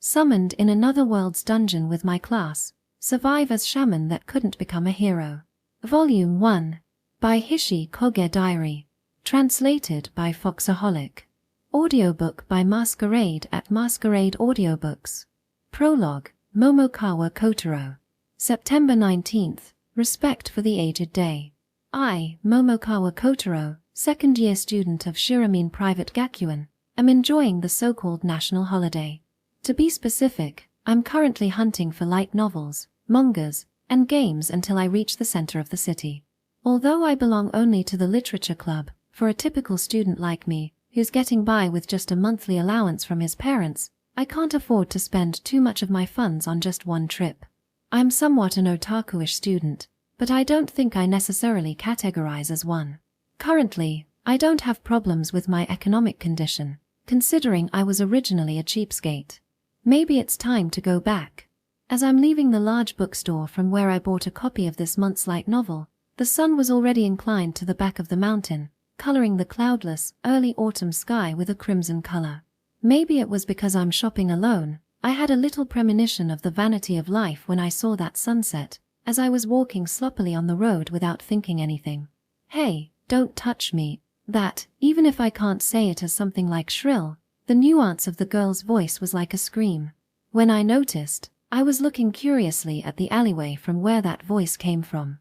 Summoned in another world's dungeon with my class. Survive as Shaman that couldn't become a hero. Volume 1. By Hishi Koge Diary. Translated by Foxaholic. Audiobook by Masquerade at Masquerade Audiobooks. Prologue, Momokawa Kotaro. September 19th. Respect for the Aged Day. I, Momokawa Kotaro, second-year student of Shiromine Private Gakuen, am enjoying the so-called national holiday. To be specific, I'm currently hunting for light novels, mangas, and games until I reach the center of the city. Although I belong only to the literature club, for a typical student like me, who's getting by with just a monthly allowance from his parents, I can't afford to spend too much of my funds on just one trip. I'm somewhat an otaku-ish student, but I don't think I necessarily categorize as one. Currently, I don't have problems with my economic condition, considering I was originally a cheapskate. Maybe it's time to go back. As I'm leaving the large bookstore from where I bought a copy of this month's light novel, the sun was already inclined to the back of the mountain, coloring the cloudless, early autumn sky with a crimson color. Maybe it was because I'm shopping alone. I had a little premonition of the vanity of life when I saw that sunset, as I was walking sloppily on the road without thinking anything. Hey, don't touch me. That, even if I can't say it as something like shrill, the nuance of the girl's voice was like a scream. When I noticed, I was looking curiously at the alleyway from where that voice came from.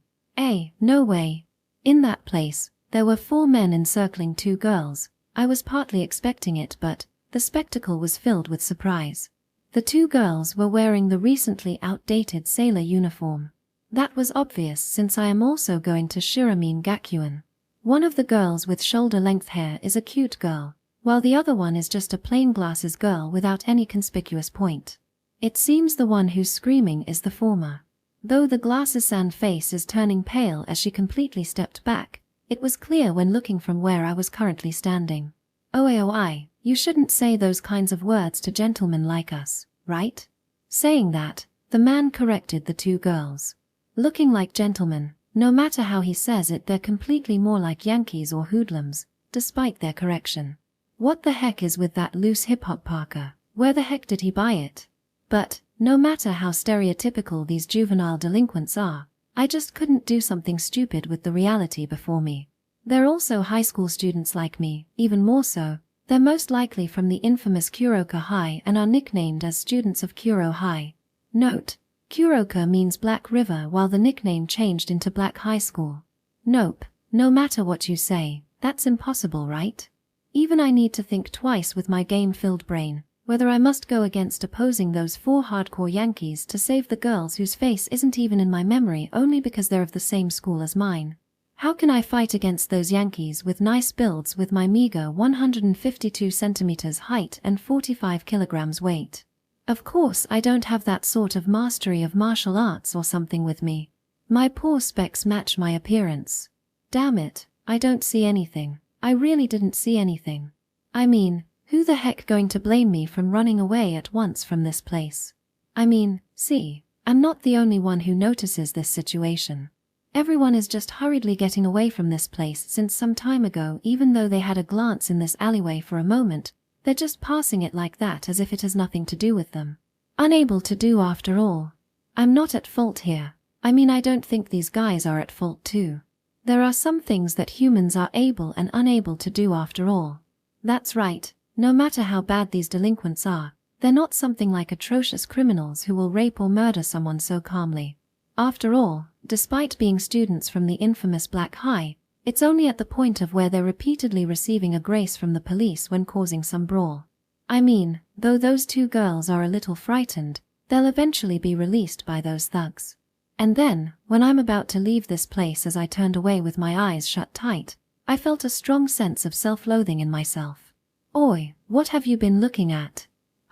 No way. In that place, there were 4 men encircling 2 girls. I was partly expecting it, but the spectacle was filled with surprise. The 2 girls were wearing the recently outdated sailor uniform. That was obvious since I am also going to Shiromine Gakuen. One of the girls with shoulder-length hair is a cute girl, while the other one is just a plain glasses girl without any conspicuous point. It seems the one who's screaming is the former. Though the glasses-san face is turning pale as she completely stepped back, it was clear when looking from where I was currently standing. OAOI, you shouldn't say those kinds of words to gentlemen like us, right? Saying that, the man corrected the 2 girls. Looking like gentlemen, no matter how he says it, they're completely more like Yankees or hoodlums, despite their correction. What the heck is with that loose hip-hop parka? Where the heck did he buy it? But, no matter how stereotypical these juvenile delinquents are, I just couldn't do something stupid with the reality before me. They're also high school students like me, even more so. They're most likely from the infamous Kuroka High and are nicknamed as students of Kuro High. Note: Kuroka means Black River while the nickname changed into Black High School. Nope, no matter what you say, that's impossible, right? Even I need to think twice with my game-filled brain, whether I must go against opposing those 4 hardcore Yankees to save the girls whose face isn't even in my memory only because they're of the same school as mine. How can I fight against those Yankees with nice builds with my meager 152 centimeters height and 45 kilograms weight? Of course I don't have that sort of mastery of martial arts or something with me. My poor specs match my appearance. Damn it, I don't see anything. I really didn't see anything. I mean, who the heck going to blame me from running away at once from this place? I mean, see, I'm not the only one who notices this situation. Everyone is just hurriedly getting away from this place since some time ago. Even though they had a glance in this alleyway for a moment, they're just passing it like that as if it has nothing to do with them. Unable to do after all. I'm not at fault here. I mean, I don't think these guys are at fault too. There are some things that humans are able and unable to do after all. That's right. No matter how bad these delinquents are, they're not something like atrocious criminals who will rape or murder someone so calmly. After all, despite being students from the infamous Black High, it's only at the point of where they're repeatedly receiving a grace from the police when causing some brawl. I mean, though those 2 girls are a little frightened, they'll eventually be released by those thugs. And then, when I'm about to leave this place as I turned away with my eyes shut tight, I felt a strong sense of self-loathing in myself. Oi, what have you been looking at?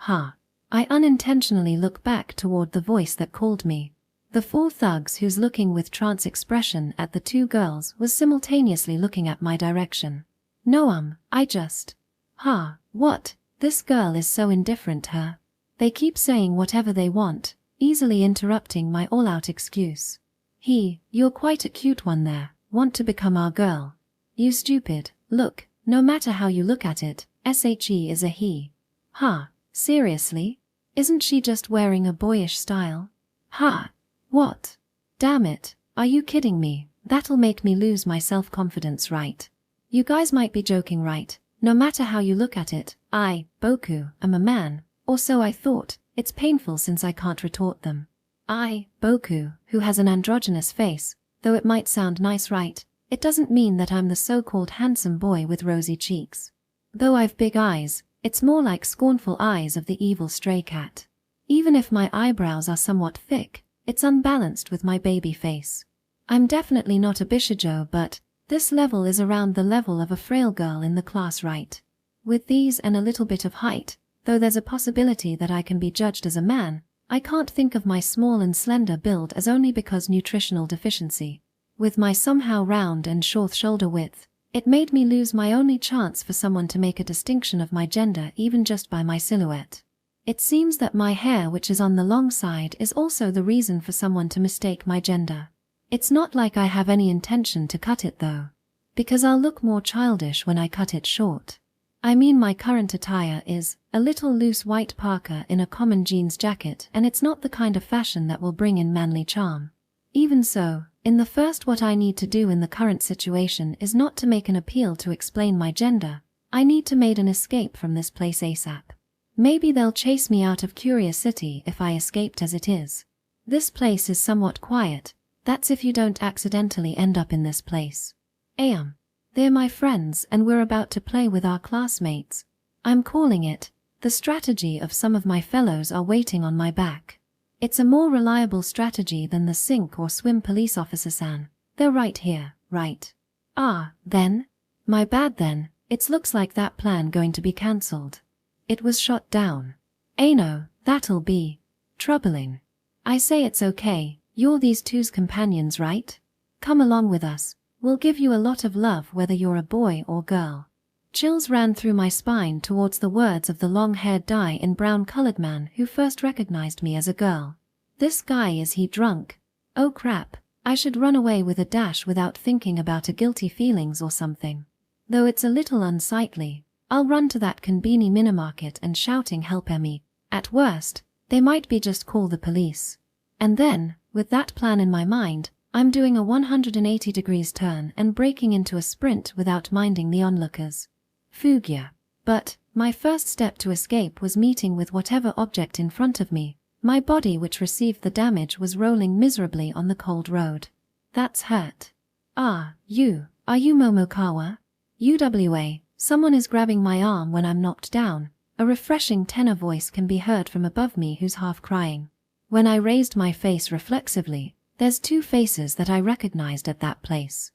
I unintentionally look back toward the voice that called me. The 4 thugs who's looking with trance expression at the 2 girls was simultaneously looking at my direction. No, I just... what? This girl is so indifferent, her. They keep saying whatever they want, easily interrupting my all-out excuse. You're quite a cute one there, want to become our girl. You stupid, look, no matter how you look at it, SHE is a he. Seriously? Isn't she just wearing a boyish style? Ha! What? Damn it, are you kidding me? That'll make me lose my self-confidence, right? You guys might be joking, right? No matter how you look at it, I, Boku, am a man, or so I thought. It's painful since I can't retort them. I, Boku, who has an androgynous face, though it might sound nice, right? It doesn't mean that I'm the so-called handsome boy with rosy cheeks. Though I've big eyes, it's more like scornful eyes of the evil stray cat. Even if my eyebrows are somewhat thick, it's unbalanced with my baby face. I'm definitely not a bishijo, but this level is around the level of a frail girl in the class, right? With these and a little bit of height, though there's a possibility that I can be judged as a man, I can't think of my small and slender build as only because nutritional deficiency. With my somehow round and short shoulder width, it made me lose my only chance for someone to make a distinction of my gender even just by my silhouette. It seems that my hair, which is on the long side, is also the reason for someone to mistake my gender. It's not like I have any intention to cut it though, because I'll look more childish when I cut it short. I mean, my current attire is a little loose white parka in a common jeans jacket, and it's not the kind of fashion that will bring in manly charm. Even so, in the first, what I need to do in the current situation is not to make an appeal to explain my gender. I need to make an escape from this place ASAP. Maybe they'll chase me out of Curious City if I escaped as it is. This place is somewhat quiet. That's if you don't accidentally end up in this place. They're my friends and we're about to play with our classmates. I'm calling it. The strategy of some of my fellows are waiting on my back. It's a more reliable strategy than the sink or swim police officer-san. They're right here, right? Then? My bad then. It looks like that plan going to be cancelled. It was shot down. No, that'll be troubling. I say it's okay. You're these two's companions, right? Come along with us. We'll give you a lot of love whether you're a boy or girl. Chills ran through my spine towards the words of the long-haired dye-in-brown-colored man who first recognized me as a girl. This guy, is he drunk? Oh crap, I should run away with a dash without thinking about a guilty feelings or something. Though it's a little unsightly, I'll run to that Konbini minimarket and shouting help me. At worst, they might be just call the police. And then, with that plan in my mind, I'm doing a 180 degrees turn and breaking into a sprint without minding the onlookers. Fugia. But my first step to escape was meeting with whatever object in front of me. My body, which received the damage, was rolling miserably on the cold road. That's hurt. Are you Momokawa? UWA, someone is grabbing my arm when I'm knocked down. A refreshing tenor voice can be heard from above me who's half crying. When I raised my face reflexively, there's two faces that I recognized at that place.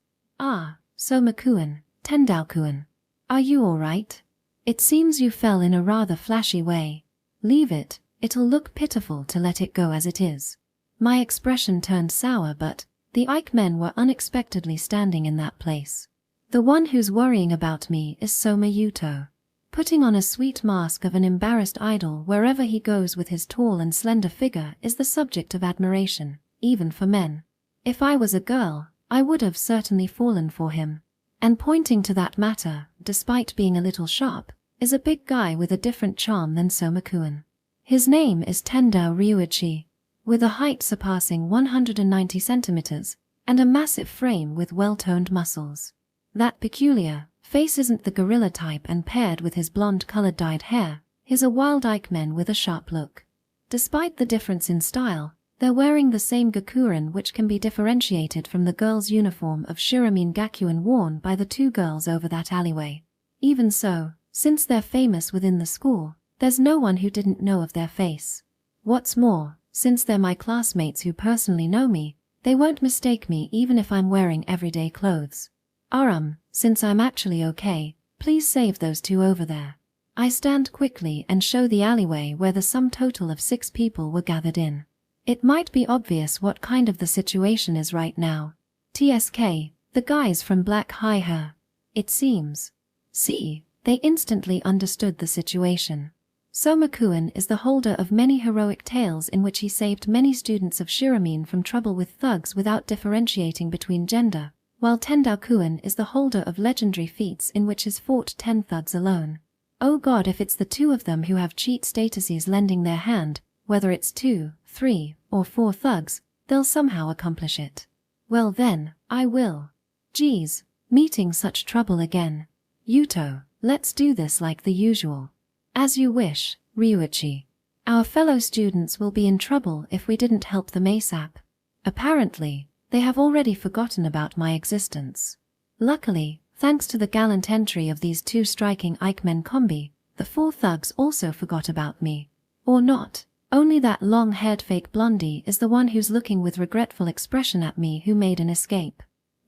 Somakuen, Tendao-kun. Are you alright? It seems you fell in a rather flashy way. Leave it, it'll look pitiful to let it go as it is. My expression turned sour, but the Ike men were unexpectedly standing in that place. The one who's worrying about me is Soma Yuto. Putting on a sweet mask of an embarrassed idol wherever he goes with his tall and slender figure is the subject of admiration, even for men. If I was a girl, I would have certainly fallen for him. And pointing to that matter, despite being a little sharp, is a big guy with a different charm than Somakuen. His name is Tendao Ryuichi, with a height surpassing 190 centimeters, and a massive frame with well-toned muscles. That peculiar face isn't the gorilla type, and paired with his blonde-colored dyed hair, he's a wild Ikeman with a sharp look. Despite the difference in style, they're wearing the same gakuren, which can be differentiated from the girl's uniform of Shiromine Gakuen worn by the two girls over that alleyway. Even so, since they're famous within the school, there's no one who didn't know of their face. What's more, since they're my classmates who personally know me, they won't mistake me even if I'm wearing everyday clothes. Since I'm actually okay, please save those two over there. I stand quickly and show the alleyway where the sum total of 6 people were gathered in. It might be obvious what kind of the situation is right now. TSK, the guys from Black High Hair. It seems. See, they instantly understood the situation. Somakuen is the holder of many heroic tales in which he saved many students of Shiromine from trouble with thugs without differentiating between gender, while Tendao-kun is the holder of legendary feats in which he's fought 10 thugs alone. Oh god, if it's the two of them who have cheat statuses lending their hand, whether it's 2, 3, or 4 thugs, they'll somehow accomplish it. Well then, I will. Geez, meeting such trouble again. Yuto, let's do this like the usual. As you wish, Ryuichi. Our fellow students will be in trouble if we didn't help them ASAP. Apparently, they have already forgotten about my existence. Luckily, thanks to the gallant entry of these 2 striking Ikemen combi, the 4 thugs also forgot about me. Or not, only that long-haired fake blondie is the one who's looking with regretful expression at me who made an escape.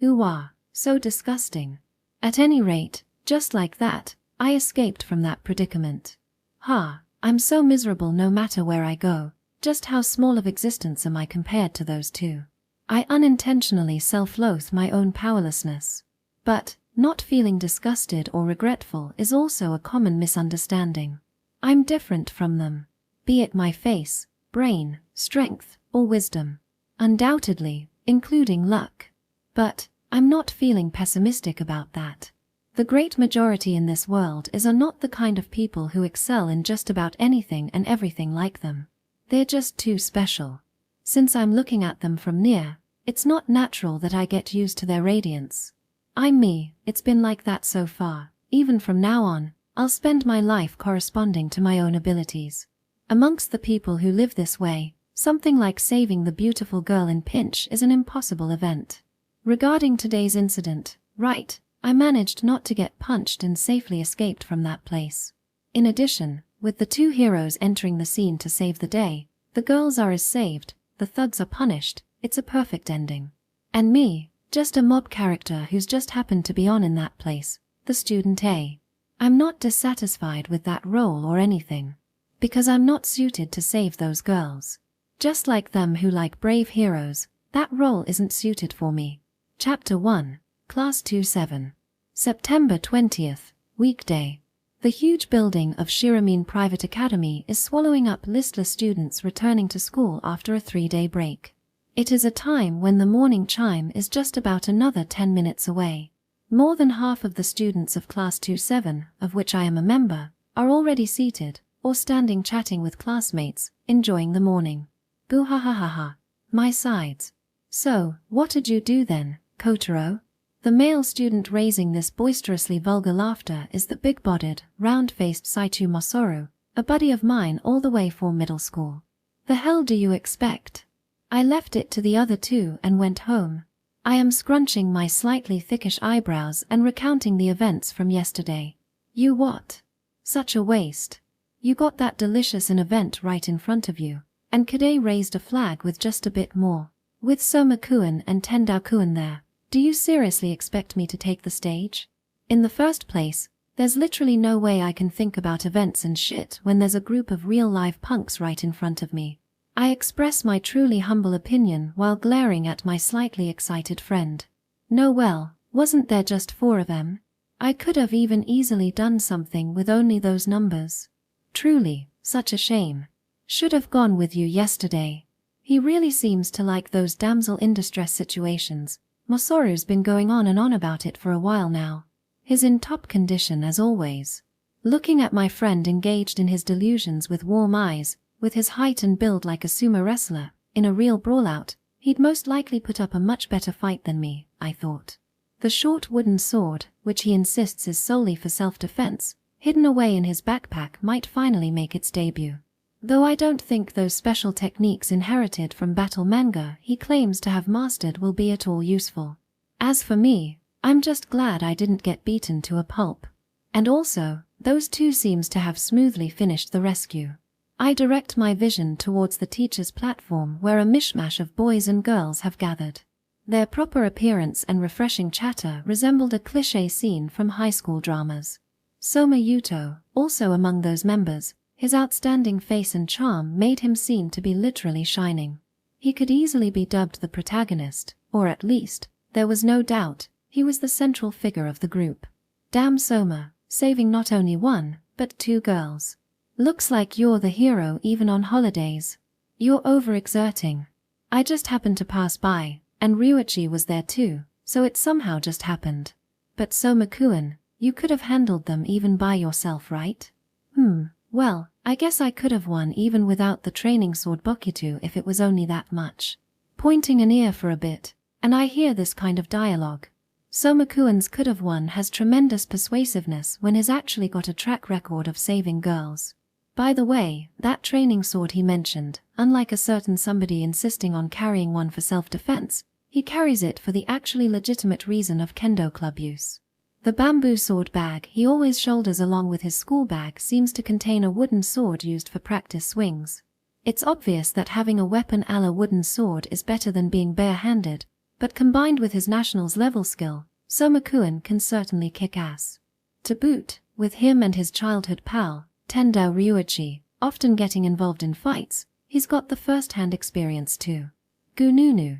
Ooh ah, so disgusting. At any rate, just like that, I escaped from that predicament. Ha, I'm so miserable no matter where I go. Just how small of existence am I compared to those 2? I unintentionally self-loathe my own powerlessness. But, not feeling disgusted or regretful is also a common misunderstanding. I'm different from them. Be it my face, brain, strength, or wisdom. Undoubtedly, including luck. But, I'm not feeling pessimistic about that. The great majority in this world are not the kind of people who excel in just about anything and everything like them. They're just too special. Since I'm looking at them from near, it's not natural that I get used to their radiance. I'm me, it's been like that so far. Even from now on, I'll spend my life corresponding to my own abilities. Amongst the people who live this way, something like saving the beautiful girl in pinch is an impossible event. Regarding today's incident, right, I managed not to get punched and safely escaped from that place. In addition, with the 2 heroes entering the scene to save the day, the girls are saved, the thugs are punished, it's a perfect ending. And me, just a mob character who's just happened to be on in that place, the student A. I'm not dissatisfied with that role or anything. Because I'm not suited to save those girls. Just like them who like brave heroes, that role isn't suited for me. Chapter 1, Class 27. September 20th, weekday. The huge building of Shiromine Private Academy is swallowing up listless students returning to school after a 3-day break. It is a time when the morning chime is just about another 10 minutes away. More than half of the students of Class 27, of which I am a member, are already seated, or standing chatting with classmates, enjoying the morning. Boo ha ha ha ha. My sides. So, what did you do then, Kotaro? The male student raising this boisterously vulgar laughter is the big-bodied, round-faced Saichu Masaru, a buddy of mine all the way from middle school. The hell do you expect? I left it to the other 2 and went home. I am scrunching my slightly thickish eyebrows and recounting the events from yesterday. You what? Such a waste. You got that delicious an event right in front of you, and Kade raised a flag with just a bit more. With Somakuen and Tendao-kun there, do you seriously expect me to take the stage? In the first place, there's literally no way I can think about events and shit when there's a group of real live punks right in front of me. I express my truly humble opinion while glaring at my slightly excited friend. No well, wasn't there just 4 of them? I could have even easily done something with only those numbers. Truly, such a shame. Should have gone with you yesterday. He really seems to like those damsel in distress situations. Masaru's been going on and on about it for a while now. He's in top condition as always. Looking at my friend engaged in his delusions with warm eyes, with his height and build like a sumo wrestler, in a real brawlout, he'd most likely put up a much better fight than me, I thought. The short wooden sword, which he insists is solely for self-defense, hidden away in his backpack might finally make its debut. Though I don't think those special techniques inherited from battle manga he claims to have mastered will be at all useful. As for me, I'm just glad I didn't get beaten to a pulp. And also, those 2 seems to have smoothly finished the rescue. I direct my vision towards the teacher's platform where a mishmash of boys and girls have gathered. Their proper appearance and refreshing chatter resembled a cliché scene from high school dramas. Soma Yuto, also among those members, his outstanding face and charm made him seem to be literally shining. He could easily be dubbed the protagonist, or at least, there was no doubt, he was the central figure of the group. Damn Soma, saving not only 1, but 2 girls. Looks like you're the hero even on holidays. You're overexerting. I just happened to pass by, and Ryuichi was there too, so it somehow just happened. But Somakuen, You could have handled them even by yourself, right? Well, I guess I could have won even without the training sword Bokitu if it was only that much. Pointing an ear for a bit, and I hear this kind of dialogue. Somakuen's could have won has tremendous persuasiveness when he's actually got a track record of saving girls. By the way, that training sword he mentioned, unlike a certain somebody insisting on carrying one for self-defense, he carries it for the actually legitimate reason of kendo club use. The bamboo sword bag he always shoulders along with his school bag seems to contain a wooden sword used for practice swings. It's obvious that having a weapon a la wooden sword is better than being bare-handed, but combined with his nationals level skill, Somakuen can certainly kick ass. To boot, with him and his childhood pal, Tendao Ryuichi, often getting involved in fights, he's got the first-hand experience too. Gununu.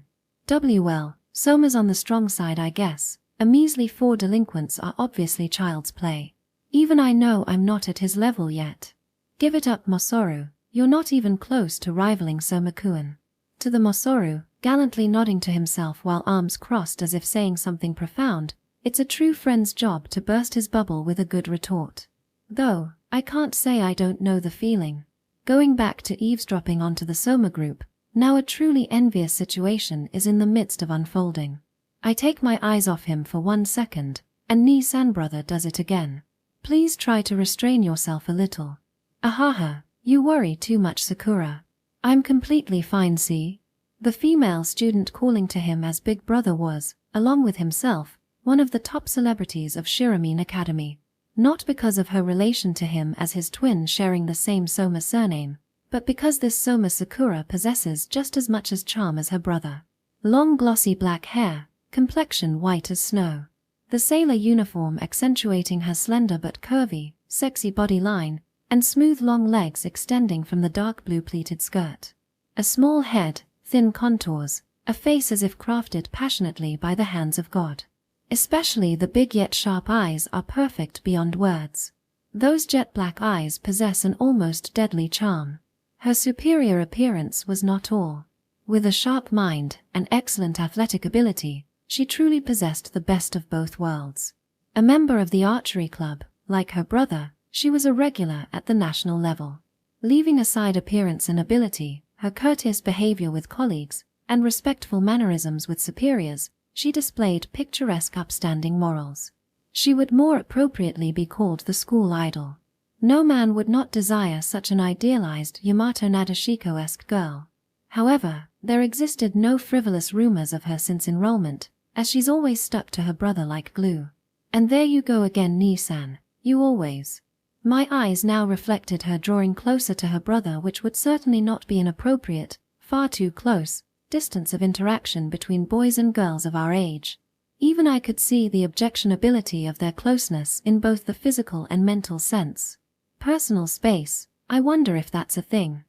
Well, Soma's on the strong side, I guess. A measly 4 delinquents are obviously child's play. Even I know I'm not at his level yet. Give it up, Masaru, you're not even close to rivaling Somakuen. To the Masaru, gallantly nodding to himself while arms crossed as if saying something profound, it's a true friend's job to burst his bubble with a good retort. Though, I can't say I don't know the feeling. Going back to eavesdropping onto the Soma group, now a truly envious situation is in the midst of unfolding. I take my eyes off him for 1 second, and Nii-san brother does it again. Please try to restrain yourself a little. Ahaha, you worry too much, Sakura. I'm completely fine, see? The female student calling to him as Big Brother was, along with himself, one of the top celebrities of Shiromine Academy. Not because of her relation to him as his twin sharing the same Soma surname, but because this Soma Sakura possesses just as much as charm as her brother. Long glossy black hair, complexion white as snow. The sailor uniform accentuating her slender but curvy, sexy body line, and smooth long legs extending from the dark blue pleated skirt. A small head, thin contours, a face as if crafted passionately by the hands of God. Especially the big yet sharp eyes are perfect beyond words. Those jet black eyes possess an almost deadly charm. Her superior appearance was not all. With a sharp mind and excellent athletic ability, she truly possessed the best of both worlds. A member of the archery club, like her brother, she was a regular at the national level. Leaving aside appearance and ability, her courteous behavior with colleagues, and respectful mannerisms with superiors, she displayed picturesque upstanding morals. She would more appropriately be called the school idol. No man would not desire such an idealized Yamato Nadeshiko-esque girl. However, there existed no frivolous rumors of her since enrollment, as she's always stuck to her brother like glue. And there you go again, Nii-san, you always. My eyes now reflected her drawing closer to her brother, which would certainly not be inappropriate, far too close, distance of interaction between boys and girls of our age. Even I could see the objectionability of their closeness in both the physical and mental sense. Personal space, I wonder if that's a thing.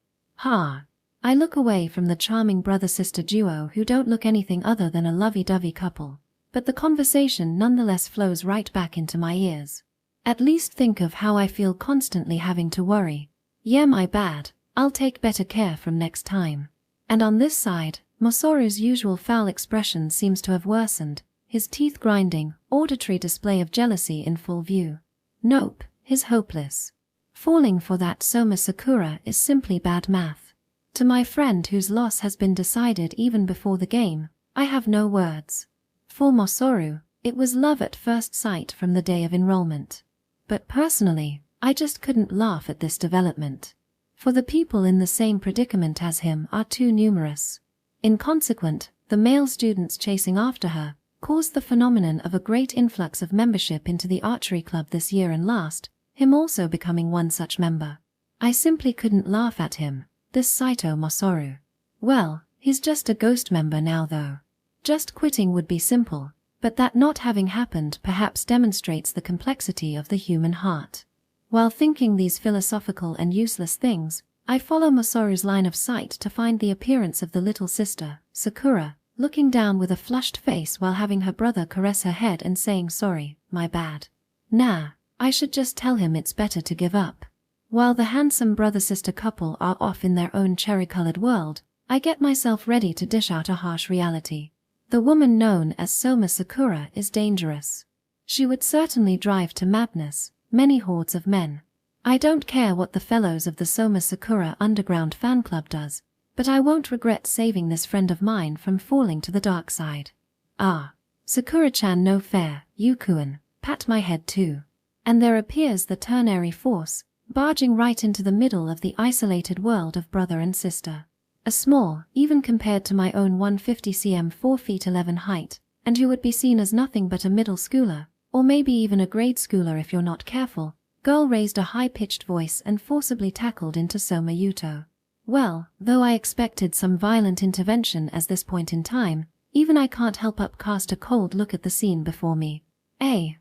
I look away from the charming brother-sister duo who don't look anything other than a lovey-dovey couple, but the conversation nonetheless flows right back into my ears. At least think of how I feel constantly having to worry. Yeah, my bad, I'll take better care from next time. And on this side, Masaru's usual foul expression seems to have worsened, his teeth grinding, auditory display of jealousy in full view. Nope, he's hopeless. Falling for that Soma Sakura is simply bad math. To my friend whose loss has been decided even before the game, I have no words. For Masaru, it was love at first sight from the day of enrollment. But personally, I just couldn't laugh at this development. For the people in the same predicament as him are too numerous. Inconsequent, the male students chasing after her caused the phenomenon of a great influx of membership into the archery club this year and last, him also becoming one such member. I simply couldn't laugh at him. This Saito Masaru. Well, he's just a ghost member now though. Just quitting would be simple, but that not having happened perhaps demonstrates the complexity of the human heart. While thinking these philosophical and useless things, I follow Masaru's line of sight to find the appearance of the little sister, Sakura, looking down with a flushed face while having her brother caress her head and saying sorry, my bad. Nah, I should just tell him it's better to give up. While the handsome brother-sister couple are off in their own cherry-colored world, I get myself ready to dish out a harsh reality. The woman known as Soma Sakura is dangerous. She would certainly drive to madness many hordes of men. I don't care what the fellows of the Soma Sakura Underground fan club does, but I won't regret saving this friend of mine from falling to the dark side. Ah, Sakura-chan no fair, Yukuan, pat my head too. And there appears the ternary force, barging right into the middle of the isolated world of brother and sister. A small, even compared to my own 150 cm 4 feet 11 height, and who would be seen as nothing but a middle schooler, or maybe even a grade schooler if you're not careful, girl raised a high-pitched voice and forcibly tackled into Soma Yuto. Well, though I expected some violent intervention at this point in time, even I can't help but cast a cold look at the scene before me.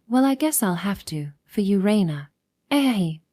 Well I guess I'll have to, for you Reina.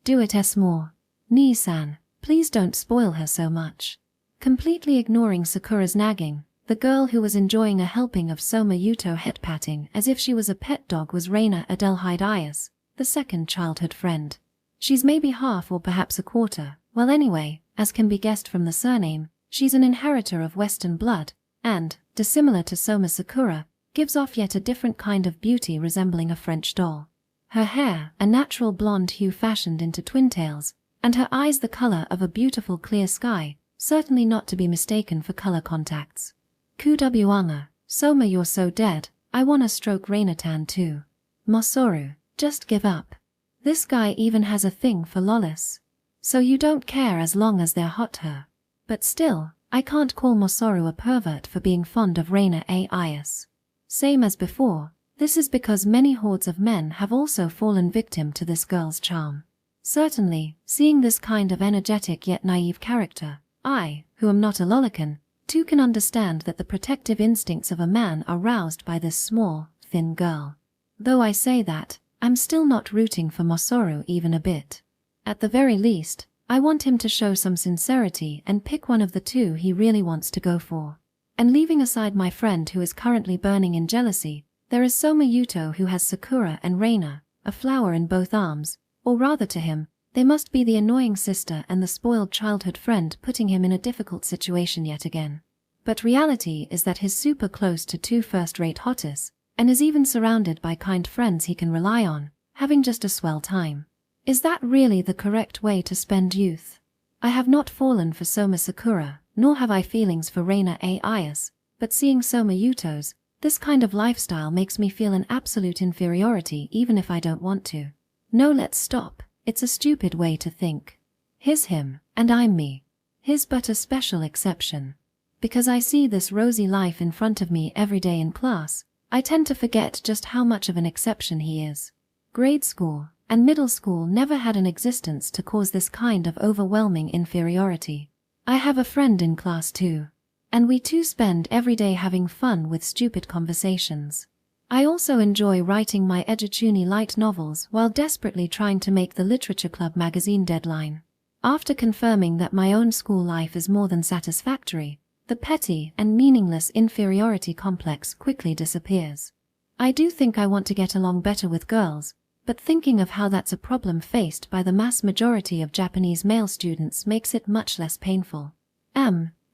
Do it more. Nii-san, please don't spoil her so much. Completely ignoring Sakura's nagging, the girl who was enjoying a helping of Soma Yuto head-patting as if she was a pet dog was Reina Adelheid Ias, the second childhood friend. She's maybe half or perhaps a quarter, well anyway, as can be guessed from the surname, she's an inheritor of Western blood, and, dissimilar to Soma Sakura, gives off yet a different kind of beauty resembling a French doll. Her hair, a natural blonde hue fashioned into twintails, and her eyes the color of a beautiful clear sky, certainly not to be mistaken for color contacts. Kuwanga, Soma you're so dead, I wanna stroke Reina-tan too. Masaru, just give up. This guy even has a thing for lolis. So you don't care as long as they're hot her. But still, I can't call Masaru a pervert for being fond of Reina Ias. Same as before, this is because many hordes of men have also fallen victim to this girl's charm. Certainly, seeing this kind of energetic yet naive character, I, who am not a lolican, too can understand that the protective instincts of a man are roused by this small, thin girl. Though I say that, I'm still not rooting for Masaru even a bit. At the very least, I want him to show some sincerity and pick one of the two he really wants to go for. And leaving aside my friend who is currently burning in jealousy, there is Soma Yuto who has Sakura and Reina, a flower in both arms, or rather to him, they must be the annoying sister and the spoiled childhood friend putting him in a difficult situation yet again. But reality is that he's super close to two first-rate hotties, and is even surrounded by kind friends he can rely on, having just a swell time. Is that really the correct way to spend youth? I have not fallen for Soma Sakura, nor have I feelings for Reina Ias, but seeing Soma Yuto's, this kind of lifestyle makes me feel an absolute inferiority even if I don't want to. No, let's stop. It's a stupid way to think. He's him, and I'm me. He's but a special exception. Because I see this rosy life in front of me every day in class, I tend to forget just how much of an exception he is. Grade school and middle school never had an existence to cause this kind of overwhelming inferiority. I have a friend in class too. And we too spend every day having fun with stupid conversations. I also enjoy writing my edutuni light novels while desperately trying to make the Literature Club magazine deadline. After confirming that my own school life is more than satisfactory, the petty and meaningless inferiority complex quickly disappears. I do think I want to get along better with girls, but thinking of how that's a problem faced by the mass majority of Japanese male students makes it much less painful.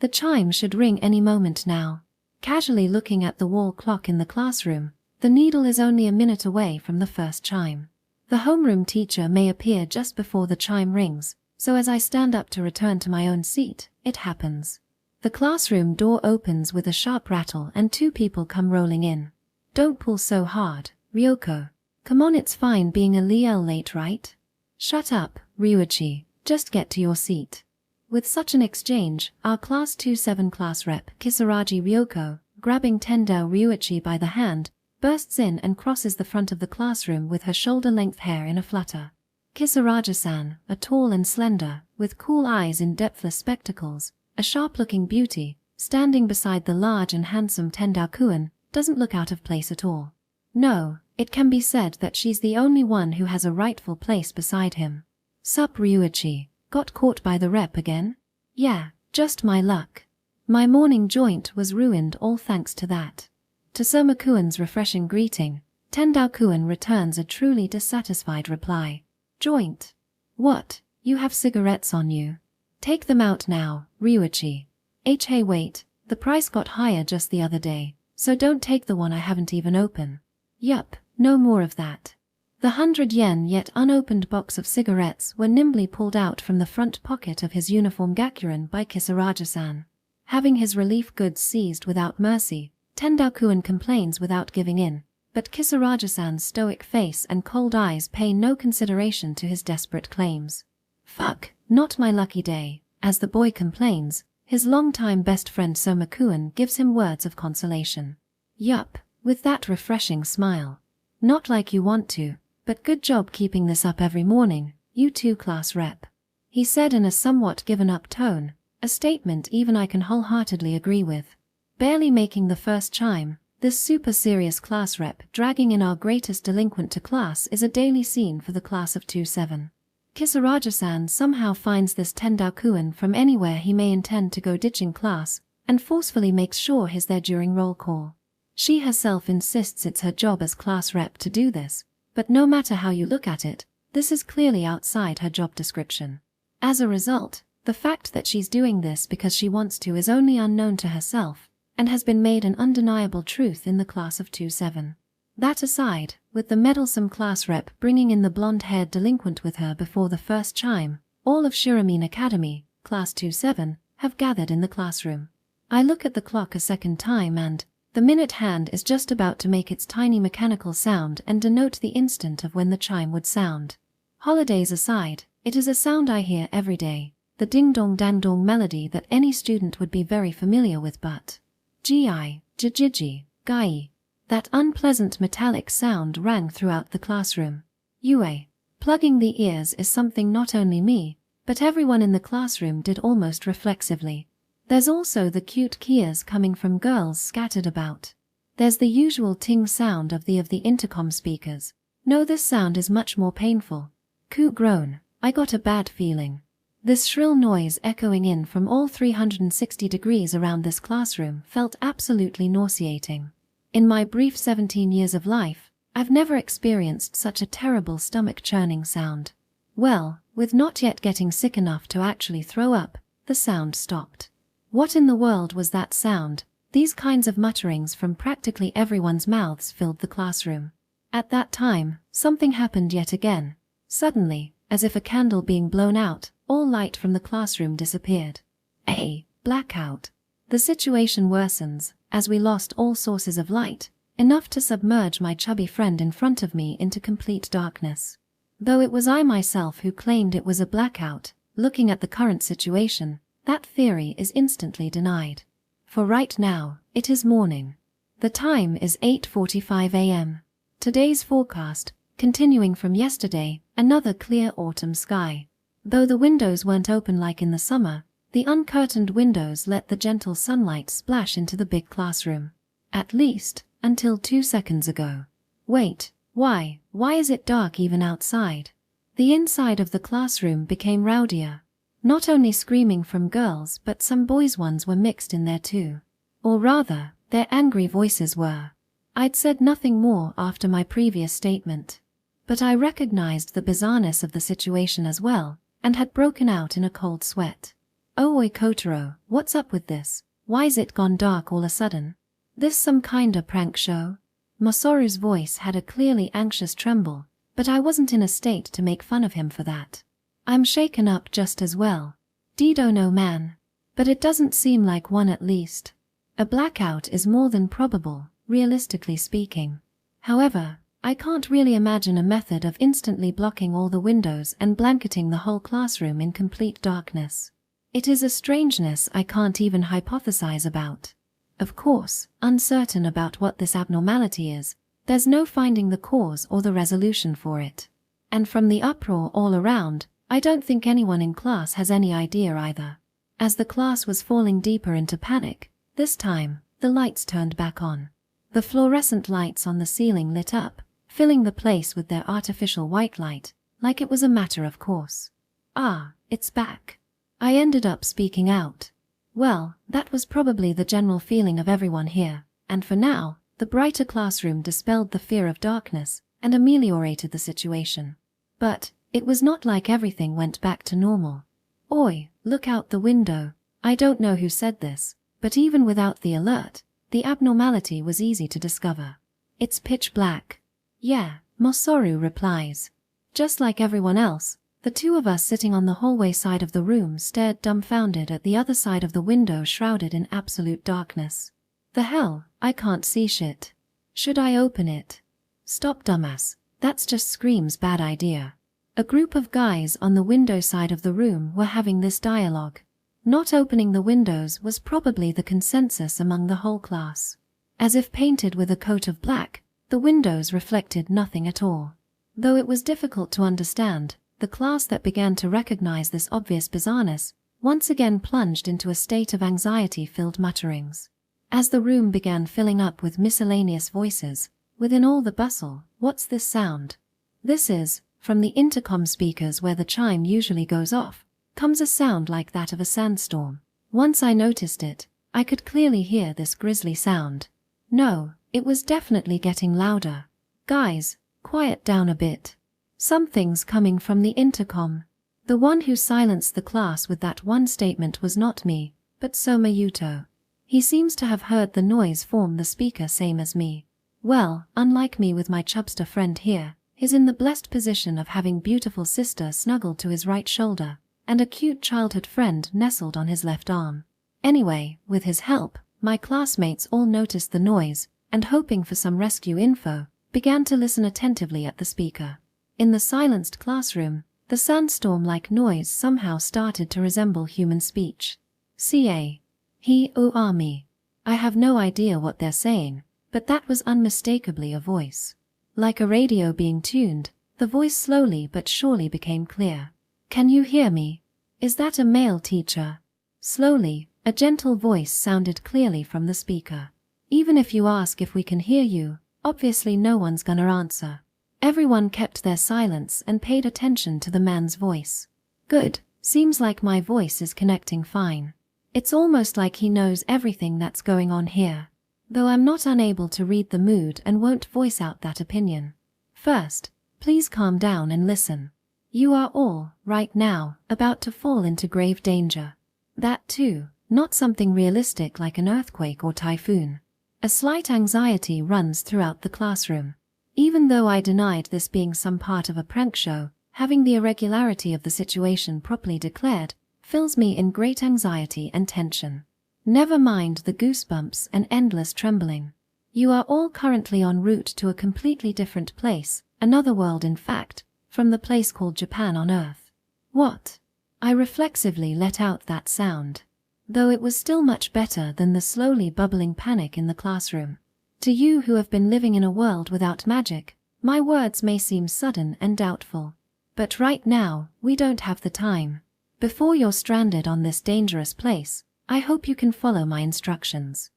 The chime should ring any moment now. Casually looking at the wall clock in the classroom, the needle is only a minute away from the first chime. The homeroom teacher may appear just before the chime rings, so as I stand up to return to my own seat, it happens. The classroom door opens with a sharp rattle and two people come rolling in. Don't pull so hard, Ryoko. Come on, it's fine being a little late, right? Shut up, Ryuichi, just get to your seat. With such an exchange, our Class 27 class rep, Kisaragi Ryoko, grabbing Tendao Ryuichi by the hand, bursts in and crosses the front of the classroom with her shoulder-length hair in a flutter. Kisaragi-san, a tall and slender, with cool eyes in depthless spectacles, a sharp-looking beauty, standing beside the large and handsome Tendao-kun, doesn't look out of place at all. No, it can be said that she's the only one who has a rightful place beside him. Sup Ryuichi, got caught by the rep again? Yeah, just my luck. My morning joint was ruined all thanks to that. To Soma-kun's refreshing greeting, Tendao-kun returns a truly dissatisfied reply. Joint? What, you have cigarettes on you? Take them out now, Ryuichi. Hey wait, the price got higher just the other day, so don't take the one I haven't even opened. Yup, No more of that. The 100 yen yet unopened box of cigarettes were nimbly pulled out from the front pocket of his uniform gakuren by Kisaraja-san. Having his relief goods seized without mercy, Tendakuin complains without giving in, but Kisaraja-san's stoic face and cold eyes pay no consideration to his desperate claims. Fuck, not my lucky day, as the boy complains. His longtime best friend Somakuin gives him words of consolation. Yup, with that refreshing smile. Not like you want to, but good job keeping this up every morning, you two class rep. He said in a somewhat given up tone, a statement even I can wholeheartedly agree with. Barely making the first chime, this super serious class rep dragging in our greatest delinquent to class is a daily scene for the class of 27. Kisaraja-san somehow finds this Tendakuin from anywhere he may intend to go ditching class, and forcefully makes sure he's there during roll call. She herself insists it's her job as class rep to do this, but no matter how you look at it, this is clearly outside her job description. As a result, the fact that she's doing this because she wants to is only unknown to herself, and has been made an undeniable truth in the class of 27. That aside, with the meddlesome class rep bringing in the blonde-haired delinquent with her before the first chime, all of Shiromine Academy, class 27, have gathered in the classroom. I look at the clock a second time and the minute hand is just about to make its tiny mechanical sound and denote the instant of when the chime would sound. Holidays aside, it is a sound I hear every day, the ding-dong-dang-dong melody that any student would be very familiar with, but jijiji, gai. That unpleasant metallic sound rang throughout the classroom. Yue. Plugging the ears is something not only me, but everyone in the classroom did almost reflexively. There's also the cute kias coming from girls scattered about. There's the usual ting sound of the intercom speakers. No, this sound is much more painful. Ku groan, I got a bad feeling. This shrill noise echoing in from all 360 degrees around this classroom felt absolutely nauseating. In my brief 17 years of life, I've never experienced such a terrible stomach-churning sound. Well, with not yet getting sick enough to actually throw up, the sound stopped. What in the world was that sound? These kinds of mutterings from practically everyone's mouths filled the classroom. At that time, something happened yet again. Suddenly, as if a candle being blown out, all light from the classroom disappeared. A blackout. The situation worsens, as we lost all sources of light, enough to submerge my chubby friend in front of me into complete darkness. Though it was I myself who claimed it was a blackout, looking at the current situation, that theory is instantly denied. For right now, it is morning. The time is 8:45 a.m. Today's forecast, continuing from yesterday, another clear autumn sky. Though the windows weren't open like in the summer, the uncurtained windows let the gentle sunlight splash into the big classroom. At least, until 2 seconds ago. Wait, why is it dark even outside? The inside of the classroom became rowdier. Not only screaming from girls but some boys' ones were mixed in there too. Or rather, their angry voices were. I'd said nothing more after my previous statement. But I recognized the bizarreness of the situation as well, and had broken out in a cold sweat. Oh oi Kotaro, what's up with this? Why's it gone dark all a sudden? This some kinda prank show? Masaru's voice had a clearly anxious tremble, but I wasn't in a state to make fun of him for that. I'm shaken up just as well. Dido no man. But it doesn't seem like one at least. A blackout is more than probable, realistically speaking. However, I can't really imagine a method of instantly blocking all the windows and blanketing the whole classroom in complete darkness. It is a strangeness I can't even hypothesize about. Of course, uncertain about what this abnormality is, there's no finding the cause or the resolution for it. And from the uproar all around, I don't think anyone in class has any idea either. As the class was falling deeper into panic, this time, the lights turned back on. The fluorescent lights on the ceiling lit up, filling the place with their artificial white light, like it was a matter of course. Ah, it's back. I ended up speaking out. Well, that was probably the general feeling of everyone here, and for now, the brighter classroom dispelled the fear of darkness and ameliorated the situation. But it was not like everything went back to normal. Oi, look out the window. I don't know who said this, but even without the alert, the abnormality was easy to discover. It's pitch black. Yeah, Mosoru replies. Just like everyone else, the two of us sitting on the hallway side of the room stared dumbfounded at the other side of the window shrouded in absolute darkness. The hell, I can't see shit. Should I open it? Stop, dumbass, that's just screams bad idea. A group of guys on the window side of the room were having this dialogue. Not opening the windows was probably the consensus among the whole class. As if painted with a coat of black, the windows reflected nothing at all. Though it was difficult to understand, the class that began to recognize this obvious bizarreness once again plunged into a state of anxiety-filled mutterings. As the room began filling up with miscellaneous voices, within all the bustle, what's this sound? This is, from the intercom speakers where the chime usually goes off, comes a sound like that of a sandstorm. Once I noticed it, I could clearly hear this grisly sound. No, it was definitely getting louder. Guys, quiet down a bit. Something's coming from the intercom. The one who silenced the class with that one statement was not me, but Soma Yuto. He seems to have heard the noise from the speaker same as me. Well, unlike me with my chubster friend here, he's in the blessed position of having beautiful sister snuggled to his right shoulder, and a cute childhood friend nestled on his left arm. Anyway, with his help, my classmates all noticed the noise, and hoping for some rescue info, began to listen attentively at the speaker. In the silenced classroom, the sandstorm-like noise somehow started to resemble human speech. Ca. He or me. I have no idea what they're saying, but that was unmistakably a voice. Like a radio being tuned, the voice slowly but surely became clear. Can you hear me? Is that a male teacher? Slowly, a gentle voice sounded clearly from the speaker. Even if you ask if we can hear you, obviously no one's gonna answer. Everyone kept their silence and paid attention to the man's voice. Good, seems like my voice is connecting fine. It's almost like he knows everything that's going on here. Though I'm not unable to read the mood and won't voice out that opinion. First, please calm down and listen. You are all, right now, about to fall into grave danger. That too, not something realistic like an earthquake or typhoon. A slight anxiety runs throughout the classroom. Even though I denied this being some part of a prank show, having the irregularity of the situation properly declared fills me in great anxiety and tension. Never mind the goosebumps and endless trembling. You are all currently en route to a completely different place, another world in fact, from the place called Japan on Earth. What? I reflexively let out that sound, though it was still much better than the slowly bubbling panic in the classroom. To you who have been living in a world without magic, my words may seem sudden and doubtful. But right now, we don't have the time. Before you're stranded on this dangerous place, I hope you can follow my instructions.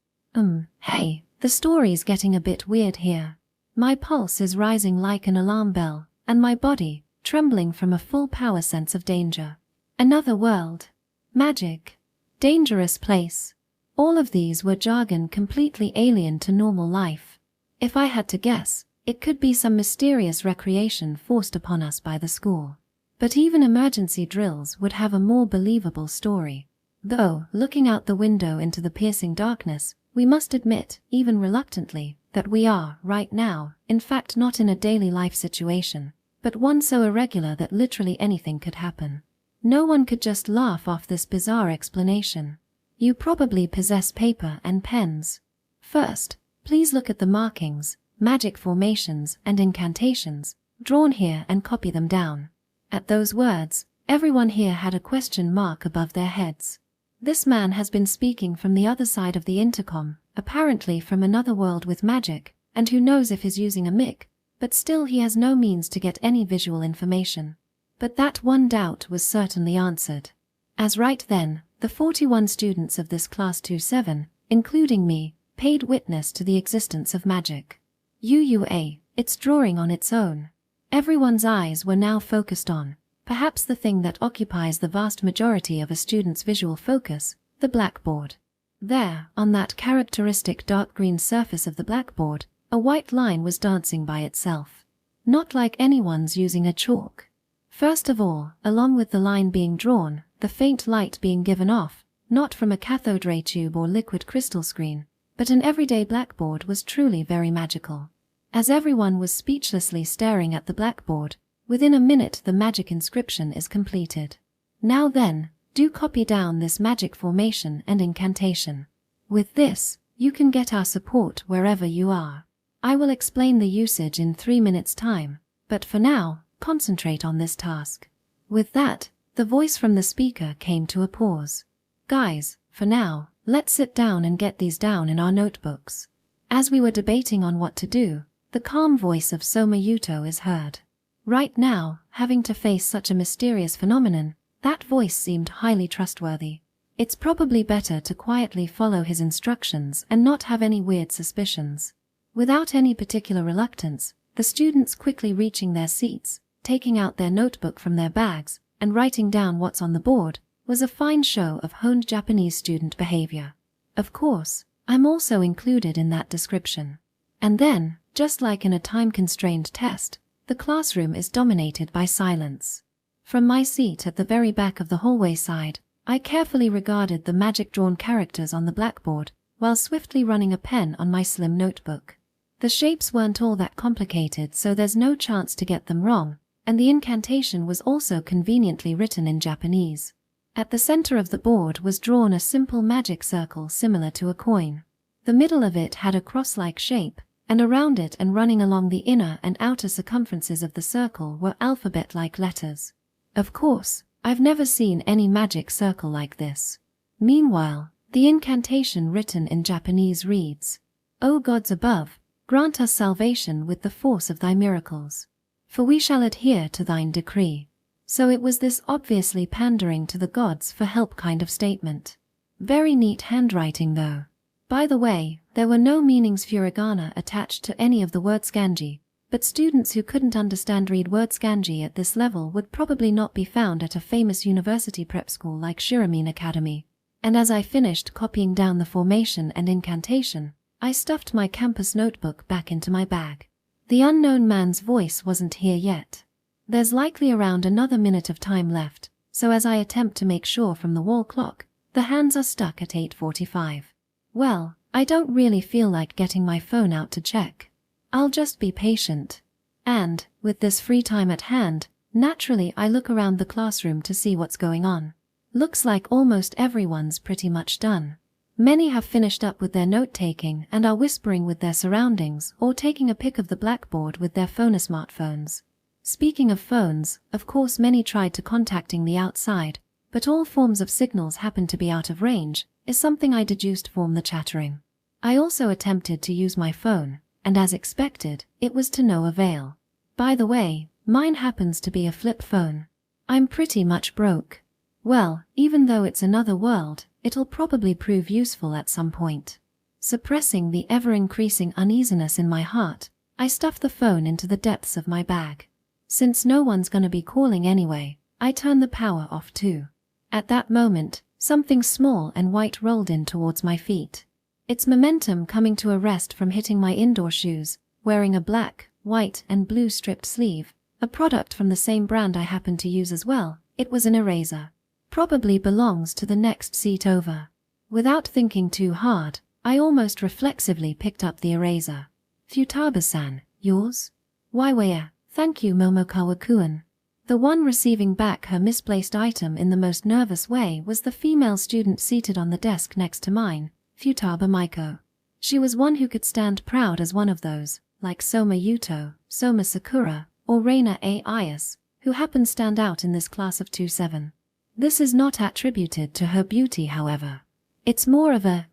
Hey, the story's getting a bit weird here. My pulse is rising like an alarm bell, and my body, trembling from a full power sense of danger. Another world. Magic. Dangerous place. All of these were jargon completely alien to normal life. If I had to guess, it could be some mysterious recreation forced upon us by the school. But even emergency drills would have a more believable story. Though, looking out the window into the piercing darkness, we must admit, even reluctantly, that we are, right now, in fact not in a daily life situation, but one so irregular that literally anything could happen. No one could just laugh off this bizarre explanation. You probably possess paper and pens. First, please look at the markings, magic formations and incantations, drawn here and copy them down. At those words, everyone here had a question mark above their heads. This man has been speaking from the other side of the intercom, apparently from another world with magic, and who knows if he's using a mic, but still he has no means to get any visual information. But that one doubt was certainly answered. As right then, the 41 students of this class 27, including me, paid witness to the existence of magic. UUA, it's drawing on its own. Everyone's eyes were now focused on, perhaps the thing that occupies the vast majority of a student's visual focus, the blackboard. There, on that characteristic dark green surface of the blackboard, a white line was dancing by itself. Not like anyone's using a chalk. First of all, along with the line being drawn, the faint light being given off, not from a cathode ray tube or liquid crystal screen, but an everyday blackboard was truly very magical. As everyone was speechlessly staring at the blackboard, within a minute the magic inscription is completed. Now then, do copy down this magic formation and incantation. With this, you can get our support wherever you are. I will explain the usage in 3 minutes' time, but for now, concentrate on this task. With that, the voice from the speaker came to a pause. Guys, for now, let's sit down and get these down in our notebooks. As we were debating on what to do, the calm voice of Soma Yuto is heard. Right now, having to face such a mysterious phenomenon, that voice seemed highly trustworthy. It's probably better to quietly follow his instructions and not have any weird suspicions. Without any particular reluctance, the students quickly reaching their seats, taking out their notebook from their bags, and writing down what's on the board, was a fine show of honed Japanese student behavior. Of course, I'm also included in that description. And then, just like in a time-constrained test, the classroom is dominated by silence. From my seat at the very back of the hallway side, I carefully regarded the magic-drawn characters on the blackboard, while swiftly running a pen on my slim notebook. The shapes weren't all that complicated, so there's no chance to get them wrong, and the incantation was also conveniently written in Japanese. At the center of the board was drawn a simple magic circle similar to a coin. The middle of it had a cross-like shape, and around it and running along the inner and outer circumferences of the circle were alphabet-like letters. Of course, I've never seen any magic circle like this. Meanwhile, the incantation written in Japanese reads, "O gods above, grant us salvation with the force of thy miracles. For we shall adhere to thine decree." So it was this obviously pandering to the gods for help kind of statement. Very neat handwriting though. By the way, there were no meanings furigana attached to any of the words kanji, but students who couldn't understand read words kanji at this level would probably not be found at a famous university prep school like Shiromine Academy. And as I finished copying down the formation and incantation, I stuffed my campus notebook back into my bag. The unknown man's voice wasn't here yet. There's likely around another minute of time left, so as I attempt to make sure from the wall clock, the hands are stuck at 8:45. Well, I don't really feel like getting my phone out to check. I'll just be patient. And, with this free time at hand, naturally I look around the classroom to see what's going on. Looks like almost everyone's pretty much done. Many have finished up with their note-taking and are whispering with their surroundings or taking a pic of the blackboard with their phone or smartphones. Speaking of phones, of course many tried to contacting the outside, but all forms of signals happened to be out of range, is something I deduced from the chattering. I also attempted to use my phone, and as expected, it was to no avail. By the way, mine happens to be a flip phone. I'm pretty much broke. Well, even though it's another world, it'll probably prove useful at some point. Suppressing the ever-increasing uneasiness in my heart, I stuff the phone into the depths of my bag. Since no one's gonna be calling anyway, I turn the power off too. At that moment, something small and white rolled in towards my feet. Its momentum coming to a rest from hitting my indoor shoes, wearing a black, white and blue stripped sleeve, a product from the same brand I happen to use as well. It was an eraser. Probably belongs to the next seat over. Without thinking too hard, I almost reflexively picked up the eraser. Futaba-san, yours? Waiwaya, thank you Momokawa-kun. The one receiving back her misplaced item in the most nervous way was the female student seated on the desk next to mine, Futaba Maiko. She was one who could stand proud as one of those, like Soma Yuto, Soma Sakura, or Reina A. Ayas, who happened stand out in this class of 2-7. This is not attributed to her beauty, however. It's more of a,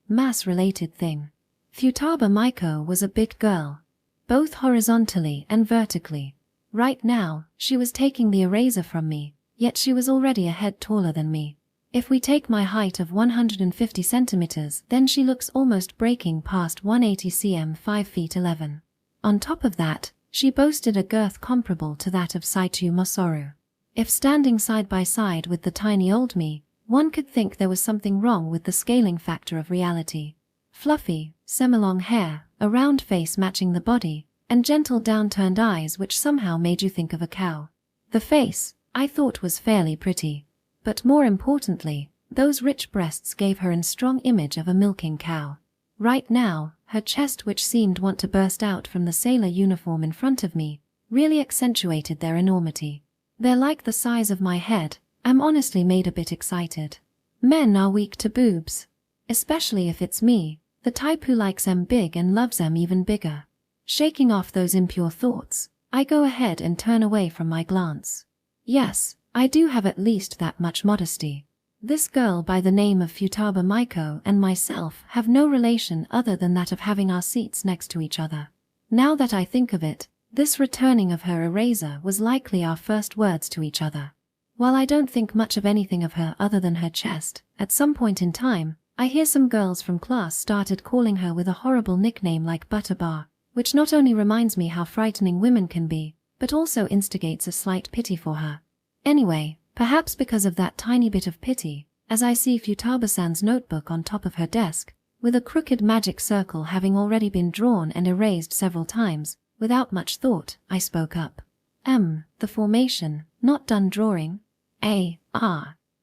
mass-related thing. Futaba Maiko was a big girl, both horizontally and vertically. Right now, she was taking the eraser from me, yet she was already a head taller than me. If we take my height of 150 centimeters, then she looks almost breaking past 180 cm 5 feet 11. On top of that, she boasted a girth comparable to that of Saichu Masaru. If standing side by side with the tiny old me, one could think there was something wrong with the scaling factor of reality. Fluffy, semi-long hair, a round face matching the body, and gentle downturned eyes which somehow made you think of a cow. The face, I thought, was fairly pretty. But more importantly, those rich breasts gave her a strong image of a milking cow. Right now, her chest, which seemed want to burst out from the sailor uniform in front of me, really accentuated their enormity. They're like the size of my head. I'm honestly made a bit excited. Men are weak to boobs. Especially if it's me, the type who likes 'em big and loves 'em even bigger. Shaking off those impure thoughts, I go ahead and turn away from my glance. Yes, I do have at least that much modesty. This girl by the name of Futaba Maiko and myself have no relation other than that of having our seats next to each other. Now that I think of it, this returning of her eraser was likely our first words to each other. While I don't think much of anything of her other than her chest, at some point in time, I hear some girls from class started calling her with a horrible nickname like Butterbar, which not only reminds me how frightening women can be, but also instigates a slight pity for her. Anyway, perhaps because of that tiny bit of pity, as I see Futaba-san's notebook on top of her desk, with a crooked magic circle having already been drawn and erased several times, without much thought, I spoke up. The formation, not done drawing?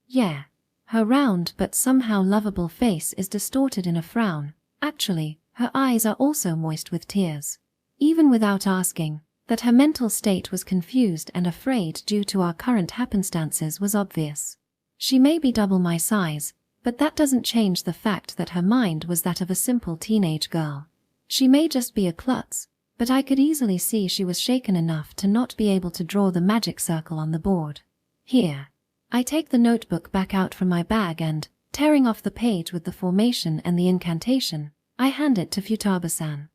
Yeah. Her round but somehow lovable face is distorted in a frown. Actually, her eyes are also moist with tears. Even without asking, that her mental state was confused and afraid due to our current happenstances was obvious. She may be double my size, but that doesn't change the fact that her mind was that of a simple teenage girl. She may just be a klutz, but I could easily see she was shaken enough to not be able to draw the magic circle on the board. Here. I take the notebook back out from my bag and, tearing off the page with the formation and the incantation, I hand it to Futaba-san.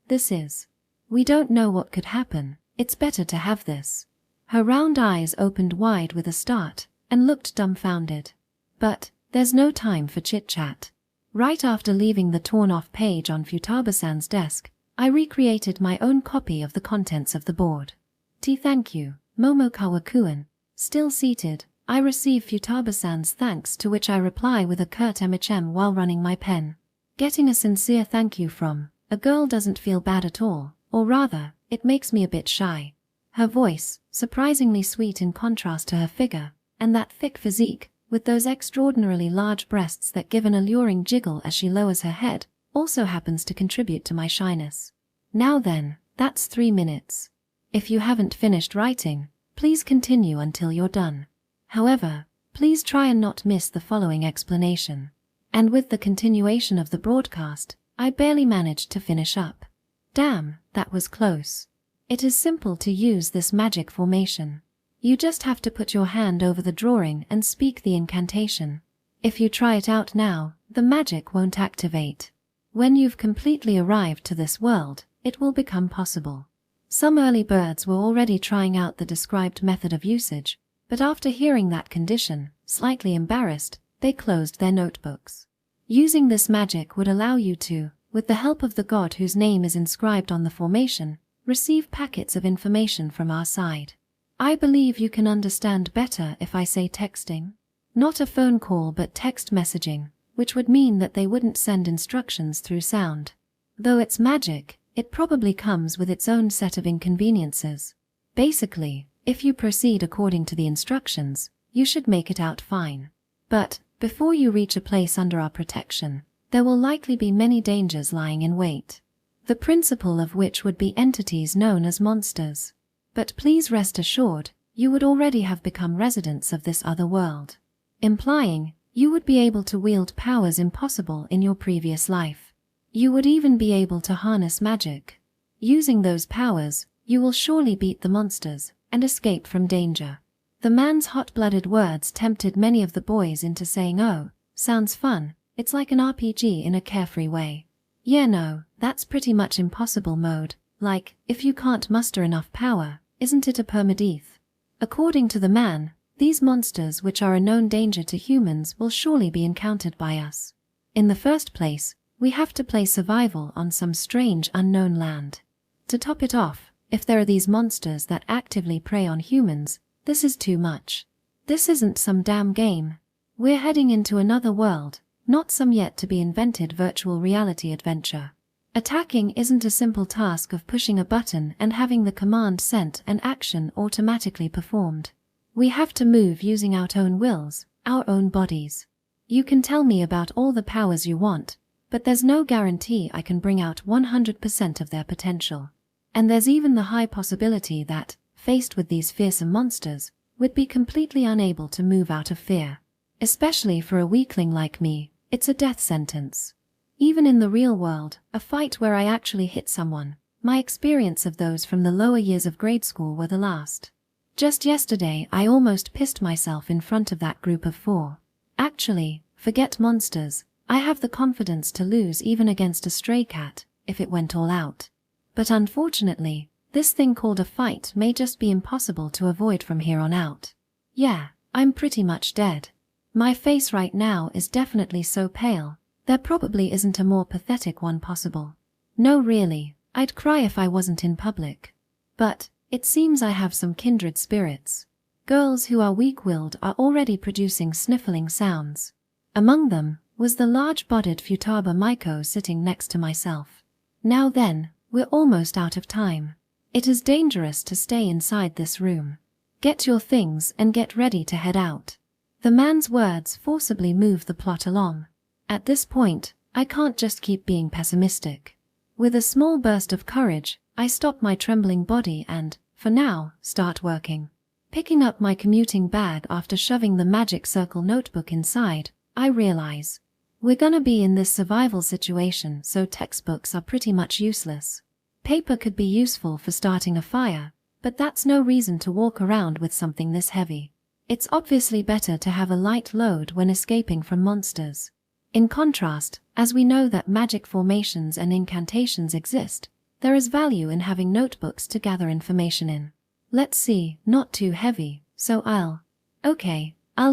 This is. We don't know what could happen, it's better to have this. Her round eyes opened wide with a start, and looked dumbfounded. But, there's no time for chit-chat. Right after leaving the torn-off page on Futaba-san's desk, I recreated my own copy of the contents of the board. Thank you, Momokawa-kun. Still seated, I receive Futaba-san's thanks, to which I reply with a curt MHM while running my pen. Getting a sincere thank you from a girl doesn't feel bad at all, or rather, it makes me a bit shy. Her voice, surprisingly sweet in contrast to her figure, and that thick physique, with those extraordinarily large breasts that give an alluring jiggle as she lowers her head, also happens to contribute to my shyness. Now then, that's 3 minutes. If you haven't finished writing, please continue until you're done. However, please try and not miss the following explanation. And with the continuation of the broadcast, I barely managed to finish up. Damn, that was close. It is simple to use this magic formation. You just have to put your hand over the drawing and speak the incantation. If you try it out now, the magic won't activate. When you've completely arrived to this world, it will become possible. Some early birds were already trying out the described method of usage, but after hearing that condition, slightly embarrassed, they closed their notebooks. Using this magic would allow you to, with the help of the god whose name is inscribed on the formation, receive packets of information from our side. I believe you can understand better if I say texting. Not a phone call but text messaging, which would mean that they wouldn't send instructions through sound. Though it's magic, it probably comes with its own set of inconveniences. Basically, if you proceed according to the instructions, you should make it out fine. But, before you reach a place under our protection, there will likely be many dangers lying in wait. The principal of which would be entities known as monsters. But please rest assured, you would already have become residents of this other world. Implying, you would be able to wield powers impossible in your previous life. You would even be able to harness magic. Using those powers, you will surely beat the monsters and escape from danger. The man's hot-blooded words tempted many of the boys into saying, "Oh, sounds fun, it's like an RPG in a carefree way." Yeah, no, that's pretty much impossible mode, like, if you can't muster enough power, isn't it a permadeath? According to the man, these monsters which are a known danger to humans will surely be encountered by us. In the first place, we have to play survival on some strange unknown land. To top it off, if there are these monsters that actively prey on humans, this is too much. This isn't some damn game. We're heading into another world, not some yet-to-be-invented virtual reality adventure. Attacking isn't a simple task of pushing a button and having the command sent and action automatically performed. We have to move using our own wills, our own bodies. You can tell me about all the powers you want, but there's no guarantee I can bring out 100% of their potential. And there's even the high possibility that, faced with these fearsome monsters, we'd be completely unable to move out of fear. Especially for a weakling like me, it's a death sentence. Even in the real world, a fight where I actually hit someone, my experience of those from the lower years of grade school were the last. Just yesterday I almost pissed myself in front of that group of 4. Actually, forget monsters, I have the confidence to lose even against a stray cat, if it went all out. But unfortunately, this thing called a fight may just be impossible to avoid from here on out. Yeah, I'm pretty much dead. My face right now is definitely so pale, there probably isn't a more pathetic one possible. No really, I'd cry if I wasn't in public. But, it seems I have some kindred spirits. Girls who are weak-willed are already producing sniffling sounds. Among them, was the large-bodied Futaba Maiko sitting next to myself. Now then, we're almost out of time. It is dangerous to stay inside this room. Get your things and get ready to head out. The man's words forcibly move the plot along. At this point, I can't just keep being pessimistic. With a small burst of courage, I stop my trembling body and, for now, start working. Picking up my commuting bag after shoving the magic circle notebook inside, I realize we're gonna be in this survival situation, so textbooks are pretty much useless. Paper could be useful for starting a fire, but that's no reason to walk around with something this heavy. It's obviously better to have a light load when escaping from monsters. In contrast, as we know that magic formations and incantations exist, there is value in having notebooks to gather information in. Let's see, not too heavy, so I'll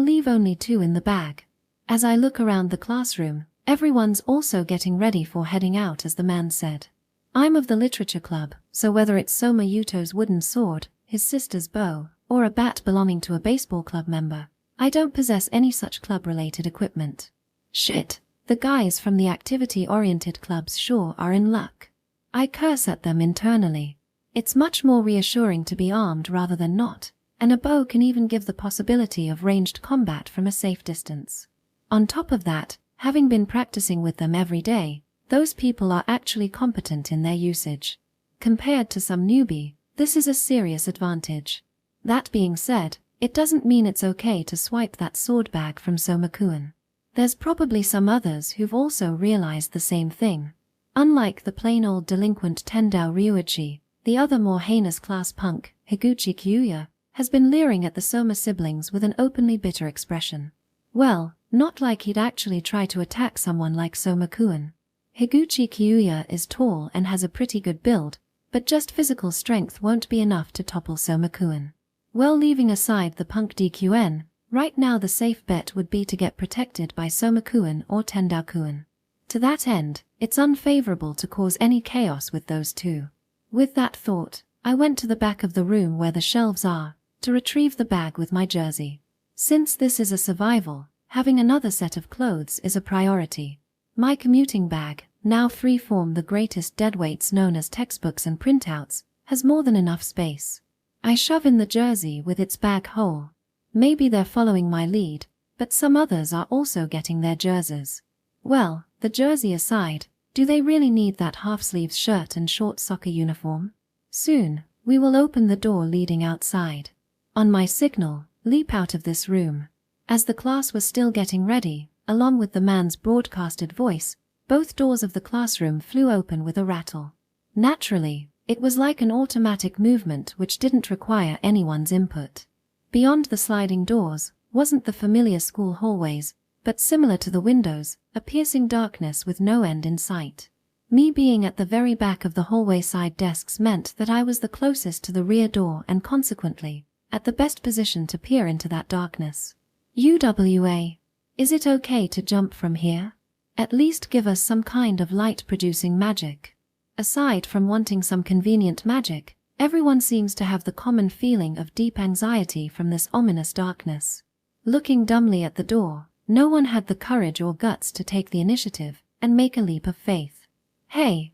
leave only 2 in the bag. As I look around the classroom, everyone's also getting ready for heading out, as the man said. I'm of the literature club, so whether it's Soma Yuto's wooden sword, his sister's bow, or a bat belonging to a baseball club member, I don't possess any such club-related equipment. Shit, the guys from the activity-oriented clubs sure are in luck. I curse at them internally. It's much more reassuring to be armed rather than not, and a bow can even give the possibility of ranged combat from a safe distance. On top of that, having been practicing with them every day, those people are actually competent in their usage. Compared to some newbie, this is a serious advantage. That being said, it doesn't mean it's okay to swipe that sword bag from Soma-kun. There's probably some others who've also realized the same thing. Unlike the plain old delinquent Tendao Ryuichi, the other more heinous class punk, Higuchi Kyuya, has been leering at the Soma siblings with an openly bitter expression. Well, not like he'd actually try to attack someone like Soma-kun. Higuchi Kyuya is tall and has a pretty good build, but just physical strength won't be enough to topple Soma-kun. Well, leaving aside the punk DQN, right now the safe bet would be to get protected by Soma-kun or Tendao-kun. To that end, it's unfavorable to cause any chaos with those two. With that thought, I went to the back of the room where the shelves are, to retrieve the bag with my jersey. Since this is a survival, having another set of clothes is a priority. My commuting bag, now freeform the greatest deadweights known as textbooks and printouts, has more than enough space. I shove in the jersey with its bag whole. Maybe they're following my lead, but some others are also getting their jerseys. Well, the jersey aside, do they really need that half-sleeves shirt and short soccer uniform? Soon, we will open the door leading outside. On my signal, leap out of this room. As the class was still getting ready, along with the man's broadcasted voice, both doors of the classroom flew open with a rattle. Naturally, it was like an automatic movement which didn't require anyone's input. Beyond the sliding doors wasn't the familiar school hallways, but similar to the windows, a piercing darkness with no end in sight. Me being at the very back of the hallway side desks meant that I was the closest to the rear door and consequently, at the best position to peer into that darkness. UWA. Is it okay to jump from here? At least give us some kind of light-producing magic. Aside from wanting some convenient magic, everyone seems to have the common feeling of deep anxiety from this ominous darkness. Looking dumbly at the door, no one had the courage or guts to take the initiative and make a leap of faith. Hey,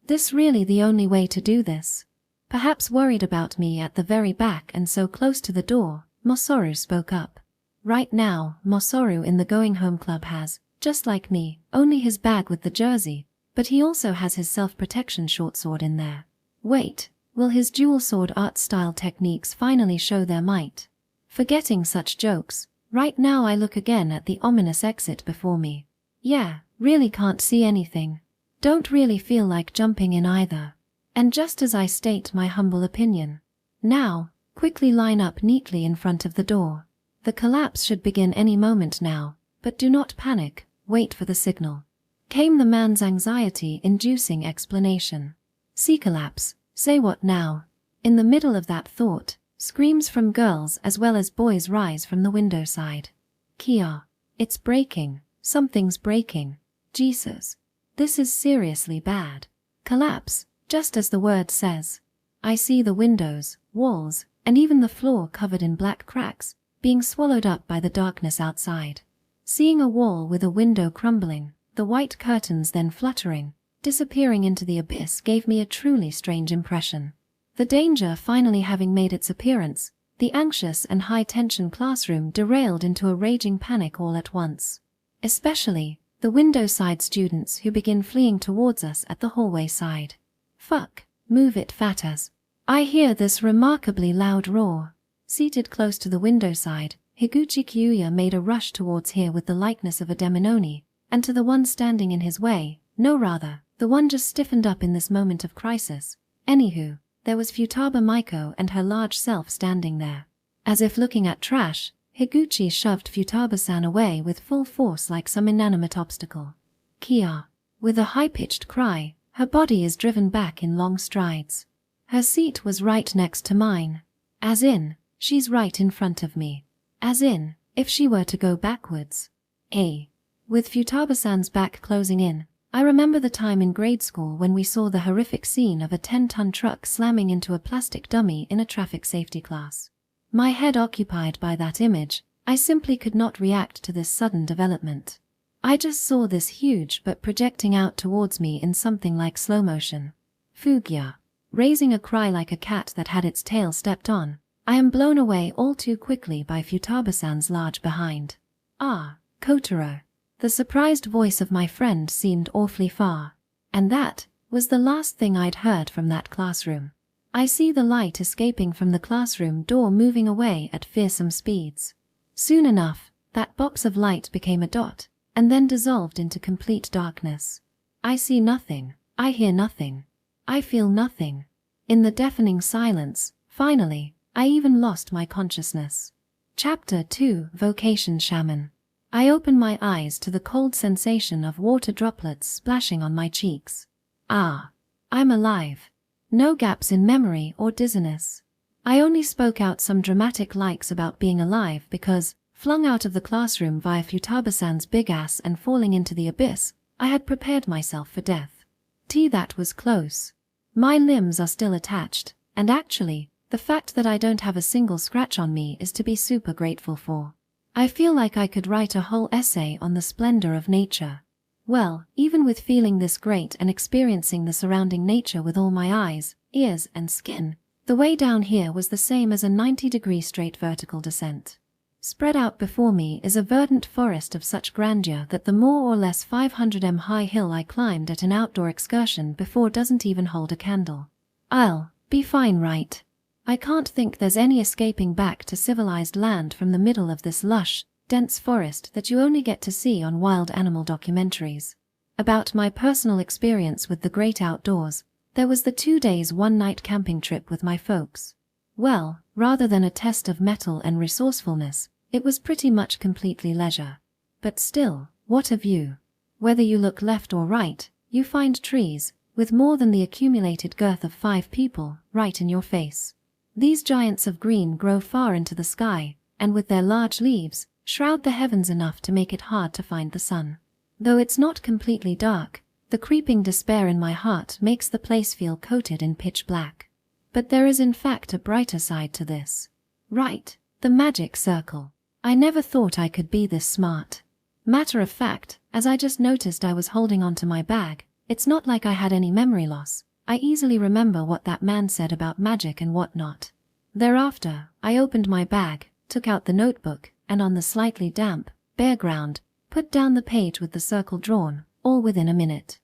this really the only way to do this? Perhaps worried about me at the very back and so close to the door, Mosoru spoke up. Right now, Mosoru in the Going Home Club has just like me, only his bag with the jersey, but he also has his self-protection short sword in there. Wait, will his dual sword art style techniques finally show their might? Forgetting such jokes, right now I look again at the ominous exit before me. Yeah, really can't see anything. Don't really feel like jumping in either. And just as I state my humble opinion, now, quickly line up neatly in front of the door. The collapse should begin any moment now, but do not panic, wait for the signal. Came the man's anxiety-inducing explanation. See collapse, say what now? In the middle of that thought, screams from girls as well as boys rise from the window side. Kia, it's breaking, something's breaking. Jesus, this is seriously bad. Collapse, just as the word says. I see the windows, walls, and even the floor covered in black cracks, being swallowed up by the darkness outside. Seeing a wall with a window crumbling, the white curtains then fluttering, disappearing into the abyss gave me a truly strange impression. The danger finally having made its appearance, the anxious and high-tension classroom derailed into a raging panic all at once. Especially, the window-side students who begin fleeing towards us at the hallway side. Fuck, move it fatas. I hear this remarkably loud roar. Seated close to the window side, Higuchi Kyuya made a rush towards here with the likeness of a Demononi, and to the one standing in his way, no rather, the one just stiffened up in this moment of crisis. Anywho, there was Futaba Maiko and her large self standing there. As if looking at trash, Higuchi shoved Futaba-san away with full force like some inanimate obstacle. Kia. With a high-pitched cry, her body is driven back in long strides. Her seat was right next to mine. As in, she's right in front of me. As in, if she were to go backwards. With Futaba-san's back closing in, I remember the time in grade school when we saw the horrific scene of a 10-ton truck slamming into a plastic dummy in a traffic safety class. My head occupied by that image, I simply could not react to this sudden development. I just saw this huge but projecting out towards me in something like slow motion. Fugia. Raising a cry like a cat that had its tail stepped on, I am blown away all too quickly by Futaba-san's large behind. Ah, Kotaro. The surprised voice of my friend seemed awfully far. And that was the last thing I'd heard from that classroom. I see the light escaping from the classroom door moving away at fearsome speeds. Soon enough, that box of light became a dot, and then dissolved into complete darkness. I see nothing, I hear nothing, I feel nothing. In the deafening silence, finally, I even lost my consciousness. Chapter 2, Vocation Shaman. I open my eyes to the cold sensation of water droplets splashing on my cheeks. Ah, I'm alive. No gaps in memory or dizziness. I only spoke out some dramatic likes about being alive because, flung out of the classroom via Futaba-san's big ass and falling into the abyss, I had prepared myself for death. That was close. My limbs are still attached, and actually, the fact that I don't have a single scratch on me is to be super grateful for. I feel like I could write a whole essay on the splendor of nature. Well, even with feeling this great and experiencing the surrounding nature with all my eyes, ears, and skin, the way down here was the same as a 90-degree straight vertical descent. Spread out before me is a verdant forest of such grandeur that the more or less 500m high hill I climbed at an outdoor excursion before doesn't even hold a candle. I'll be fine, right? I can't think there's any escaping back to civilized land from the middle of this lush, dense forest that you only get to see on wild animal documentaries. About my personal experience with the great outdoors, there was the 2 days 1 night camping trip with my folks. Well, rather than a test of mettle and resourcefulness, it was pretty much completely leisure. But still, what a view. Whether you look left or right, you find trees, with more than the accumulated girth of 5 people, right in your face. These giants of green grow far into the sky, and with their large leaves, shroud the heavens enough to make it hard to find the sun. Though it's not completely dark, the creeping despair in my heart makes the place feel coated in pitch black. But there is in fact a brighter side to this. Right, the magic circle. I never thought I could be this smart. Matter of fact, as I just noticed I was holding onto my bag, it's not like I had any memory loss. I easily remember what that man said about magic and whatnot. Thereafter, I opened my bag, took out the notebook, and on the slightly damp, bare ground, put down the page with the circle drawn, all within a minute.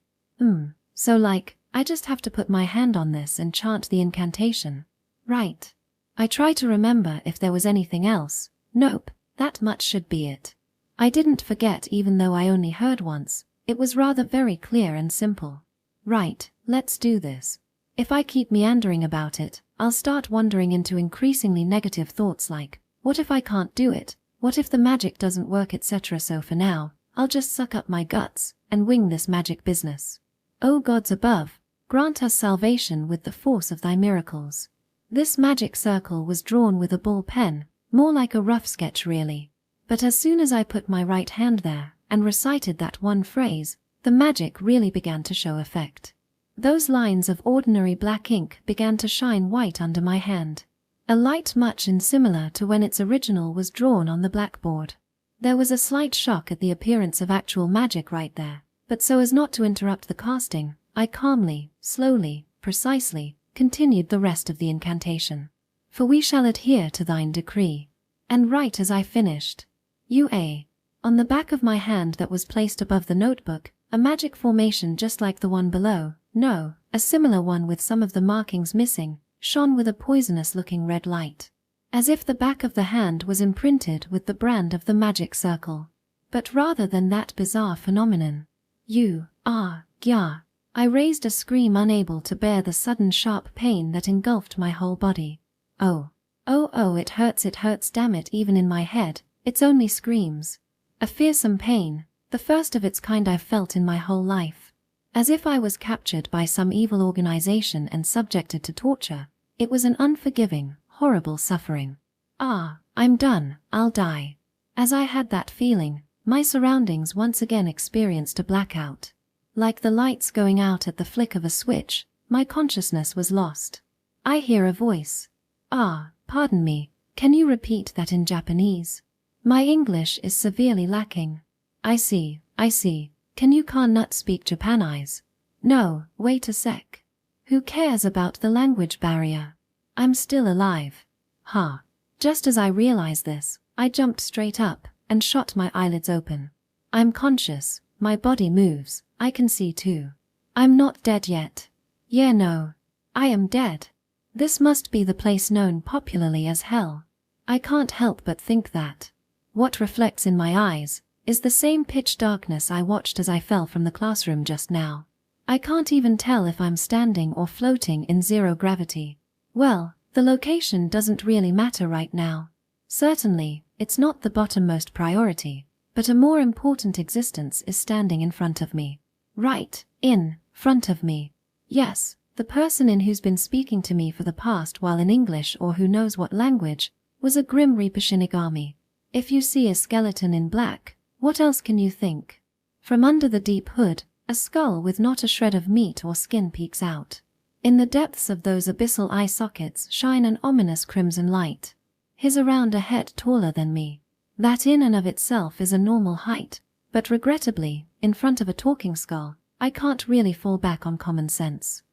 So like, I just have to put my hand on this and chant the incantation. Right. I try to remember if there was anything else. Nope, that much should be it. I didn't forget even though I only heard once. It was rather very clear and simple. Right, let's do this. If I keep meandering about it, I'll start wandering into increasingly negative thoughts like, what if I can't do it? What if the magic doesn't work, etc. So for now, I'll just suck up my guts and wing this magic business. O gods above, grant us salvation with the force of thy miracles. This magic circle was drawn with a ball pen, more like a rough sketch really. But as soon as I put my right hand there and recited that one phrase, the magic really began to show effect. Those lines of ordinary black ink began to shine white under my hand. A light much similar to when its original was drawn on the blackboard. There was a slight shock at the appearance of actual magic right there, but so as not to interrupt the casting, I calmly, slowly, precisely, continued the rest of the incantation. For we shall adhere to thine decree. And right as I finished, on the back of my hand that was placed above the notebook, a magic formation just like the one below, no, a similar one with some of the markings missing, shone with a poisonous-looking red light. As if the back of the hand was imprinted with the brand of the magic circle. But rather than that bizarre phenomenon, I raised a scream unable to bear the sudden sharp pain that engulfed my whole body. Oh, it hurts, damn it, even in my head, it's only screams. A fearsome pain, the first of its kind I've felt in my whole life. As if I was captured by some evil organization and subjected to torture. It was an unforgiving, horrible suffering. I'm done, I'll die. As I had that feeling, my surroundings once again experienced a blackout. Like the lights going out at the flick of a switch, my consciousness was lost. I hear a voice. Pardon me, can you repeat that in Japanese? My English is severely lacking. I see, can you not speak Japanese? No, wait a sec. Who cares about the language barrier? I'm still alive. Just as I realized this, I jumped straight up and shot my eyelids open. I'm conscious, my body moves, I can see too. I'm not dead yet. Yeah, no. I am dead. This must be the place known popularly as hell. I can't help but think that. What reflects in my eyes is the same pitch darkness I watched as I fell from the classroom just now. I can't even tell if I'm standing or floating in zero gravity. Well, the location doesn't really matter right now. Certainly, it's not the bottommost priority, but a more important existence is standing in front of me. Right, in front of me. Yes, the person who's been speaking to me for the past while in English or who knows what language, was a grim Reaper Shinigami. If you see a skeleton in black, what else can you think? From under the deep hood, a skull with not a shred of meat or skin peeks out. In the depths of those abyssal eye sockets shine an ominous crimson light. He's around a head taller than me. That in and of itself is a normal height, but regrettably, in front of a talking skull, I can't really fall back on common sense.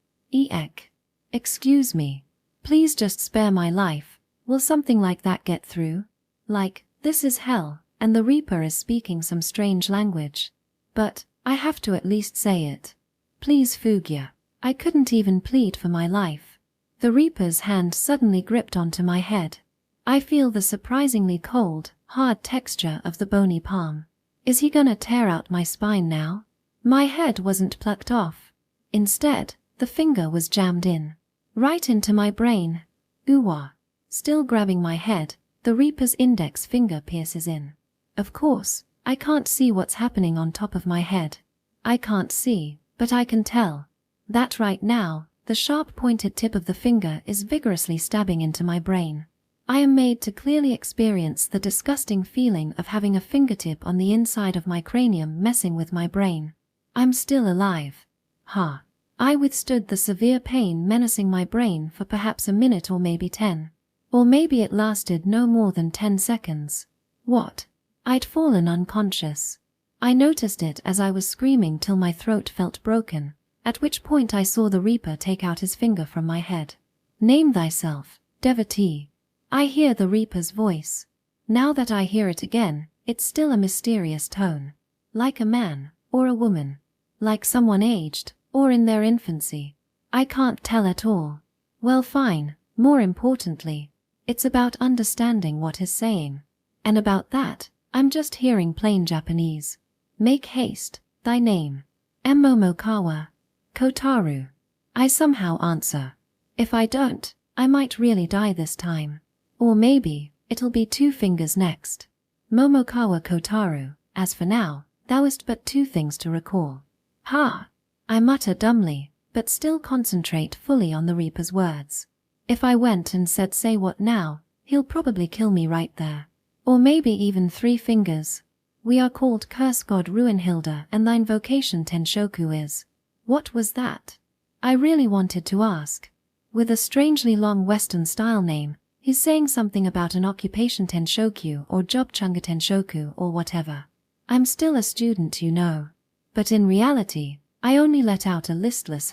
Excuse me. Please just spare my life. Will something like that get through? Like, this is hell, and the Reaper is speaking some strange language. But, I have to at least say it. Please Fugia. I couldn't even plead for my life. The Reaper's hand suddenly gripped onto my head. I feel the surprisingly cold, hard texture of the bony palm. Is he gonna tear out my spine now? My head wasn't plucked off. Instead, the finger was jammed in. Right into my brain. Ooh-wah. Still grabbing my head, the Reaper's index finger pierces in. Of course, I can't see what's happening on top of my head. I can't see, but I can tell. That right now, the sharp pointed tip of the finger is vigorously stabbing into my brain. I am made to clearly experience the disgusting feeling of having a fingertip on the inside of my cranium messing with my brain. I'm still alive. I withstood the severe pain menacing my brain for perhaps a minute or maybe 10. Or maybe it lasted no more than 10 seconds. What? I'd fallen unconscious. I noticed it as I was screaming till my throat felt broken, at which point I saw the Reaper take out his finger from my head. Name thyself, devotee. I hear the Reaper's voice. Now that I hear it again, it's still a mysterious tone. like a man, or a woman, like someone aged, or in their infancy. I can't tell at all. Well, fine, more importantly, it's about understanding what he's saying. And about that, I'm just hearing plain Japanese. Make haste, thy name. Momokawa. Kotaru. I somehow answer. If I don't, I might really die this time. Or maybe, it'll be 2 fingers next. Momokawa Kotaru, as for now, thou'st but 2 things to recall. Ha! I mutter dumbly, but still concentrate fully on the Reaper's words. If I went and said say what now, he'll probably kill me right there. Or maybe even 3 fingers. We are called Curse God Ruinhilda, and thine vocation Tenshoku is. What was that? I really wanted to ask. With a strangely long Western-style name, he's saying something about an occupation Tenshoku or job Chunga Tenshoku or whatever. I'm still a student, you know. But in reality, I only let out a listless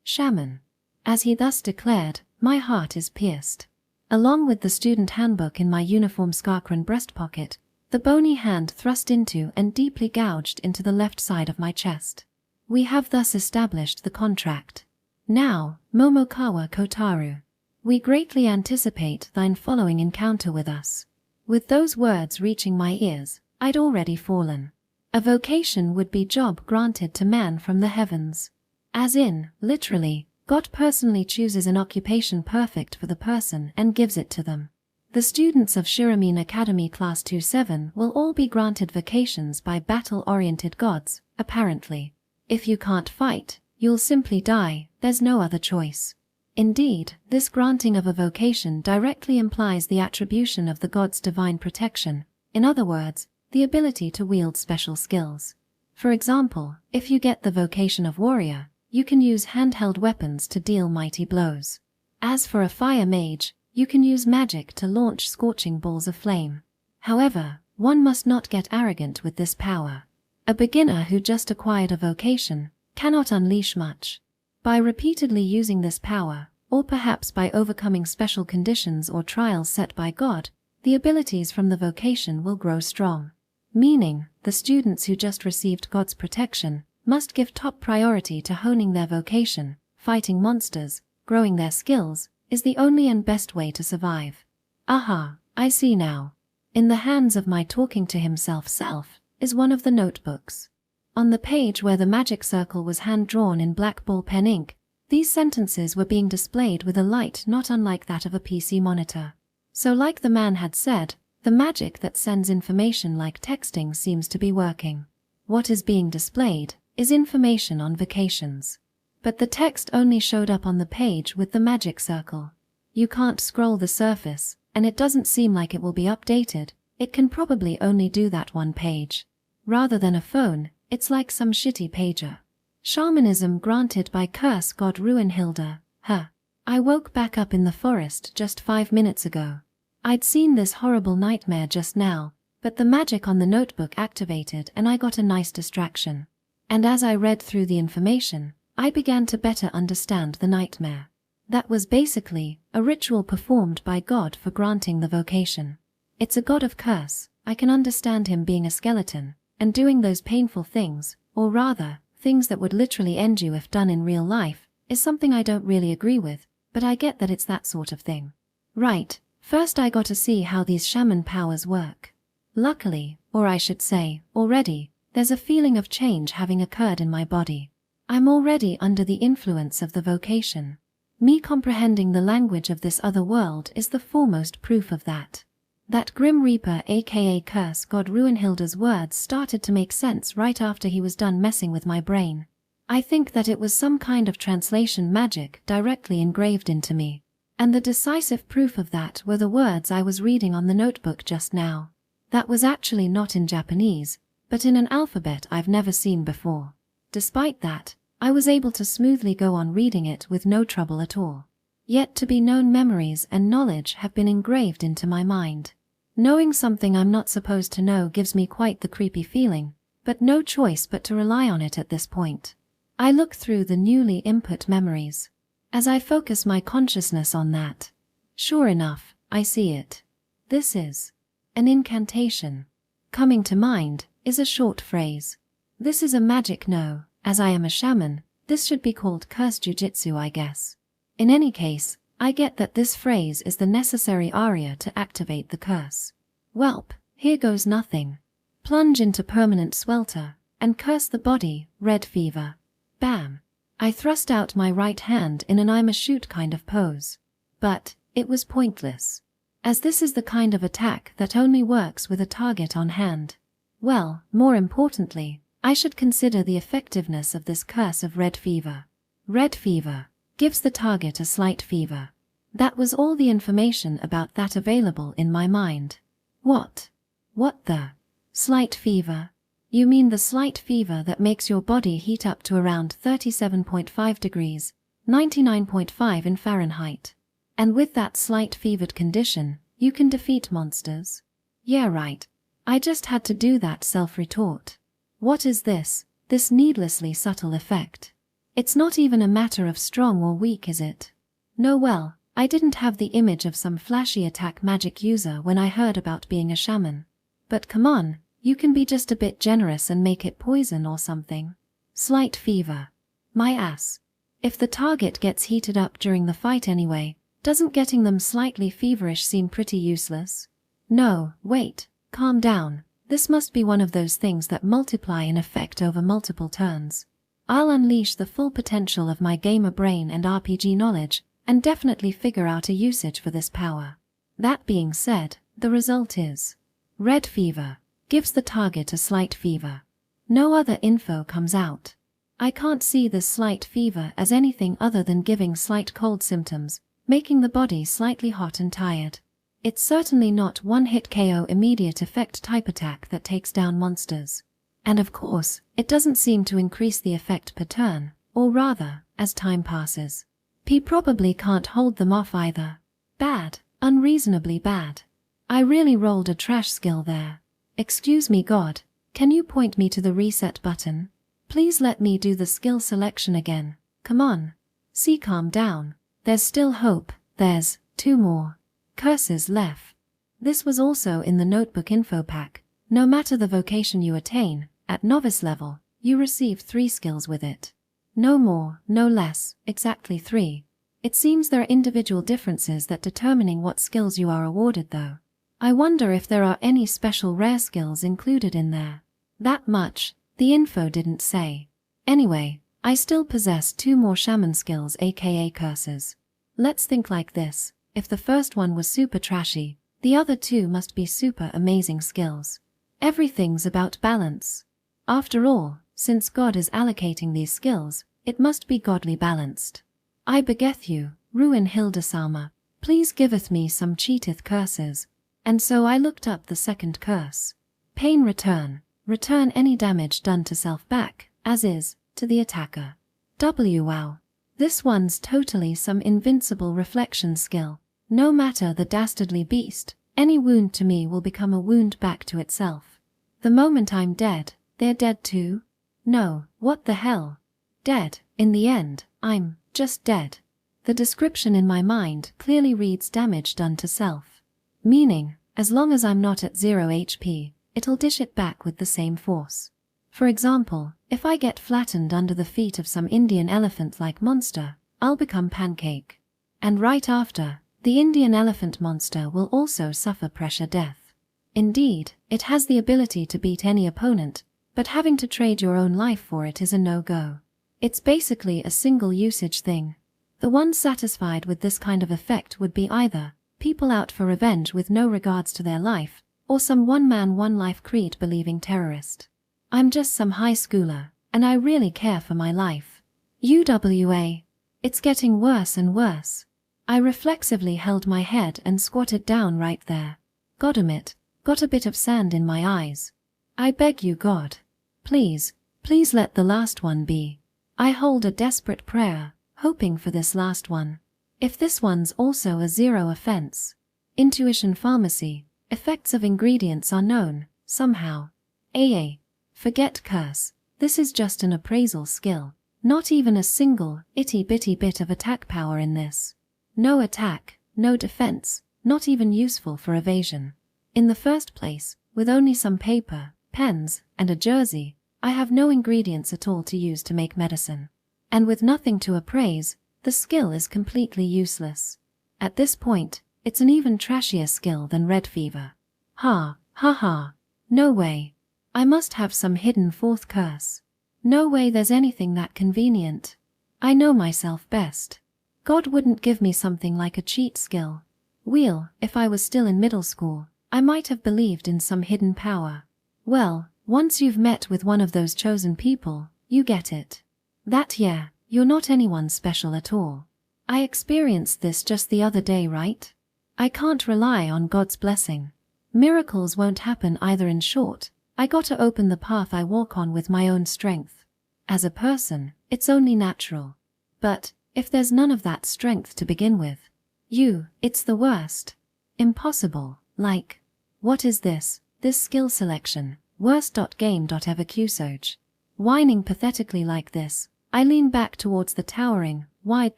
Shaman. As he thus declared, my heart is pierced. Along with the student handbook in my uniform scarcran breast pocket, the bony hand thrust into and deeply gouged into the left side of my chest. We have thus established the contract. Now, Momokawa Kotaru, we greatly anticipate thine following encounter with us. With those words reaching my ears, I'd already fallen. A vocation would be job granted to man from the heavens. As in, literally, God personally chooses an occupation perfect for the person and gives it to them. The students of Shiromine Academy Class 27 will all be granted vocations by battle-oriented gods, apparently. If you can't fight, you'll simply die, there's no other choice. Indeed, this granting of a vocation directly implies the attribution of the god's divine protection, in other words, the ability to wield special skills. For example, if you get the vocation of warrior, you can use handheld weapons to deal mighty blows. As for a fire mage, you can use magic to launch scorching balls of flame. However, one must not get arrogant with this power. A beginner who just acquired a vocation cannot unleash much. By repeatedly using this power, or perhaps by overcoming special conditions or trials set by God, the abilities from the vocation will grow strong. Meaning, the students who just received God's protection must give top priority to honing their vocation. Fighting monsters, growing their skills, is the only and best way to survive. Aha, I see now. In the hands of my talking to himself self is one of the notebooks. On the page where the magic circle was hand-drawn in black ball pen ink, these sentences were being displayed with a light not unlike that of a PC monitor. So like the man had said, the magic that sends information like texting seems to be working. What is being displayed is information on vocations. But the text only showed up on the page with the magic circle. You can't scroll the surface, and it doesn't seem like it will be updated. It can probably only do that one page. Rather than a phone, it's like some shitty pager. Shamanism granted by Curse God Ruinhilda. I woke back up in the forest just 5 minutes ago. I'd seen this horrible nightmare just now, but the magic on the notebook activated and I got a nice distraction. And as I read through the information, I began to better understand the nightmare. That was basically a ritual performed by God for granting the vocation. It's a god of curse. I can understand him being a skeleton and doing those painful things, or rather, things that would literally end you if done in real life, is something I don't really agree with, but I get that it's that sort of thing. Right, first I got to see how these shaman powers work. Luckily, or I should say, already, there's a feeling of change having occurred in my body. I'm already under the influence of the vocation. Me comprehending the language of this other world is the foremost proof of that. That Grim Reaper aka Curse God Ruinhilda's words started to make sense right after he was done messing with my brain. I think that it was some kind of translation magic directly engraved into me. And the decisive proof of that were the words I was reading on the notebook just now. That was actually not in Japanese, but in an alphabet I've never seen before. Despite that, I was able to smoothly go on reading it with no trouble at all. Yet to be known memories and knowledge have been engraved into my mind. Knowing something I'm not supposed to know gives me quite the creepy feeling, but no choice but to rely on it at this point. I look through the newly input memories. As I focus my consciousness on that, sure enough, I see it. This is an incantation. Coming to mind, is a short phrase. This is a magic no, as I am a shaman, this should be called curse jujitsu, I guess. In any case, I get that this phrase is the necessary aria to activate the curse. Welp, here goes nothing. Plunge into permanent swelter, and curse the body, red fever. Bam. I thrust out my right hand in an I'm a shoot kind of pose. But it was pointless, as this is the kind of attack that only works with a target on hand. Well, more importantly, I should consider the effectiveness of this curse of red fever. Red fever gives the target a slight fever. That was all the information about that available in my mind. What? What the? Slight fever? You mean the slight fever that makes your body heat up to around 37.5 degrees, 99.5 in Fahrenheit. And with that slight fevered condition, you can defeat monsters? Yeah, right. I just had to do that self-retort. What is this needlessly subtle effect? It's not even a matter of strong or weak, is it? No, well, I didn't have the image of some flashy attack magic user when I heard about being a shaman. But come on, you can be just a bit generous and make it poison or something. Slight fever. My ass. If the target gets heated up during the fight anyway, doesn't getting them slightly feverish seem pretty useless? No, wait, calm down. This must be one of those things that multiply in effect over multiple turns. I'll unleash the full potential of my gamer brain and RPG knowledge, and definitely figure out a usage for this power. That being said, the result is red fever gives the target a slight fever. No other info comes out. I can't see this slight fever as anything other than giving slight cold symptoms, making the body slightly hot and tired. It's certainly not one-hit KO immediate effect type attack that takes down monsters. And of course, it doesn't seem to increase the effect per turn, or rather, as time passes. P probably can't hold them off either. Bad, unreasonably bad. I really rolled a trash skill there. Excuse me, God, can you point me to the reset button? Please let me do the skill selection again. Come on. See, calm down. There's still hope. There's 2 more curses left. This was also in the notebook info pack. No matter the vocation you attain, at novice level, you receive 3 skills with it. No more, no less, exactly 3. It seems there are individual differences that determining what skills you are awarded though. I wonder if there are any special rare skills included in there. That much, the info didn't say. Anyway, I still possess 2 more shaman skills, aka curses. Let's think like this. If the first one was super trashy, the other 2 must be super amazing skills. Everything's about balance. After all, since God is allocating these skills, it must be godly balanced. I begeth you, Ruin Hildesama, please giveth me some cheateth curses. And so I looked up the second curse. Pain return. Return any damage done to self back, as is, to the attacker. Wow. This one's totally some invincible reflection skill. No matter the dastardly beast, any wound to me will become a wound back to itself. The moment I'm dead, they're dead too? No, what the hell? Dead, in the end, I'm just dead. The description in my mind clearly reads damage done to self. Meaning, as long as I'm not at 0 HP, it'll dish it back with the same force. For example, if I get flattened under the feet of some Indian elephant-like monster, I'll become pancake. And right after, the Indian elephant monster will also suffer pressure death. Indeed, it has the ability to beat any opponent, but having to trade your own life for it is a no-go. It's basically a single usage thing. The ones satisfied with this kind of effect would be either people out for revenge with no regards to their life, or some one-man one-life creed-believing terrorist. I'm just some high schooler, and I really care for my life. UWA. It's getting worse and worse. I reflexively held my head and squatted down right there. Goddamit, got a bit of sand in my eyes. I beg you, God. Please, please let the last one be. I hold a desperate prayer, hoping for this last one. If this one's also a 0 offense. Intuition pharmacy, effects of ingredients are known, somehow. AA. Forget curse, this is just an appraisal skill. Not even a single, itty-bitty bit of attack power in this. No attack, no defense, not even useful for evasion. In the first place, with only some paper, pens, and a jersey, I have no ingredients at all to use to make medicine. And with nothing to appraise, the skill is completely useless. At this point, it's an even trashier skill than red fever. Ha, ha ha. No way. I must have some hidden fourth curse. No way there's anything that convenient. I know myself best. God wouldn't give me something like a cheat skill. Well, if I was still in middle school, I might have believed in some hidden power. Well, once you've met with one of those chosen people, you get it. That yeah, you're not anyone special at all. I experienced this just the other day, right? I can't rely on God's blessing. Miracles won't happen either. In short, I gotta open the path I walk on with my own strength. As a person, it's only natural. But, if there's none of that strength to begin with, it's the worst. Impossible, like, what is this skill selection, worst.game.everqsoj. Whining pathetically like this, I lean back towards the towering, wide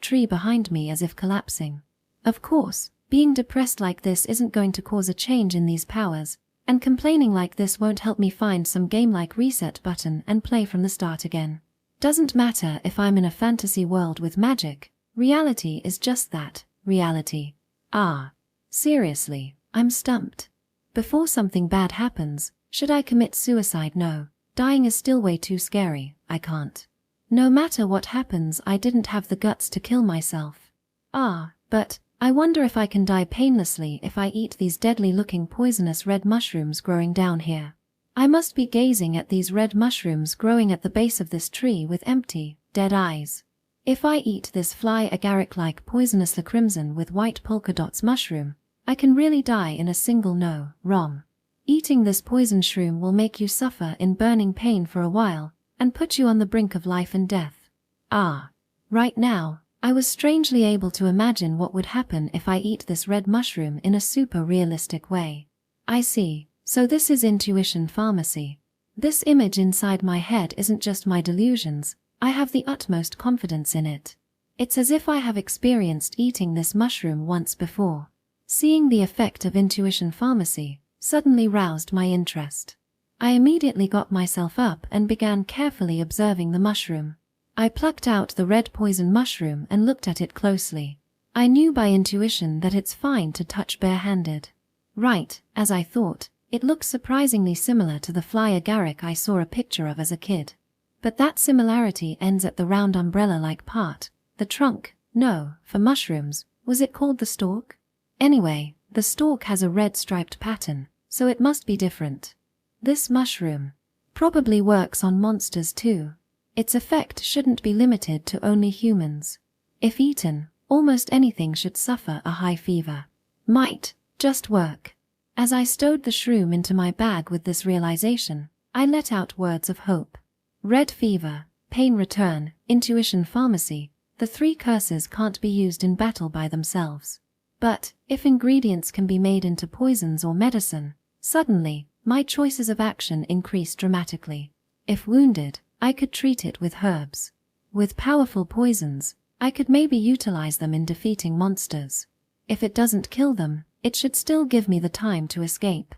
tree behind me as if collapsing. Of course, being depressed like this isn't going to cause a change in these powers, and complaining like this won't help me find some game-like reset button and play from the start again. Doesn't matter if I'm in a fantasy world with magic, reality is just that, reality. Seriously, I'm stumped. Before something bad happens, should I commit suicide? No, dying is still way too scary, I can't. No matter what happens, I didn't have the guts to kill myself. But I wonder if I can die painlessly if I eat these deadly-looking poisonous red mushrooms growing down here. I must be gazing at these red mushrooms growing at the base of this tree with empty, dead eyes. If I eat this fly agaric-like poisonous crimson with white polka dots mushroom, I can really die in a single no, wrong. Eating this poison shroom will make you suffer in burning pain for a while, and put you on the brink of life and death. Right now, I was strangely able to imagine what would happen if I eat this red mushroom in a super realistic way. I see, so this is intuition pharmacy. This image inside my head isn't just my delusions, I have the utmost confidence in it. It's as if I have experienced eating this mushroom once before. Seeing the effect of intuition pharmacy suddenly roused my interest. I immediately got myself up and began carefully observing the mushroom. I plucked out the red poison mushroom and looked at it closely. I knew by intuition that it's fine to touch barehanded. Right, as I thought, it looks surprisingly similar to the fly agaric I saw a picture of as a kid. But that similarity ends at the round umbrella-like part, the trunk. No, for mushrooms, was it called the stalk? Anyway, the stalk has a red striped pattern, so it must be different. This mushroom probably works on monsters too. Its effect shouldn't be limited to only humans. If eaten, almost anything should suffer a high fever. Might just work. As I stowed the shroom into my bag with this realization, I let out words of hope. Red fever, pain return, intuition pharmacy, the three curses can't be used in battle by themselves. But, if ingredients can be made into poisons or medicine, suddenly, my choices of action increase dramatically. If wounded, I could treat it with herbs. With powerful poisons, I could maybe utilize them in defeating monsters. If it doesn't kill them, it should still give me the time to escape.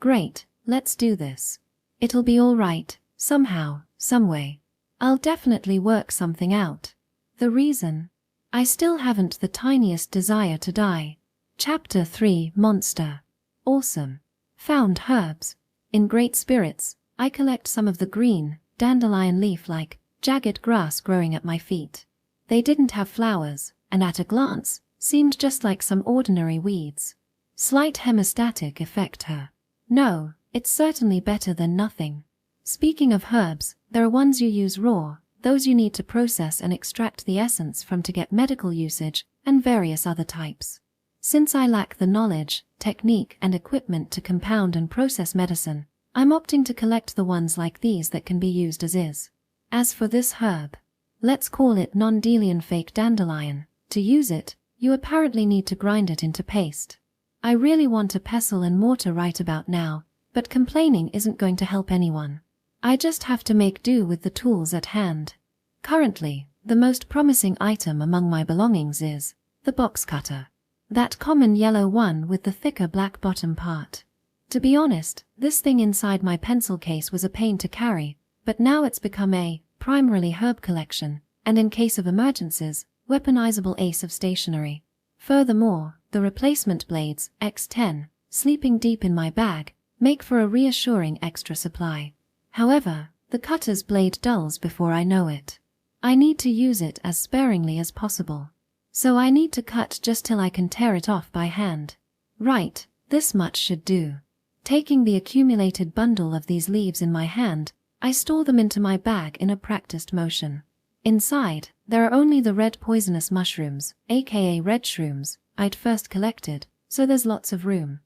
Great, let's do this. It'll be all right, somehow, someway. I'll definitely work something out. The reason? I still haven't the tiniest desire to die. Chapter 3 Monster. Awesome. Found herbs. In great spirits, I collect some of the green, dandelion leaf-like, jagged grass growing at my feet. They didn't have flowers, and at a glance, seemed just like some ordinary weeds. Slight hemostatic effect her. No, it's certainly better than nothing. Speaking of herbs, there are ones you use raw, those you need to process and extract the essence from to get medical usage, and various other types. Since I lack the knowledge, technique and equipment to compound and process medicine, I'm opting to collect the ones like these that can be used as is. As for this herb, let's call it non-delian fake dandelion. To use it, you apparently need to grind it into paste. I really want a pestle and mortar right about now, but complaining isn't going to help anyone. I just have to make do with the tools at hand. Currently, the most promising item among my belongings is the box cutter. That common yellow one with the thicker black bottom part. To be honest, this thing inside my pencil case was a pain to carry, but now it's become a, primarily herb collection, and in case of emergencies, weaponizable ace of stationery. Furthermore, the replacement blades, X10, sleeping deep in my bag, make for a reassuring extra supply. However, the cutter's blade dulls before I know it. I need to use it as sparingly as possible. So I need to cut just till I can tear it off by hand. Right, this much should do. Taking the accumulated bundle of these leaves in my hand, I store them into my bag in a practiced motion. Inside, there are only the red poisonous mushrooms, aka red shrooms, I'd first collected, so there's lots of room.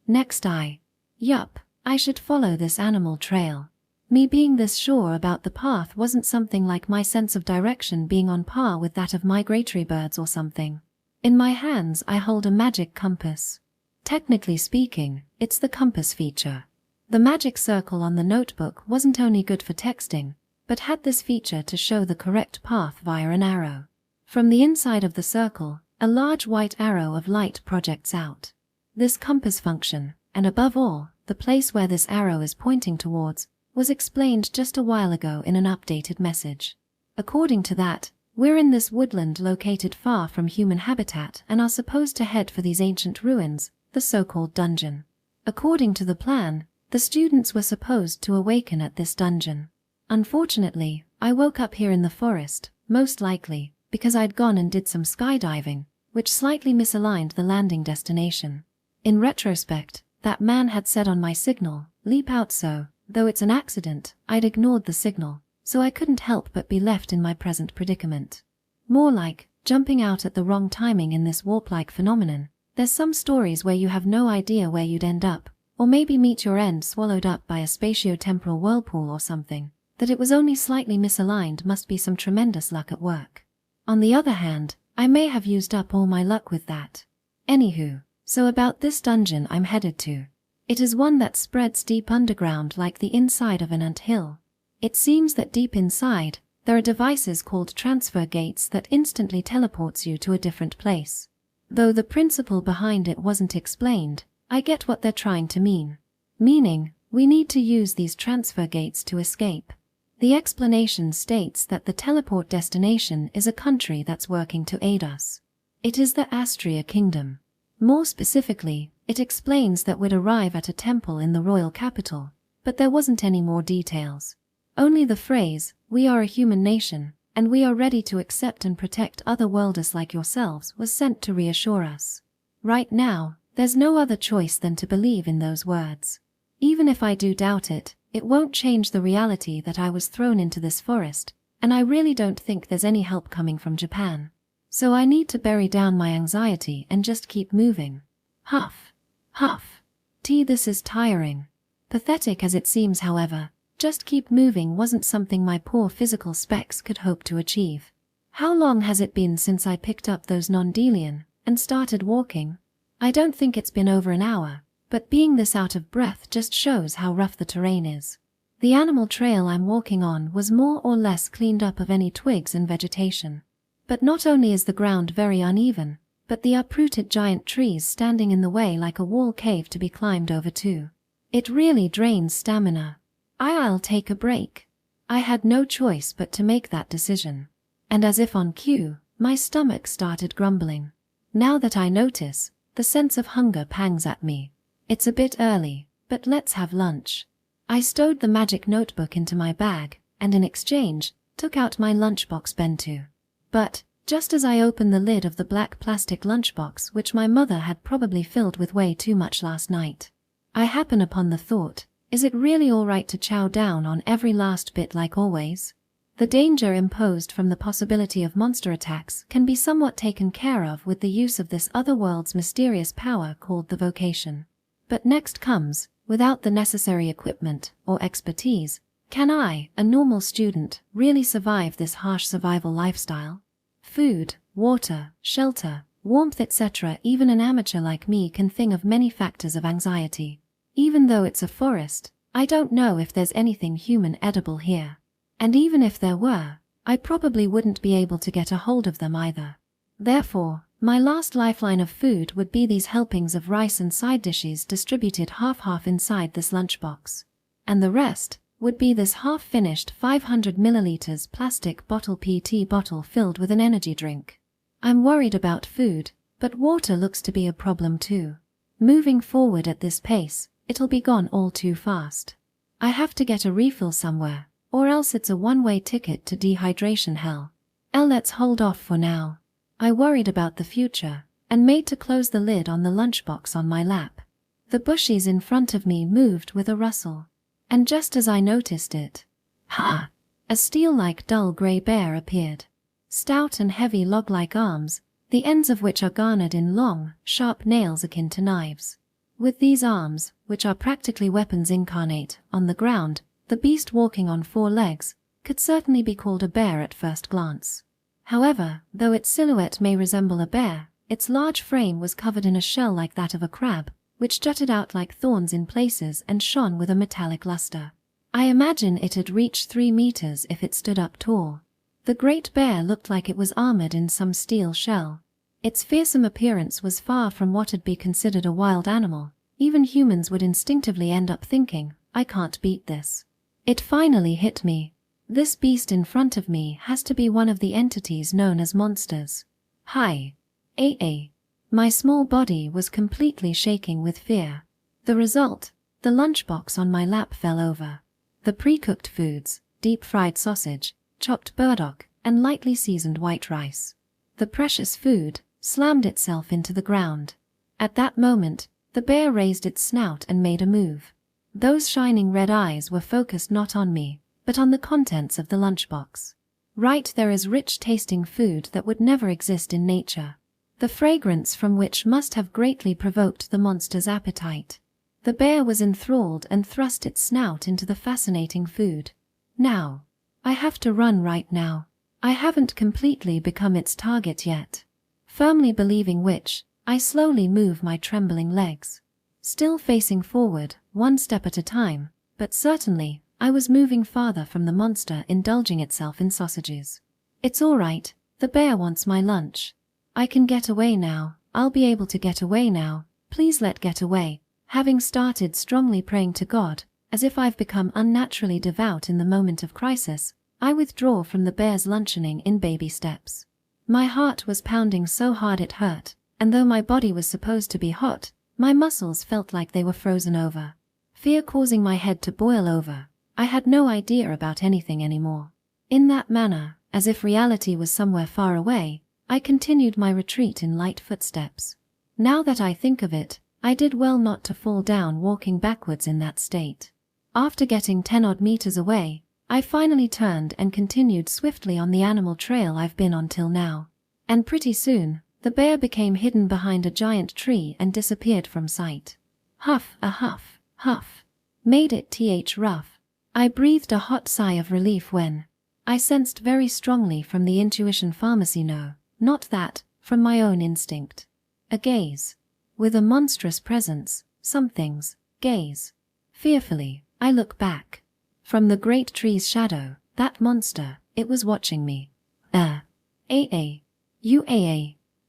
Next Yup, I should follow this animal trail. Me being this sure about the path wasn't something like my sense of direction being on par with that of migratory birds or something. In my hands I hold a magic compass. Technically speaking, it's the compass feature. The magic circle on the notebook wasn't only good for texting, but had this feature to show the correct path via an arrow. From the inside of the circle, a large white arrow of light projects out. This compass function, and above all, the place where this arrow is pointing towards, was explained just a while ago in an updated message. According to that, we're in this woodland located far from human habitat and are supposed to head for these ancient ruins, the so-called dungeon. According to the plan, the students were supposed to awaken at this dungeon. Unfortunately, I woke up here in the forest, most likely, because I'd gone and did some skydiving, which slightly misaligned the landing destination. In retrospect, that man had said on my signal, "Leap out," so, though it's an accident, I'd ignored the signal, so I couldn't help but be left in my present predicament. More like, jumping out at the wrong timing in this warp-like phenomenon. There's some stories where you have no idea where you'd end up, or maybe meet your end swallowed up by a spatio-temporal whirlpool or something. That it was only slightly misaligned must be some tremendous luck at work. On the other hand, I may have used up all my luck with that. Anywho, so about this dungeon I'm headed to. It is one that spreads deep underground like the inside of an anthill. It seems that deep inside, there are devices called transfer gates that instantly teleports you to a different place. Though the principle behind it wasn't explained, I get what they're trying to mean. Meaning, we need to use these transfer gates to escape. The explanation states that the teleport destination is a country that's working to aid us. It is the Astria Kingdom. More specifically, it explains that we'd arrive at a temple in the royal capital, but there wasn't any more details. Only the phrase, "We are a human nation, and we are ready to accept and protect other worlders like yourselves," was sent to reassure us. Right now, there's no other choice than to believe in those words. Even if I do doubt it, it won't change the reality that I was thrown into this forest, and I really don't think there's any help coming from Japan. So I need to bury down my anxiety and just keep moving. Huff. Huff. This is tiring. Pathetic as it seems, however, just keep moving wasn't something my poor physical specs could hope to achieve. How long has it been since I picked up those non-Delian and started walking? I don't think it's been over an hour, but being this out of breath just shows how rough the terrain is. The animal trail I'm walking on was more or less cleaned up of any twigs and vegetation. But not only is the ground very uneven, but the uprooted giant trees standing in the way like a wall cave to be climbed over too. It really drains stamina. I'll take a break. I had no choice but to make that decision. And as if on cue, my stomach started grumbling. Now that I notice, the sense of hunger pangs at me. It's a bit early, but let's have lunch. I stowed the magic notebook into my bag, and in exchange, took out my lunchbox bento. But, just as I opened the lid of the black plastic lunchbox which my mother had probably filled with way too much last night, I happen upon the thought, is it really alright to chow down on every last bit like always? The danger imposed from the possibility of monster attacks can be somewhat taken care of with the use of this other world's mysterious power called the vocation. But next comes, without the necessary equipment or expertise, can I, a normal student, really survive this harsh survival lifestyle? Food, water, shelter, warmth, etc. Even an amateur like me can think of many factors of anxiety. Even though it's a forest, I don't know if there's anything human edible here. And even if there were, I probably wouldn't be able to get a hold of them either. Therefore, My last lifeline of food would be these helpings of rice and side dishes distributed half-half inside this lunchbox. And the rest would be this half-finished 500 milliliters plastic bottle PT bottle filled with an energy drink. I'm worried about food, but water looks to be a problem too. Moving forward at this pace, it'll be gone all too fast. I have to get a refill somewhere, or else it's a one-way ticket to dehydration hell. Let's hold off for now. I worried about the future, and made to close the lid on the lunchbox on my lap. The bushes in front of me moved with a rustle. And just as I noticed it, a steel-like dull grey bear appeared. Stout and heavy log-like arms, the ends of which are garnered in long, sharp nails akin to knives. With these arms, which are practically weapons incarnate, on the ground, the beast walking on 4 legs could certainly be called a bear at first glance. However, though its silhouette may resemble a bear, its large frame was covered in a shell like that of a crab, which jutted out like thorns in places and shone with a metallic luster. I imagine it had reached 3 meters if it stood up tall. The great bear looked like it was armored in some steel shell. Its fearsome appearance was far from what would be considered a wild animal. Even humans would instinctively end up thinking, I can't beat this. It finally hit me. This beast in front of me has to be one of the entities known as monsters. Hi. My small body was completely shaking with fear. The result, the lunchbox on my lap fell over. The pre-cooked foods, deep-fried sausage, chopped burdock, and lightly seasoned white rice. The precious food slammed itself into the ground. At that moment, the bear raised its snout and made a move. Those shining red eyes were focused not on me, but on the contents of the lunchbox. Right there is rich-tasting food that would never exist in nature, the fragrance from which must have greatly provoked the monster's appetite. The bear was enthralled and thrust its snout into the fascinating food. Now, I have to run right now. I haven't completely become its target yet. Firmly believing which, I slowly move my trembling legs. Still facing forward, one step at a time, but certainly, I was moving farther from the monster indulging itself in sausages. It's all right, the bear wants my lunch. I can get away now, I'll be able to get away now, please let get away. Having started strongly praying to God, as if I've become unnaturally devout in the moment of crisis, I withdraw from the bear's luncheoning in baby steps. My heart was pounding so hard it hurt, and though my body was supposed to be hot, my muscles felt like they were frozen over. Fear causing my head to boil over, I had no idea about anything anymore. In that manner, as if reality was somewhere far away, I continued my retreat in light footsteps. Now that I think of it, I did well not to fall down walking backwards in that state. After getting 10-odd meters away, I finally turned and continued swiftly on the animal trail I've been on till now. And pretty soon, the bear became hidden behind a giant tree and disappeared from sight. Huff, a huff, huff. Made it rough. I breathed a hot sigh of relief when I sensed very strongly from the intuition pharmacy not that, from my own instinct. A gaze. With a monstrous presence, something's gaze. Fearfully, I look back. From the great tree's shadow, that monster, it was watching me.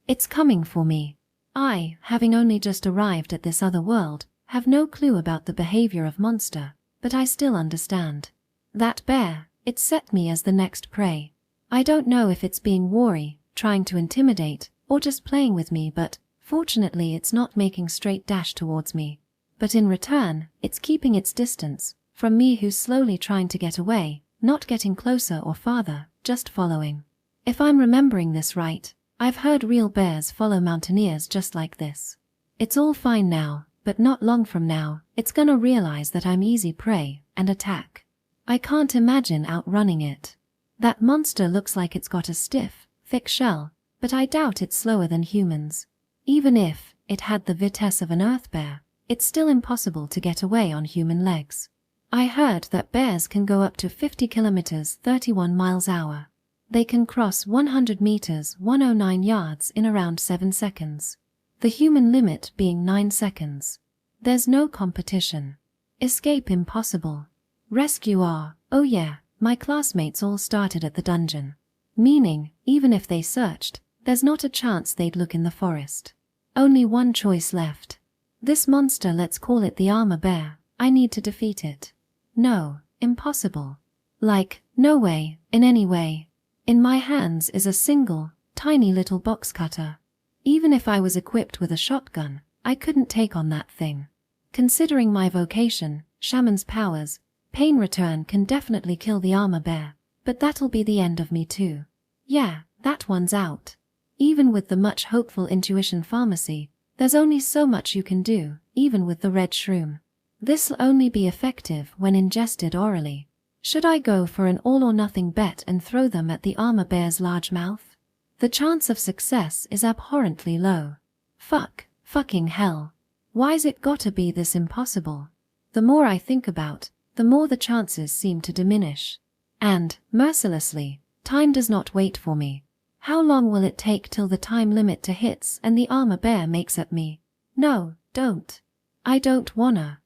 It's coming for me. I, having only just arrived at this other world, have no clue about the behavior of monster, but I still understand. That bear, it set me as the next prey. I don't know if it's being wary, trying to intimidate, or just playing with me, but fortunately it's not making straight dash towards me. But in return, it's keeping its distance from me who's slowly trying to get away, not getting closer or farther, just following. If I'm remembering this right, I've heard real bears follow mountaineers just like this. It's all fine now, but not long from now, it's gonna realize that I'm easy prey and attack. I can't imagine outrunning it. That monster looks like it's got a stiff, thick shell, but I doubt it's slower than humans. Even if it had the vitesse of an earth bear, it's still impossible to get away on human legs. I heard that bears can go up to 50 kilometers 31 miles an hour. They can cross 100 meters 109 yards in around 7 seconds. The human limit being 9 seconds. There's no competition. Escape impossible. Rescue oh yeah, my classmates all started at the dungeon. Meaning, even if they searched, There's not a chance they'd look in the forest. Only one choice left. This monster, let's call it the armor bear, I need to defeat it. No, impossible. Like, no way, in any way. In my hands is a single, tiny little box cutter. Even if I was equipped with a shotgun, I couldn't take on that thing. Considering my vocation, Shaman's powers, pain return can definitely kill the armor bear, but that'll be the end of me too. Yeah, that one's out. Even with the much hopeful intuition pharmacy, there's only so much you can do, even with the red shroom. This'll only be effective when ingested orally. Should I go for an all-or-nothing bet and throw them at the armor bear's large mouth? The chance of success is abhorrently low. Fucking hell. Why's it gotta be this impossible? The more I think about, the more the chances seem to diminish. And, mercilessly, time does not wait for me. How long will it take till the time limit to hits and the armor bear makes at me? No, don't. I don't wanna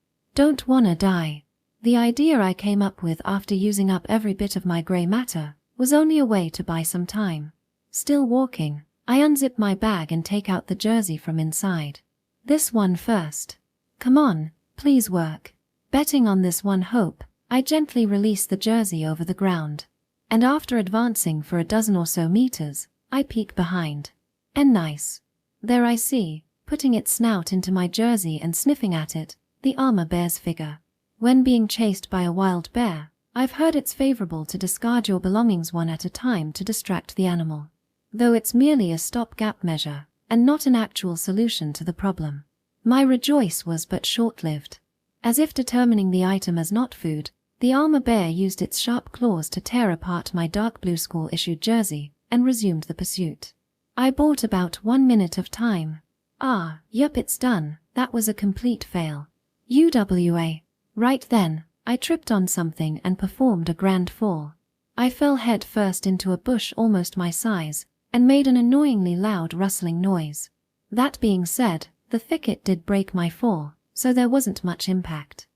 die. The idea I came up with after using up every bit of my grey matter was only a way to buy some time. Still walking, I unzip my bag and take out the jersey from inside. This one first. Come on, please work. Betting on this one hope, I gently release the jersey over the ground. And after advancing for a dozen or so meters, I peek behind. And nice. There I see, putting its snout into my jersey and sniffing at it, the armor bear's figure. When being chased by a wild bear, I've heard it's favorable to discard your belongings one at a time to distract the animal. Though it's merely a stopgap measure, and not an actual solution to the problem. My rejoice was but short-lived. As if determining the item as not food, the armor bear used its sharp claws to tear apart my dark blue school-issued jersey, and resumed the pursuit. I bought about 1 minute of time. Yup, it's done. That was a complete fail. UWA. Right then, I tripped on something and performed a grand fall. I fell head first into a bush almost my size, and made an annoyingly loud rustling noise. That being said, the thicket did break my fall, so there wasn't much impact.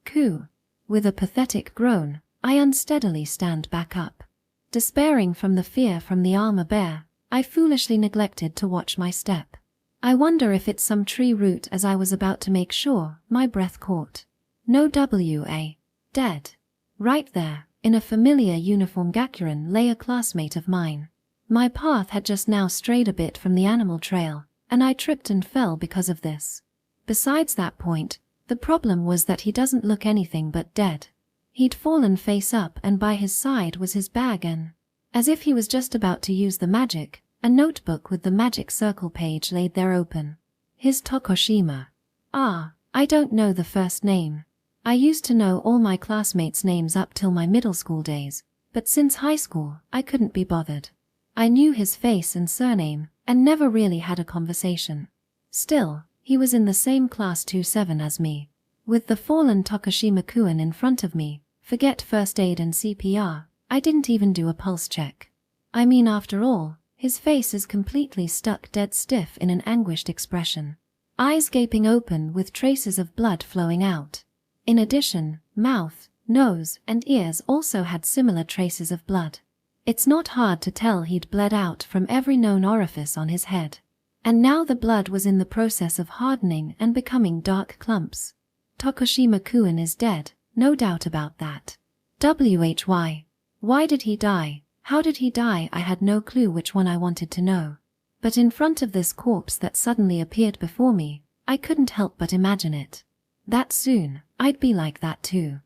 Coo. With a pathetic groan, I unsteadily stand back up. Despairing from the fear from the armor bear, I foolishly neglected to watch my step. I wonder if it's some tree root, as I was about to make sure my breath caught. No WA. Dead. Right there, in a familiar uniform Gakuren, lay a classmate of mine. My path had just now strayed a bit from the animal trail, and I tripped and fell because of this. Besides that point, the problem was that he doesn't look anything but dead. He'd fallen face up, and by his side was his bag, and, as if he was just about to use the magic, a notebook with the magic circle page laid there open. His Tokushima. I don't know the first name. I used to know all my classmates' names up till my middle school days, but since high school, I couldn't be bothered. I knew his face and surname, and never really had a conversation. Still, he was in the same class 2-7 as me. With the fallen Tokushima-kun in front of me, forget first aid and CPR, I didn't even do a pulse check. I mean, after all, his face is completely stuck dead stiff in an anguished expression. Eyes gaping open with traces of blood flowing out. In addition, mouth, nose, and ears also had similar traces of blood. It's not hard to tell he'd bled out from every known orifice on his head. And now the blood was in the process of hardening and becoming dark clumps. Tokushima-kun is dead, no doubt about that. WHY? Why did he die? How did he die? I had no clue which one I wanted to know. But in front of this corpse that suddenly appeared before me, I couldn't help but imagine it. That soon, I'd be like that too.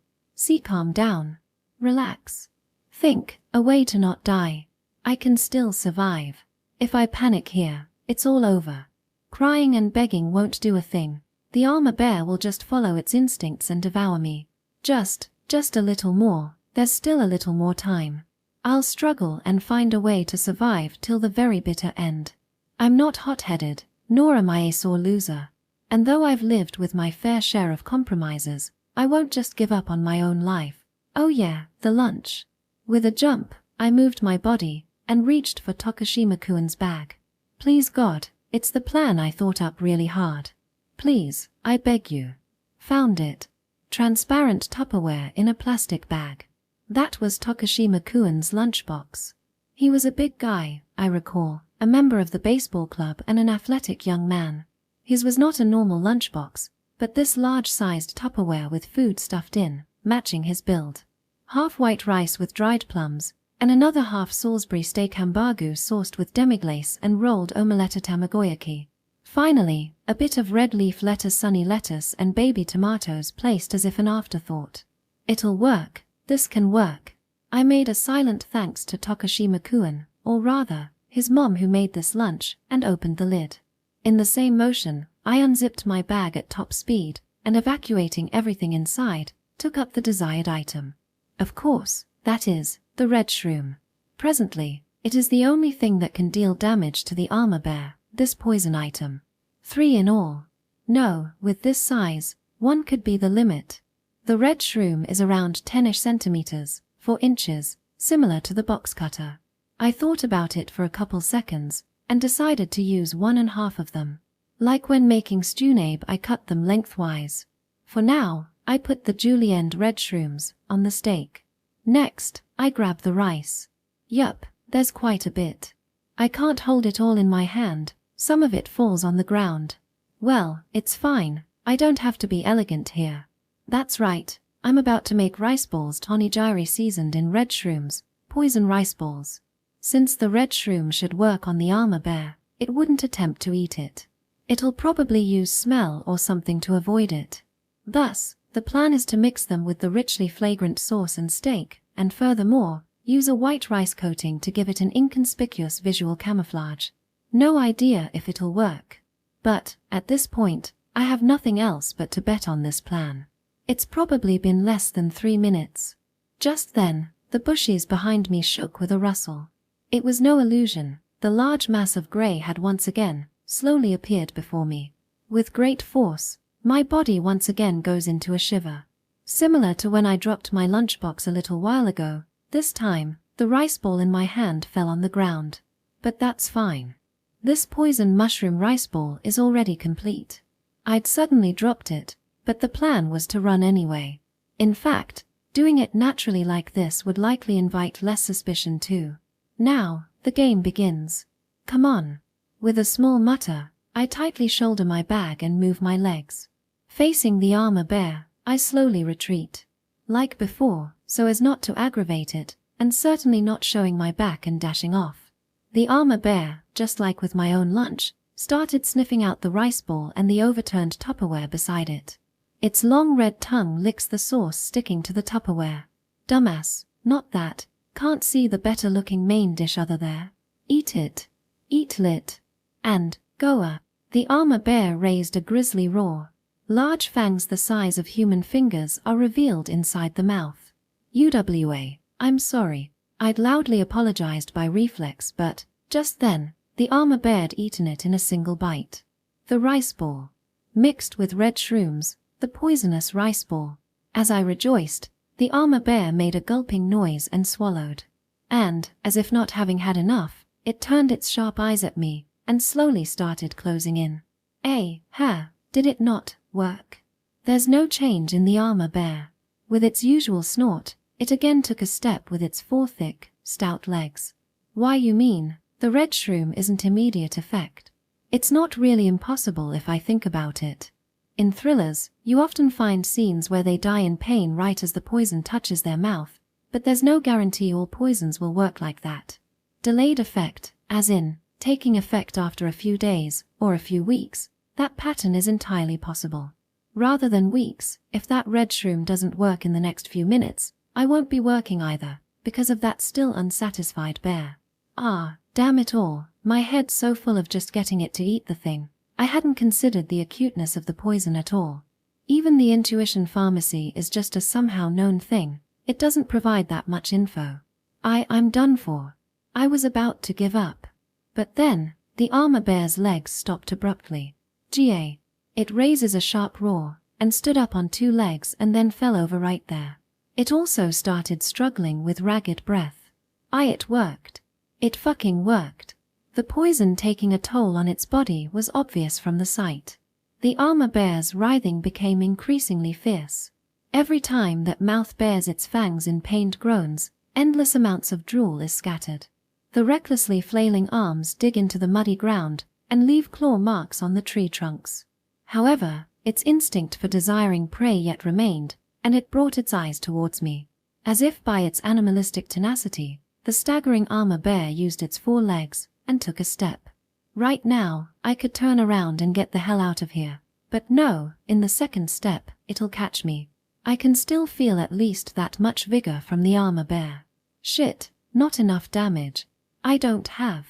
Calm down. Relax. Think, a way to not die. I can still survive. If I panic here, it's all over. Crying and begging won't do a thing. The armor bear will just follow its instincts and devour me. Just a little more. There's still a little more time. I'll struggle and find a way to survive till the very bitter end. I'm not hot-headed, nor am I a sore loser. And though I've lived with my fair share of compromises, I won't just give up on my own life. Oh yeah, the lunch. With a jump, I moved my body and reached for Tokushima-kun's bag. Please God, it's the plan I thought up really hard. Please, I beg you. Found it. Transparent Tupperware in a plastic bag. That was Tokushima-kun's lunchbox. He was a big guy, I recall, a member of the baseball club and an athletic young man. His was not a normal lunchbox, but this large-sized Tupperware with food stuffed in, matching his build. Half white rice with dried plums, and another half Salisbury steak hamburgu sauced with demi-glace and rolled omelette tamagoyaki. Finally, a bit of red leaf lettuce, sunny lettuce and baby tomatoes placed as if an afterthought. It'll work, this can work. I made a silent thanks to Tokashima-kun, or rather, his mom who made this lunch, and opened the lid. In the same motion, I unzipped my bag at top speed, and evacuating everything inside, took up the desired item. Of course, that is, the red shroom. Presently, it is the only thing that can deal damage to the armor bear, this poison item. 3 in all. No, with this size, 1 could be the limit. The red shroom is around 10-ish centimeters, 4 inches, similar to the box cutter. I thought about it for a couple seconds, and decided to use 1.5 of them. Like when making stewnabe, I cut them lengthwise. For now, I put the julienne red shrooms on the steak. Next, I grab the rice. Yup, there's quite a bit. I can't hold it all in my hand, some of it falls on the ground. Well, it's fine, I don't have to be elegant here. That's right, I'm about to make rice balls tonigiri seasoned in red shrooms, poison rice balls. Since the red shroom should work on the armor bear, it wouldn't attempt to eat it. It'll probably use smell or something to avoid it. Thus, the plan is to mix them with the richly flagrant sauce and steak, and furthermore, use a white rice coating to give it an inconspicuous visual camouflage. No idea if it'll work. But, at this point, I have nothing else but to bet on this plan. It's probably been less than 3 minutes. Just then, the bushes behind me shook with a rustle. It was no illusion, the large mass of grey had once again, slowly appeared before me. With great force, my body once again goes into a shiver. Similar to when I dropped my lunchbox a little while ago, this time, the rice ball in my hand fell on the ground. But that's fine. This poison mushroom rice ball is already complete. I'd suddenly dropped it, but the plan was to run anyway. In fact, doing it naturally like this would likely invite less suspicion too. Now, the game begins. Come on. With a small mutter, I tightly shoulder my bag and move my legs. Facing the armor bear, I slowly retreat. Like before, so as not to aggravate it, and certainly not showing my back and dashing off. The armor bear, just like with my own lunch, started sniffing out the rice ball and the overturned Tupperware beside it. Its long red tongue licks the sauce sticking to the Tupperware. Dumbass, not that. Can't see the better-looking main dish other there. Eat it. Eat lit. And, goa. The armor bear raised a grisly roar. Large fangs the size of human fingers are revealed inside the mouth. UWA, I'm sorry. I'd loudly apologized by reflex, but, just then, the armor bear had eaten it in a single bite. The rice ball. Mixed with red shrooms, the poisonous rice ball. As I rejoiced, the armor bear made a gulping noise and swallowed. And, as if not having had enough, it turned its sharp eyes at me, and slowly started closing in. Did it not work? There's no change in the armor bear. With its usual snort, it again took a step with its 4 thick, stout legs. Why, you mean, the red shroom isn't immediate effect. It's not really impossible if I think about it. In thrillers, you often find scenes where they die in pain right as the poison touches their mouth, but there's no guarantee all poisons will work like that. Delayed effect, as in, taking effect after a few days, or a few weeks, that pattern is entirely possible. Rather than weeks, if that red shroom doesn't work in the next few minutes, I won't be working either, because of that still unsatisfied bear. Ah, damn it all, my head's so full of just getting it to eat the thing. I hadn't considered the acuteness of the poison at all. Even the intuition pharmacy is just a somehow known thing. It doesn't provide that much info. I'm done for. I was about to give up. But then, the armor bear's legs stopped abruptly. Ga. It raises a sharp roar, and stood up on 2 legs and then fell over right there. It also started struggling with ragged breath. It worked. It fucking worked. The poison taking a toll on its body was obvious from the sight. The armor bear's writhing became increasingly fierce. Every time that mouth bares its fangs in pained groans, endless amounts of drool is scattered. The recklessly flailing arms dig into the muddy ground and leave claw marks on the tree trunks. However, its instinct for desiring prey yet remained, and it brought its eyes towards me. As if by its animalistic tenacity, the staggering armor bear used its 4 legs and took a step. Right now, I could turn around and get the hell out of here. But no, in the second step, it'll catch me. I can still feel at least that much vigor from the armor bear. Shit, not enough damage. I don't have.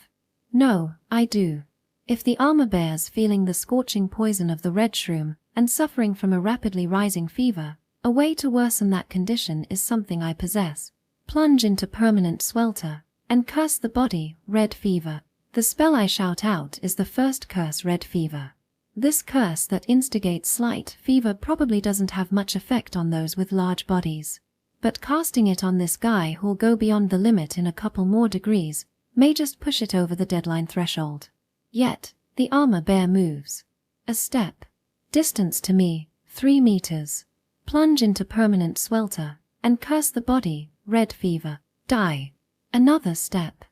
No, I do. If the armor bear's feeling the scorching poison of the red shroom and suffering from a rapidly rising fever, a way to worsen that condition is something I possess. Plunge into permanent swelter and curse the body, red fever. The spell I shout out is the first curse, red fever. This curse that instigates slight fever probably doesn't have much effect on those with large bodies. But casting it on this guy who'll go beyond the limit in a couple more degrees may just push it over the deadline threshold. Yet, the armor bear moves. A step. Distance to me, 3 meters. Plunge into permanent swelter and curse the body, red fever. Die. Another step.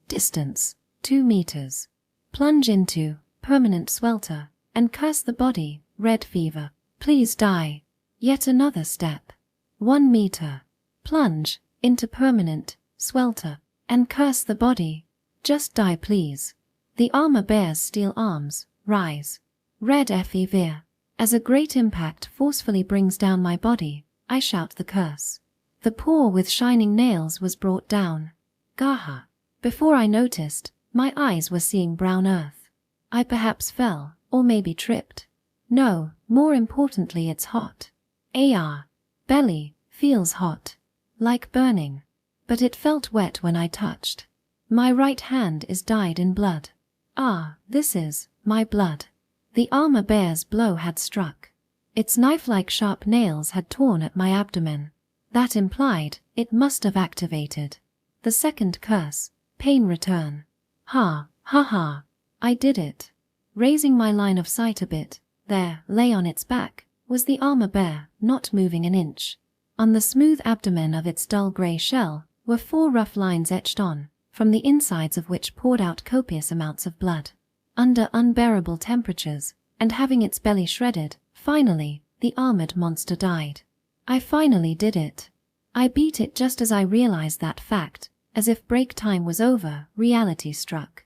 Distance, 2 meters. Plunge into permanent swelter and curse the body, red fever. Please die. Yet another step. 1 meter. Plunge into permanent swelter and curse the body. Just die, please. The armor bear's steel arms rise. Red fever. As a great impact forcefully brings down my body, I shout the curse. The paw with shining nails was brought down. Gaha. Before I noticed, my eyes were seeing brown earth. I perhaps fell, or maybe tripped. No, more importantly, it's hot. AR. Belly feels hot. Like burning. But it felt wet when I touched. My right hand is dyed in blood. Ah, this is my blood. The armor bear's blow had struck. Its knife-like sharp nails had torn at my abdomen. That implied it must have activated the second curse, pain return. Ha, ha ha. I did it. Raising my line of sight a bit, there, lay on its back, was the armor bear, not moving an inch. On the smooth abdomen of its dull grey shell were 4 rough lines etched on, from the insides of which poured out copious amounts of blood. Under unbearable temperatures, and having its belly shredded, finally, the armored monster died. I finally did it. I beat it just as I realized that fact. As if break time was over, reality struck.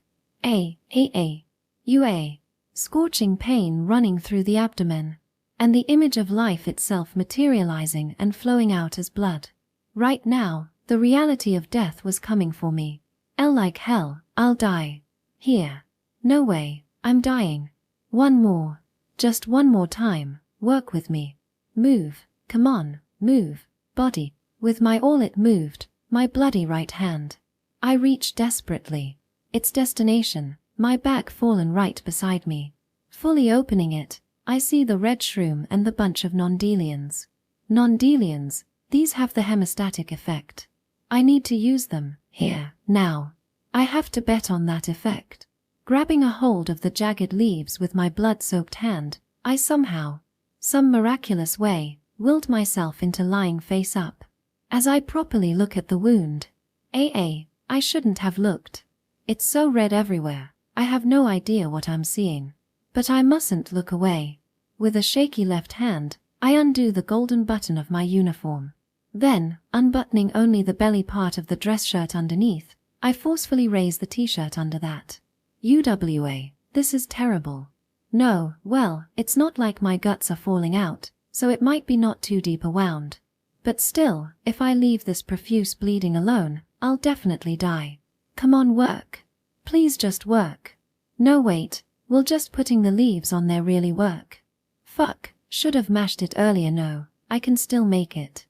Scorching pain running through the abdomen, and the image of life itself materializing and flowing out as blood. Right now, the reality of death was coming for me. Like hell, I'll die. Here. No way, I'm dying. One more. Just one more time, work with me. Move, come on, move, body. With my all it moved, my bloody right hand. I reached desperately. Its destination, my back fallen right beside me. Fully opening it, I see the red shroom and the bunch of non-delians. Non-delians, these have the hemostatic effect. I need to use them, here, now. I have to bet on that effect. Grabbing a hold of the jagged leaves with my blood-soaked hand, I somehow, some miraculous way, willed myself into lying face up. As I properly look at the wound, I shouldn't have looked. It's so red everywhere, I have no idea what I'm seeing. But I mustn't look away. With a shaky left hand, I undo the golden button of my uniform. Then, unbuttoning only the belly part of the dress shirt underneath, I forcefully raise the t-shirt under that. UWA, this is terrible. No, well, it's not like my guts are falling out, so it might be not too deep a wound. But still, if I leave this profuse bleeding alone, I'll definitely die. Come on, work. Please just work. No wait, will just putting the leaves on there really work? Fuck, should have mashed it earlier. No, I can still make it.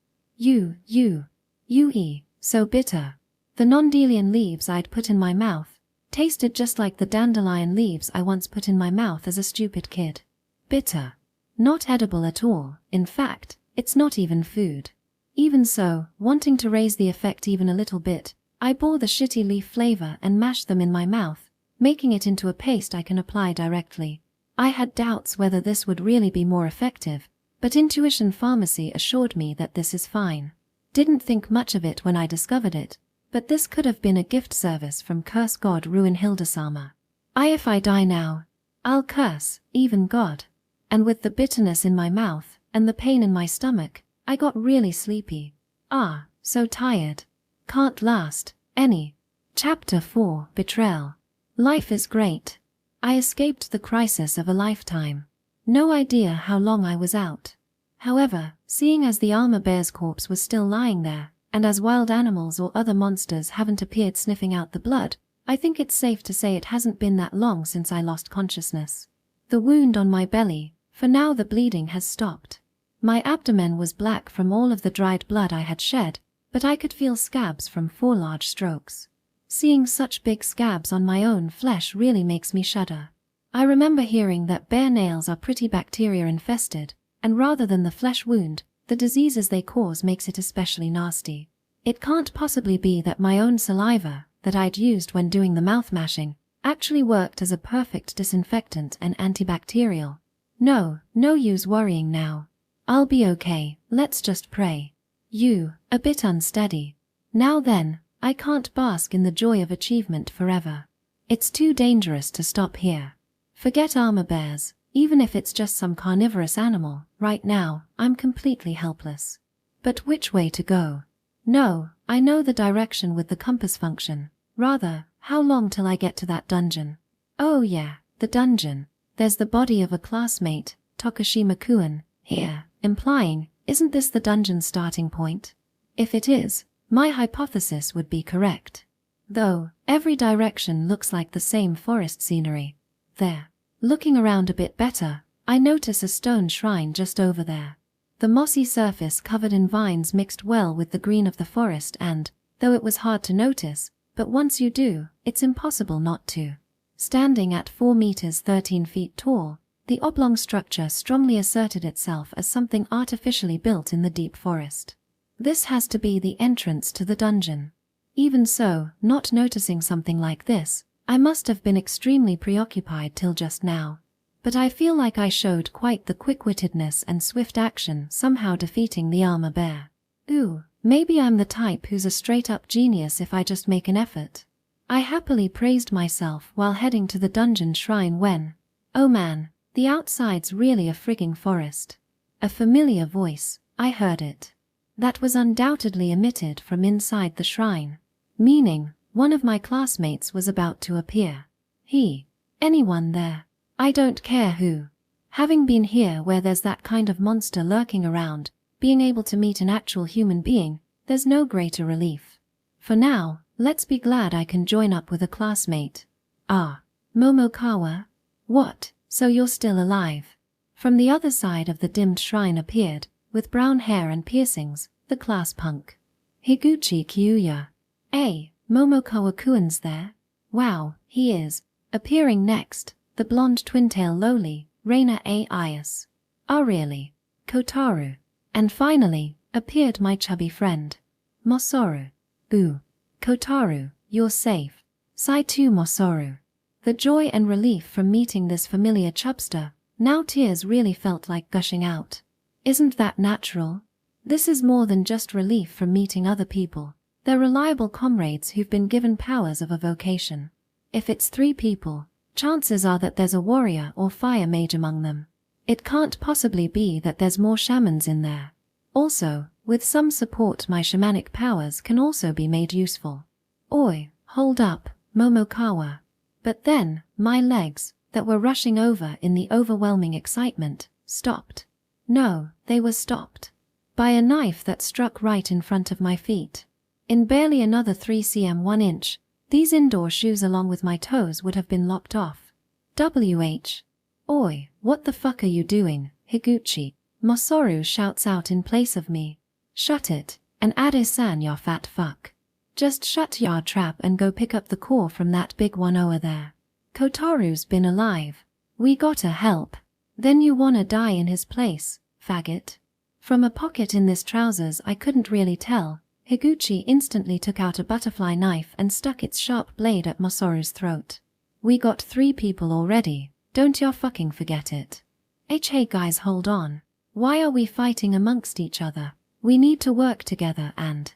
So bitter. The non-delian leaves I'd put in my mouth tasted just like the dandelion leaves I once put in my mouth as a stupid kid. Bitter. Not edible at all, in fact, it's not even food. Even so, wanting to raise the effect even a little bit, I bore the shitty leaf flavor and mashed them in my mouth, making it into a paste I can apply directly. I had doubts whether this would really be more effective, but Intuition Pharmacy assured me that this is fine. Didn't think much of it when I discovered it, But this could have been a gift service from Curse God Ruin Hildesama. If I die now, I'll curse, even God. And with the bitterness in my mouth, and the pain in my stomach, I got really sleepy. So tired. Can't last. Any. Chapter 4, Betrayal. Life is great. I escaped the crisis of a lifetime. No idea how long I was out. However, seeing as the armor bear's corpse was still lying there, and as wild animals or other monsters haven't appeared sniffing out the blood, I think it's safe to say it hasn't been that long since I lost consciousness. The wound on my belly, for now the bleeding has stopped. My abdomen was black from all of the dried blood I had shed, but I could feel scabs from 4 large strokes. Seeing such big scabs on my own flesh really makes me shudder. I remember hearing that bear nails are pretty bacteria infested, and rather than the flesh wound, the diseases they cause makes it especially nasty. It can't possibly be that my own saliva, that I'd used when doing the mouth mashing, actually worked as a perfect disinfectant and antibacterial. No use worrying now. I'll be okay, let's just pray. A bit unsteady. Now then, I can't bask in the joy of achievement forever. It's too dangerous to stop here. Forget armor bears, even if it's just some carnivorous animal, right now, I'm completely helpless. But which way to go? No, I know the direction with the compass function. Rather, how long till I get to that dungeon? Oh yeah, the dungeon. There's the body of a classmate, Tokashima-kun, here, implying, isn't this the dungeon starting point? If it is, my hypothesis would be correct. Though, every direction looks like the same forest scenery. There. Looking around a bit better, I notice a stone shrine just over there. The mossy surface covered in vines mixed well with the green of the forest and, though it was hard to notice, but once you do, it's impossible not to. Standing at 4 meters 13 feet tall, the oblong structure strongly asserted itself as something artificially built in the deep forest. This has to be the entrance to the dungeon. Even so, not noticing something like this, I must have been extremely preoccupied till just now. But I feel like I showed quite the quick-wittedness and swift action somehow defeating the armor bear. Maybe I'm the type who's a straight-up genius if I just make an effort. I happily praised myself while heading to the dungeon shrine when, oh man, the outside's really a frigging forest. A familiar voice, I heard it. That was undoubtedly emitted from inside the shrine, meaning one of my classmates was about to appear. Anyone there. I don't care who. Having been here where there's that kind of monster lurking around, being able to meet an actual human being, there's no greater relief. For now, let's be glad I can join up with a classmate. Momokawa? What, so you're still alive? From the other side of the dimmed shrine appeared, with brown hair and piercings, the class punk. Higuchi Kyuya. Momokawa-kun's there? Wow, he is. Appearing next, the blonde twin-tail loli, Reina Ias. Really? Kotaru. And finally, appeared my chubby friend, Masaru. Kotaru, you're safe. Sigh to Masaru. The joy and relief from meeting this familiar chubster, now tears really felt like gushing out. Isn't that natural? This is more than just relief from meeting other people. They're reliable comrades who've been given powers of a vocation. If it's 3 people, chances are that there's a warrior or fire mage among them. It can't possibly be that there's more shamans in there. Also, with some support my shamanic powers can also be made useful. Oi, hold up, Momokawa. But then, my legs, that were rushing over in the overwhelming excitement, stopped. No, they were stopped. By a knife that struck right in front of my feet. In barely another 3 cm 1 inch, these indoor shoes along with my toes would have been lopped off. Oi, what the fuck are you doing, Higuchi? Masaru shouts out in place of me. Shut it, and Ade-san ya fat fuck. Just shut your trap and go pick up the core from that big one over there. Kotaru's been alive. We gotta help. Then you wanna die in his place, faggot. From a pocket in this trousers I couldn't really tell. Higuchi instantly took out a butterfly knife and stuck its sharp blade at Masaru's throat. We got 3 people already, don't ya fucking forget it. Hey guys, hold on. Why are we fighting amongst each other? We need to work together and...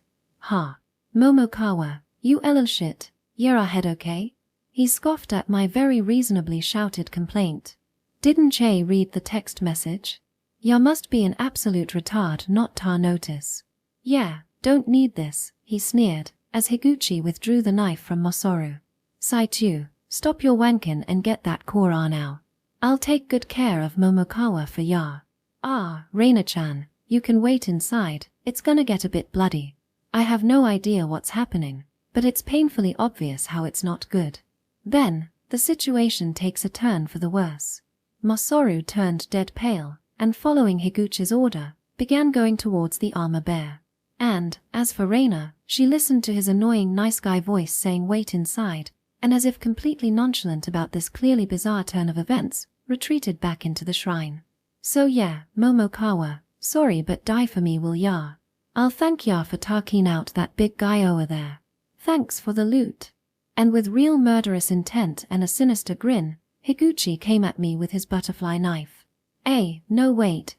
Momokawa, you little shit, you're our head okay? He scoffed at my very reasonably shouted complaint. Didn't Che read the text message? Ya must be an absolute retard not ta notice. Yeah, don't need this, he sneered, as Higuchi withdrew the knife from Masaru. Saitu, stop your wankin' and get that core now. I'll take good care of Momokawa for ya. Ah, Reina-chan, you can wait inside, it's gonna get a bit bloody. I have no idea what's happening, but it's painfully obvious how it's not good. Then, the situation takes a turn for the worse. Masaru turned dead pale, and following Higuchi's order, began going towards the armor bear. And, as for Reina, she listened to his annoying nice guy voice saying wait inside, and as if completely nonchalant about this clearly bizarre turn of events, retreated back into the shrine. So yeah, Momokawa, sorry but die for me will ya. I'll thank ya for taking out that big guy over there. Thanks for the loot. And with real murderous intent and a sinister grin, Higuchi came at me with his butterfly knife. No wait,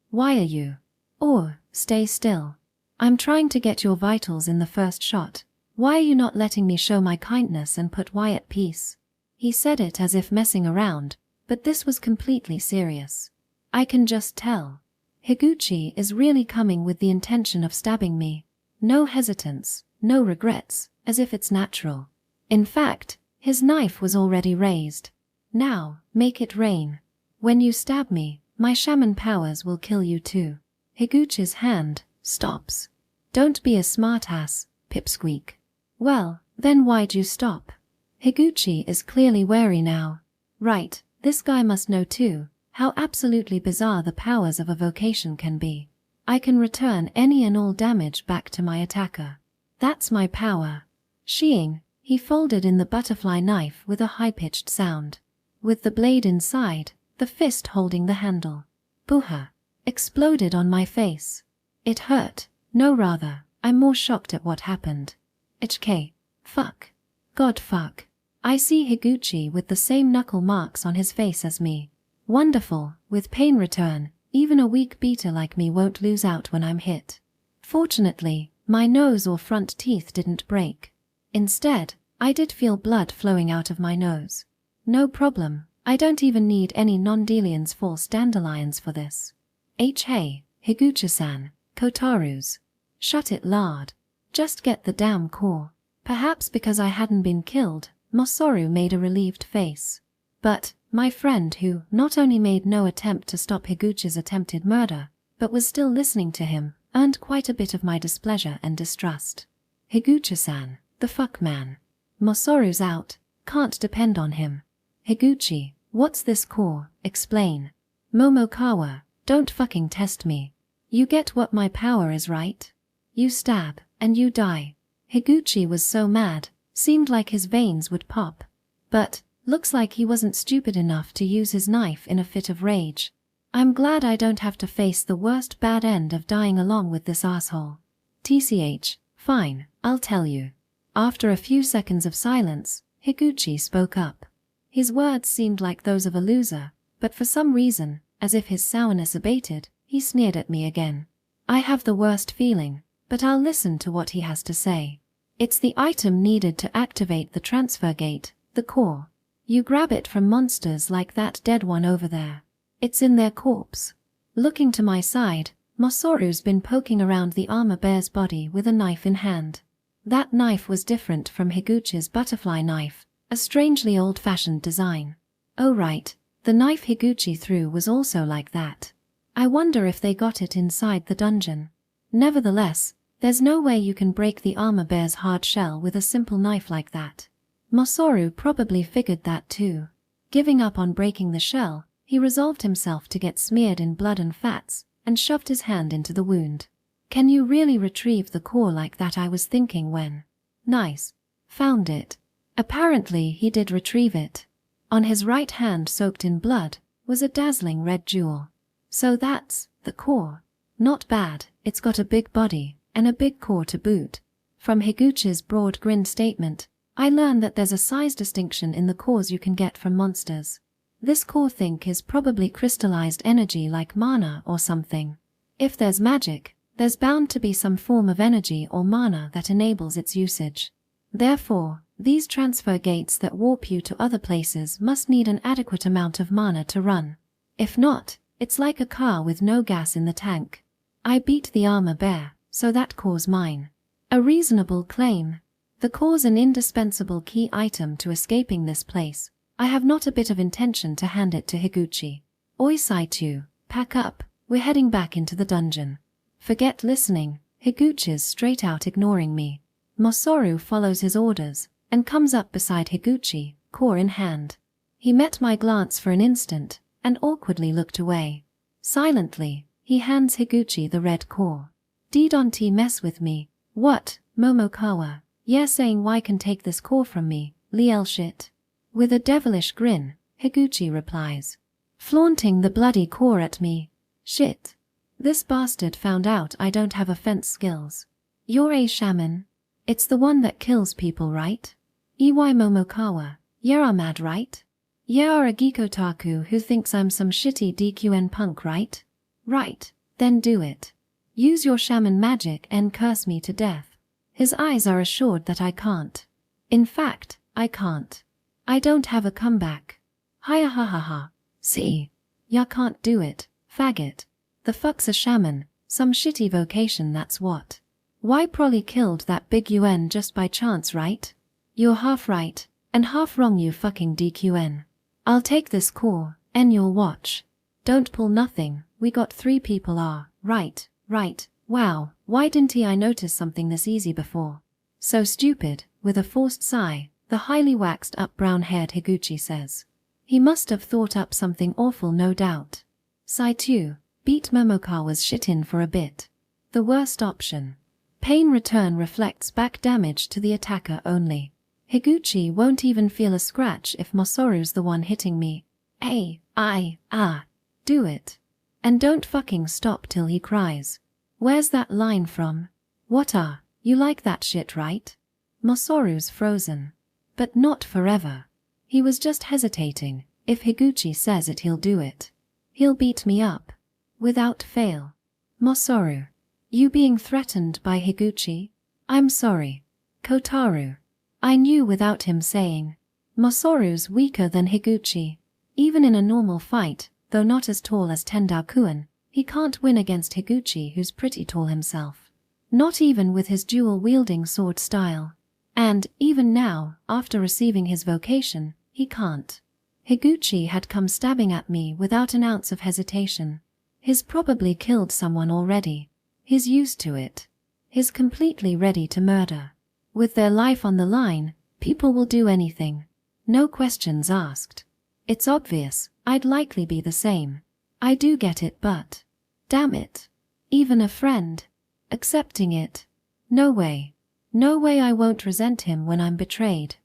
why are you? Or, stay still. I'm trying to get your vitals in the first shot. Why are you not letting me show my kindness and put Y at peace? He said it as if messing around, but this was completely serious. I can just tell. Higuchi is really coming with the intention of stabbing me. No hesitance, no regrets, as if it's natural. In fact, his knife was already raised. Now, make it rain. When you stab me, my shaman powers will kill you too. Higuchi's hand stops. Don't be a smartass, pipsqueak. Well, then why'd you stop? Higuchi is clearly wary now. Right, this guy must know too, how absolutely bizarre the powers of a vocation can be. I can return any and all damage back to my attacker. That's my power. Sheeing, he folded in the butterfly knife with a high-pitched sound. With the blade inside, the fist holding the handle. Booha! Exploded on my face. It hurt. No, rather, I'm more shocked at what happened. HK. Fuck. God fuck. I see Higuchi with the same knuckle marks on his face as me. Wonderful, with pain return, even a weak beater like me won't lose out when I'm hit. Fortunately, my nose or front teeth didn't break. Instead, I did feel blood flowing out of my nose. No problem, I don't even need any non-Delian's false dandelions for this. Hey, Higuchi-san, Kotaru's. Shut it lard. Just get the damn core. Perhaps because I hadn't been killed, Masaru made a relieved face. But, my friend who not only made no attempt to stop Higuchi's attempted murder, but was still listening to him, earned quite a bit of my displeasure and distrust. Higuchi-san, the fuck man. Masaru's out, can't depend on him. Higuchi, what's this core, explain. Momokawa, don't fucking test me. You get what my power is, right? You stab, and you die. Higuchi was so mad, seemed like his veins would pop. But, looks like he wasn't stupid enough to use his knife in a fit of rage. I'm glad I don't have to face the worst bad end of dying along with this asshole. TCH, fine, I'll tell you. After a few seconds of silence, Higuchi spoke up. His words seemed like those of a loser, but for some reason, as if his sourness abated, he sneered at me again. I have the worst feeling, but I'll listen to what he has to say. It's the item needed to activate the transfer gate, the core. You grab it from monsters like that dead one over there. It's in their corpse. Looking to my side, Masaru's been poking around the armor bear's body with a knife in hand. That knife was different from Higuchi's butterfly knife, a strangely old-fashioned design. Oh right, the knife Higuchi threw was also like that. I wonder if they got it inside the dungeon. Nevertheless, there's no way you can break the armor bear's hard shell with a simple knife like that. Masaru probably figured that too. Giving up on breaking the shell, he resolved himself to get smeared in blood and fats, and shoved his hand into the wound. Can you really retrieve the core like that, I was thinking when. Nice. Found it. Apparently he did retrieve it. On his right hand, soaked in blood, was a dazzling red jewel. So that's the core. Not bad, it's got a big body, and a big core to boot. From Higuchi's broad grin statement, I learned that there's a size distinction in the cores you can get from monsters. This core think is probably crystallized energy like mana or something. If there's magic, There's bound to be some form of energy or mana that enables its usage. Therefore, these transfer gates that warp you to other places must need an adequate amount of mana to run. If not, it's like a car with no gas in the tank. I beat the armor bear, so that core's mine. A reasonable claim. The core's an indispensable key item to escaping this place. I have not a bit of intention to hand it to Higuchi. Oi Saitu, pack up, we're heading back into the dungeon. Forget listening, Higuchi's straight out ignoring me. Masaru follows his orders, and comes up beside Higuchi, core in hand. He met my glance for an instant, and awkwardly looked away. Silently, he hands Higuchi the red core. Don't mess with me. What, Momokawa? Yeah, saying why can take this core from me, Liel shit. With a devilish grin, Higuchi replies. Flaunting the bloody core at me. Shit. This bastard found out I don't have offense skills. You're a shaman. It's the one that kills people, right? Iwai Momokawa, you're mad, right? You're a geekotaku who thinks I'm some shitty DQN punk, right? Right, then do it. Use your shaman magic and curse me to death. His eyes are assured that I can't. In fact, I can't. I don't have a comeback. Hiya ha ha ha. See? Ya can't do it, faggot. The fuck's a shaman, some shitty vocation, that's what. Why probably killed that big UN just by chance, right? You're half right, and half wrong, you fucking DQN. I'll take this core, and you'll watch. Don't pull nothing, we got 3 people right, wow, why didn't I notice something this easy before? So stupid, with a forced sigh, the highly waxed up brown-haired Higuchi says. He must have thought up something awful, no doubt. Saitu, beat Momokawa's shit in for a bit. The worst option. Pain return reflects back damage to the attacker only. Higuchi won't even feel a scratch if Masaru's the one hitting me. Do it. And don't fucking stop till he cries. Where's that line from? What you like that shit, right? Masaru's frozen. But not forever. He was just hesitating. If Higuchi says it, he'll do it. He'll beat me up. Without fail. Masaru. You being threatened by Higuchi? I'm sorry. Kotaru. I knew without him saying. Masaru's weaker than Higuchi. Even in a normal fight, though not as tall as Tendakuan, he can't win against Higuchi, who's pretty tall himself. Not even with his dual-wielding sword style. And, even now, after receiving his vocation, he can't. Higuchi had come stabbing at me without an ounce of hesitation. He's probably killed someone already. He's used to it. He's completely ready to murder. With their life on the line, people will do anything. No questions asked. It's obvious, I'd likely be the same. I do get it, but... damn it. Even a friend. Accepting it. No way. No way I won't resent him when I'm betrayed.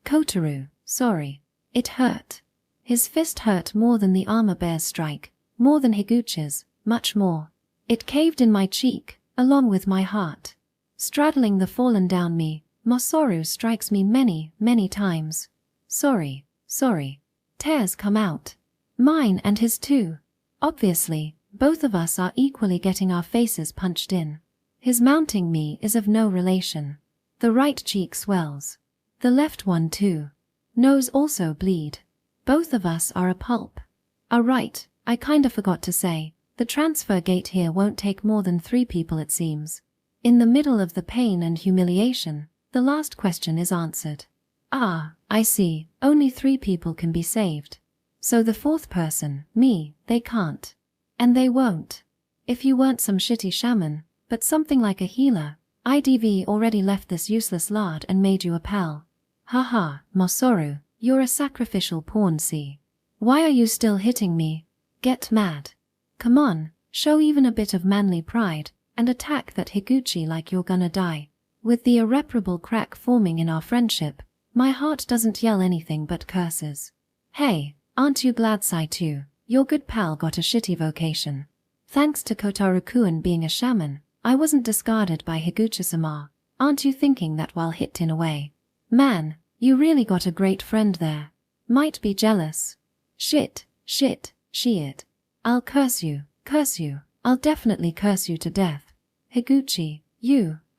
Kotaru, sorry. It hurt. His fist hurt more than the armor bear's strike, more than Higuchi's, much more. It caved in my cheek, along with my heart. Straddling the fallen down me, Masaru strikes me many, many times. Sorry. Tears come out. Mine and his too. Obviously, both of us are equally getting our faces punched in. His mounting me is of no relation. The right cheek swells. The left one too. Nose also bleed. Both of us are a pulp. Right, I kinda forgot to say, the transfer gate here won't take more than 3 people, it seems. In the middle of the pain and humiliation, the last question is answered. I see, only 3 people can be saved. So the 4th person, me, they can't. And they won't. If you weren't some shitty shaman, but something like a healer, IDV already left this useless lard and made you a pal. Haha, Masaru, you're a sacrificial pawn, see. Why are you still hitting me? Get mad. Come on, show even a bit of manly pride, and attack that Higuchi like you're gonna die. With the irreparable crack forming in our friendship, my heart doesn't yell anything but curses. Hey, aren't you glad, Saitu, your good pal got a shitty vocation? Thanks to Kotaru-kun being a shaman, I wasn't discarded by Higuchi-sama. Aren't you thinking that while hit in a way? Man, you really got a great friend there. Might be jealous. Shit. I'll curse you. I'll definitely curse you to death. Higuchi,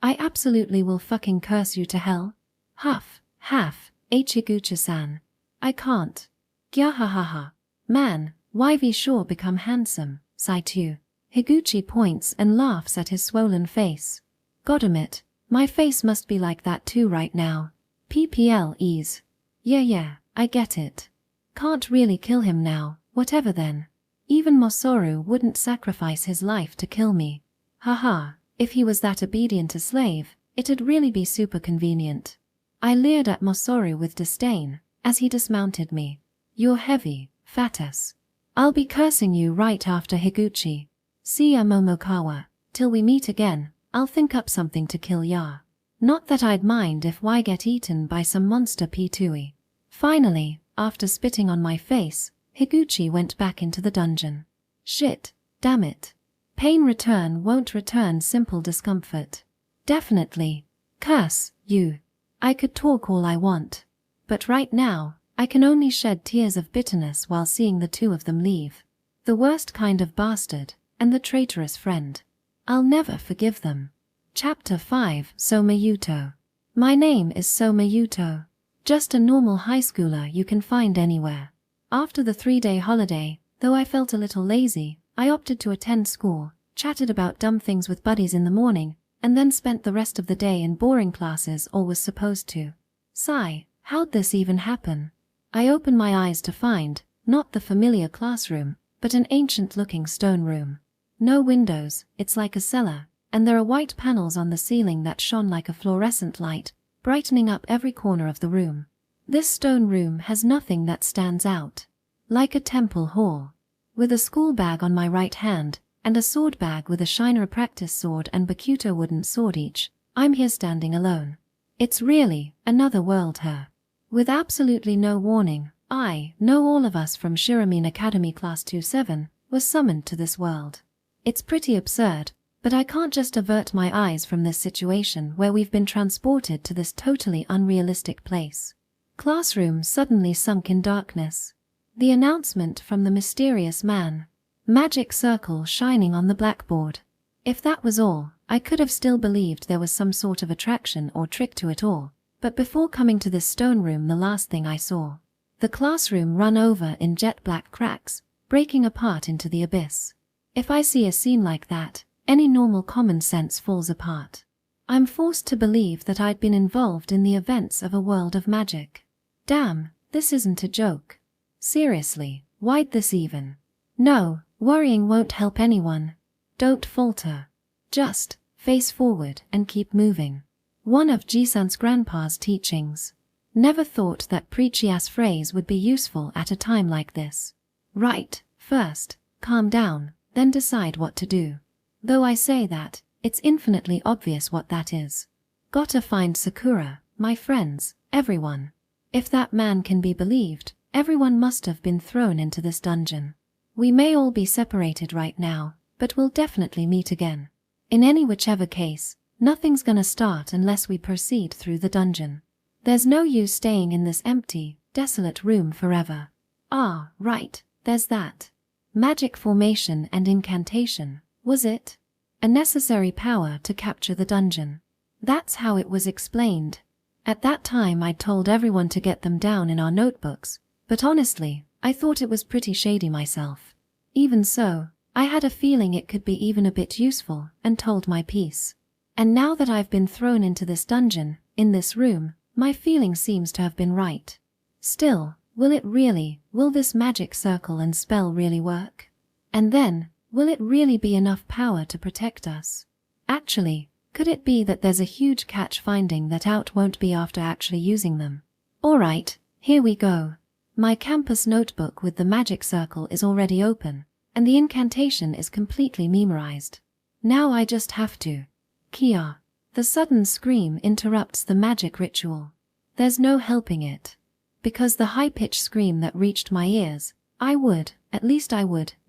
I absolutely will fucking curse you to hell. Huff, half, Higuchi-san. I can't. Gyahahaha. Man, Yv sure become handsome, Saitu. Higuchi points and laughs at his swollen face. Goddamit, my face must be like that too right now. PPL ease. Yeah, I get it. Can't really kill him now, whatever then. Even Masaru wouldn't sacrifice his life to kill me. Haha, if he was that obedient a slave, it'd really be super convenient. I leered at Masaru with disdain, as he dismounted me. You're heavy, fat ass. I'll be cursing you right after Higuchi. See ya Momokawa, till we meet again, I'll think up something to kill ya. Not that I'd mind if I get eaten by some monster P2E. Finally, after spitting on my face, Higuchi went back into the dungeon. Shit, damn it. Pain return won't return simple discomfort. Definitely. Curse, you. I could talk all I want. But right now, I can only shed tears of bitterness while seeing the two of them leave. The worst kind of bastard, and the traitorous friend. I'll never forgive them. Chapter 5 Soma Yuto. My name is Soma Yuto. Just a normal high schooler you can find anywhere. After the 3-day holiday, though I felt a little lazy, I opted to attend school, chatted about dumb things with buddies in the morning, and then spent the rest of the day in boring classes or was supposed to. Sigh, how'd this even happen? I opened my eyes to find, not the familiar classroom, but an ancient-looking stone room. No windows, it's like a cellar, and there are white panels on the ceiling that shone like a fluorescent light, brightening up every corner of the room. This stone room has nothing that stands out. Like a temple hall. With a school bag on my right hand, and a sword bag with a Shiner practice sword and Bakuto wooden sword each, I'm here standing alone. It's really another world here. With absolutely no warning, all of us from Shiromine Academy Class 27, were summoned to this world. It's pretty absurd, but I can't just avert my eyes from this situation where we've been transported to this totally unrealistic place. Classroom suddenly sunk in darkness. The announcement from the mysterious man. Magic circle shining on the blackboard. If that was all, I could have still believed there was some sort of attraction or trick to it all. But before coming to this stone room, the last thing I saw. The classroom run over in jet black cracks, breaking apart into the abyss. If I see a scene like that, any normal common sense falls apart. I'm forced to believe that I'd been involved in the events of a world of magic. Damn, this isn't a joke. Seriously, why'd this even? No, worrying won't help anyone. Don't falter. Just face forward and keep moving. One of Jisan's grandpa's teachings. Never thought that preachy-ass phrase would be useful at a time like this. Right, first, calm down, then decide what to do. Though I say that, it's infinitely obvious what that is. Gotta find Sakura, my friends, everyone. If that man can be believed, everyone must have been thrown into this dungeon. We may all be separated right now, but we'll definitely meet again. In any whichever case, nothing's gonna start unless we proceed through the dungeon. There's no use staying in this empty, desolate room forever. Ah, right, there's that. Magic formation and incantation, was it? A necessary power to capture the dungeon. That's how it was explained. At that time I'd told everyone to get them down in our notebooks, but honestly, I thought it was pretty shady myself. Even so, I had a feeling it could be even a bit useful, and told my piece. And now that I've been thrown into this dungeon, in this room, my feeling seems to have been right. Still, will this magic circle and spell really work? And then, will it really be enough power to protect us? Actually, could it be that there's a huge catch finding that out won't be after actually using them? Alright, here we go. My campus notebook with the magic circle is already open, and the incantation is completely memorized. Now I just have to. Kia. The sudden scream interrupts the magic ritual. There's no helping it. Because the high-pitched scream that reached my ears, I would,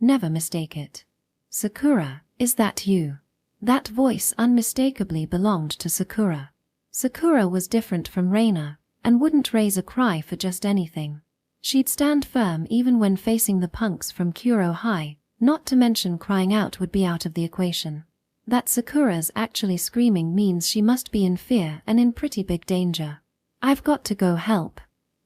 never mistake it. Sakura, is that you? That voice unmistakably belonged to Sakura. Sakura was different from Reina, and wouldn't raise a cry for just anything. She'd stand firm even when facing the punks from Kuro High, not to mention crying out would be out of the equation. That Sakura's actually screaming means she must be in fear and in pretty big danger. I've got to go help.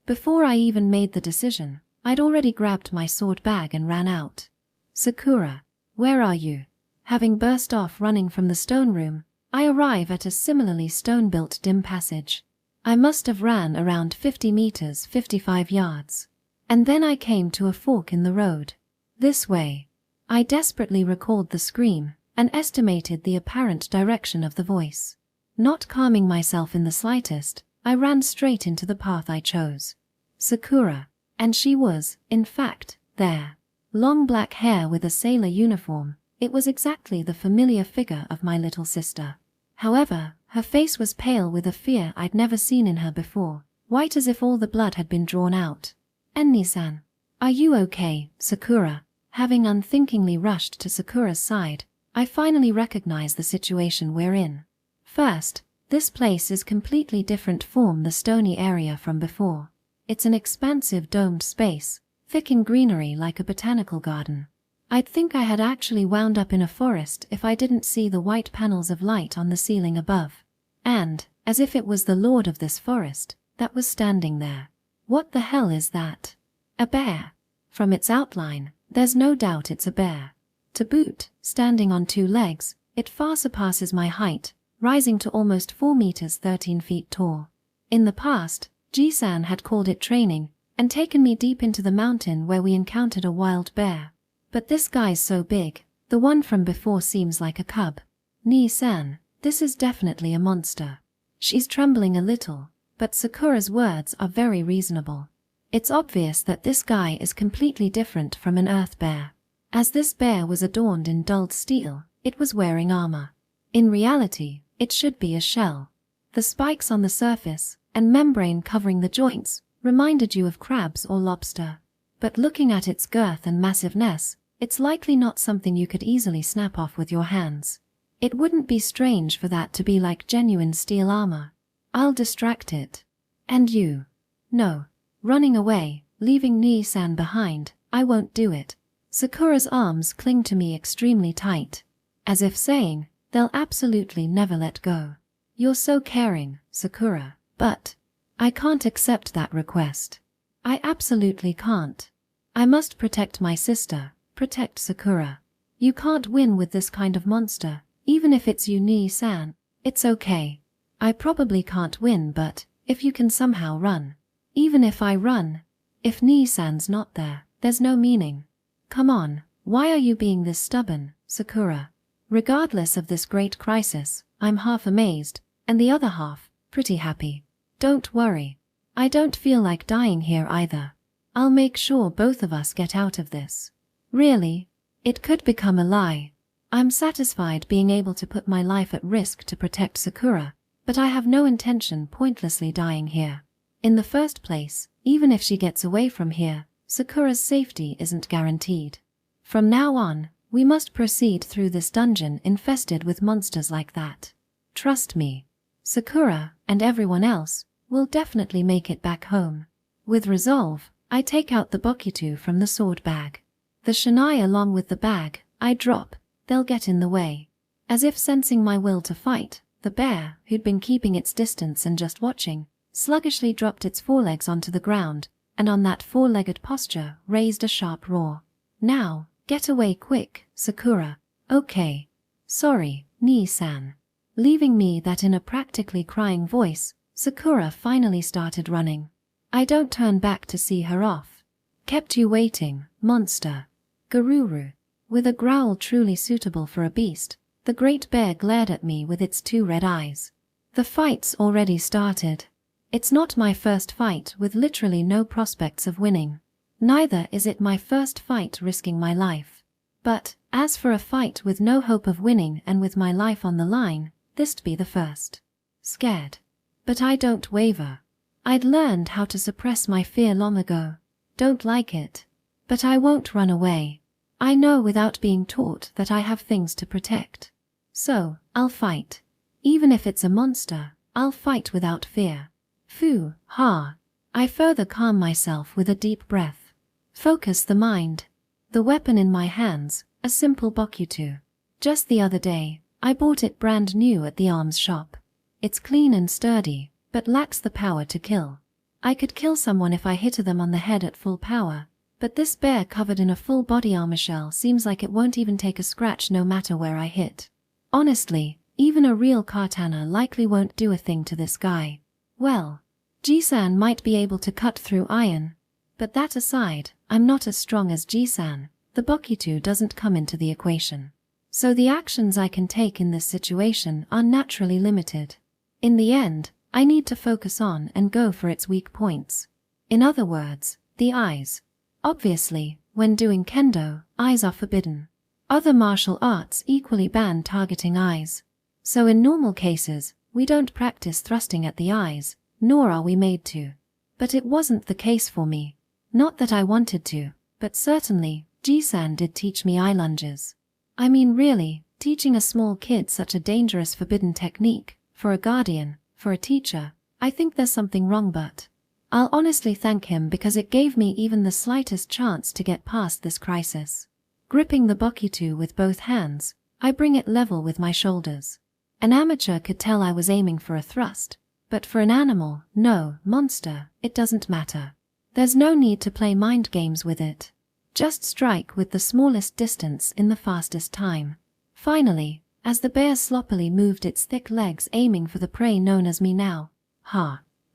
Before I even made the decision, I'd already grabbed my sword bag and ran out. Sakura, where are you? Having burst off running from the stone room, I arrive at a similarly stone-built dim passage. I must have ran around 50 meters, 55 yards. And then I came to a fork in the road. This way. I desperately recalled the scream and estimated the apparent direction of the voice. Not calming myself in the slightest, I ran straight into the path I chose. Sakura. And she was, in fact, there. Long black hair with a sailor uniform. It was exactly the familiar figure of my little sister. However, her face was pale with a fear I'd never seen in her before, white as if all the blood had been drawn out. Enni-san, are you okay, Sakura? Having unthinkingly rushed to Sakura's side, I finally recognize the situation we're in. First, this place is completely different from the stony area from before. It's an expansive domed space, thick in greenery like a botanical garden. I'd think I had actually wound up in a forest if I didn't see the white panels of light on the ceiling above. And, as if it was the lord of this forest, that was standing there. What the hell is that? A bear. From its outline, there's no doubt it's a bear. To boot, standing on 2 legs, it far surpasses my height, rising to almost 4 meters 13 feet tall. In the past, Ji-san had called it training, and taken me deep into the mountain where we encountered a wild bear. But this guy's so big, the one from before seems like a cub. Ni-san, this is definitely a monster. She's trembling a little, but Sakura's words are very reasonable. It's obvious that this guy is completely different from an earth bear. As this bear was adorned in dulled steel, it was wearing armor. In reality, it should be a shell. The spikes on the surface, and membrane covering the joints, reminded you of crabs or lobster. But looking at its girth and massiveness, it's likely not something you could easily snap off with your hands. It wouldn't be strange for that to be like genuine steel armor. I'll distract it. And you? No. Running away, leaving Ni-san behind, I won't do it. Sakura's arms cling to me extremely tight, as if saying, they'll absolutely never let go. You're so caring, Sakura, but I can't accept that request. I absolutely can't. I must protect my sister, protect Sakura. You can't win with this kind of monster, even if it's you, Ni-san. It's okay. I probably can't win, but if you can somehow run. Even if I run, if Ni-san's not there, there's no meaning. Come on, why are you being this stubborn, Sakura? Regardless of this great crisis, I'm half amazed, and the other half, pretty happy. Don't worry. I don't feel like dying here either. I'll make sure both of us get out of this. Really? It could become a lie. I'm satisfied being able to put my life at risk to protect Sakura, but I have no intention pointlessly dying here. In the first place, even if she gets away from here, Sakura's safety isn't guaranteed. From now on, we must proceed through this dungeon infested with monsters like that. Trust me. Sakura, and everyone else, will definitely make it back home. With resolve, I take out the bokitu from the sword bag. The shinai along with the bag, I drop. They'll get in the way. As if sensing my will to fight, the bear, who'd been keeping its distance and just watching, sluggishly dropped its forelegs onto the ground, and on that four-legged posture raised a sharp roar. Now, get away quick, Sakura. Okay. Sorry, Ni-san. Leaving me that in a practically crying voice, Sakura finally started running. I don't turn back to see her off. Kept you waiting, monster. Garuru. With a growl truly suitable for a beast, the great bear glared at me with its 2 red eyes. The fight's already started. It's not my first fight with literally no prospects of winning. Neither is it my first fight risking my life. But, as for a fight with no hope of winning and with my life on the line, this'd be the first. Scared. But I don't waver. I'd learned how to suppress my fear long ago. Don't like it. But I won't run away. I know without being taught that I have things to protect. So, I'll fight. Even if it's a monster, I'll fight without fear. Fu, ha. I further calm myself with a deep breath. Focus the mind. The weapon in my hands, a simple bokutu. Just the other day, I bought it brand new at the arms shop. It's clean and sturdy, but lacks the power to kill. I could kill someone if I hit them on the head at full power, but this bear covered in a full body armor shell seems like it won't even take a scratch no matter where I hit. Honestly, even a real katana likely won't do a thing to this guy. Well, Jisan might be able to cut through iron, but that aside, I'm not as strong as Jisan. The Bokitu doesn't come into the equation. So the actions I can take in this situation are naturally limited. In the end, I need to focus on and go for its weak points. In other words, the eyes. Obviously, when doing kendo, eyes are forbidden. Other martial arts equally ban targeting eyes. So in normal cases, we don't practice thrusting at the eyes, nor are we made to. But it wasn't the case for me. Not that I wanted to, but certainly, Jisan did teach me eye lunges. I mean really, teaching a small kid such a dangerous forbidden technique, for a guardian, for a teacher, I think there's something wrong, but I'll honestly thank him because it gave me even the slightest chance to get past this crisis. Gripping the Bokitu with both hands, I bring it level with my shoulders. An amateur could tell I was aiming for a thrust, but for an animal, no, monster, it doesn't matter. There's no need to play mind games with it. Just strike with the smallest distance in the fastest time. Finally, as the bear sloppily moved its thick legs aiming for the prey known as me now.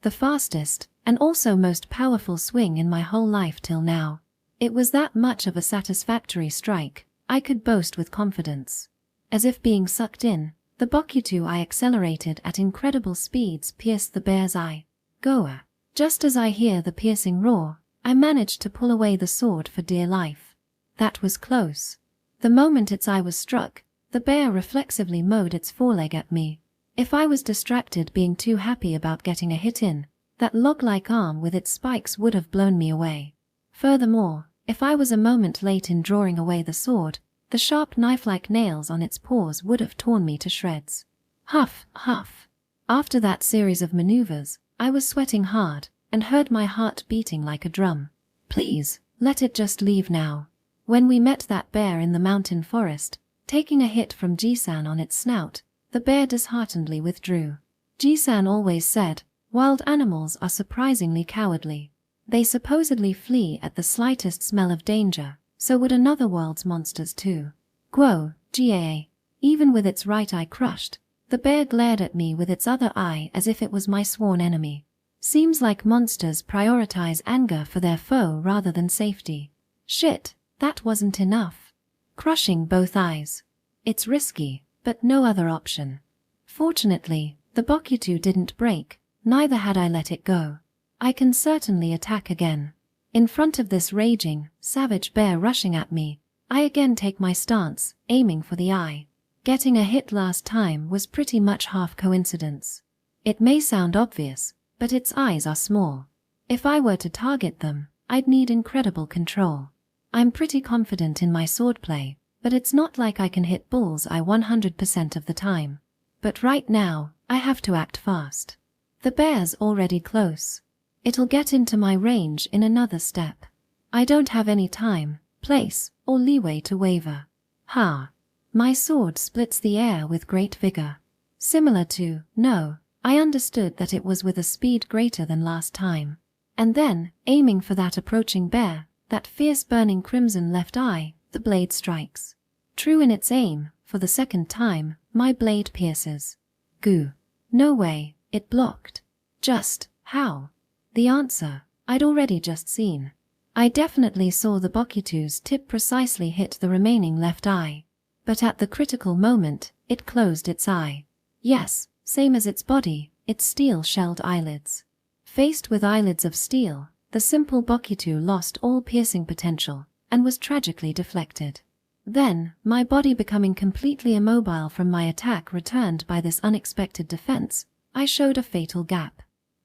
The fastest, and also most powerful swing in my whole life till now. It was that much of a satisfactory strike, I could boast with confidence. As if being sucked in, the Bokitu I accelerated at incredible speeds pierced the bear's eye. Goa. Just as I hear the piercing roar, I managed to pull away the sword for dear life. That was close. The moment its eye was struck, the bear reflexively mowed its foreleg at me. If I was distracted being too happy about getting a hit in, that log-like arm with its spikes would have blown me away. Furthermore, if I was a moment late in drawing away the sword, the sharp knife-like nails on its paws would have torn me to shreds. Huff, huff. After that series of maneuvers, I was sweating hard, and heard my heart beating like a drum. Please, let it just leave now. When we met that bear in the mountain forest, taking a hit from Jisan on its snout, the bear disheartenedly withdrew. Jisan always said, wild animals are surprisingly cowardly. They supposedly flee at the slightest smell of danger, so would another world's monsters too. Guo, GAA. Even with its right eye crushed, the bear glared at me with its other eye as if it was my sworn enemy. Seems like monsters prioritize anger for their foe rather than safety. Shit, that wasn't enough. Crushing both eyes. It's risky, but no other option. Fortunately, the Bokitu didn't break, neither had I let it go. I can certainly attack again. In front of this raging, savage bear rushing at me, I again take my stance, aiming for the eye. Getting a hit last time was pretty much half coincidence. It may sound obvious, but its eyes are small. If I were to target them, I'd need incredible control. I'm pretty confident in my swordplay, but it's not like I can hit bullseye 100% of the time. But right now, I have to act fast. The bear's already close. It'll get into my range in another step. I don't have any time, place, or leeway to waver. My sword splits the air with great vigor. Similar to, no, I understood that it was with a speed greater than last time. And then, aiming for that approaching bear, that fierce burning crimson left eye, the blade strikes. True in its aim, for the second time, my blade pierces. Goo. No way, it blocked. Just, how? The answer, I'd already just seen. I definitely saw the Bokitu's tip precisely hit the remaining left eye. But at the critical moment, it closed its eye. Yes, same as its body, its steel-shelled eyelids. Faced with eyelids of steel, the simple Bokitu lost all piercing potential, and was tragically deflected. Then, my body becoming completely immobile from my attack returned by this unexpected defense, I showed a fatal gap.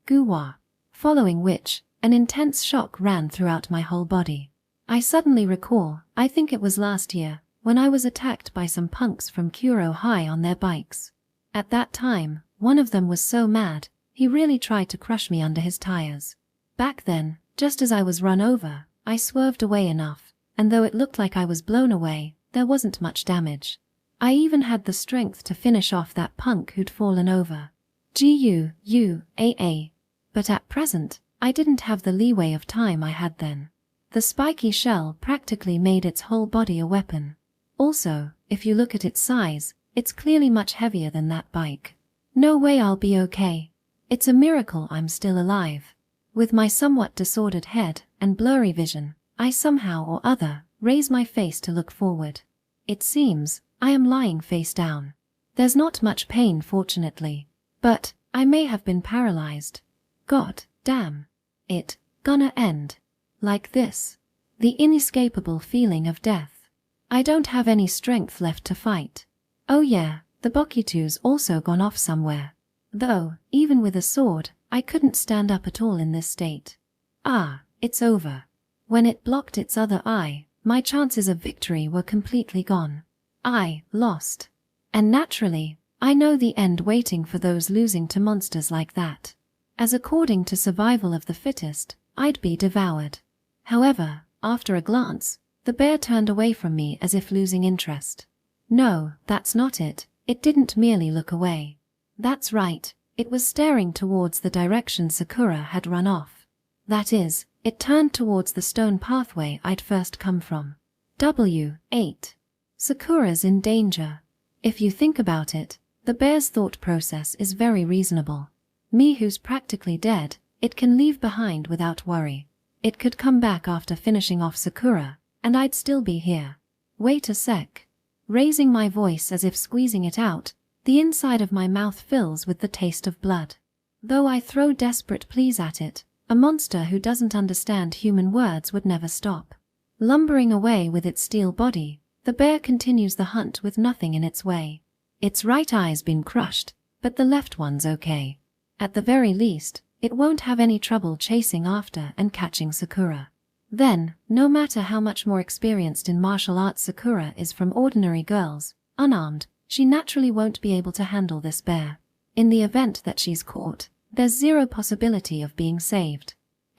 Goo-wah. Following which, an intense shock ran throughout my whole body. I suddenly recall, I think it was last year, when I was attacked by some punks from Kuro High on their bikes. At that time, one of them was so mad, he really tried to crush me under his tires. Back then, just as I was run over, I swerved away enough, and though it looked like I was blown away, there wasn't much damage. I even had the strength to finish off that punk who'd fallen over. Guaa. But at present, I didn't have the leeway of time I had then. The spiky shell practically made its whole body a weapon. Also, if you look at its size, it's clearly much heavier than that bike. No way I'll be okay. It's a miracle I'm still alive. With my somewhat disordered head and blurry vision, I somehow or other raise my face to look forward. It seems I am lying face down. There's not much pain, fortunately, but I may have been paralyzed. God damn. It gonna end like this. The inescapable feeling of death. I don't have any strength left to fight. Oh yeah, the Bokitu's also gone off somewhere. Though, even with a sword, I couldn't stand up at all in this state. Ah, it's over. When it blocked its other eye, my chances of victory were completely gone. I lost. And naturally, I know the end waiting for those losing to monsters like that. As according to survival of the fittest, I'd be devoured. However, after a glance, the bear turned away from me as if losing interest. No, that's not it. It didn't merely look away. That's right, it was staring towards the direction Sakura had run off. That is, it turned towards the stone pathway I'd first come from. W8. Sakura's in danger. If you think about it, the bear's thought process is very reasonable. Me who's practically dead, it can leave behind without worry. It could come back after finishing off Sakura, and I'd still be here. Wait a sec. Raising my voice as if squeezing it out, the inside of my mouth fills with the taste of blood. Though I throw desperate pleas at it, a monster who doesn't understand human words would never stop. Lumbering away with its steel body, the bear continues the hunt with nothing in its way. Its right eye's been crushed, but the left one's okay. At the very least, it won't have any trouble chasing after and catching Sakura. Then, no matter how much more experienced in martial arts Sakura is from ordinary girls, unarmed, she naturally won't be able to handle this bear. In the event that she's caught, there's zero possibility of being saved.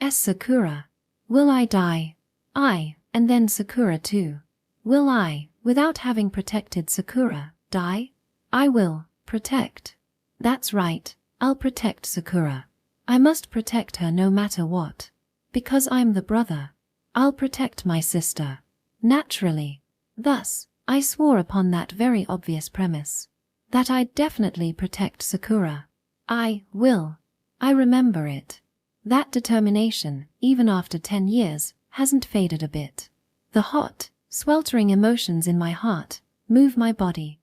Sakura. Will I die? And then Sakura too. Will I, without having protected Sakura, die? I will protect. That's right, I'll protect Sakura. I must protect her no matter what. Because I'm the brother. I'll protect my sister. Naturally. Thus, I swore upon that very obvious premise. That I'd definitely protect Sakura. I will. I remember it. That determination, even after 10 years, hasn't faded a bit. The hot, sweltering emotions in my heart move my body.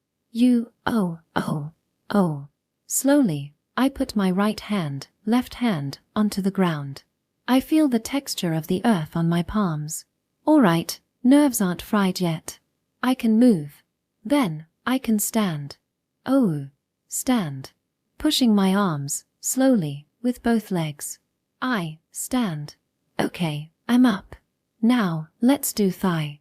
Slowly, I put my right hand, left hand, onto the ground. I feel the texture of the earth on my palms. All right, nerves aren't fried yet. I can move. Then, I can stand. Oh, stand. Pushing my arms, slowly, with both legs. I stand. Okay, I'm up. Now, let's do thigh.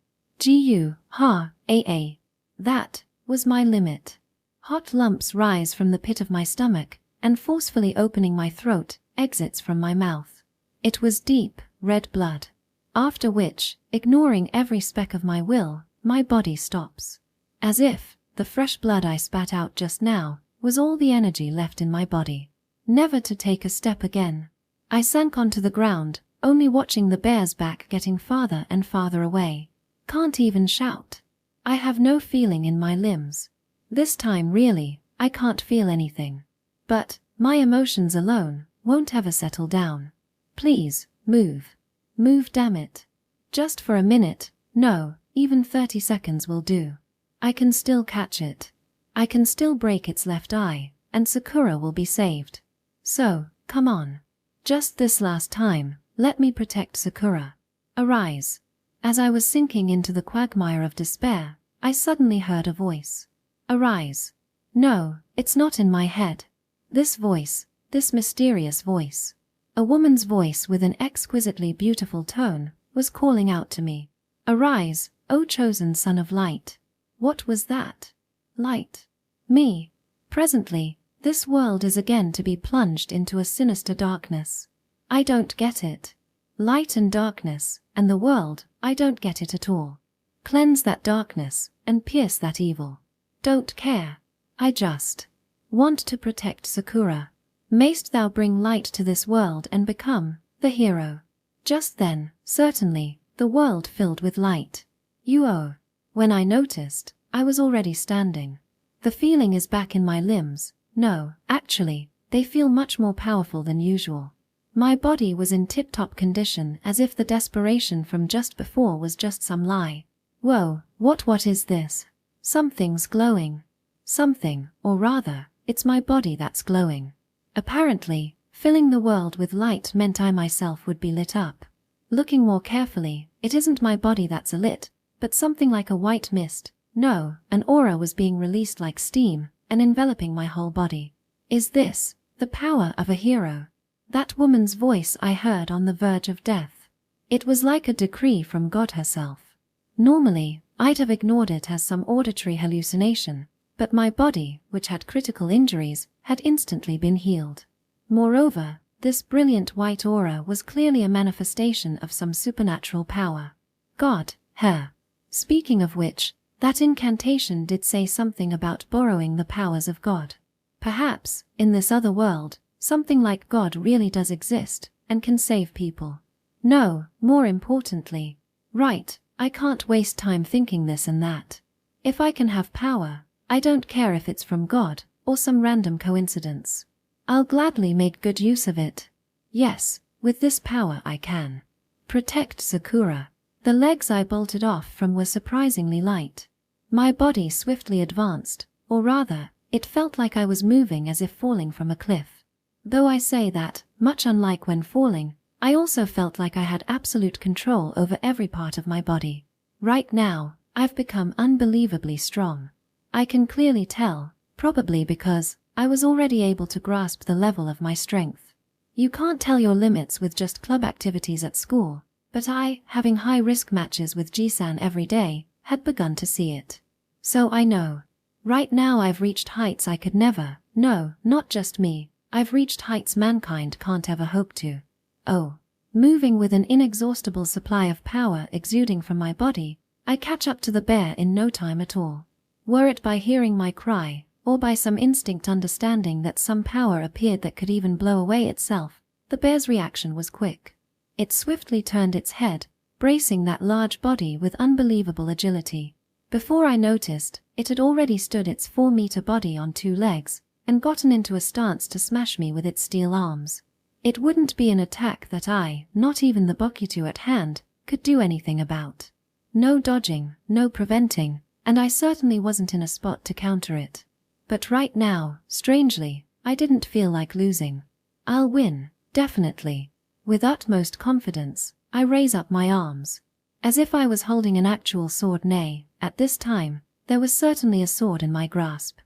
That was my limit. Hot lumps rise from the pit of my stomach, and forcefully opening my throat, exits from my mouth. It was deep, red blood. After which, ignoring every speck of my will, my body stops. As if the fresh blood I spat out just now was all the energy left in my body. Never to take a step again. I sank onto the ground, only watching the bear's back getting farther and farther away. Can't even shout. I have no feeling in my limbs. This time really, I can't feel anything. But my emotions alone won't ever settle down. Please, move. Move, damn it. Just for a minute, no, even 30 seconds will do. I can still catch it. I can still break its left eye, and Sakura will be saved. So, come on. Just this last time, let me protect Sakura. Arise. As I was sinking into the quagmire of despair, I suddenly heard a voice. Arise. No, it's not in my head. This voice, this mysterious voice. A woman's voice with an exquisitely beautiful tone, was calling out to me. Arise, O chosen son of light. What was that? Light. Me. Presently, this world is again to be plunged into a sinister darkness. I don't get it. Light and darkness, and the world, I don't get it at all. Cleanse that darkness, and pierce that evil. don't care. I just want to protect Sakura. Mayst thou bring light to this world and become the hero. Just then, certainly, the world filled with light. When I noticed, I was already standing. The feeling is back in my limbs. No, actually, they feel much more powerful than usual. My body was in tip-top condition, as if the desperation from just before was just some lie. Whoa, what is this? Something's glowing. Something, or rather, it's my body that's glowing. Apparently, filling the world with light meant I myself would be lit up. Looking more carefully, it isn't my body that's alit, but something like a white mist. No, an aura was being released like steam, and enveloping my whole body. Is this the power of a hero? That woman's voice I heard on the verge of death. It was like a decree from God herself. Normally, I'd have ignored it as some auditory hallucination, but my body, which had critical injuries, had instantly been healed. Moreover, this brilliant white aura was clearly a manifestation of some supernatural power. God, her. Speaking of which, that incantation did say something about borrowing the powers of God. Perhaps, in this other world, something like God really does exist, and can save people. No, more importantly, right, I can't waste time thinking this and that. If I can have power, I don't care if it's from God, or some random coincidence. I'll gladly make good use of it. Yes, with this power I can protect Sakura. The legs I bolted off from were surprisingly light. My body swiftly advanced, or rather, it felt like I was moving as if falling from a cliff. Though I say that, much unlike when falling, I also felt like I had absolute control over every part of my body. Right now, I've become unbelievably strong. I can clearly tell, probably because I was already able to grasp the level of my strength. You can't tell your limits with just club activities at school, but I, having high-risk matches with Jisan every day, had begun to see it. So I know. Right now I've reached heights I could never, no, not just me, I've reached heights mankind can't ever hope to. Oh. Moving with an inexhaustible supply of power exuding from my body, I catch up to the bear in no time at all. Were it by hearing my cry, or by some instinct understanding that some power appeared that could even blow away itself, the bear's reaction was quick. It swiftly turned its head, bracing that large body with unbelievable agility. Before I noticed, it had already stood its 4-meter body on 2 legs, and gotten into a stance to smash me with its steel arms. It wouldn't be an attack that I, not even the Bokuto at hand, could do anything about. No dodging, no preventing, and I certainly wasn't in a spot to counter it. But right now, strangely, I didn't feel like losing. I'll win, definitely. With utmost confidence, I raise up my arms. As if I was holding an actual sword, nay, at this time, there was certainly a sword in my grasp.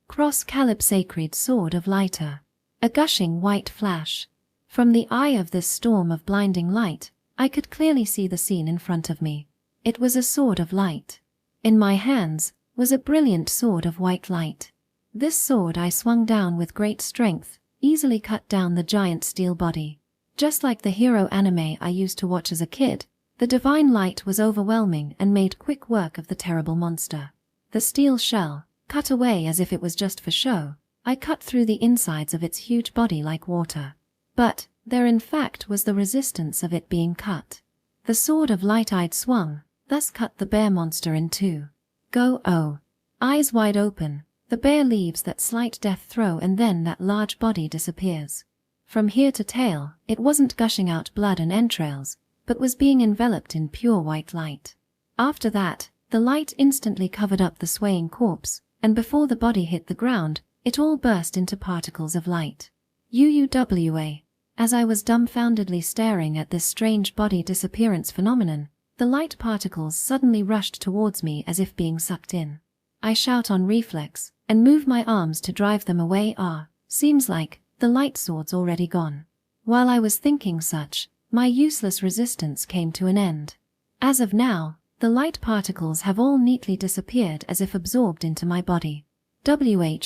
Cross-calib sacred sword of lighter. A gushing white flash. From the eye of this storm of blinding light, I could clearly see the scene in front of me. It was a sword of light. In my hands was a brilliant sword of white light. This sword I swung down with great strength, easily cut down the giant steel body. Just like the hero anime I used to watch as a kid, the divine light was overwhelming and made quick work of the terrible monster. The steel shell, cut away as if it was just for show, I cut through the insides of its huge body like water. But there in fact was the resistance of it being cut. The sword of light I'd swung, thus cut the bear monster in 2. Go. Eyes wide open, the bear leaves that slight death throw and then that large body disappears. From ear to tail, it wasn't gushing out blood and entrails, but was being enveloped in pure white light. After that, the light instantly covered up the swaying corpse, and before the body hit the ground, it all burst into particles of light. UUWA. As I was dumbfoundedly staring at this strange body disappearance phenomenon, the light particles suddenly rushed towards me as if being sucked in. I shout on reflex, and move my arms to drive them away. Seems like the light sword's already gone. While I was thinking such, my useless resistance came to an end. As of now, the light particles have all neatly disappeared as if absorbed into my body.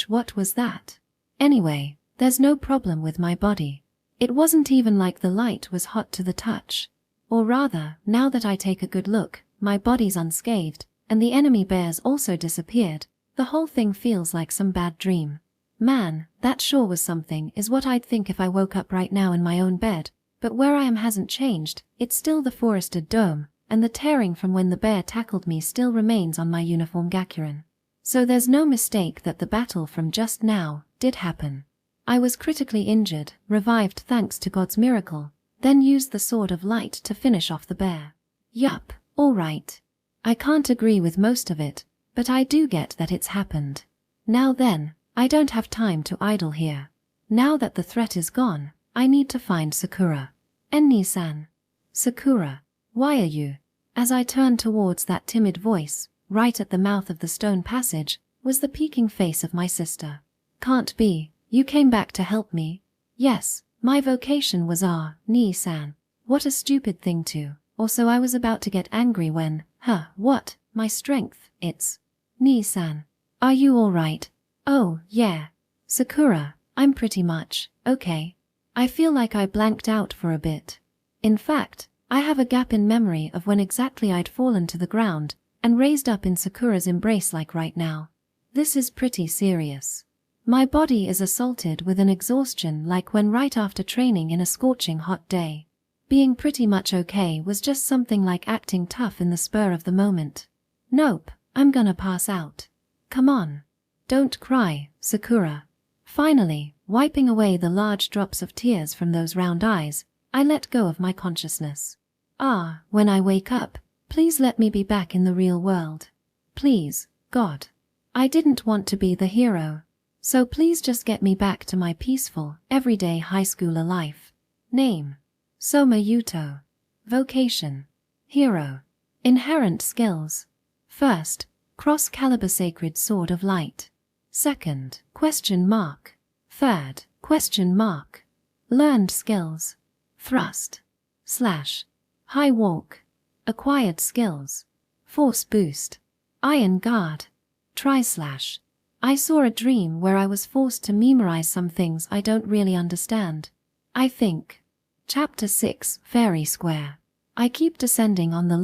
What was that? Anyway, there's no problem with my body. It wasn't even like the light was hot to the touch. Or rather, now that I take a good look, my body's unscathed, and the enemy bears also disappeared. The whole thing feels like some bad dream. Man, that sure was something, is what I'd think if I woke up right now in my own bed, but where I am hasn't changed, it's still the forested dome, and the tearing from when the bear tackled me still remains on my uniform gakurin. So there's no mistake that the battle from just now did happen. I was critically injured, revived thanks to God's miracle, then used the sword of light to finish off the bear. Yup, alright. I can't agree with most of it, but I do get that it's happened. Now then, I don't have time to idle here. Now that the threat is gone, I need to find Sakura. Enni-san. Sakura, why are you? As I turned towards that timid voice, right at the mouth of the stone passage, was the peeking face of my sister. Can't be, you came back to help me? Yes, my vocation was Ni-san. What a stupid thing to. Also I was about to get angry when, what, my strength, it's Ni-san. Are you alright? Oh, yeah. Sakura, I'm pretty much okay. I feel like I blanked out for a bit. In fact, I have a gap in memory of when exactly I'd fallen to the ground and raised up in Sakura's embrace like right now. This is pretty serious. My body is assaulted with an exhaustion like when right after training in a scorching hot day. Being pretty much okay was just something like acting tough in the spur of the moment. Nope, I'm gonna pass out. Come on. Don't cry, Sakura. Finally, wiping away the large drops of tears from those round eyes, I let go of my consciousness. When I wake up, please let me be back in the real world. Please, God. I didn't want to be the hero. So please just get me back to my peaceful, everyday high schooler life. Name: Soma Yuto. Vocation: Hero. Inherent skills: First, cross-caliber sacred sword of light. Second, ? Third, ? Learned skills: Thrust, / high walk. Acquired skills: Force boost, Iron guard, Tri / I saw a dream where I was forced to memorize some things I don't really understand. I think. Chapter 6, Fairy Square. I keep descending on the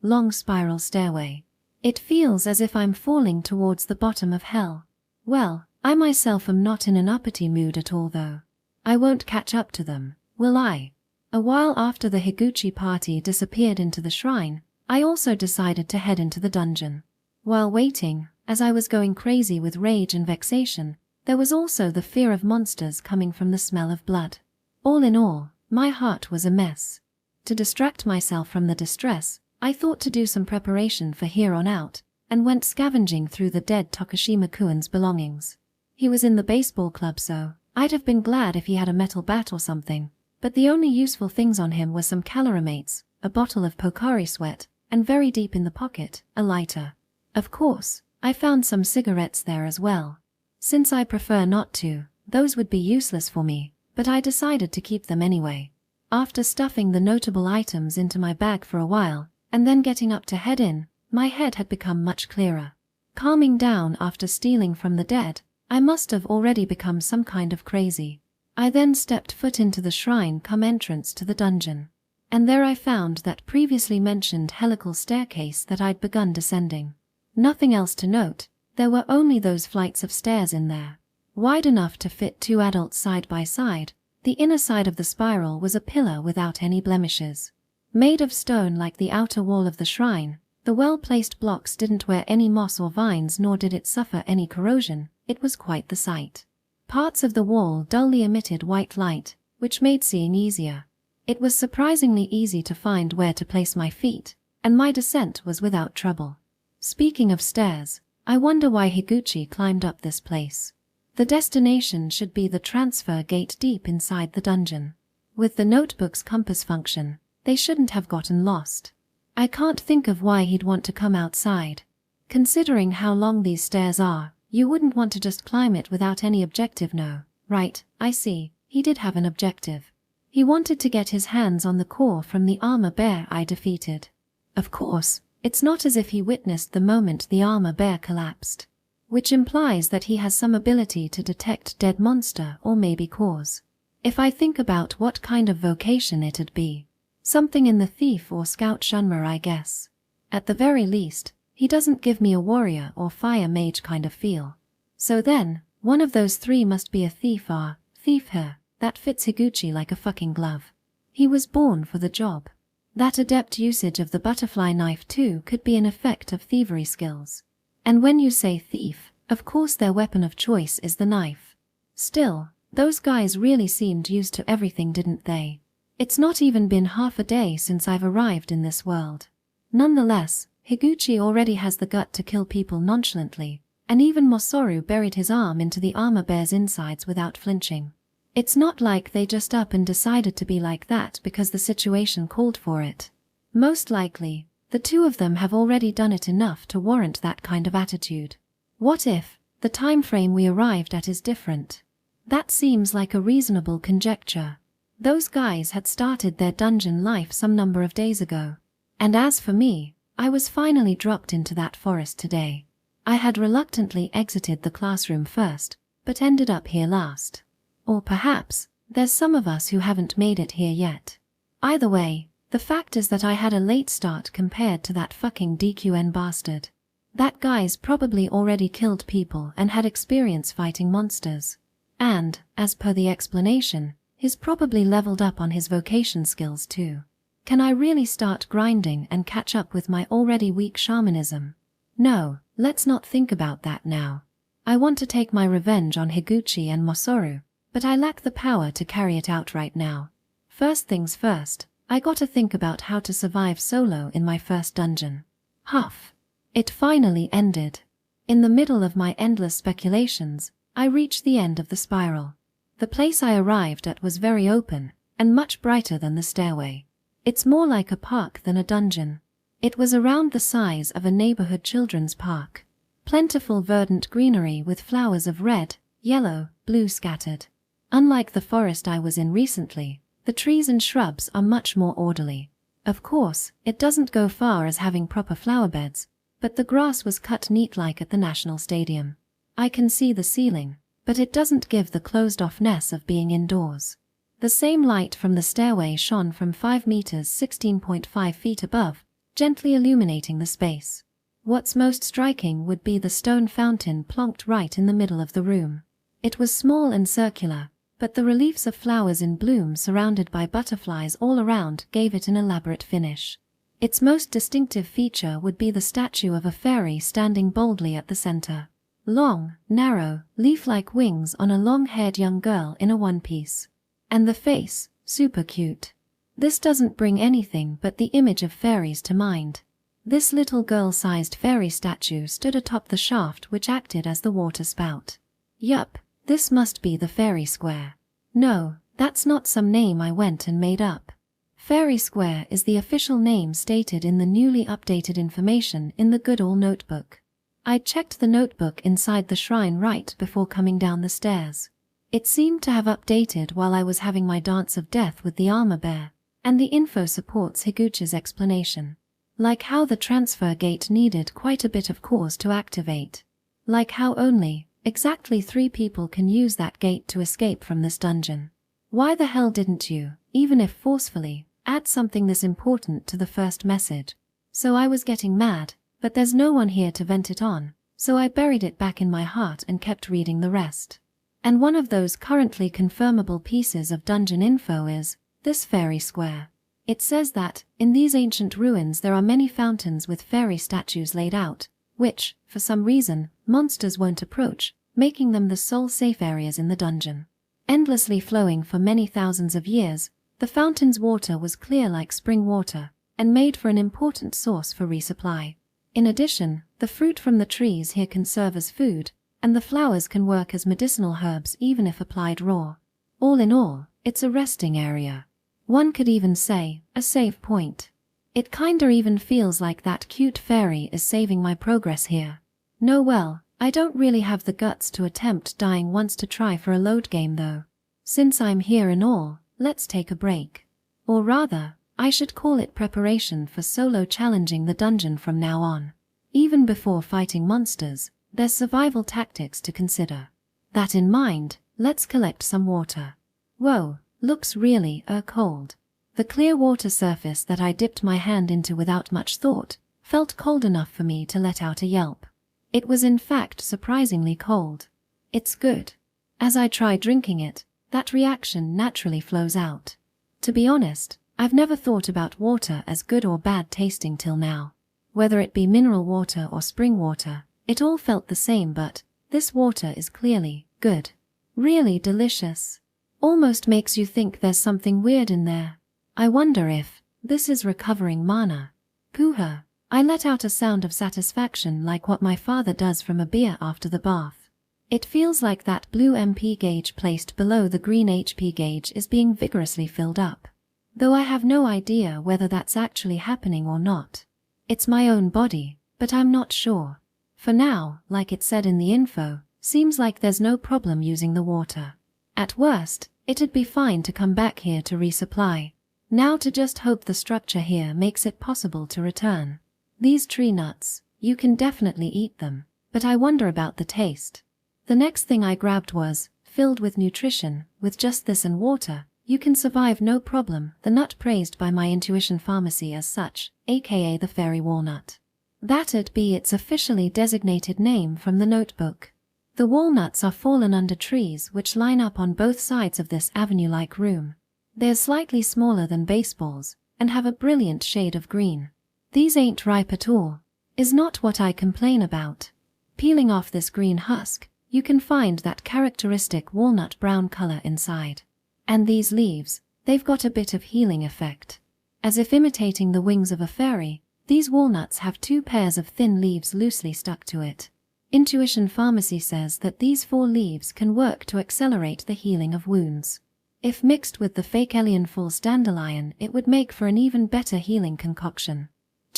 long spiral stairway. It feels as if I'm falling towards the bottom of hell. Well, I myself am not in an uppity mood at all though. I won't catch up to them, will I? A while after the Higuchi party disappeared into the shrine, I also decided to head into the dungeon. While waiting, as I was going crazy with rage and vexation, there was also the fear of monsters coming from the smell of blood. All in all, my heart was a mess. To distract myself from the distress, I thought to do some preparation for here on out, and went scavenging through the dead Takashima-kun's belongings. He was in the baseball club, so I'd have been glad if he had a metal bat or something, but the only useful things on him were some calorimates, a bottle of Pocari Sweat, and very deep in the pocket, a lighter. Of course, I found some cigarettes there as well. Since I prefer not to, those would be useless for me, but I decided to keep them anyway. After stuffing the notable items into my bag for a while, and then getting up to head in, my head had become much clearer. Calming down after stealing from the dead, I must have already become some kind of crazy. I then stepped foot into the shrine come entrance to the dungeon. And there I found that previously mentioned helical staircase that I'd begun descending. Nothing else to note, there were only those flights of stairs in there. Wide enough to fit 2 adults side by side, the inner side of the spiral was a pillar without any blemishes. Made of stone like the outer wall of the shrine, the well-placed blocks didn't wear any moss or vines nor did it suffer any corrosion. It was quite the sight. Parts of the wall dully emitted white light, which made seeing easier. It was surprisingly easy to find where to place my feet, and my descent was without trouble. Speaking of stairs, I wonder why Higuchi climbed up this place. The destination should be the transfer gate deep inside the dungeon. With the notebook's compass function, they shouldn't have gotten lost. I can't think of why he'd want to come outside. Considering how long these stairs are, you wouldn't want to just climb it without any objective, no. Right, I see, he did have an objective. He wanted to get his hands on the core from the armor bear I defeated. Of course, it's not as if he witnessed the moment the armor bear collapsed. Which implies that he has some ability to detect dead monster or maybe cause. If I think about what kind of vocation it'd be, something in the thief or scout genre I guess. At the very least, He doesn't give me a warrior or fire mage kind of feel. So then, one of those three must be a thief her, that fits Higuchi like a fucking glove. He was born for the job. That adept usage of the butterfly knife too could be an effect of thievery skills. And when you say thief, of course their weapon of choice is the knife. Still, those guys really seemed used to everything, didn't they? It's not even been half a day since I've arrived in this world. Nonetheless, Higuchi already has the gut to kill people nonchalantly, and even Mosoru buried his arm into the armor bear's insides without flinching. It's not like they just up and decided to be like that because the situation called for it. Most likely, the two of them have already done it enough to warrant that kind of attitude. What if the time frame we arrived at is different? That seems like a reasonable conjecture. Those guys had started their dungeon life some number of days ago. And as for me, I was finally dropped into that forest today. I had reluctantly exited the classroom first, but ended up here last. Or perhaps, there's some of us who haven't made it here yet. Either way, the fact is that I had a late start compared to that fucking DQN bastard. That guy's probably already killed people and had experience fighting monsters. And, as per the explanation, he's probably leveled up on his vocation skills too. Can I really start grinding and catch up with my already weak shamanism? No, let's not think about that now. I want to take my revenge on Higuchi and Mosoru, but I lack the power to carry it out right now. First things first, I gotta think about how to survive solo in my first dungeon. Huff. It finally ended. In the middle of my endless speculations, I reached the end of the spiral. The place I arrived at was very open, and much brighter than the stairway. It's more like a park than a dungeon. It was around the size of a neighborhood children's park. Plentiful verdant greenery with flowers of red, yellow, blue scattered. Unlike the forest I was in recently, the trees and shrubs are much more orderly. Of course, it doesn't go far as having proper flower beds, but the grass was cut neat like at the National Stadium. I can see the ceiling, but it doesn't give the closed-offness of being indoors. The same light from the stairway shone from 5 meters 16.5 feet above, gently illuminating the space. What's most striking would be the stone fountain plonked right in the middle of the room. It was small and circular, but the reliefs of flowers in bloom surrounded by butterflies all around gave it an elaborate finish. Its most distinctive feature would be the statue of a fairy standing boldly at the center. Long, narrow, leaf-like wings on a long-haired young girl in a one-piece. And the face, super cute. This doesn't bring anything but the image of fairies to mind. This little girl-sized fairy statue stood atop the shaft which acted as the water spout. Yup, this must be the Fairy Square. No, that's not some name I went and made up. Fairy Square is the official name stated in the newly updated information in the good old notebook. I checked the notebook inside the shrine right before coming down the stairs. It seemed to have updated while I was having my dance of death with the armor bear, and the info supports Higuchi's explanation. Like how the transfer gate needed quite a bit of cause to activate. Like how only exactly 3 people can use that gate to escape from this dungeon. Why the hell didn't you, even if forcefully, add something this important to the first message? So I was getting mad, but there's no one here to vent it on, so I buried it back in my heart and kept reading the rest. And one of those currently confirmable pieces of dungeon info is this Fairy Square. It says that, in these ancient ruins there are many fountains with fairy statues laid out, which, for some reason, monsters won't approach, making them the sole safe areas in the dungeon. Endlessly flowing for many thousands of years, the fountain's water was clear like spring water, and made for an important source for resupply. In addition, the fruit from the trees here can serve as food, and the flowers can work as medicinal herbs even if applied raw. All in all, it's a resting area. One could even say, a save point. It kinda even feels like that cute fairy is saving my progress here. No, well, I don't really have the guts to attempt dying once to try for a load game though. Since I'm here and all, let's take a break. Or rather, I should call it preparation for solo challenging the dungeon from now on. Even before fighting monsters, there's survival tactics to consider. That in mind, let's collect some water. Whoa, looks really cold. The clear water surface that I dipped my hand into without much thought felt cold enough for me to let out a yelp. It was in fact surprisingly cold. It's good. As I try drinking it, that reaction naturally flows out. To be honest, I've never thought about water as good or bad tasting till now. Whether it be mineral water or spring water, it all felt the same, but this water is clearly good. Really delicious. Almost makes you think there's something weird in there. I wonder if this is recovering mana. Pooha. I let out a sound of satisfaction like what my father does from a beer after the bath. It feels like that blue MP gauge placed below the green HP gauge is being vigorously filled up. Though I have no idea whether that's actually happening or not. It's my own body, but I'm not sure. For now, like it said in the info, seems like there's no problem using the water. At worst, it'd be fine to come back here to resupply. Now to just hope the structure here makes it possible to return. These tree nuts, you can definitely eat them, but I wonder about the taste. The next thing I grabbed was, filled with nutrition, with just this and water, you can survive no problem, the nut praised by my intuition pharmacy as such, aka the fairy walnut. That'd be its officially designated name from the notebook. The walnuts are fallen under trees which line up on both sides of this avenue-like room. They're slightly smaller than baseballs, and have a brilliant shade of green. These ain't ripe at all. Is not what I complain about. Peeling off this green husk, you can find that characteristic walnut brown color inside. And these leaves, they've got a bit of healing effect. As if imitating the wings of a fairy, these walnuts have 2 pairs of thin leaves loosely stuck to it. Intuition Pharmacy says that these 4 leaves can work to accelerate the healing of wounds. If mixed with the fake alien false dandelion, it would make for an even better healing concoction.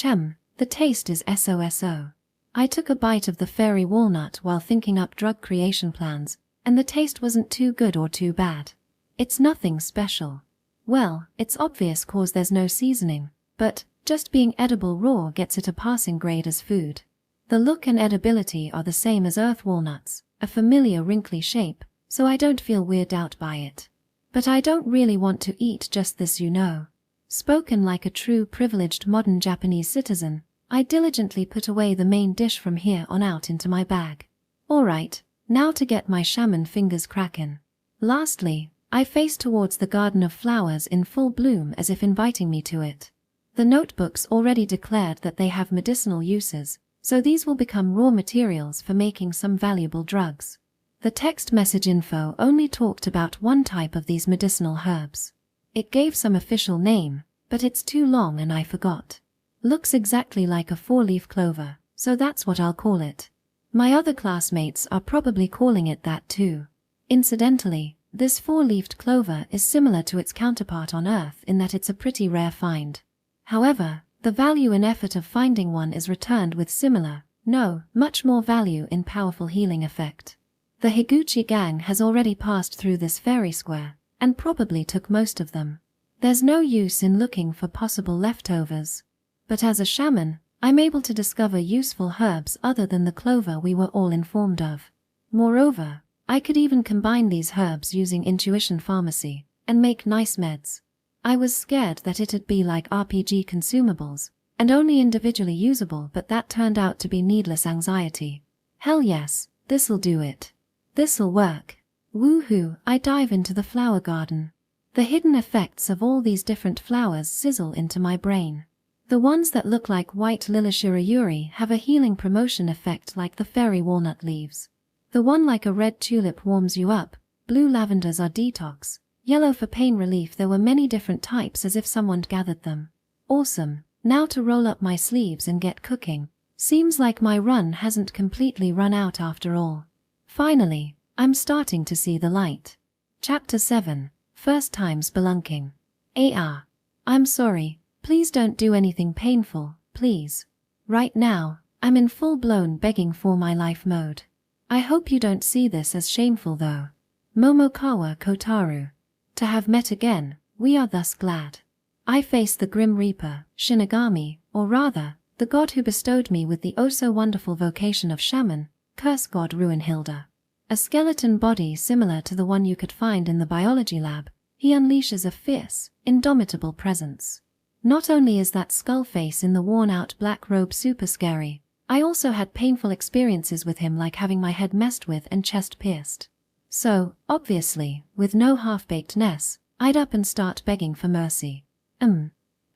The taste is SOSO. I took a bite of the fairy walnut while thinking up drug creation plans, and the taste wasn't too good or too bad. It's nothing special. Well, it's obvious cause there's no seasoning, but just being edible raw gets it a passing grade as food. The look and edibility are the same as earth walnuts, a familiar wrinkly shape, so I don't feel weirded out by it. But I don't really want to eat just this, you know. Spoken like a true privileged modern Japanese citizen, I diligently put away the main dish from here on out into my bag. Alright, now to get my shaman fingers crackin'. Lastly, I face towards the garden of flowers in full bloom as if inviting me to it. The notebooks already declared that they have medicinal uses, so these will become raw materials for making some valuable drugs. The text message info only talked about one type of these medicinal herbs. It gave some official name, but it's too long and I forgot. Looks exactly like a 4-leaf clover, so that's what I'll call it. My other classmates are probably calling it that too. Incidentally, this 4-leafed clover is similar to its counterpart on Earth in that it's a pretty rare find. However, the value and effort of finding one is returned with similar, much more value in powerful healing effect. The Higuchi gang has already passed through this fairy square, and probably took most of them. There's no use in looking for possible leftovers. But as a shaman, I'm able to discover useful herbs other than the clover we were all informed of. Moreover, I could even combine these herbs using intuition pharmacy, and make nice meds. I was scared that it'd be like RPG consumables, and only individually usable, but that turned out to be needless anxiety. Hell yes, this'll do it. This'll work. Woohoo, I dive into the flower garden. The hidden effects of all these different flowers sizzle into my brain. The ones that look like white Lilishirayuri have a healing promotion effect like the fairy walnut leaves. The one like a red tulip warms you up, blue lavenders are detox, yellow for pain relief. There were many different types as if someone gathered them. Awesome, now to roll up my sleeves and get cooking. Seems like my run hasn't completely run out after all. Finally, I'm starting to see the light. Chapter 7, First Time Spelunking. I'm sorry, please don't do anything painful, please. Right now, I'm in full-blown begging for my life mode. I hope you don't see this as shameful though. Momokawa Kotaru. To have met again, we are thus glad. I face the Grim Reaper, Shinigami, or rather, the god who bestowed me with the oh-so-wonderful vocation of Shaman, curse god Ruinhilda. A skeleton body similar to the one you could find in the biology lab, he unleashes a fierce, indomitable presence. Not only is that skull face in the worn-out black robe super scary, I also had painful experiences with him, like having my head messed with and chest pierced. So, obviously, with no half-bakedness, I'd up and start begging for mercy.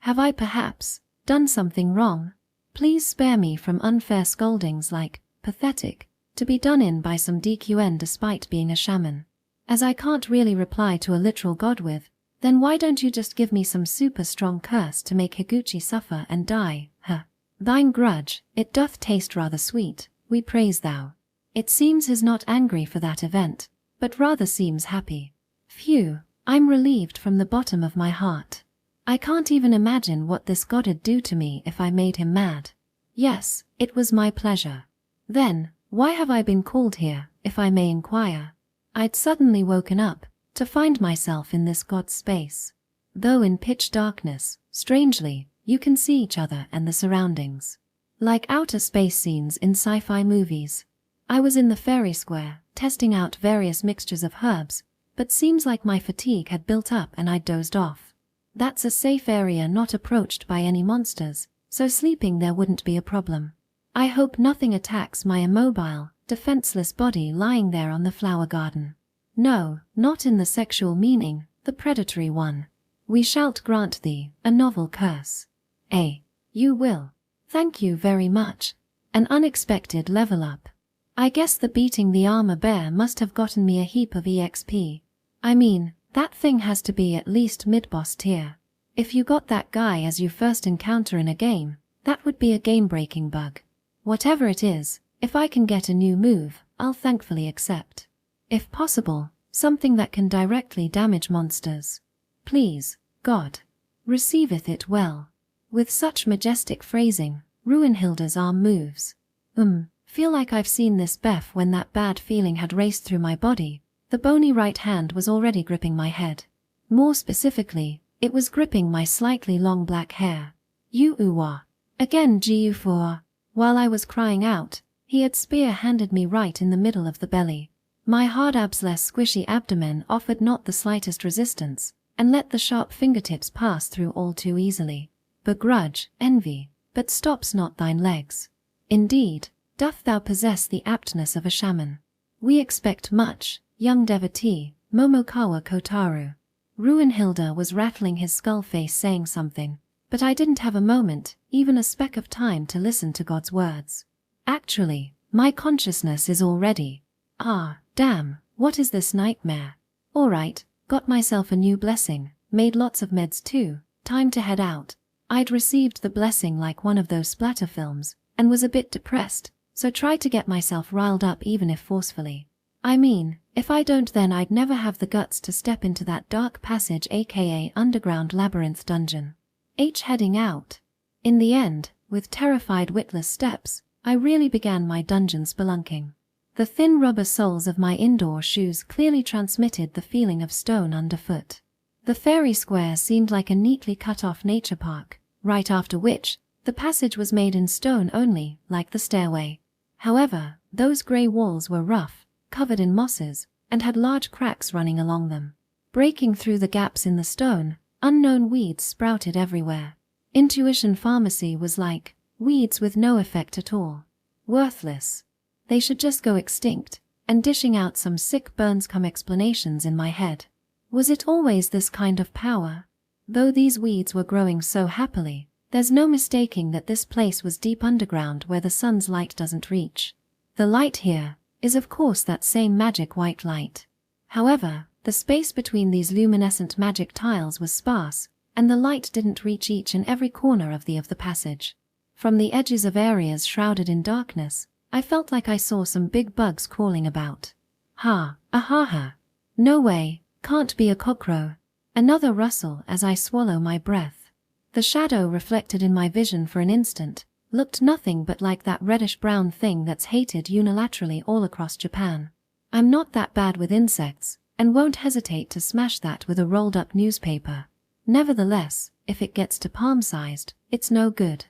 Have I perhaps done something wrong? Please spare me from unfair scoldings like pathetic, to be done in by some DQN despite being a shaman. As I can't really reply to a literal god with, then why don't you just give me some super strong curse to make Higuchi suffer and die, huh? Thine grudge, it doth taste rather sweet, we praise thou. It seems he's not angry for that event, but rather seems happy. Phew, I'm relieved from the bottom of my heart. I can't even imagine what this god'd do to me if I made him mad. Yes, it was my pleasure. Then, why have I been called here, if I may inquire? I'd suddenly woken up to find myself in this god's space. Though in pitch darkness, strangely, you can see each other and the surroundings. Like outer space scenes in sci-fi movies. I was in the fairy square, testing out various mixtures of herbs, but seems like my fatigue had built up and I'd dozed off. That's a safe area not approached by any monsters, so sleeping there wouldn't be a problem. I hope nothing attacks my immobile, defenseless body lying there on the flower garden. No, not in the sexual meaning, the predatory one. We shalt grant thee a novel curse. You will. Thank you very much. An unexpected level up. I guess the beating the armor bear must have gotten me a heap of EXP. I mean, that thing has to be at least mid-boss tier. If you got that guy as you first encounter in a game, that would be a game-breaking bug. Whatever it is, if I can get a new move, I'll thankfully accept. If possible, something that can directly damage monsters. Please, God. Receiveth it well. With such majestic phrasing, Ruinhilda's arm moves. Feel like I've seen this bef when that bad feeling had raced through my body. The bony right hand was already gripping my head. More specifically, it was gripping my slightly long black hair. You-uwa. Again G-u-for. While I was crying out, he had spear-handed me right in the middle of the belly. My hard abs-less squishy abdomen offered not the slightest resistance, and let the sharp fingertips pass through all too easily. Begrudge, envy, but stops not thine legs. Indeed, doth thou possess the aptness of a shaman. We expect much, young devotee, Momokawa Kotaru. Ruinhilda was rattling his skull face saying something, but I didn't have a moment, even a speck of time to listen to God's words. Actually, my consciousness is already. Damn, what is this nightmare? Alright, got myself a new blessing, made lots of meds too, time to head out. I'd received the blessing like one of those splatter films, and was a bit depressed, so tried to get myself riled up even if forcefully. I mean, if I don't then I'd never have the guts to step into that dark passage aka underground labyrinth dungeon. Heading out. In the end, with terrified witless steps, I really began my dungeon spelunking. The thin rubber soles of my indoor shoes clearly transmitted the feeling of stone underfoot. The fairy square seemed like a neatly cut-off nature park, right after which, the passage was made in stone only, like the stairway. However, those grey walls were rough, covered in mosses, and had large cracks running along them. Breaking through the gaps in the stone, unknown weeds sprouted everywhere. Intuition pharmacy was like weeds with no effect at all. Worthless. They should just go extinct, and dishing out some sick burns come explanations in my head. Was it always this kind of power? Though these weeds were growing so happily, there's no mistaking that this place was deep underground where the sun's light doesn't reach. The light here is of course that same magic white light. However, the space between these luminescent magic tiles was sparse, and the light didn't reach each and every corner of the passage. From the edges of areas shrouded in darkness, I felt like I saw some big bugs crawling about. No way, can't be a cockroach. Another rustle as I swallow my breath. The shadow reflected in my vision for an instant looked nothing but like that reddish-brown thing that's hated unilaterally all across Japan. I'm not that bad with insects, and won't hesitate to smash that with a rolled-up newspaper. Nevertheless, if it gets to palm-sized, it's no good.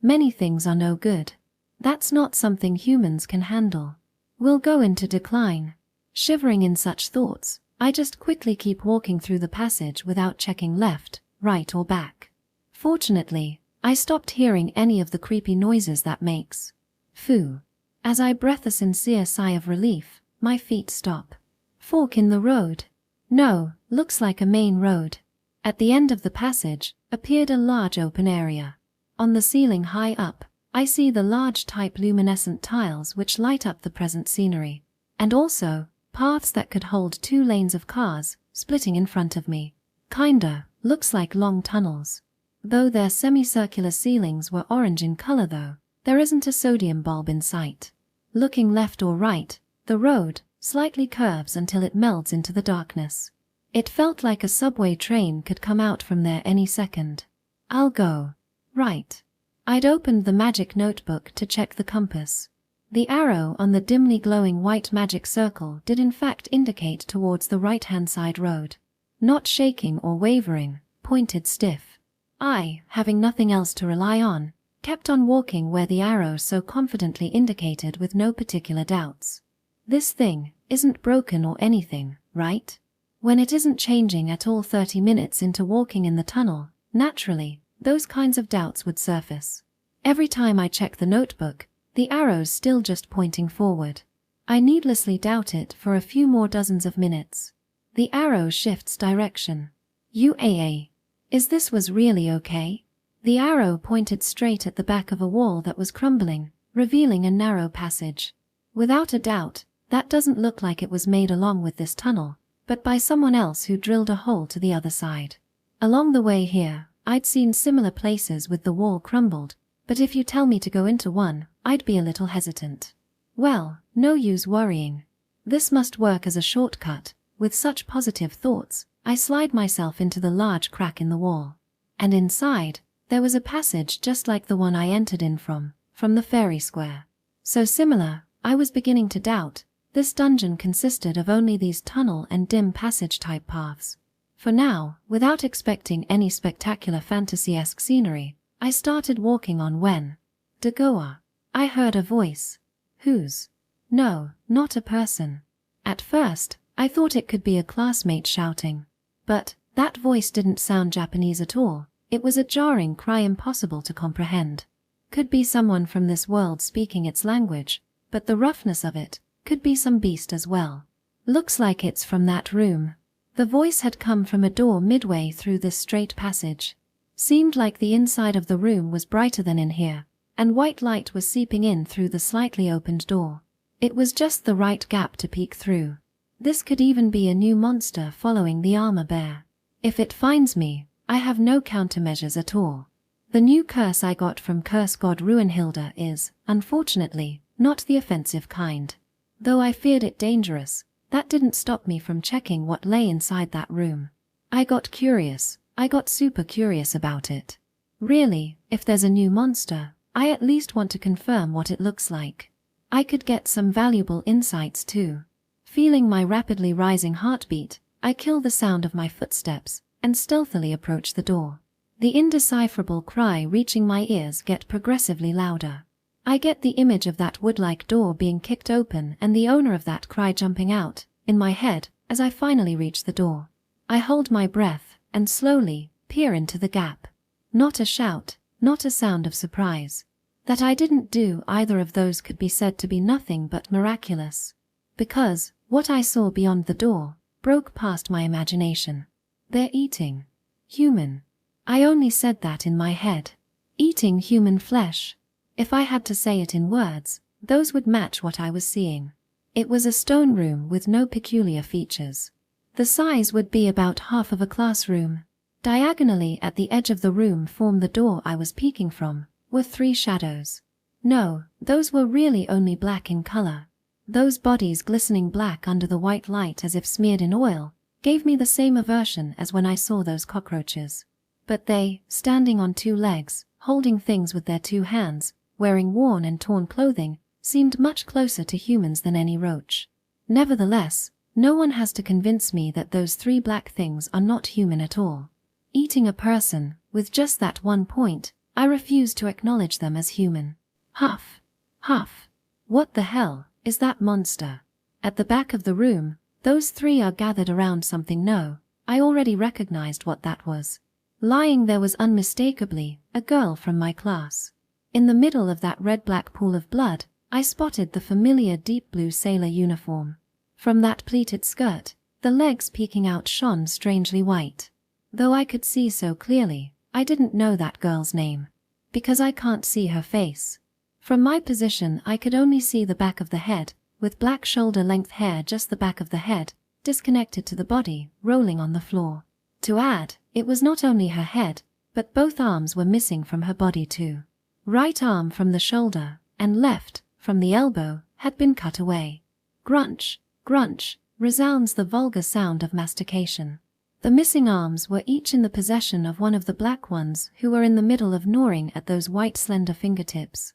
Many things are no good. That's not something humans can handle. We'll go into decline. Shivering in such thoughts, I just quickly keep walking through the passage without checking left, right or back. Fortunately, I stopped hearing any of the creepy noises that makes. Phew. As I breathe a sincere sigh of relief, my feet stop. Fork in the road? No, looks like a main road. At the end of the passage appeared a large open area. On the ceiling high up, I see the large type luminescent tiles which light up the present scenery, and also paths that could hold 2 lanes of cars splitting in front of me. Kinda looks like long tunnels. Though their semicircular ceilings were orange in color though, there isn't a sodium bulb in sight. Looking left or right, the road slightly curves until it melds into the darkness. It felt like a subway train could come out from there any second. I'll go right. I'd opened the magic notebook to check the compass. The arrow on the dimly glowing white magic circle did in fact indicate towards the right-hand side road. Not shaking or wavering, pointed stiff. I, having nothing else to rely on, kept on walking where the arrow so confidently indicated with no particular doubts. This thing isn't broken or anything, right? When it isn't changing at all 30 minutes into walking in the tunnel, naturally, those kinds of doubts would surface. Every time I check the notebook, the arrow's still just pointing forward. I needlessly doubt it for a few more dozens of minutes. The arrow shifts direction. UAA. Is this was really okay? The arrow pointed straight at the back of a wall that was crumbling, revealing a narrow passage. Without a doubt, that doesn't look like it was made along with this tunnel, but by someone else who drilled a hole to the other side. Along the way here, I'd seen similar places with the wall crumbled, but if you tell me to go into one, I'd be a little hesitant. Well, no use worrying. This must work as a shortcut. With such positive thoughts, I slide myself into the large crack in the wall. And inside, there was a passage just like the one I entered in from the fairy square. So similar, I was beginning to doubt, this dungeon consisted of only these tunnel and dim passage type paths. For now, without expecting any spectacular fantasy-esque scenery, I started walking on when, Dagoa, I heard a voice. Whose? No, not a person. At first, I thought it could be a classmate shouting. But that voice didn't sound Japanese at all. It was a jarring cry impossible to comprehend. Could be someone from this world speaking its language, but the roughness of it could be some beast as well. Looks like it's from that room. The voice had come from a door midway through this straight passage. Seemed like the inside of the room was brighter than in here, and white light was seeping in through the slightly opened door. It was just the right gap to peek through. This could even be a new monster following the armor bear. If it finds me, I have no countermeasures at all. The new curse I got from Curse God Ruinhilda is, unfortunately, not the offensive kind. Though I feared it dangerous, that didn't stop me from checking what lay inside that room. I got curious. I got super curious about it. Really, if there's a new monster, I at least want to confirm what it looks like. I could get some valuable insights too. Feeling my rapidly rising heartbeat, I kill the sound of my footsteps and stealthily approach the door. The indecipherable cry reaching my ears get progressively louder. I get the image of that wood-like door being kicked open and the owner of that cry jumping out, in my head, as I finally reach the door. I hold my breath and slowly peer into the gap. Not a shout, not a sound of surprise. That I didn't do either of those could be said to be nothing but miraculous. Because what I saw beyond the door broke past my imagination. They're eating human. I only said that in my head. Eating human flesh. If I had to say it in words, those would match what I was seeing. It was a stone room with no peculiar features. The size would be about half of a classroom. Diagonally at the edge of the room formed the door I was peeking from, were 3 shadows. No, those were really only black in color. Those bodies glistening black under the white light as if smeared in oil, gave me the same aversion as when I saw those cockroaches. But they, standing on 2 legs, holding things with their 2 hands, wearing worn and torn clothing, seemed much closer to humans than any roach. Nevertheless, no one has to convince me that those 3 black things are not human at all. Eating a person, with just that one point, I refuse to acknowledge them as human. Huff. Huff. What the hell is that monster? At the back of the room, those 3 are gathered around something. No, I already recognized what that was. Lying there was unmistakably a girl from my class. In the middle of that red-black pool of blood, I spotted the familiar deep blue sailor uniform. From that pleated skirt, the legs peeking out shone strangely white. Though I could see so clearly, I didn't know that girl's name. Because I can't see her face. From my position I could only see the back of the head, with black shoulder-length hair just the back of the head, disconnected to the body, rolling on the floor. To add, it was not only her head, but both arms were missing from her body too. Right arm from the shoulder, and left, from the elbow, had been cut away. Grunch, grunch, resounds the vulgar sound of mastication. The missing arms were each in the possession of one of the black ones who were in the middle of gnawing at those white slender fingertips.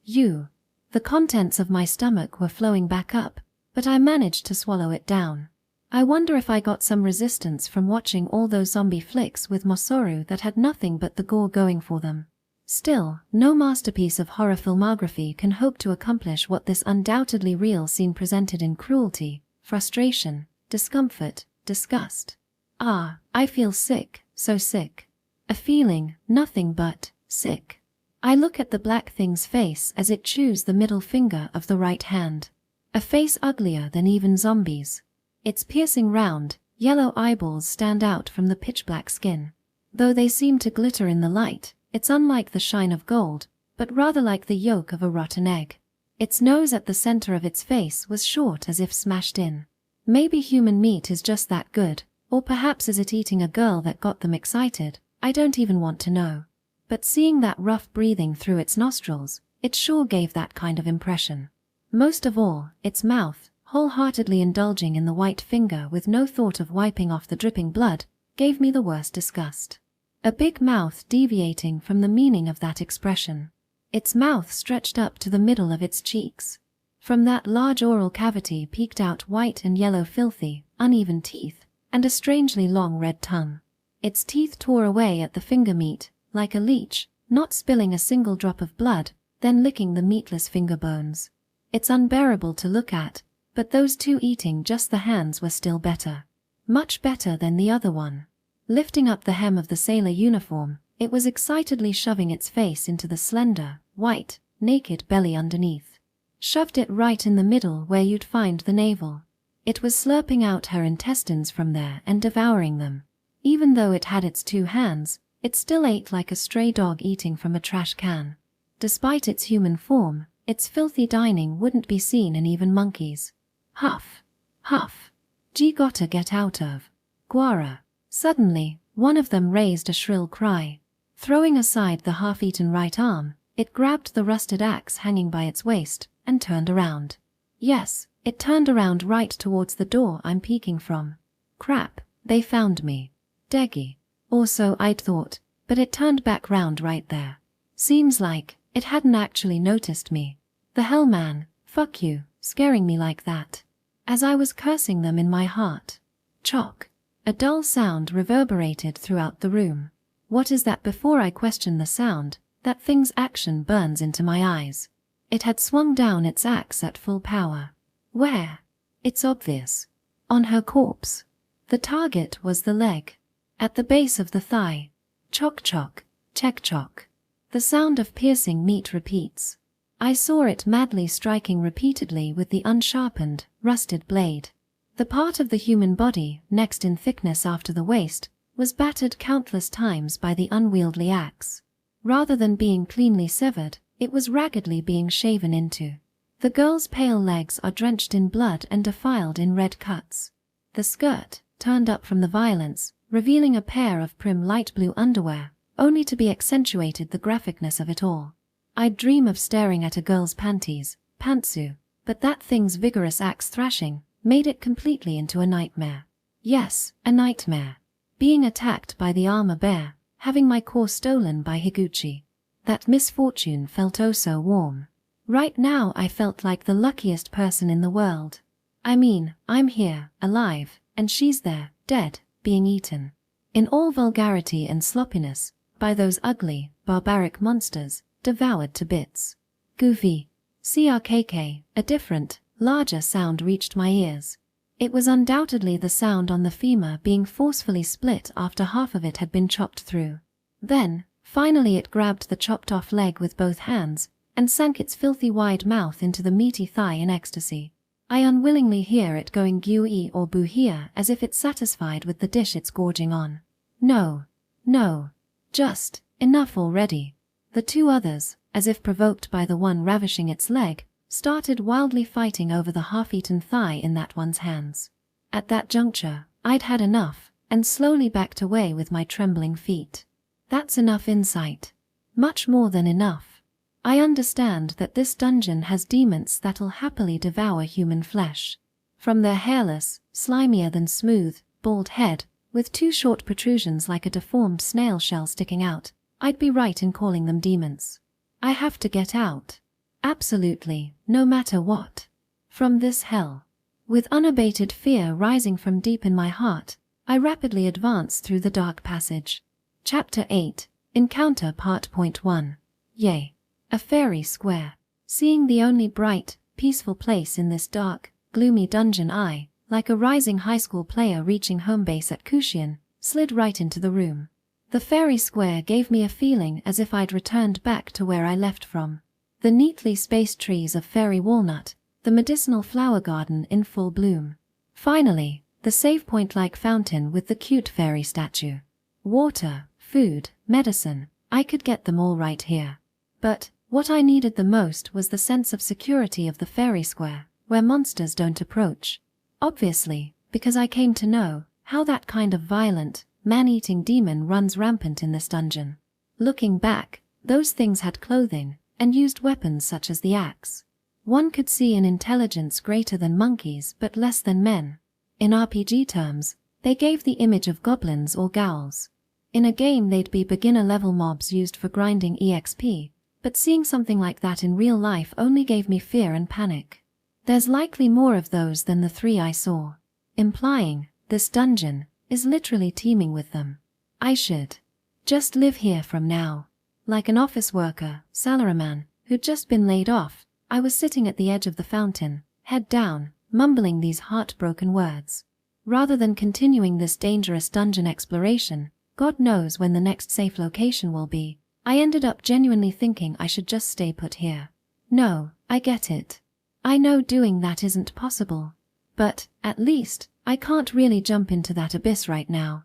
You. The contents of my stomach were flowing back up, but I managed to swallow it down. I wonder if I got some resistance from watching all those zombie flicks with Mosoru that had nothing but the gore going for them. Still, no masterpiece of horror filmography can hope to accomplish what this undoubtedly real scene presented in cruelty, frustration, discomfort, disgust. I feel sick, so sick. A feeling, nothing but, sick. I look at the black thing's face as it chews the middle finger of the right hand. A face uglier than even zombies. Its piercing round, yellow eyeballs stand out from the pitch-black skin. Though they seem to glitter in the light, it's unlike the shine of gold, but rather like the yolk of a rotten egg. Its nose at the center of its face was short as if smashed in. Maybe human meat is just that good, or perhaps is it eating a girl that got them excited, I don't even want to know. But seeing that rough breathing through its nostrils, it sure gave that kind of impression. Most of all, its mouth, wholeheartedly indulging in the white finger with no thought of wiping off the dripping blood, gave me the worst disgust. A big mouth deviating from the meaning of that expression. Its mouth stretched up to the middle of its cheeks. From that large oral cavity peeked out white and yellow filthy, uneven teeth, and a strangely long red tongue. Its teeth tore away at the finger meat, like a leech, not spilling a single drop of blood, then licking the meatless finger bones. It's unbearable to look at, but those two eating just the hands were still better. Much better than the other one. Lifting up the hem of the sailor uniform, it was excitedly shoving its face into the slender, white, naked belly underneath. Shoved it right in the middle where you'd find the navel. It was slurping out her intestines from there and devouring them. Even though it had its two hands, it still ate like a stray dog eating from a trash can. Despite its human form, its filthy dining wouldn't be seen in even monkeys. Huff. Huff. Gee, gotta get out of. Guara. Suddenly, one of them raised a shrill cry. Throwing aside the half-eaten right arm, it grabbed the rusted axe hanging by its waist and turned around. Yes, it turned around right towards the door I'm peeking from. Crap, they found me. Deggy. Or so I'd thought, but it turned back round right there. Seems like it hadn't actually noticed me. The hell, man, fuck you, scaring me like that. As I was cursing them in my heart. Chock. A dull sound reverberated throughout the room. What is that? Before I question the sound, that thing's action burns into my eyes. It had swung down its axe at full power. Where? It's obvious. On her corpse. The target was the leg. At the base of the thigh. Chock chock, check chock. The sound of piercing meat repeats. I saw it madly striking repeatedly with the unsharpened, rusted blade. The part of the human body, next in thickness after the waist, was battered countless times by the unwieldy axe. Rather than being cleanly severed, it was raggedly being shaven into. The girl's pale legs are drenched in blood and defiled in red cuts. The skirt, turned up from the violence, revealing a pair of prim light blue underwear, only to be accentuated the graphicness of it all. I'd dream of staring at a girl's panties, pantsu, but that thing's vigorous axe thrashing made it completely into a nightmare. Yes, a nightmare. Being attacked by the armor bear, having my core stolen by Higuchi. That misfortune felt oh so warm. Right now I felt like the luckiest person in the world. I mean, I'm here, alive, and she's there, dead, being eaten. In all vulgarity and sloppiness, by those ugly, barbaric monsters, devoured to bits. Goofy. CRKK, a different, larger sound reached my ears. It was undoubtedly the sound on the femur being forcefully split after half of it had been chopped through. Then, finally it grabbed the chopped-off leg with both hands and sank its filthy wide mouth into the meaty thigh in ecstasy. I unwillingly hear it going gui or buhia as if it's satisfied with the dish it's gorging on. No. No. Just, enough already. The two others, as if provoked by the one ravishing its leg, started wildly fighting over the half-eaten thigh in that one's hands. At that juncture, I'd had enough, and slowly backed away with my trembling feet. That's enough insight. Much more than enough. I understand that this dungeon has demons that'll happily devour human flesh. From their hairless, slimier than smooth, bald head, with two short protrusions like a deformed snail shell sticking out, I'd be right in calling them demons. I have to get out. Absolutely, no matter what. From this hell. With unabated fear rising from deep in my heart, I rapidly advance through the dark passage. Chapter 8, Encounter Part. 1. Yay. A fairy square. Seeing the only bright, peaceful place in this dark, gloomy dungeon, I, like a rising high school player reaching home base at Kushian, slid right into the room. The fairy square gave me a feeling as if I'd returned back to where I left from. The neatly spaced trees of fairy walnut, the medicinal flower garden in full bloom. Finally, the save point-like fountain with the cute fairy statue. Water, food, medicine, I could get them all right here. But what I needed the most was the sense of security of the fairy square, where monsters don't approach. Obviously, because I came to know how that kind of violent, man-eating demon runs rampant in this dungeon. Looking back, those things had clothing, and used weapons such as the axe. One could see an intelligence greater than monkeys but less than men. In RPG terms, they gave the image of goblins or ghouls. In a game they'd be beginner-level mobs used for grinding EXP, but seeing something like that in real life only gave me fear and panic. There's likely more of those than the 3 I saw, implying this dungeon is literally teeming with them. I should just live here from now. Like an office worker, salaryman, who'd just been laid off, I was sitting at the edge of the fountain, head down, mumbling these heartbroken words. Rather than continuing this dangerous dungeon exploration, God knows when the next safe location will be, I ended up genuinely thinking I should just stay put here. No, I get it. I know doing that isn't possible. But, at least, I can't really jump into that abyss right now.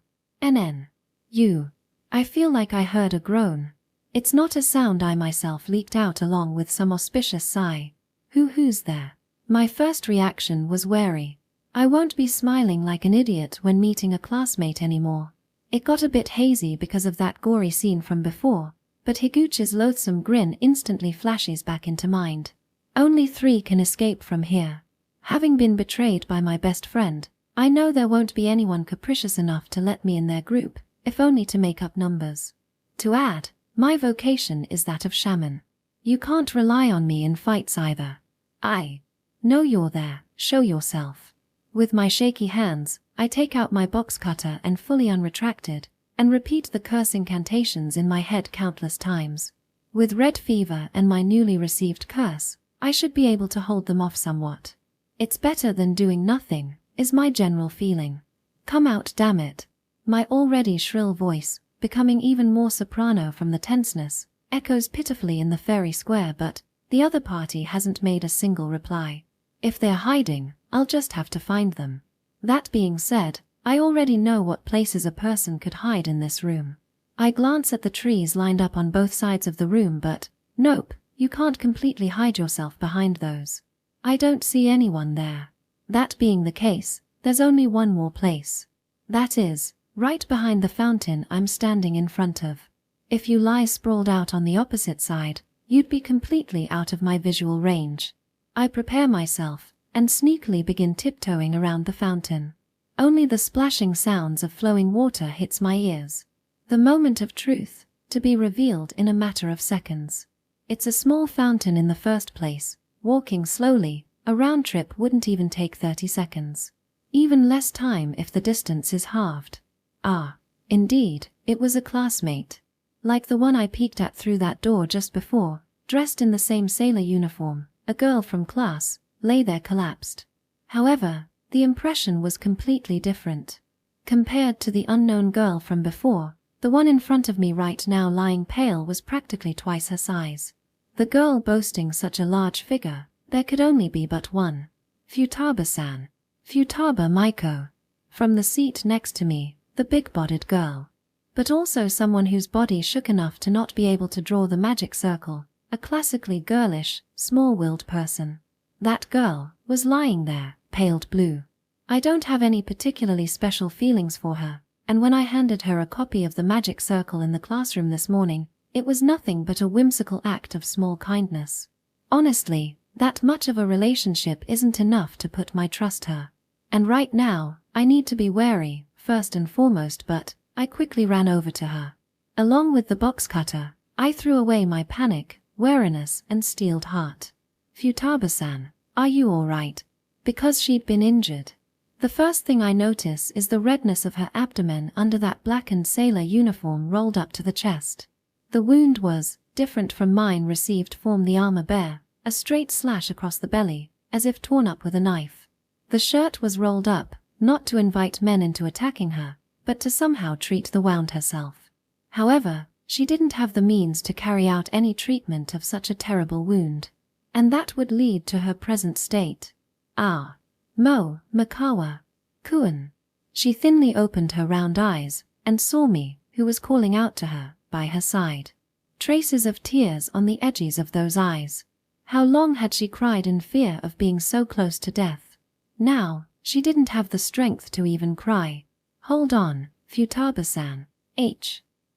I feel like I heard a groan. It's not a sound I myself leaked out along with some auspicious sigh. Who's there? My first reaction was wary. I won't be smiling like an idiot when meeting a classmate anymore. It got a bit hazy because of that gory scene from before, but Higuchi's loathsome grin instantly flashes back into mind. Only 3 can escape from here. Having been betrayed by my best friend, I know there won't be anyone capricious enough to let me in their group, if only to make up numbers. To add, my vocation is that of shaman. You can't rely on me in fights either. I know you're there, show yourself. With my shaky hands, I take out my box cutter and fully unretracted, and repeat the curse incantations in my head countless times. With red fever and my newly received curse, I should be able to hold them off somewhat. It's better than doing nothing, is my general feeling. Come out, damn it. My already shrill voice, becoming even more soprano from the tenseness, echoes pitifully in the fairy square, but the other party hasn't made a single reply. If they're hiding, I'll just have to find them. That being said, I already know what places a person could hide in this room. I glance at the trees lined up on both sides of the room, but nope, you can't completely hide yourself behind those. I don't see anyone there. That being the case, there's only one more place. That is, right behind the fountain I'm standing in front of. If you lie sprawled out on the opposite side, you'd be completely out of my visual range. I prepare myself, and sneakily begin tiptoeing around the fountain. Only the splashing sounds of flowing water hits my ears. The moment of truth, to be revealed in a matter of seconds. It's a small fountain in the first place. Walking slowly, a round trip wouldn't even take 30 seconds. Even less time if the distance is halved. Ah, indeed, it was a classmate. Like the one I peeked at through that door just before, dressed in the same sailor uniform, a girl from class, lay there collapsed. However, The impression was completely different. Compared to the unknown girl from before, the one in front of me right now lying pale was practically twice her size. The girl boasting such a large figure, there could only be but one. Futaba-san. Futaba Maiko. From the seat next to me, the big-bodied girl. But also someone whose body shook enough to not be able to draw the magic circle, a classically girlish, small-willed person. That girl was lying there, paled blue. I don't have any particularly special feelings for her, and when I handed her a copy of the magic circle in the classroom this morning, it was nothing but a whimsical act of small kindness. Honestly, that much of a relationship isn't enough to put my trust her. And right now, I need to be wary, first and foremost, but I quickly ran over to her. Along with the box cutter, I threw away my panic, wariness, and steeled heart. Futaba-san, are you all right? Because she'd been injured. The first thing I notice is the redness of her abdomen under that blackened sailor uniform rolled up to the chest. The wound was, different from mine received from the armor bear, a straight slash across the belly, as if torn up with a knife. The shirt was rolled up, not to invite men into attacking her, but to somehow treat the wound herself. However, she didn't have the means to carry out any treatment of such a terrible wound. And that would lead to her present state. Ah. Makawa. Kuan. She thinly opened her round eyes, and saw me, who was calling out to her, by her side. Traces of tears on the edges of those eyes. How long had she cried in fear of being so close to death? Now, she didn't have the strength to even cry. Hold on, Futaba-san.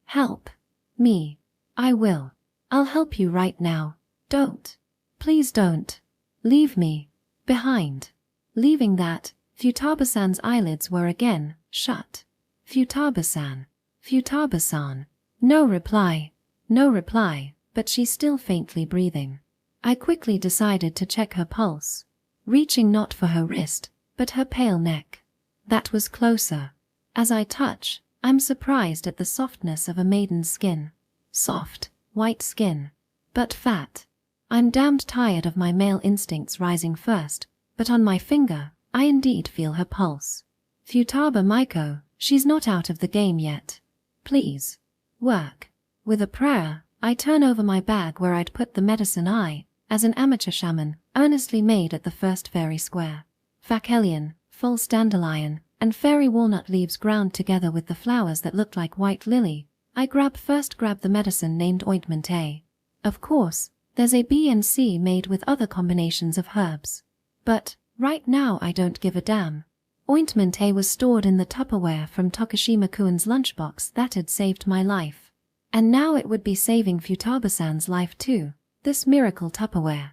Help. Me. I will. I'll help you right now. Don't. Please don't. Leave me. Behind. Leaving that, Futaba-san's eyelids were again shut. Futaba-san. Futaba-san. No reply. No reply, but she's still faintly breathing. I quickly decided to check her pulse, reaching not for her wrist, but her pale neck. That was closer. As I touch, I'm surprised at the softness of a maiden's skin. Soft, white skin. But fat. I'm damned tired of my male instincts rising first, but on my finger, I indeed feel her pulse. Futaba Maiko, she's not out of the game yet. Please. Work. With a prayer, I turn over my bag where I'd put the medicine I, as an amateur shaman, earnestly made at the first fairy square. Facelian, false dandelion, and fairy walnut leaves ground together with the flowers that looked like white lily. I first grab the medicine named ointment A. Of course, there's a B and C made with other combinations of herbs. But, right now I don't give a damn. Ointment A was stored in the Tupperware from Tokishima-kuen's lunchbox that had saved my life. And now it would be saving Futaba-san's life too, this miracle Tupperware.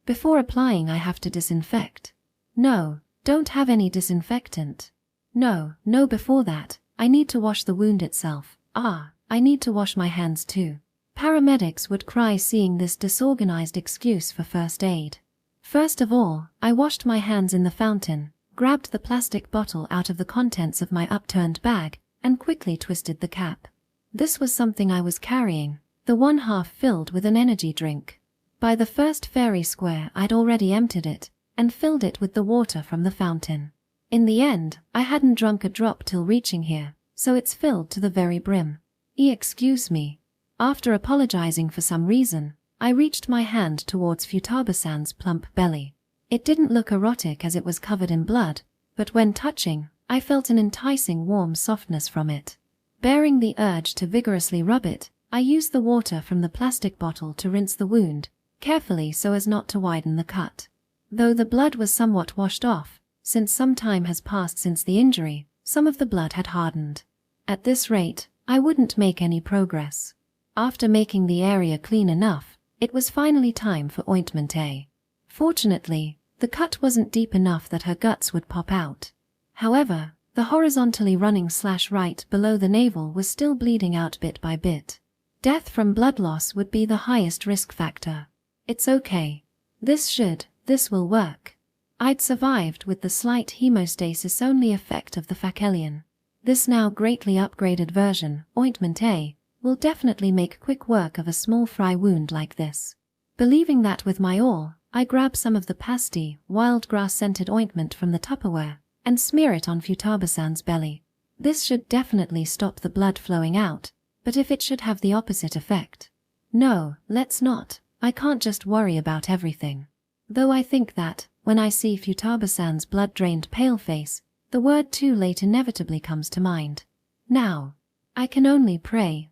Before applying I have to disinfect. No, don't have any disinfectant. No, before that, I need to wash the wound itself. I need to wash my hands too. Paramedics would cry seeing this disorganized excuse for first aid. First of all, I washed my hands in the fountain, grabbed the plastic bottle out of the contents of my upturned bag, and quickly twisted the cap. This was something I was carrying, the one half filled with an energy drink. By the first fairy square I'd already emptied it, and filled it with the water from the fountain. In the end, I hadn't drunk a drop till reaching here, so it's filled to the very brim. Excuse me. After apologizing for some reason, I reached my hand towards Futaba-san's plump belly. It didn't look erotic as it was covered in blood, but when touching, I felt an enticing warm softness from it. Bearing the urge to vigorously rub it, I used the water from the plastic bottle to rinse the wound, carefully so as not to widen the cut. Though the blood was somewhat washed off, since some time has passed since the injury, some of the blood had hardened. At this rate, I wouldn't make any progress. After making the area clean enough, it was finally time for ointment A. Fortunately, the cut wasn't deep enough that her guts would pop out. However, the horizontally running slash right below the navel was still bleeding out bit by bit. Death from blood loss would be the highest risk factor. It's okay. This will work. I'd survived with the slight hemostasis-only effect of the Facelian. This now greatly upgraded version, ointment A, will definitely make quick work of a small fry wound like this. Believing that with my all, I grab some of the pasty, wild grass-scented ointment from the Tupperware and smear it on Futaba-san's belly. This should definitely stop the blood flowing out, but if it should have the opposite effect. No, let's not. I can't just worry about everything. Though I think that, when I see Futaba-san's blood-drained pale face, the word too late inevitably comes to mind. Now, I can only pray,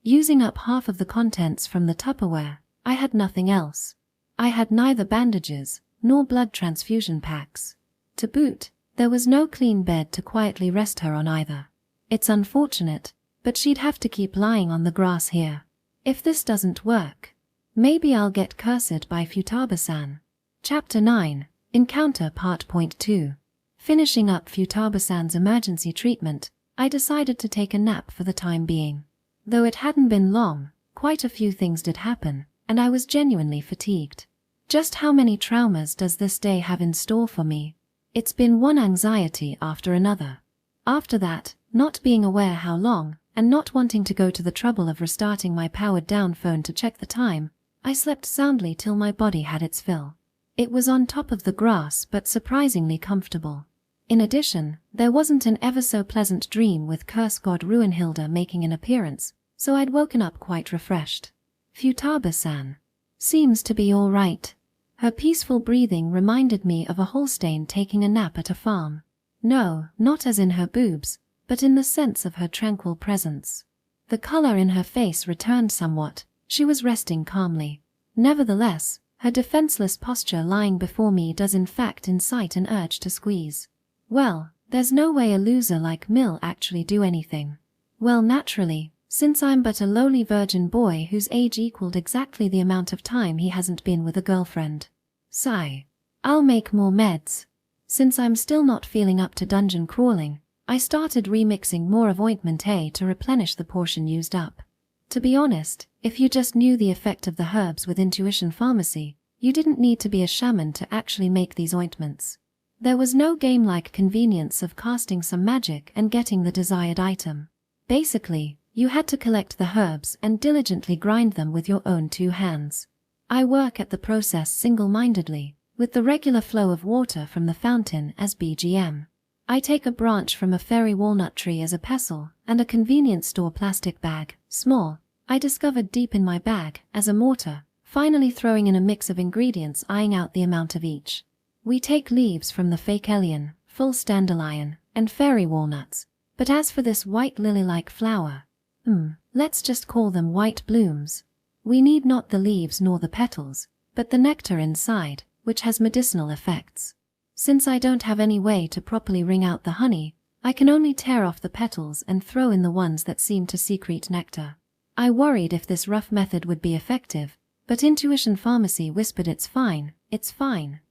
Using up half of the contents from the Tupperware, I had nothing else. I had neither bandages, nor blood transfusion packs. To boot, there was no clean bed to quietly rest her on either. It's unfortunate, but she'd have to keep lying on the grass here. If this doesn't work, maybe I'll get cursed by Futaba-san. Chapter 9, Encounter Part Point 2. Finishing up Futaba-san's emergency treatment, I decided to take a nap for the time being. Though it hadn't been long, quite a few things did happen, and I was genuinely fatigued. Just how many traumas does this day have in store for me? It's been one anxiety after another. After that, not being aware how long, and not wanting to go to the trouble of restarting my powered-down phone to check the time, I slept soundly till my body had its fill. It was on top of the grass but surprisingly comfortable. In addition, there wasn't an ever-so-pleasant dream with Curse God Ruinhilda making an appearance, so I'd woken up quite refreshed. Futaba-san seems to be all right. Her peaceful breathing reminded me of a Holstein taking a nap at a farm. No, not as in her boobs, but in the sense of her tranquil presence. The color in her face returned somewhat. She was resting calmly. Nevertheless, her defenseless posture lying before me does in fact incite an urge to squeeze. Well, there's no way a loser like Mill actually do anything. Well, naturally, since I'm but a lowly virgin boy whose age equaled exactly the amount of time he hasn't been with a girlfriend. Sigh. I'll make more meds. Since I'm still not feeling up to dungeon crawling, I started remixing more of ointment A to replenish the portion used up. To be honest, if you just knew the effect of the herbs with Intuition Pharmacy, you didn't need to be a shaman to actually make these ointments. There was no game-like convenience of casting some magic and getting the desired item. Basically, you had to collect the herbs and diligently grind them with your own 2 hands. I work at the process single-mindedly, with the regular flow of water from the fountain as BGM. I take a branch from a fairy walnut tree as a pestle and a convenience store plastic bag, small, I discovered deep in my bag, as a mortar, finally throwing in a mix of ingredients eyeing out the amount of each. We take leaves from the fake Elian, full dandelion, and fairy walnuts, but as for this white lily-like flower, let's just call them white blooms. We need not the leaves nor the petals, but the nectar inside, which has medicinal effects. Since I don't have any way to properly wring out the honey, I can only tear off the petals and throw in the ones that seem to secrete nectar. I worried if this rough method would be effective, but Intuition Pharmacy whispered it's fine,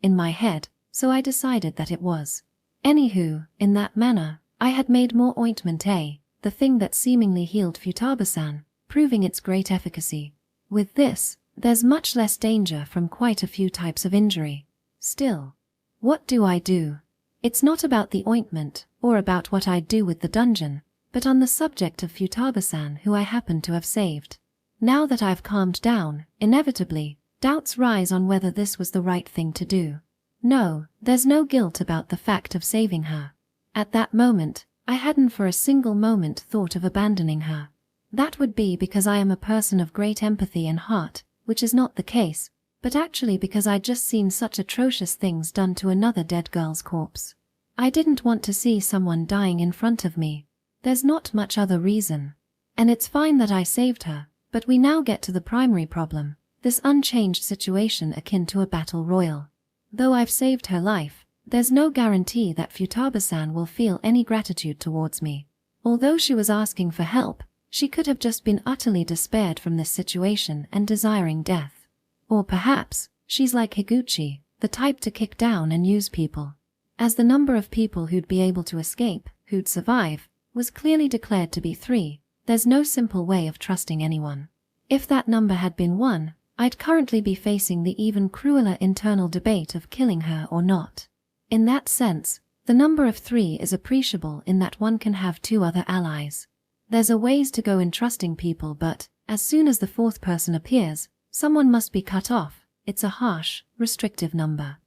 in my head, so I decided that it was. Anywho, in that manner, I had made more ointment A, the thing that seemingly healed Futaba-san, proving its great efficacy. With this, there's much less danger from quite a few types of injury. Still, what do I do? It's not about the ointment, or about what I'd do with the dungeon, but on the subject of Futaba-san who I happen to have saved. Now that I've calmed down, inevitably, doubts rise on whether this was the right thing to do. No, there's no guilt about the fact of saving her. At that moment, I hadn't for a single moment thought of abandoning her. That would be because I am a person of great empathy and heart, which is not the case, but actually because I'd just seen such atrocious things done to another dead girl's corpse. I didn't want to see someone dying in front of me. There's not much other reason. And it's fine that I saved her, but we now get to the primary problem, this unchanged situation akin to a battle royal. Though I've saved her life, there's no guarantee that Futaba-san will feel any gratitude towards me. Although she was asking for help, she could have just been utterly despaired from this situation and desiring death. Or perhaps, she's like Higuchi, the type to kick down and use people. As the number of people who'd be able to escape, who'd survive, was clearly declared to be 3, there's no simple way of trusting anyone. If that number had been 1, I'd currently be facing the even crueler internal debate of killing her or not. In that sense, the number of 3 is appreciable in that one can have 2 other allies. There's a ways to go in trusting people, but, as soon as the 4th person appears, someone must be cut off, it's a harsh, restrictive number.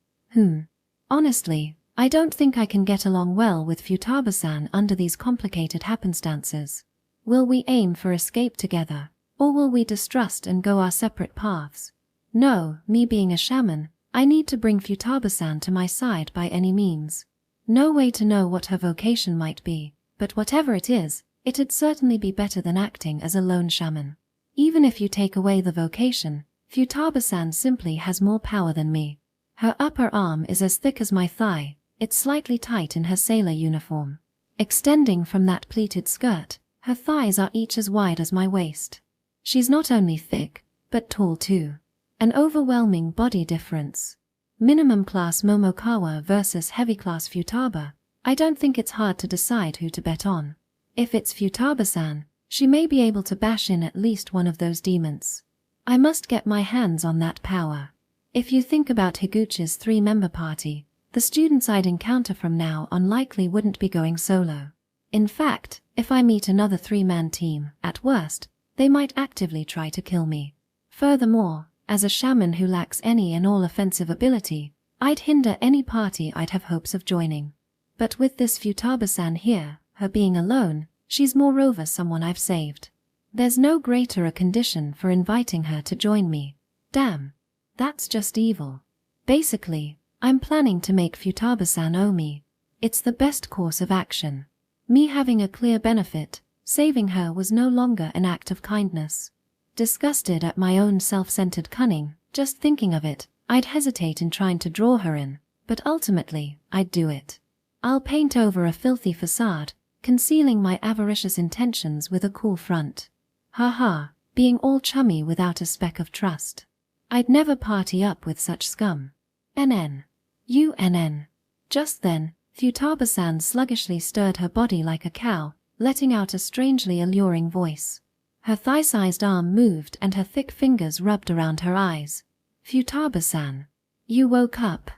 Honestly, I don't think I can get along well with Futaba-san under these complicated happenstances. Will we aim for escape together, or will we distrust and go our separate paths? No, me being a shaman, I need to bring Futaba-san to my side by any means. No way to know what her vocation might be, but whatever it is, it'd certainly be better than acting as a lone shaman. Even if you take away the vocation, Futaba-san simply has more power than me. Her upper arm is as thick as my thigh, it's slightly tight in her sailor uniform. Extending from that pleated skirt, her thighs are each as wide as my waist. She's not only thick, but tall too. An overwhelming body difference. Minimum class Momokawa versus heavy class Futaba. I don't think it's hard to decide who to bet on. If it's Futaba-san, she may be able to bash in at least one of those demons. I must get my hands on that power. If you think about Higuchi's 3-member party, the students I'd encounter from now on likely wouldn't be going solo. In fact, if I meet another 3-man team, at worst, they might actively try to kill me. Furthermore, as a shaman who lacks any and all offensive ability, I'd hinder any party I'd have hopes of joining. But with this Futaba-san here, her being alone, she's moreover someone I've saved. There's no greater a condition for inviting her to join me. Damn. That's just evil. Basically, I'm planning to make Futaba-san owe me. It's the best course of action. Me having a clear benefit, saving her was no longer an act of kindness. Disgusted at my own self-centered cunning, just thinking of it, I'd hesitate in trying to draw her in, but ultimately, I'd do it. I'll paint over a filthy facade, concealing my avaricious intentions with a cool front. Haha, being all chummy without a speck of trust. I'd never party up with such scum. UNN. Just then, Futaba-san sluggishly stirred her body like a cow, letting out a strangely alluring voice. Her thigh-sized arm moved and her thick fingers rubbed around her eyes. Futaba-san. You woke up.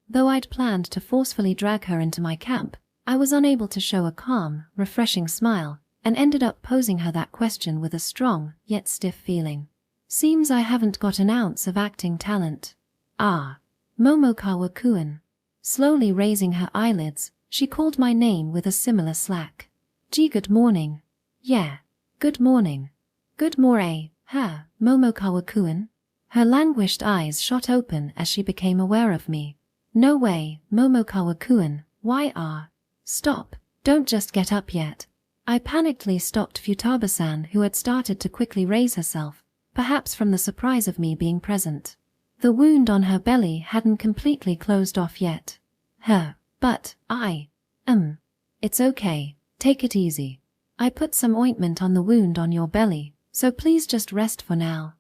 Though I'd planned to forcefully drag her into my camp, I was unable to show a calm, refreshing smile, and ended up posing her that question with a strong, yet stiff feeling. Seems I haven't got an ounce of acting talent. Ah. Momokawa-kun. Slowly raising her eyelids, she called my name with a similar slack. Gee, good morning. Yeah. Good morning. Good her, Momokawa-kun. Her languished eyes shot open as she became aware of me. No way, Momokawa-kun, Stop, don't just get up yet. I panickedly stopped Futaba-san, who had started to quickly raise herself, perhaps from the surprise of me being present. The wound on her belly hadn't completely closed off yet. But it's okay, take it easy. I put some ointment on the wound on your belly, so please just rest for now.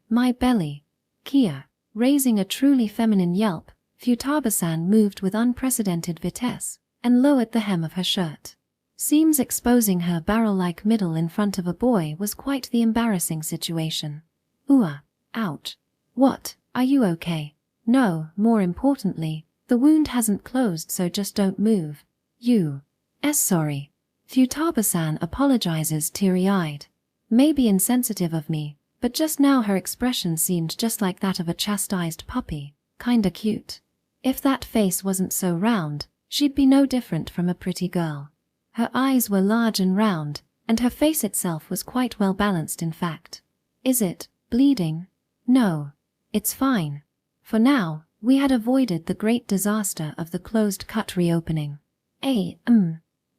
My belly. Kia. Raising a truly feminine yelp, Futaba-san moved with unprecedented vitesse, and lowered the hem of her shirt. Seems exposing her barrel-like middle in front of a boy was quite the embarrassing situation. Ouch. What, are you okay? No, more importantly, the wound hasn't closed, so just don't move. Sorry. Futaba-san apologizes teary-eyed. Maybe insensitive of me, but just now her expression seemed just like that of a chastised puppy, kinda cute. If that face wasn't so round, she'd be no different from a pretty girl. Her eyes were large and round, and her face itself was quite well balanced in fact. Is it bleeding? No. It's fine. For now, we had avoided the great disaster of the closed-cut reopening.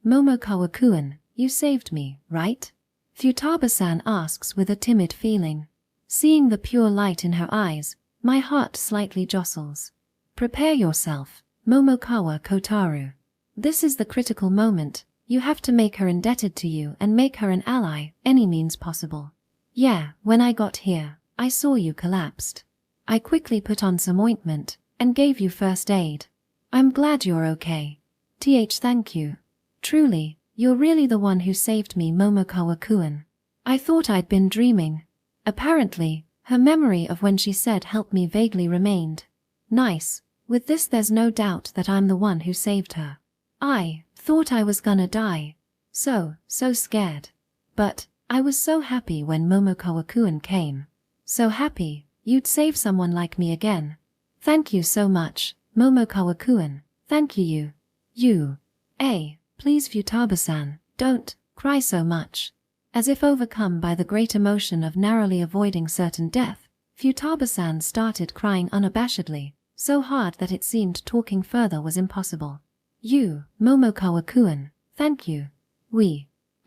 Momokawa-kun, you saved me, right? Futaba-san asks with a timid feeling. Seeing the pure light in her eyes, my heart slightly jostles. Prepare yourself, Momokawa Kotaru. This is the critical moment. You have to make her indebted to you and make her an ally, any means possible. Yeah, when I got here, I saw you collapsed. I quickly put on some ointment and gave you first aid. I'm glad you're okay. Thank you. Truly, you're really the one who saved me, Momokawa-kun. I thought I'd been dreaming. Apparently, her memory of when she said help me vaguely remained. Nice. With this there's no doubt that I'm the one who saved her. I thought I was gonna die. So scared. But I was so happy when Momokawa-kun came. So happy, You'd save someone like me again. Thank you so much, Momokawa-kun. Thank you. Please Futaba-san, don't cry so much. As if overcome by the great emotion of narrowly avoiding certain death, Futaba-san started crying unabashedly, so hard that it seemed talking further was impossible. Momokawa-kun, thank you.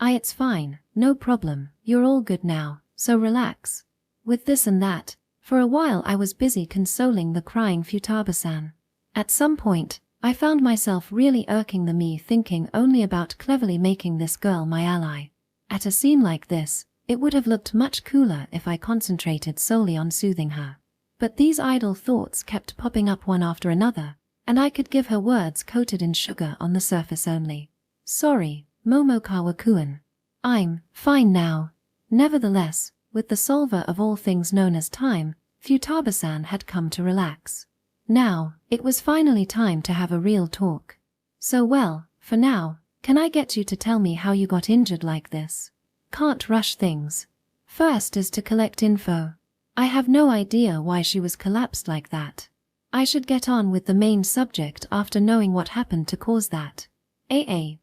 It's fine, no problem, you're all good now, so relax. With this and that, for a while I was busy consoling the crying Futaba-san. At some point, I found myself really irking the me thinking only about cleverly making this girl my ally. At a scene like this, it would have looked much cooler if I concentrated solely on soothing her. But these idle thoughts kept popping up one after another, and I could give her words coated in sugar on the surface only. Sorry, Momokawa-kun. I'm fine now. Nevertheless, with the solver of all things known as time, Futaba-san had come to relax. Now, it was finally time to have a real talk. So well, for now, can I get you to tell me how you got injured like this? Can't rush things. First is to collect info. I have no idea why she was collapsed like that. I should get on with the main subject after knowing what happened to cause that. I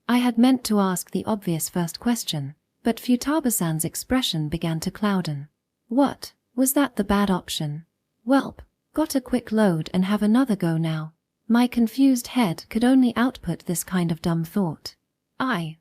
had meant to ask the obvious first question, but Futaba-san's expression began to clouden. What, was that the bad option? Welp, got a quick load and have another go now. My confused head could only output this kind of dumb thought. As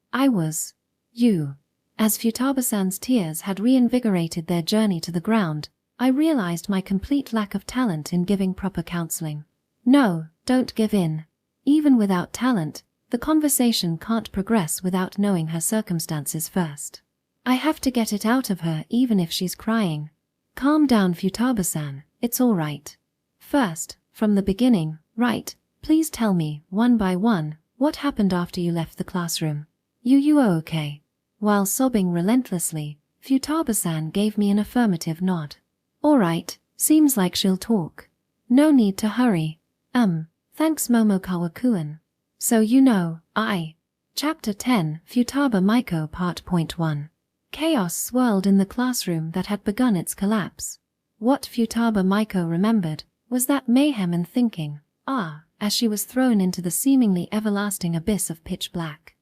Futaba-san's tears had reinvigorated their journey to the ground, I realized my complete lack of talent in giving proper counseling. No, don't give in. Even without talent, the conversation can't progress without knowing her circumstances first. I have to get it out of her even if she's crying. Calm down, Futaba-san, it's all right. First, from the beginning, right, please tell me, one by one, what happened after you left the classroom. You okay? While sobbing relentlessly, Futaba-san gave me an affirmative nod. All right, seems like she'll talk. No need to hurry. Thanks Momokawa-kun. So Chapter 10, Futaba Maiko Part. 1. Chaos swirled in the classroom that had begun its collapse. What Futaba Maiko remembered was that mayhem and thinking, as she was thrown into the seemingly everlasting abyss of pitch black.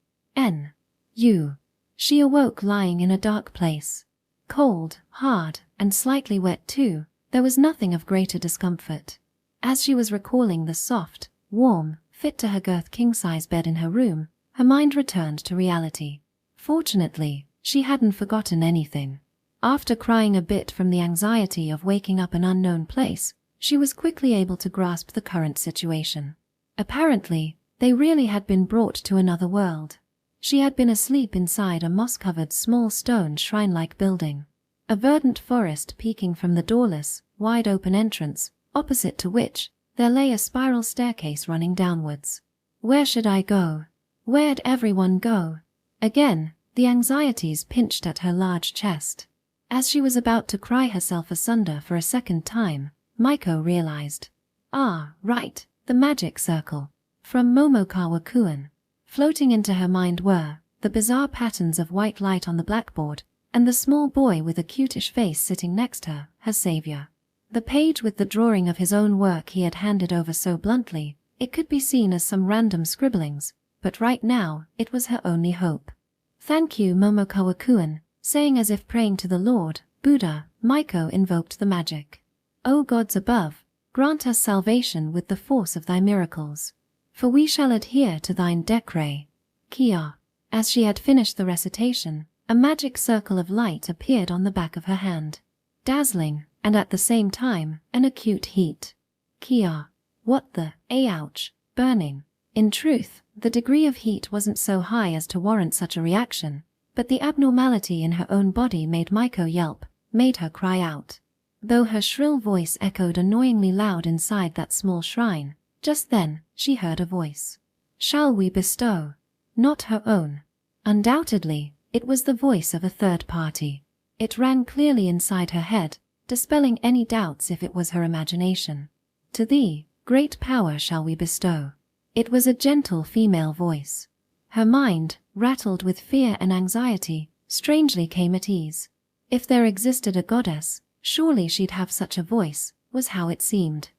She awoke lying in a dark place. Cold, hard, and slightly wet too, there was nothing of greater discomfort. As she was recalling the soft, warm, fit-to-her-girth king-size bed in her room, her mind returned to reality. Fortunately, she hadn't forgotten anything. After crying a bit from the anxiety of waking up an unknown place, she was quickly able to grasp the current situation. Apparently, they really had been brought to another world. She had been asleep inside a moss-covered small stone shrine-like building. A verdant forest peeking from the doorless, wide-open entrance, opposite to which there lay a spiral staircase running downwards. Where should I go? Where'd everyone go? Again, the anxieties pinched at her large chest. As she was about to cry herself asunder for a second time, Maiko realized. Right, the magic circle. From Momokawa-kun. Floating into her mind were the bizarre patterns of white light on the blackboard, and the small boy with a cutish face sitting next her savior. The page with the drawing of his own work he had handed over so bluntly, it could be seen as some random scribblings, but right now, it was her only hope. Thank you, Momokawa-kun, saying as if praying to the Lord, Buddha, Maiko invoked the magic. O gods above, grant us salvation with the force of thy miracles. For we shall adhere to thine decree. Kia. As she had finished the recitation, a magic circle of light appeared on the back of her hand. Dazzling, and at the same time, an acute heat. Kia. What the, ouch, burning. In truth, the degree of heat wasn't so high as to warrant such a reaction, but the abnormality in her own body made Maiko yelp, made her cry out. Though her shrill voice echoed annoyingly loud inside that small shrine, just then, she heard a voice. Shall we bestow? Not her own. Undoubtedly, it was the voice of a third party. It rang clearly inside her head, dispelling any doubts if it was her imagination. To thee, great power shall we bestow. It was a gentle female voice. Her mind, rattled with fear and anxiety, strangely came at ease. If there existed a goddess, surely she'd have such a voice, was how it seemed.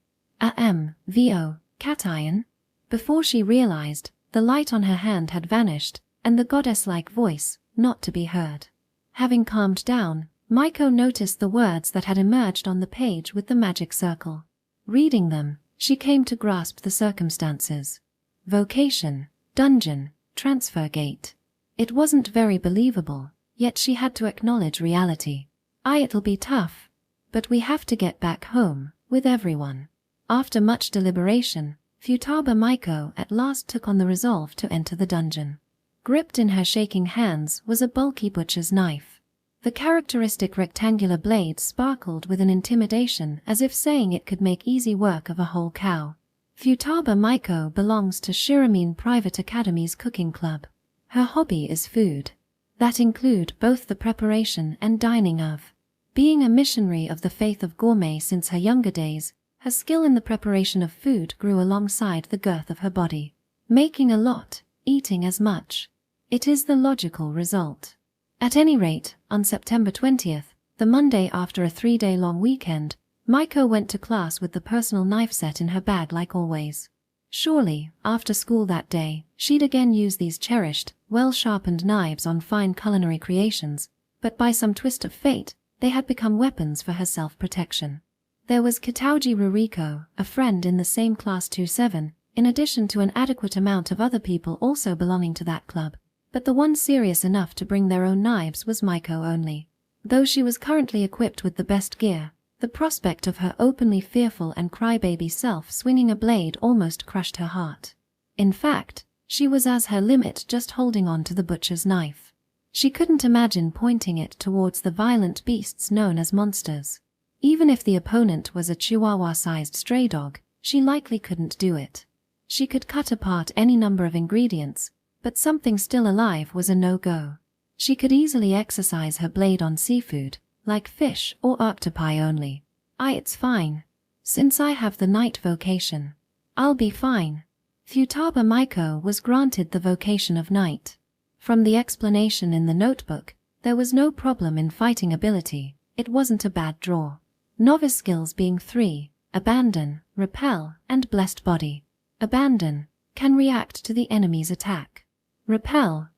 A.M.V.O. Cation? Before she realized, the light on her hand had vanished, and the goddess-like voice, not to be heard. Having calmed down, Maiko noticed the words that had emerged on the page with the magic circle. Reading them, she came to grasp the circumstances. Vocation, dungeon, transfer gate. It wasn't very believable, yet she had to acknowledge reality. It'll be tough, but we have to get back home, with everyone. After much deliberation, Futaba Maiko at last took on the resolve to enter the dungeon. Gripped in her shaking hands was a bulky butcher's knife. The characteristic rectangular blade sparkled with an intimidation as if saying it could make easy work of a whole cow. Futaba Maiko belongs to Shiromine Private Academy's cooking club. Her hobby is food. That include both the preparation and dining of. Being a missionary of the faith of gourmet since her younger days, her skill in the preparation of food grew alongside the girth of her body. Making a lot, eating as much. It is the logical result. At any rate, on September 20th, the Monday after a 3-day-long weekend, Maiko went to class with the personal knife set in her bag like always. Surely, after school that day, she'd again use these cherished, well-sharpened knives on fine culinary creations, but by some twist of fate, they had become weapons for her self-protection. There was Kitauji Ruriko, a friend in the same class 2-7, in addition to an adequate amount of other people also belonging to that club, but the one serious enough to bring their own knives was Maiko only. Though she was currently equipped with the best gear, the prospect of her openly fearful and crybaby self swinging a blade almost crushed her heart. In fact, she was at her limit just holding on to the butcher's knife. She couldn't imagine pointing it towards the violent beasts known as monsters. Even if the opponent was a chihuahua-sized stray dog, she likely couldn't do it. She could cut apart any number of ingredients, but something still alive was a no-go. She could easily exercise her blade on seafood, like fish or octopi only. It's fine. Since I have the knight vocation, I'll be fine. Futaba Maiko was granted the vocation of knight. From the explanation in the notebook, there was no problem in fighting ability. It wasn't a bad draw. Novice skills being 3, abandon, repel, and blessed body. Abandon, can react to the enemy's attack. Repel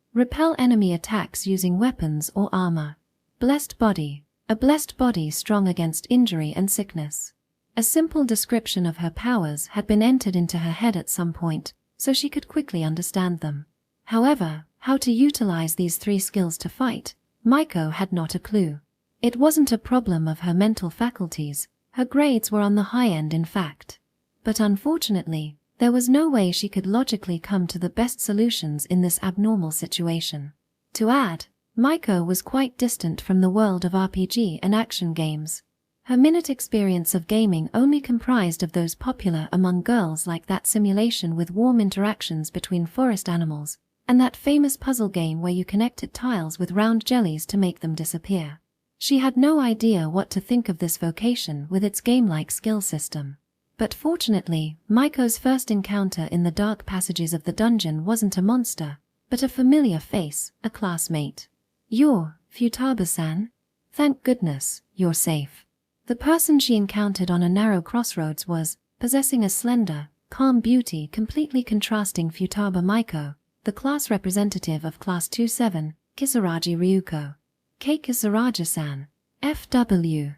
enemy attacks using weapons or armor. Blessed body, a blessed body strong against injury and sickness. A simple description of her powers had been entered into her head at some point, so she could quickly understand them. However, how to utilize these 3 skills to fight, Maiko had not a clue. It wasn't a problem of her mental faculties, her grades were on the high end in fact. But unfortunately, there was no way she could logically come to the best solutions in this abnormal situation. To add, Maiko was quite distant from the world of RPG and action games. Her minute experience of gaming only comprised of those popular among girls like that simulation with warm interactions between forest animals, and that famous puzzle game where you connected tiles with round jellies to make them disappear. She had no idea what to think of this vocation with its game-like skill system. But fortunately, Maiko's first encounter in the dark passages of the dungeon wasn't a monster, but a familiar face, a classmate. You're Futaba-san? Thank goodness, you're safe. The person she encountered on a narrow crossroads was, possessing a slender, calm beauty completely contrasting Futaba Maiko, the class representative of Class 2-7, Kisaragi Ryuko. K. Kisaragi-san. F.W.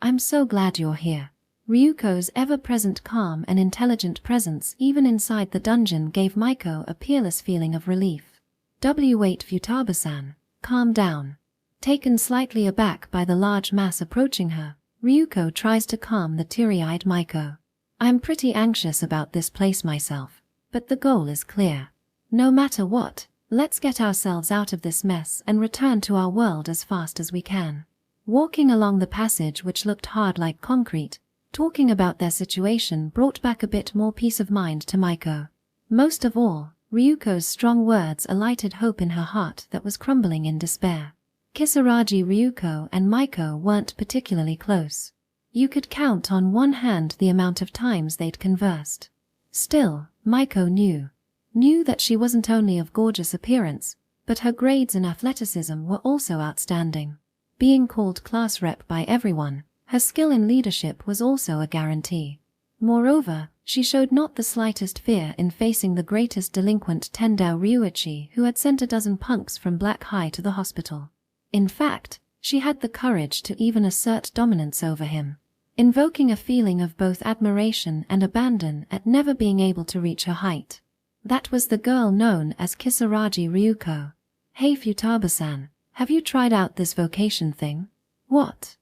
I'm so glad you're here. Ryuko's ever-present calm and intelligent presence even inside the dungeon gave Maiko a peerless feeling of relief. Wait Futaba-san, calm down. Taken slightly aback by the large mass approaching her, Ryuko tries to calm the teary-eyed Maiko. I'm pretty anxious about this place myself, but the goal is clear. No matter what, let's get ourselves out of this mess and return to our world as fast as we can. Walking along the passage which looked hard like concrete, talking about their situation brought back a bit more peace of mind to Maiko. Most of all, Ryuko's strong words alighted hope in her heart that was crumbling in despair. Kisaragi Ryuko and Maiko weren't particularly close. You could count on one hand the amount of times they'd conversed. Still, Maiko knew that she wasn't only of gorgeous appearance, but her grades in athleticism were also outstanding. Being called class rep by everyone, her skill in leadership was also a guarantee. Moreover, she showed not the slightest fear in facing the greatest delinquent Tendao Ryuichi, who had sent a dozen punks from Black High to the hospital. In fact, she had the courage to even assert dominance over him, invoking a feeling of both admiration and abandon at never being able to reach her height. That was the girl known as Kisaragi Ryuko. "Hey Futaba-san, have you tried out this vocation thing?" "What?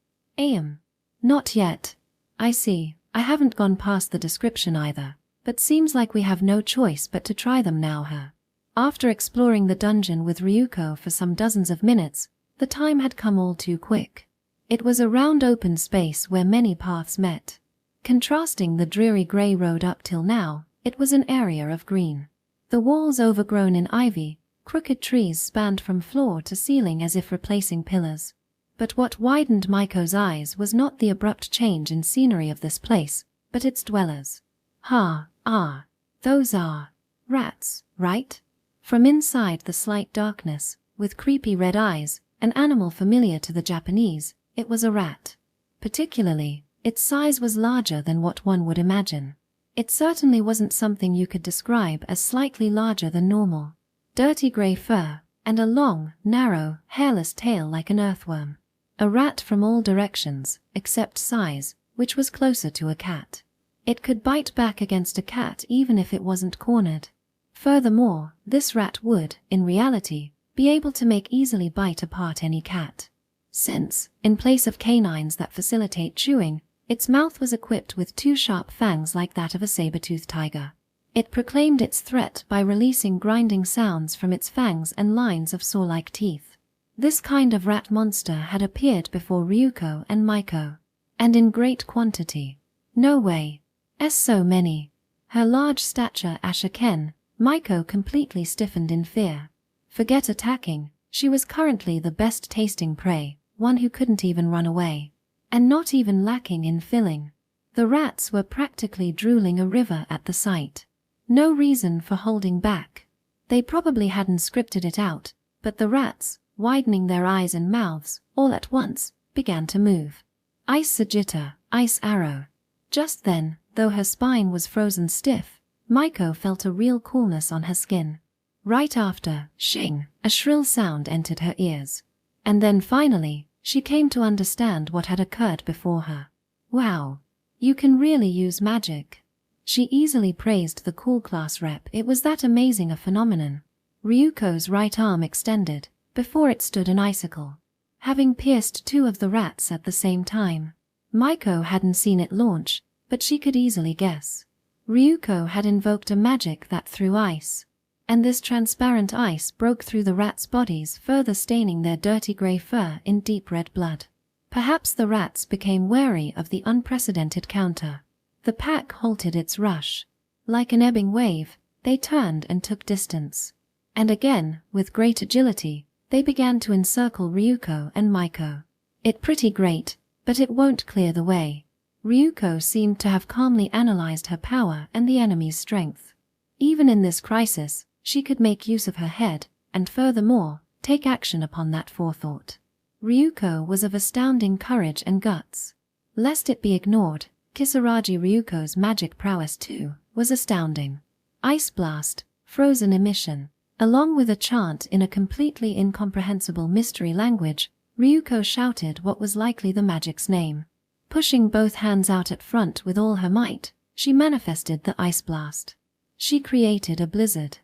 Not yet." "I see. I haven't gone past the description either, but seems like we have no choice but to try them now, huh?" After exploring the dungeon with Ryuko for some dozens of minutes, the time had come all too quick. It was a round open space where many paths met. Contrasting the dreary grey road up till now, it was an area of green. The walls overgrown in ivy, crooked trees spanned from floor to ceiling as if replacing pillars. But what widened Maiko's eyes was not the abrupt change in scenery of this place, but its dwellers. Those are rats, right? From inside the slight darkness, with creepy red eyes, an animal familiar to the Japanese, it was a rat. Particularly, its size was larger than what one would imagine. It certainly wasn't something you could describe as slightly larger than normal. Dirty grey fur, and a long, narrow, hairless tail like an earthworm. A rat from all directions, except size, which was closer to a cat. It could bite back against a cat even if it wasn't cornered. Furthermore, this rat would, in reality, be able to make easily bite apart any cat. Since, in place of canines that facilitate chewing, its mouth was equipped with two sharp fangs like that of a saber-toothed tiger. It proclaimed its threat by releasing grinding sounds from its fangs and lines of saw-like teeth. This kind of rat monster had appeared before Ryuko and Maiko, and in great quantity. No way. So many. Her large stature ashaken, Maiko completely stiffened in fear. Forget attacking, she was currently the best tasting prey, one who couldn't even run away. And not even lacking in filling. The rats were practically drooling a river at the sight. No reason for holding back. They probably hadn't scripted it out, but the rats, widening their eyes and mouths, all at once, began to move. Ice Sagitta, Ice Arrow. Just then, though her spine was frozen stiff, Maiko felt a real coolness on her skin. Right after, shing, a shrill sound entered her ears. And then finally, she came to understand what had occurred before her. Wow. You can really use magic. She easily praised the cool class rep. It was that amazing a phenomenon. Ryuko's right arm extended. Before it stood an icicle, having pierced two of the rats at the same time. Maiko hadn't seen it launch, but she could easily guess. Ryuko had invoked a magic that threw ice, and this transparent ice broke through the rats' bodies, further staining their dirty grey fur in deep red blood. Perhaps the rats became wary of the unprecedented counter. The pack halted its rush. Like an ebbing wave, they turned and took distance. And again, with great agility, they began to encircle Ryuko and Maiko. It pretty great, but it won't clear the way. Ryuko seemed to have calmly analyzed her power and the enemy's strength. Even in this crisis, she could make use of her head, and furthermore, take action upon that forethought. Ryuko was of astounding courage and guts. Lest it be ignored, Kisaragi Ryuko's magic prowess too was astounding. Ice blast, frozen emission. Along with a chant in a completely incomprehensible mystery language, Ryuko shouted what was likely the magic's name. Pushing both hands out at front with all her might, she manifested the ice blast. She created a blizzard.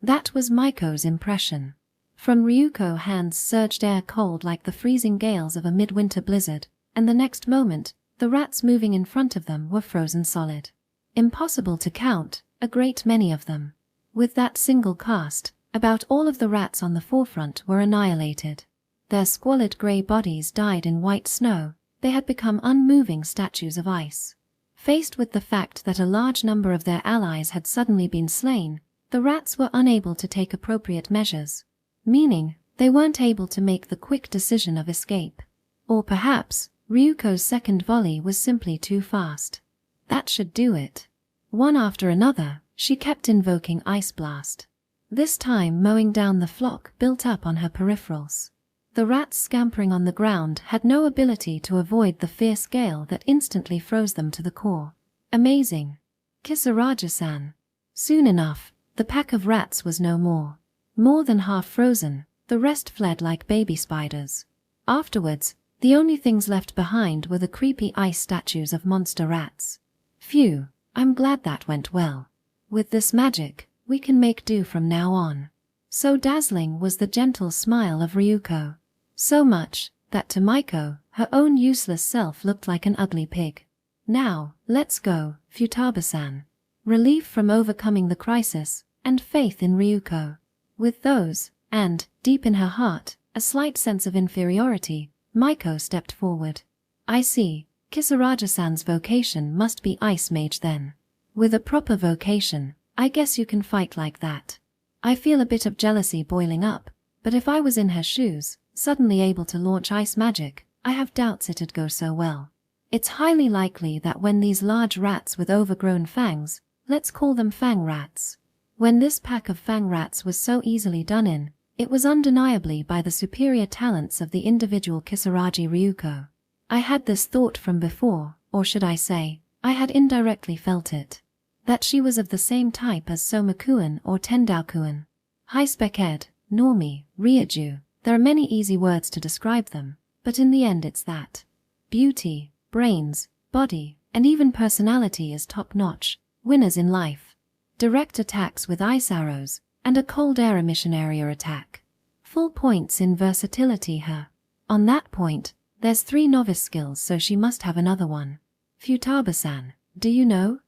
That was Maiko's impression. From Ryuko hands surged air cold like the freezing gales of a midwinter blizzard, and the next moment, the rats moving in front of them were frozen solid. Impossible to count, a great many of them. With that single cast, about all of the rats on the forefront were annihilated. Their squalid grey bodies dyed in white snow, they had become unmoving statues of ice. Faced with the fact that a large number of their allies had suddenly been slain, the rats were unable to take appropriate measures. Meaning, they weren't able to make the quick decision of escape. Or perhaps, Ryuko's second volley was simply too fast. That should do it. One after another, she kept invoking Ice Blast. This time mowing down the flock built up on her peripherals. The rats scampering on the ground had no ability to avoid the fierce gale that instantly froze them to the core. Amazing. Kisaraja-san. Soon enough, the pack of rats was no more. More than half frozen, the rest fled like baby spiders. Afterwards, the only things left behind were the creepy ice statues of monster rats. Phew, I'm glad that went well. With this magic, we can make do from now on. So dazzling was the gentle smile of Ryuko. So much, that to Maiko, her own useless self looked like an ugly pig. Now, let's go, Futaba-san. Relief from overcoming the crisis, and faith in Ryuko. With those, and, deep in her heart, a slight sense of inferiority, Maiko stepped forward. I see, Kisaraja-san's vocation must be Ice Mage then. With a proper vocation, I guess you can fight like that. I feel a bit of jealousy boiling up, but if I was in her shoes, suddenly able to launch ice magic, I have doubts it'd go so well. It's highly likely that when these large rats with overgrown fangs, let's call them fang rats. When this pack of fang rats was so easily done in, it was undeniably by the superior talents of the individual Kisaragi Ryuko. I had this thought from before, or should I say, I had indirectly felt it. That she was of the same type as Somakuan or Tendaukuan. High-spec-ed, normie, Ryuju, there are many easy words to describe them, but in the end it's that. Beauty, brains, body, and even personality is top-notch, winners in life. Direct attacks with ice arrows, and a cold air emission area attack. Full points in versatility her. On that point, there's 3 novice skills, so she must have another one. Futaba-san, do you know?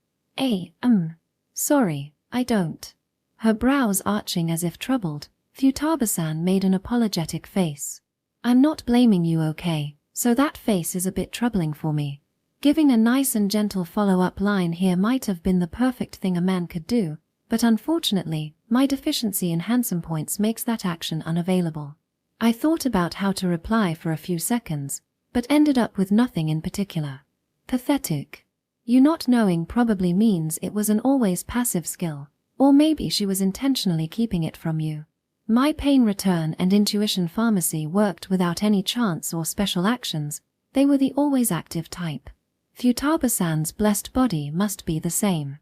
Sorry, I don't. Her brows arching as if troubled, Futaba-san made an apologetic face. I'm not blaming you, okay, so that face is a bit troubling for me. Giving a nice and gentle follow-up line here might have been the perfect thing a man could do, but unfortunately, my deficiency in handsome points makes that action unavailable. I thought about how to reply for a few seconds, but ended up with nothing in particular. Pathetic. You not knowing probably means it was an always passive skill, or maybe she was intentionally keeping it from you. My pain return and intuition pharmacy worked without any chance or special actions, they were the always active type. Futaba-san's blessed body must be the same.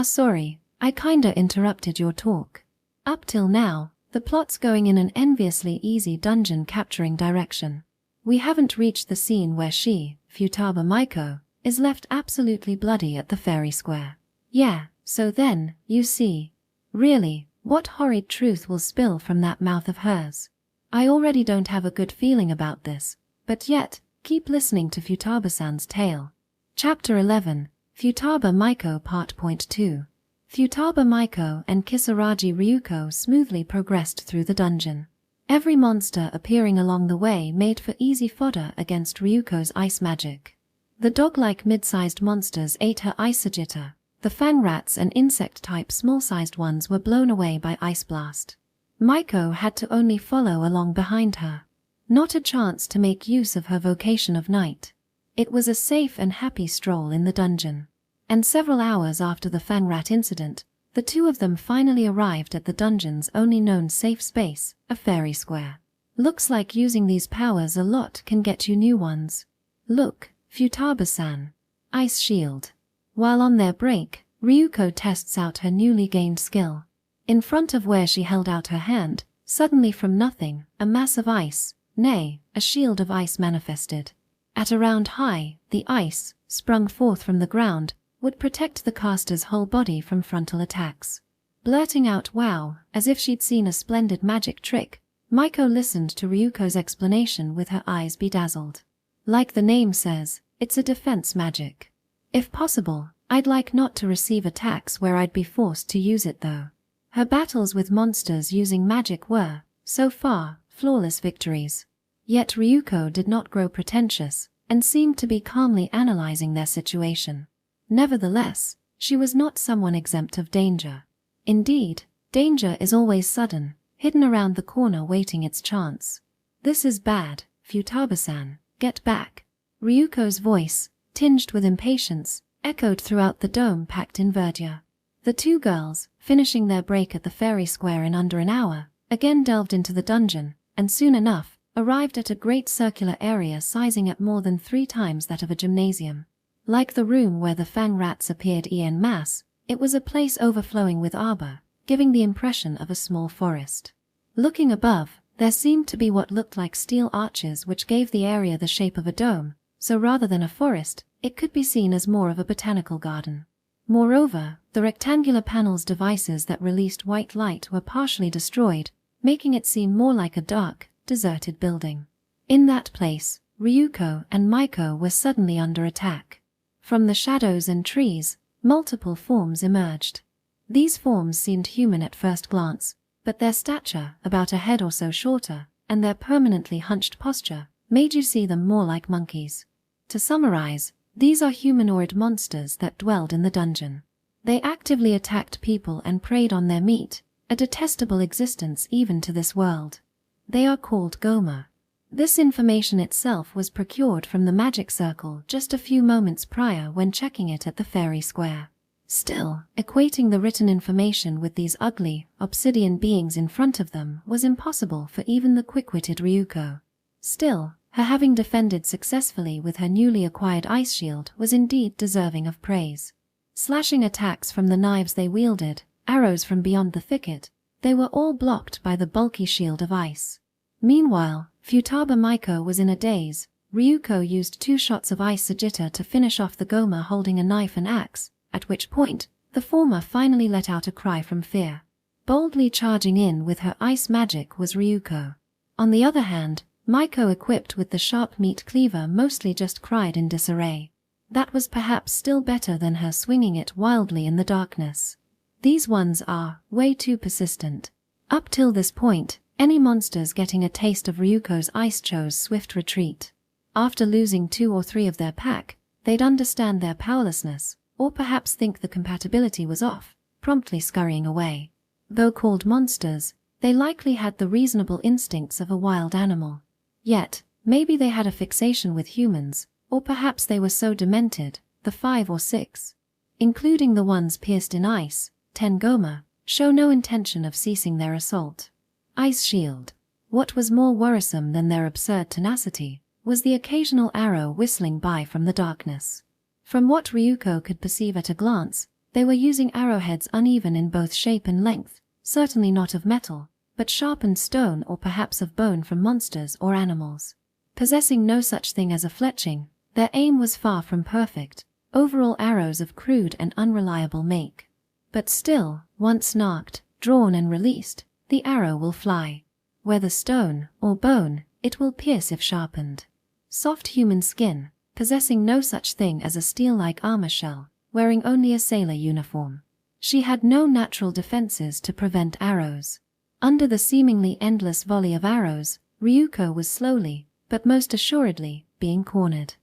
Sorry, I kinda interrupted your talk. Up till now, the plot's going in an enviously easy dungeon capturing direction. We haven't reached the scene where she, Futaba Maiko, is left absolutely bloody at the fairy square. Yeah, so then, you see. Really, what horrid truth will spill from that mouth of hers? I already don't have a good feeling about this, but yet, keep listening to Futaba-san's tale. Chapter 11, Futaba Maiko Part Point 2. Futaba Maiko and Kisaragi Ryuko smoothly progressed through the dungeon. Every monster appearing along the way made for easy fodder against Ryuko's ice magic. The dog-like mid-sized monsters ate her Isajita. The fang rats and insect-type small-sized ones were blown away by Ice Blast. Maiko had to only follow along behind her. Not a chance to make use of her vocation of night. It was a safe and happy stroll in the dungeon. And several hours after the fang rat incident, the two of them finally arrived at the dungeon's only known safe space, a fairy square. Looks like using these powers a lot can get you new ones. Look, Futaba-san. Ice Shield. While on their break, Ryuko tests out her newly gained skill. In front of where she held out her hand, suddenly from nothing, a mass of ice, nay, a shield of ice manifested. At around high, the ice, sprung forth from the ground, would protect the caster's whole body from frontal attacks. Blurting out wow, as if she'd seen a splendid magic trick, Maiko listened to Ryuko's explanation with her eyes bedazzled. Like the name says, it's a defense magic. If possible, I'd like not to receive attacks where I'd be forced to use it though. Her battles with monsters using magic were, so far, flawless victories. Yet Ryuko did not grow pretentious, and seemed to be calmly analyzing their situation. Nevertheless, she was not someone exempt of danger. Indeed, danger is always sudden, hidden around the corner waiting its chance. This is bad, Futaba-san, get back. Ryuko's voice, tinged with impatience, echoed throughout the dome-packed in verdure. The two girls, finishing their break at the fairy square in under an hour, again delved into the dungeon, and soon enough, arrived at a great circular area sizing at more than 3 times that of a gymnasium. Like the room where the fang rats appeared en masse, it was a place overflowing with arbor, giving the impression of a small forest. Looking above, there seemed to be what looked like steel arches which gave the area the shape of a dome, so rather than a forest, it could be seen as more of a botanical garden. Moreover, the rectangular panels devices that released white light were partially destroyed, making it seem more like a dark, deserted building. In that place, Ryuko and Maiko were suddenly under attack. From the shadows and trees, multiple forms emerged. These forms seemed human at first glance, but their stature, about a head or so shorter, and their permanently hunched posture, made you see them more like monkeys. To summarize, these are humanoid monsters that dwelled in the dungeon. They actively attacked people and preyed on their meat, a detestable existence even to this world. They are called Goma. This information itself was procured from the magic circle just a few moments prior when checking it at the fairy square. Still, equating the written information with these ugly, obsidian beings in front of them was impossible for even the quick-witted Ryuko. Still, her having defended successfully with her newly acquired ice shield was indeed deserving of praise. Slashing attacks from the knives they wielded, arrows from beyond the thicket, they were all blocked by the bulky shield of ice. Meanwhile, Futaba Maiko was in a daze. Ryuko used 2 shots of ice Sagitta to finish off the Goma holding a knife and axe, at which point, the former finally let out a cry from fear. Boldly charging in with her ice magic was Ryuko. On the other hand, Maiko equipped with the sharp meat cleaver mostly just cried in disarray. That was perhaps still better than her swinging it wildly in the darkness. These ones are way too persistent. Up till this point, any monsters getting a taste of Ryuko's ice chose swift retreat. After losing 2 or 3 of their pack, they'd understand their powerlessness, or perhaps think the compatibility was off, promptly scurrying away. Though called monsters, they likely had the reasonable instincts of a wild animal. Yet, maybe they had a fixation with humans, or perhaps they were so demented, the 5 or 6, including the ones pierced in ice, 10 Goma, show no intention of ceasing their assault. Ice shield. What was more worrisome than their absurd tenacity was the occasional arrow whistling by from the darkness. From what Ryuko could perceive at a glance, they were using arrowheads uneven in both shape and length, certainly not of metal, but sharpened stone or perhaps of bone from monsters or animals. Possessing no such thing as a fletching, their aim was far from perfect, overall arrows of crude and unreliable make. But still, once knocked, drawn and released, the arrow will fly. Whether stone or bone, it will pierce if sharpened. Soft human skin, possessing no such thing as a steel-like armor shell, wearing only a sailor uniform. She had no natural defenses to prevent arrows. Under the seemingly endless volley of arrows, Ryuko was slowly, but most assuredly, being cornered.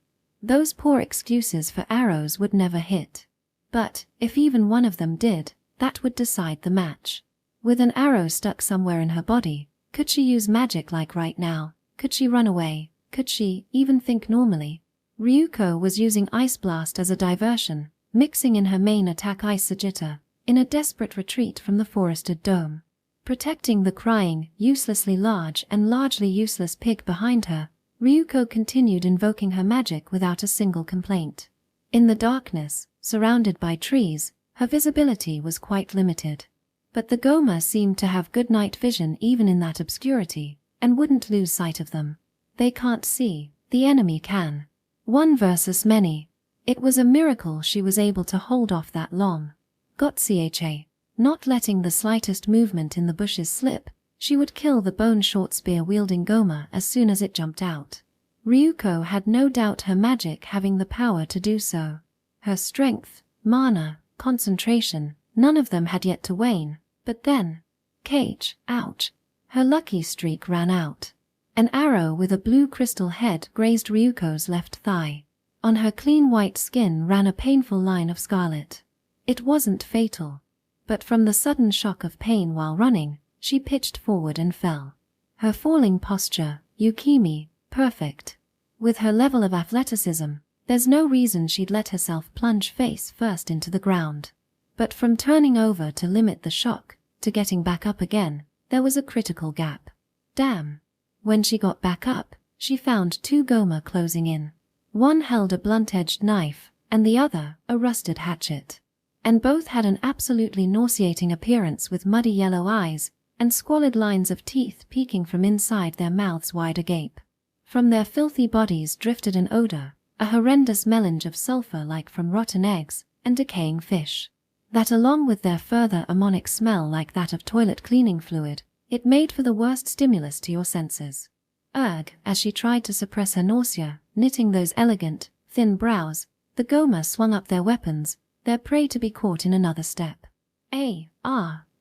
Those poor excuses for arrows would never hit. But, if even one of them did, that would decide the match. With an arrow stuck somewhere in her body, could she use magic like right now? Could she run away? Could she even think normally? Ryuko was using Ice Blast as a diversion, mixing in her main attack Ice Sagitta, in a desperate retreat from the forested dome. Protecting the crying, uselessly large and largely useless pig behind her, Ryuko continued invoking her magic without a single complaint. In the darkness, surrounded by trees, her visibility was quite limited. But the Goma seemed to have good night vision even in that obscurity, and wouldn't lose sight of them. They can't see, the enemy can. 1 versus many. It was a miracle she was able to hold off that long. Gotcha. Not letting the slightest movement in the bushes slip, she would kill the bone-short spear-wielding Goma as soon as it jumped out. Ryuko had no doubt her magic having the power to do so. Her strength, mana, concentration, none of them had yet to wane, but then, ouch, her lucky streak ran out. An arrow with a blue crystal head grazed Ryuko's left thigh. On her clean white skin ran a painful line of scarlet. It wasn't fatal, but from the sudden shock of pain while running, she pitched forward and fell. Her falling posture, Yukimi, perfect. With her level of athleticism, there's no reason she'd let herself plunge face first into the ground. But from turning over to limit the shock, to getting back up again, there was a critical gap. Damn. When she got back up, she found two Goma closing in. One held a blunt-edged knife, and the other a rusted hatchet. And both had an absolutely nauseating appearance with muddy yellow eyes, and squalid lines of teeth peeking from inside their mouths wide agape. From their filthy bodies drifted an odor, a horrendous melange of sulfur like from rotten eggs and decaying fish. That along with their further ammonic smell like that of toilet cleaning fluid, it made for the worst stimulus to your senses. Erg, as she tried to suppress her nausea, knitting those elegant, thin brows, the Goma swung up their weapons, their prey to be caught in another step.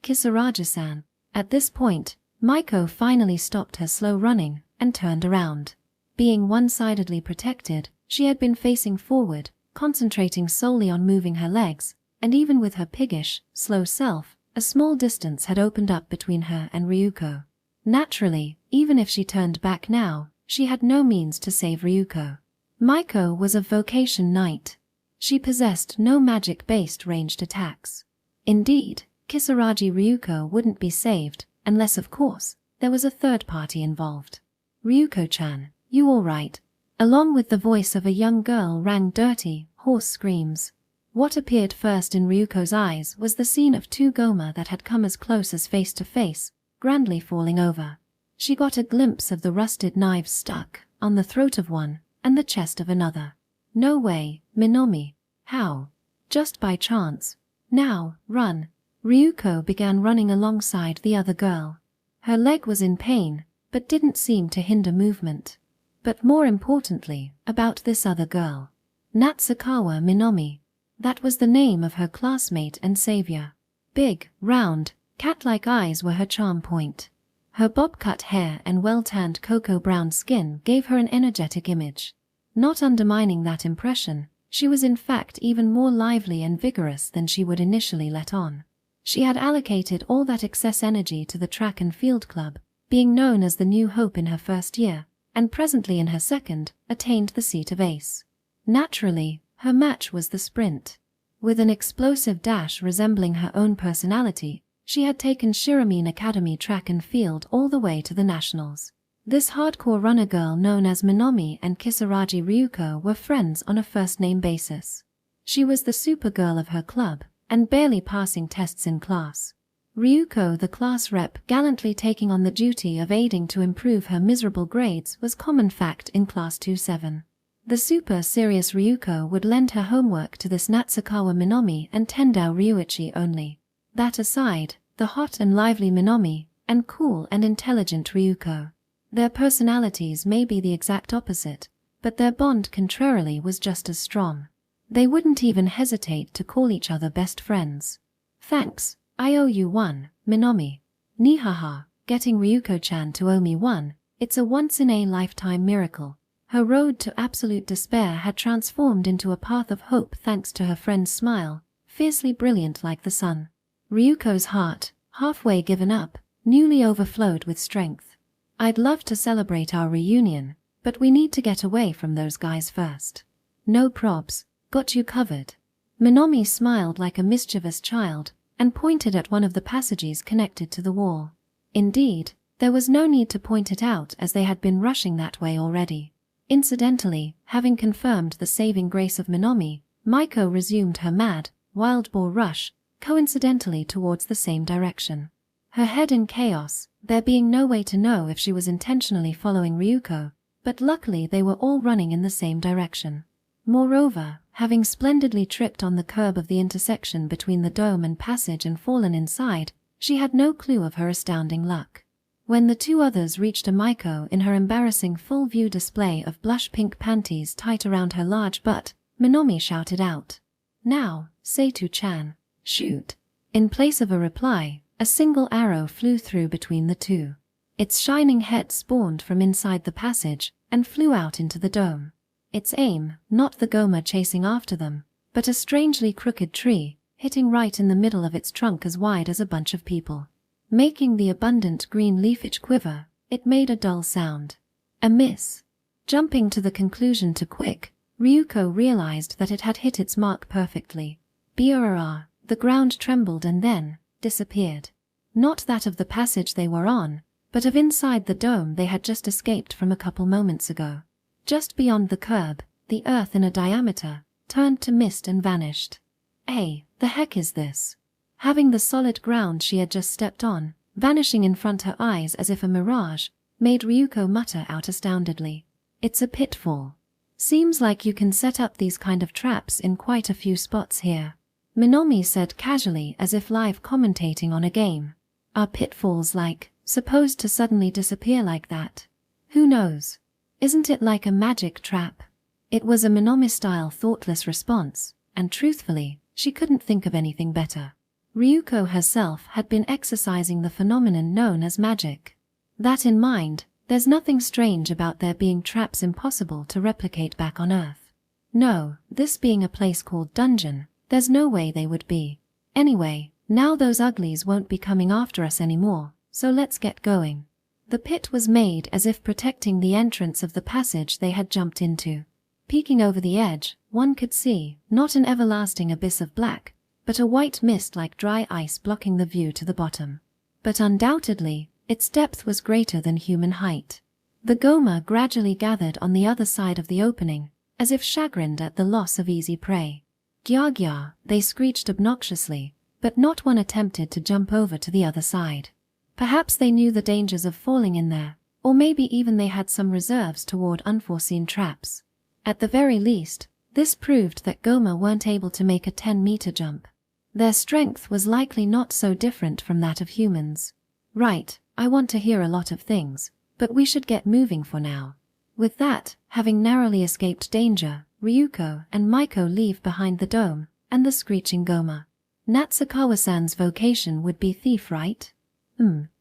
Kisaragi-san. At this point, Maiko finally stopped her slow running and turned around. Being one-sidedly protected, she had been facing forward, concentrating solely on moving her legs, and even with her piggish, slow self, a small distance had opened up between her and Ryuko. Naturally, even if she turned back now, she had no means to save Ryuko. Maiko was a vocation knight. She possessed no magic-based ranged attacks. Indeed, Kisaragi Ryuko wouldn't be saved, unless of course, there was a third party involved. "Ryuko-chan, you all right?" Along with the voice of a young girl rang dirty, hoarse screams. What appeared first in Ryuko's eyes was the scene of two Goma that had come as close as face to face, grandly falling over. She got a glimpse of the rusted knives stuck on the throat of one and the chest of another. No way, Minomi. How? Just by chance. Now, run. Ryuko began running alongside the other girl. Her leg was in pain, but didn't seem to hinder movement. But more importantly, about this other girl. Natsukawa Minomi. That was the name of her classmate and savior. Big, round, cat-like eyes were her charm point. Her bob-cut hair and well-tanned cocoa-brown skin gave her an energetic image. Not undermining that impression, she was in fact even more lively and vigorous than she would initially let on. She had allocated all that excess energy to the track and field club, being known as the New Hope in her first year, and presently in her second, attained the seat of ace. Naturally, her match was the sprint. With an explosive dash resembling her own personality, she had taken Shiromine Academy track and field all the way to the nationals. This hardcore runner girl known as Minomi and Kisaragi Ryuko were friends on a first-name basis. She was the supergirl of her club, and barely passing tests in class. Ryuko, the class rep, gallantly taking on the duty of aiding to improve her miserable grades was common fact in Class 2-7. The super-serious Ryuko would lend her homework to this Natsukawa Minomi and Tendao Ryuichi only. That aside, the hot and lively Minomi, and cool and intelligent Ryuko. Their personalities may be the exact opposite, but their bond contrarily was just as strong. They wouldn't even hesitate to call each other best friends. "Thanks, I owe you one, Minomi." Nihaha, getting Ryuko-chan to owe me one, it's a once-in-a-lifetime miracle. Her road to absolute despair had transformed into a path of hope thanks to her friend's smile, fiercely brilliant like the sun. Ryuko's heart, halfway given up, newly overflowed with strength. "I'd love to celebrate our reunion, but we need to get away from those guys first." "No probs, got you covered." Minomi smiled like a mischievous child, and pointed at one of the passages connected to the wall. Indeed, there was no need to point it out as they had been rushing that way already. Incidentally, having confirmed the saving grace of Minomi, Maiko resumed her mad, wild boar rush, coincidentally towards the same direction. Her head in chaos, there being no way to know if she was intentionally following Ryuko, but luckily they were all running in the same direction. Moreover, having splendidly tripped on the curb of the intersection between the dome and passage and fallen inside, she had no clue of her astounding luck. When the two others reached Maiko in her embarrassing full-view display of blush-pink panties tight around her large butt, Minomi shouted out, "Now, Seitu-chan, shoot." In place of a reply, a single arrow flew through between the two. Its shining head spawned from inside the passage and flew out into the dome. Its aim, not the Goma chasing after them, but a strangely crooked tree, hitting right in the middle of its trunk as wide as a bunch of people. Making the abundant green leafage quiver, it made a dull sound. A miss. Jumping to the conclusion too quick, Ryuko realized that it had hit its mark perfectly. Brrr, the ground trembled and then disappeared. Not that of the passage they were on, but of inside the dome they had just escaped from a couple moments ago. Just beyond the curb, the earth in a diameter turned to mist and vanished. Hey, the heck is this? Having the solid ground she had just stepped on, vanishing in front her eyes as if a mirage, made Ryuko mutter out astoundedly. It's a pitfall. Seems like you can set up these kind of traps in quite a few spots here. Minomi said casually as if live commentating on a game. Are pitfalls supposed to suddenly disappear like that? Who knows? Isn't it like a magic trap? It was a Minomi-style thoughtless response, and truthfully, she couldn't think of anything better. Ryuko herself had been exercising the phenomenon known as magic. That in mind, there's nothing strange about there being traps impossible to replicate back on Earth. No, this being a place called Dungeon, there's no way they would be. Anyway, now those uglies won't be coming after us anymore, so let's get going. The pit was made as if protecting the entrance of the passage they had jumped into. Peeking over the edge, one could see, not an everlasting abyss of black, but a white mist like dry ice blocking the view to the bottom. But undoubtedly, its depth was greater than human height. The Goma gradually gathered on the other side of the opening, as if chagrined at the loss of easy prey. Gya gya, they screeched obnoxiously, but not one attempted to jump over to the other side. Perhaps they knew the dangers of falling in there, or maybe even they had some reserves toward unforeseen traps. At the very least, this proved that Goma weren't able to make a 10-meter jump. Their strength was likely not so different from that of humans. Right, I want to hear a lot of things, but we should get moving for now. With that, having narrowly escaped danger, Ryuko and Maiko leave behind the dome and the screeching Goma. Natsukawa-san's vocation would be thief, right?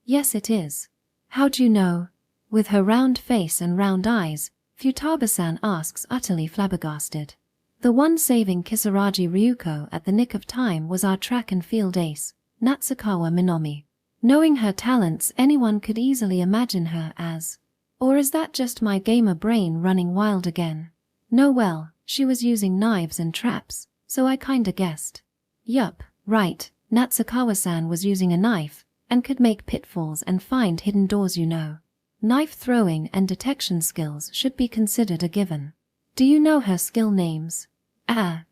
Yes it is. How'd you know? With her round face and round eyes, Futaba-san asks, utterly flabbergasted. The one saving Kisaragi Ryuko at the nick of time was our track and field ace, Natsukawa Minomi. Knowing her talents, anyone could easily imagine her as... Or is that just my gamer brain running wild again? No, well, she was using knives and traps, so I kinda guessed. Yup, right, Natsukawa-san was using a knife, and could make pitfalls and find hidden doors, you know. Knife throwing and detection skills should be considered a given. Do you know her skill names?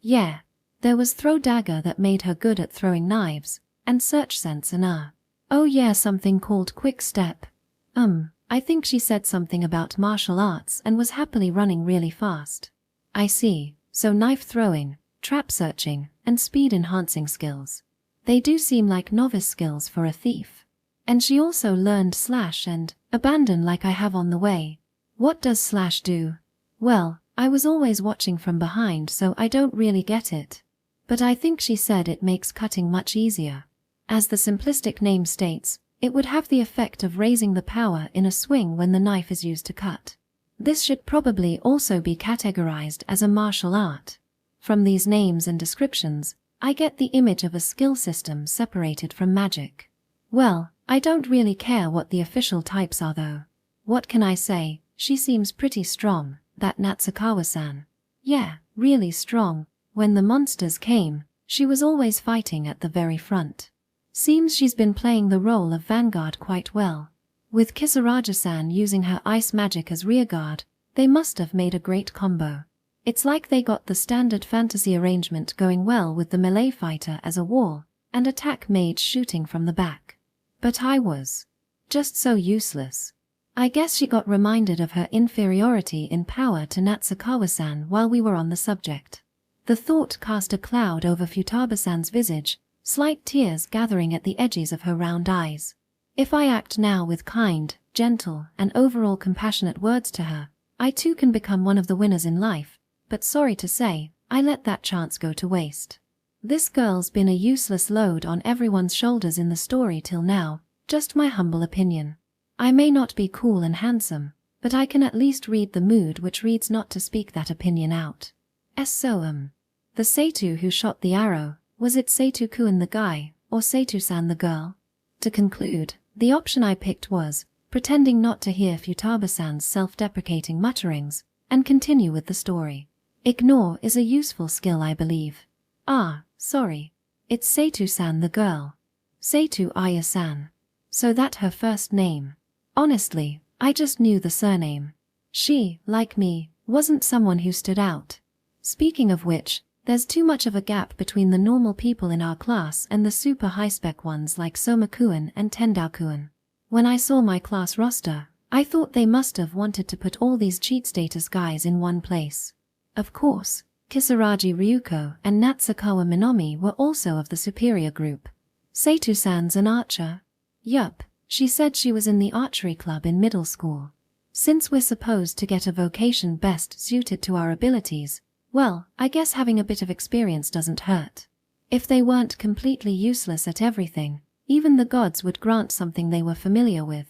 Yeah. There was throw dagger that made her good at throwing knives, and search sense and oh yeah, something called quick step. I think she said something about martial arts and was happily running really fast. I see, so knife throwing, trap searching, and speed enhancing skills. They do seem like novice skills for a thief. And she also learned slash and abandon like I have on the way. What does slash do? Well, I was always watching from behind, so I don't really get it. But I think she said it makes cutting much easier. As the simplistic name states, it would have the effect of raising the power in a swing when the knife is used to cut. This should probably also be categorized as a martial art. From these names and descriptions, I get the image of a skill system separated from magic. Well, I don't really care what the official types are though. What can I say, she seems pretty strong, that Natsukawa-san. Yeah, really strong. When the monsters came, she was always fighting at the very front. Seems she's been playing the role of vanguard quite well. With Kisaragi-san using her ice magic as rearguard, they must have made a great combo. It's like they got the standard fantasy arrangement going well with the melee fighter as a wall, and attack mage shooting from the back. But I was just so useless. I guess she got reminded of her inferiority in power to Natsukawa-san while we were on the subject. The thought cast a cloud over Futaba-san's visage, slight tears gathering at the edges of her round eyes. If I act now with kind, gentle, and overall compassionate words to her, I too can become one of the winners in life, but sorry to say, I let that chance go to waste. This girl's been a useless load on everyone's shoulders in the story till now, just my humble opinion. I may not be cool and handsome, but I can at least read the mood which reads not to speak that opinion out. The Seitu who shot the arrow, was it Seitu-kun the guy, or Seitu-san the girl? To conclude, the option I picked was, pretending not to hear Futaba-san's self-deprecating mutterings, and continue with the story. Ignore is a useful skill, I believe. Sorry. It's Seitu-san the girl. Seitu Aya-san. So that her first name. Honestly, I just knew the surname. She, like me, wasn't someone who stood out. Speaking of which, there's too much of a gap between the normal people in our class and the super high-spec ones like Somakuan and Tendao-kuan. When I saw my class roster, I thought they must have wanted to put all these cheat status guys in one place. Of course, Kisaragi Ryuko and Natsukawa Minami were also of the superior group. Seitu-san's an archer? Yup, she said she was in the archery club in middle school. Since we're supposed to get a vocation best suited to our abilities, well, I guess having a bit of experience doesn't hurt. If they weren't completely useless at everything, even the gods would grant something they were familiar with.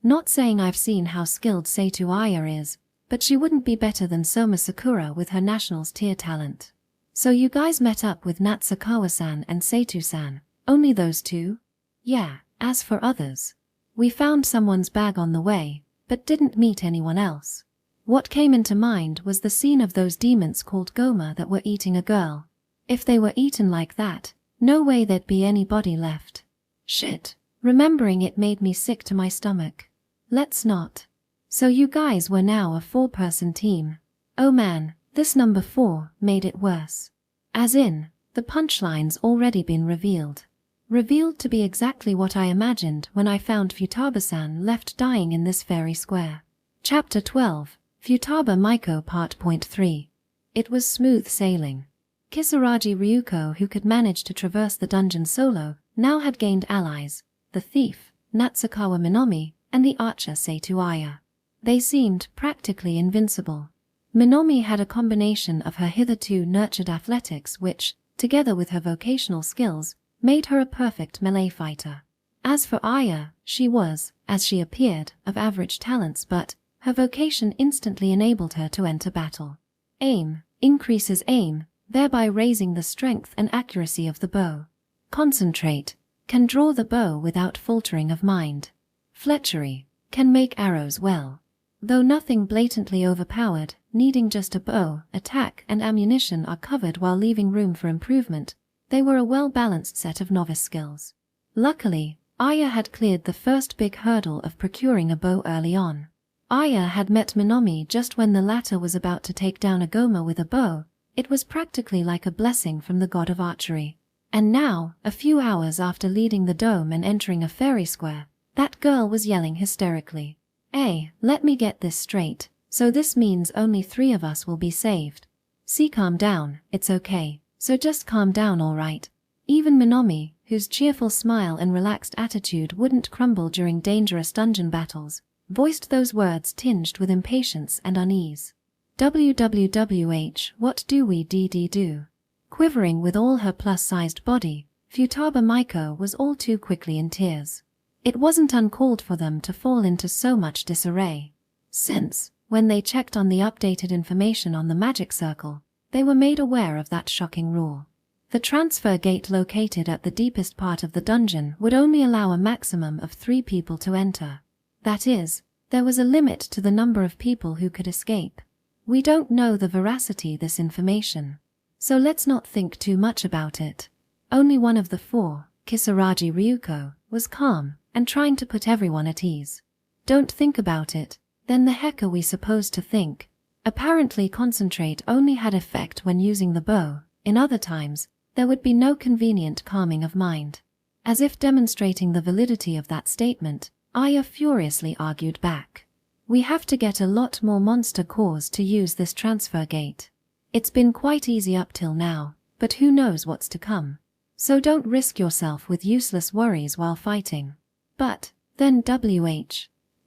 Not saying I've seen how skilled Seitu Aya is, but she wouldn't be better than Soma Sakura with her nationals tier talent. So you guys met up with Natsukawa-san and Seitu-san, only those two? Yeah, as for others, we found someone's bag on the way, but didn't meet anyone else. What came into mind was the scene of those demons called Goma that were eating a girl. If they were eaten like that, no way there'd be any body left. Shit, remembering it made me sick to my stomach. Let's not. So you guys were now a 4-person team. Oh man, this number 4 made it worse. As in, the punchline's already been revealed. Revealed to be exactly what I imagined when I found Futaba-san left dying in this fairy square. Chapter 12, Futaba Maiko Part. 3. It was smooth sailing. Kisaragi Ryuko, who could manage to traverse the dungeon solo, now had gained allies, the thief, Natsukawa Minami, and the archer Seitu Aya. They seemed practically invincible. Minami had a combination of her hitherto nurtured athletics which, together with her vocational skills, made her a perfect melee fighter. As for Aya, she was, as she appeared, of average talents, but her vocation instantly enabled her to enter battle. Aim increases aim, thereby raising the strength and accuracy of the bow. Concentrate can draw the bow without faltering of mind. Fletchery can make arrows well. Though nothing blatantly overpowered, needing just a bow, attack, and ammunition are covered while leaving room for improvement, they were a well-balanced set of novice skills. Luckily, Aya had cleared the first big hurdle of procuring a bow early on. Aya had met Minami just when the latter was about to take down a Goma with a bow. It was practically like a blessing from the god of archery. And now, a few hours after leading the dome and entering a fairy square, that girl was yelling hysterically. Hey, let me get this straight, so this means only 3 of us will be saved. See, calm down, it's okay, so just calm down, alright. Even Minami, whose cheerful smile and relaxed attitude wouldn't crumble during dangerous dungeon battles, voiced those words tinged with impatience and unease. WWWH, what do we do? Quivering with all her plus-sized body, Futaba Maiko was all too quickly in tears. It wasn't uncalled for them to fall into so much disarray, since, when they checked on the updated information on the magic circle, they were made aware of that shocking rule. The transfer gate located at the deepest part of the dungeon would only allow a maximum of 3 people to enter. That is, there was a limit to the number of people who could escape. We don't know the veracity of this information, so let's not think too much about it. Only one of the 4, Kisaragi Ryuko, was calm and trying to put everyone at ease. Don't think about it, then the heck are we supposed to think? Apparently concentrate only had effect when using the bow. In other times, there would be no convenient calming of mind. As if demonstrating the validity of that statement, Aya furiously argued back. We have to get a lot more monster cores to use this transfer gate. It's been quite easy up till now, but who knows what's to come. So don't risk yourself with useless worries while fighting. But, then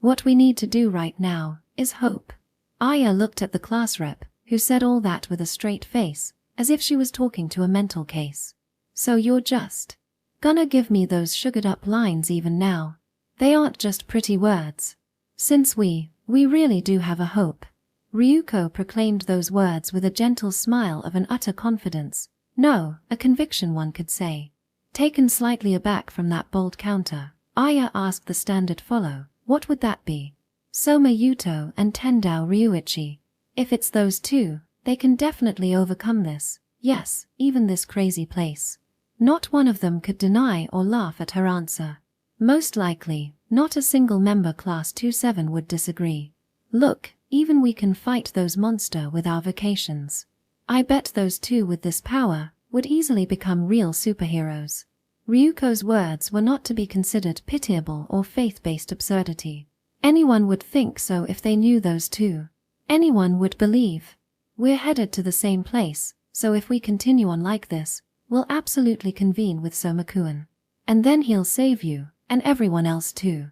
what we need to do right now is hope. Aya looked at the class rep, who said all that with a straight face, as if she was talking to a mental case. So you're just gonna give me those sugared up lines even now? They aren't just pretty words. Since we really do have a hope. Ryuko proclaimed those words with a gentle smile of an utter confidence. No, a conviction one could say. Taken slightly aback from that bold counter, Aya asked the standard follow, what would that be? Soma Yuto and Tendao Ryuichi. If it's those 2, they can definitely overcome this. Yes, even this crazy place. Not one of them could deny or laugh at her answer. Most likely, Not a single member Class 2-7 would disagree. Look, even we can fight those monsters with our vocations. I bet those two with this power would easily become real superheroes. Ryuko's words were not to be considered pitiable or faith-based absurdity. Anyone would think so if they knew those two. Anyone would believe. We're headed to the same place, so if we continue on like this, we'll absolutely convene with Soma-kun. And then he'll save you, and everyone else too.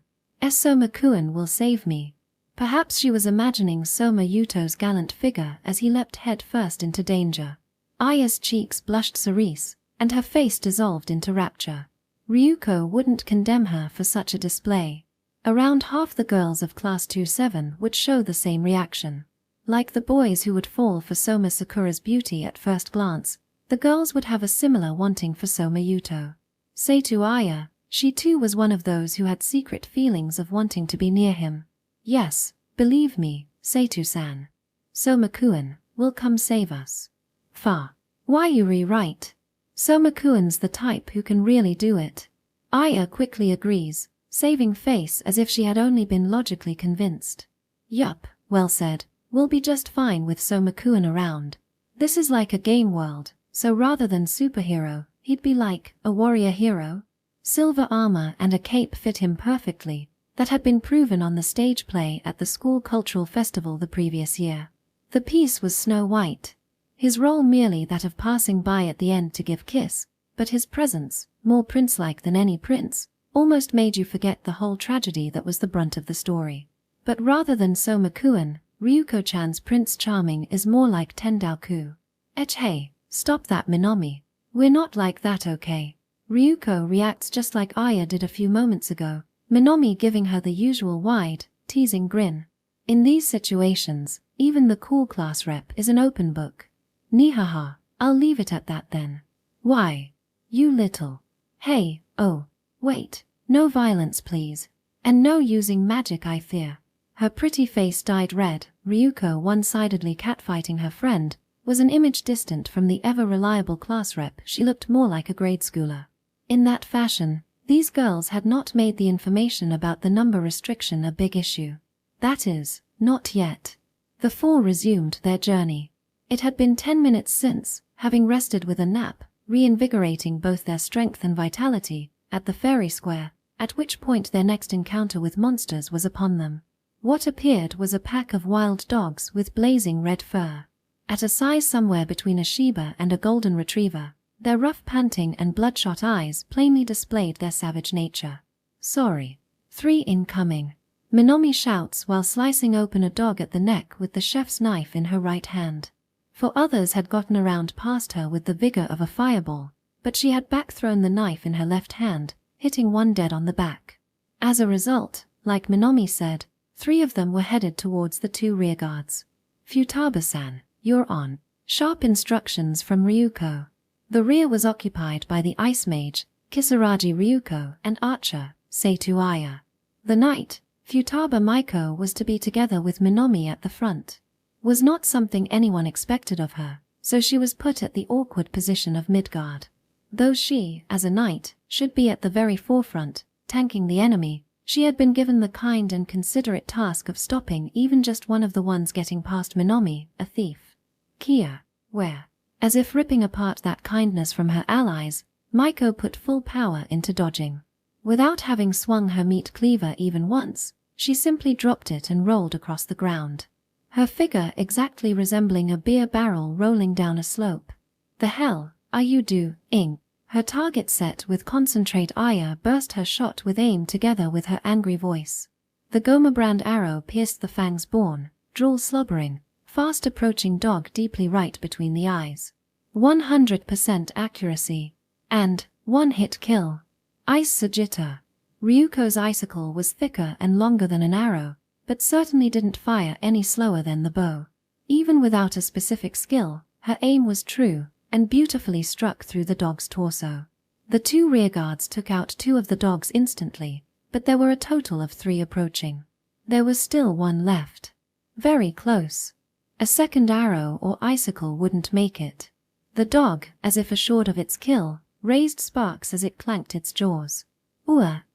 Soma-kun will save me. Perhaps she was imagining Soma Yuto's gallant figure as he leapt head first into danger. Aya's cheeks blushed cerise, and her face dissolved into rapture. Ryuko wouldn't condemn her for such a display. Around half the girls of Class 2-7 would show the same reaction. Like the boys who would fall for Soma Sakura's beauty at first glance, the girls would have a similar wanting for Soma Yuto. Say to Aya, she too was one of those who had secret feelings of wanting to be near him. Yes, believe me, Seitu-san. Soma-kun will come save us. Fa. Why you rewrite? Soma-kun's the type who can really do it. Aya quickly agrees, saving face as if she had only been logically convinced. Yup, well said, we'll be just fine with Soma-kun around. This is like a game world, so rather than superhero, he'd be like a warrior hero. Silver armor and a cape fit him perfectly. That had been proven on the stage play at the school cultural festival the previous year. The piece was Snow White. His role merely that of passing by at the end to give kiss, but his presence, more prince-like than any prince, almost made you forget the whole tragedy that was the brunt of the story. But rather than Soma-kun, Ryuko-chan's Prince Charming is more like Tendao-ku. Hey, stop that Minami. We're not like that, okay? Ryuko reacts just like Aya did a few moments ago, Minami giving her the usual wide, teasing grin. In these situations, even the cool class rep is an open book. Nihaha, I'll leave it at that then. Why? You little. Hey, oh, wait, no violence please. And no using magic I fear. Her pretty face dyed red, Ryuko one-sidedly catfighting her friend, was an image distant from the ever-reliable class rep. She looked more like a grade schooler. In that fashion, these girls had not made the information about the number restriction a big issue. That is, not yet. The four resumed their journey. It had been 10 minutes since, having rested with a nap, reinvigorating both their strength and vitality, at the fairy square, at which point their next encounter with monsters was upon them. What appeared was a pack of wild dogs with blazing red fur. At a size somewhere between a Shiba and a golden retriever, their rough panting and bloodshot eyes plainly displayed their savage nature. Sorry. 3 incoming. Minami shouts while slicing open a dog at the neck with the chef's knife in her right hand. For others had gotten around past her with the vigor of a fireball, but she had back-thrown the knife in her left hand, hitting one dead on the back. As a result, like Minami said, 3 of them were headed towards the 2 rearguards. Futaba-san, you're on. Sharp instructions from Ryuko. The rear was occupied by the Ice Mage, Kisaragi Ryuko, and Archer, Seitu Aya. The knight, Futaba Maiko, was to be together with Minami at the front. Was not something anyone expected of her, so she was put at the awkward position of midguard. Though she, as a knight, should be at the very forefront, tanking the enemy, she had been given the kind and considerate task of stopping even just one of the ones getting past Minami, a thief. Kia, where? As if ripping apart that kindness from her allies, Maiko put full power into dodging. Without having swung her meat cleaver even once, she simply dropped it and rolled across the ground. Her figure exactly resembling a beer barrel rolling down a slope. The hell are you doing? Her target set with concentrate. Aya burst her shot with aim together with her angry voice. The Goma brand arrow pierced the fang's born, drool slobbering, fast approaching dog deeply right between the eyes. 100% accuracy. And, one-hit kill. Ice Sujita. Ryuko's icicle was thicker and longer than an arrow, but certainly didn't fire any slower than the bow. Even without a specific skill, her aim was true, and beautifully struck through the dog's torso. The 2 rearguards took out 2 of the dogs instantly, but there were a total of 3 approaching. There was still 1 left. Very close. A second arrow or icicle wouldn't make it. The dog, as if assured of its kill, raised sparks as it clanked its jaws.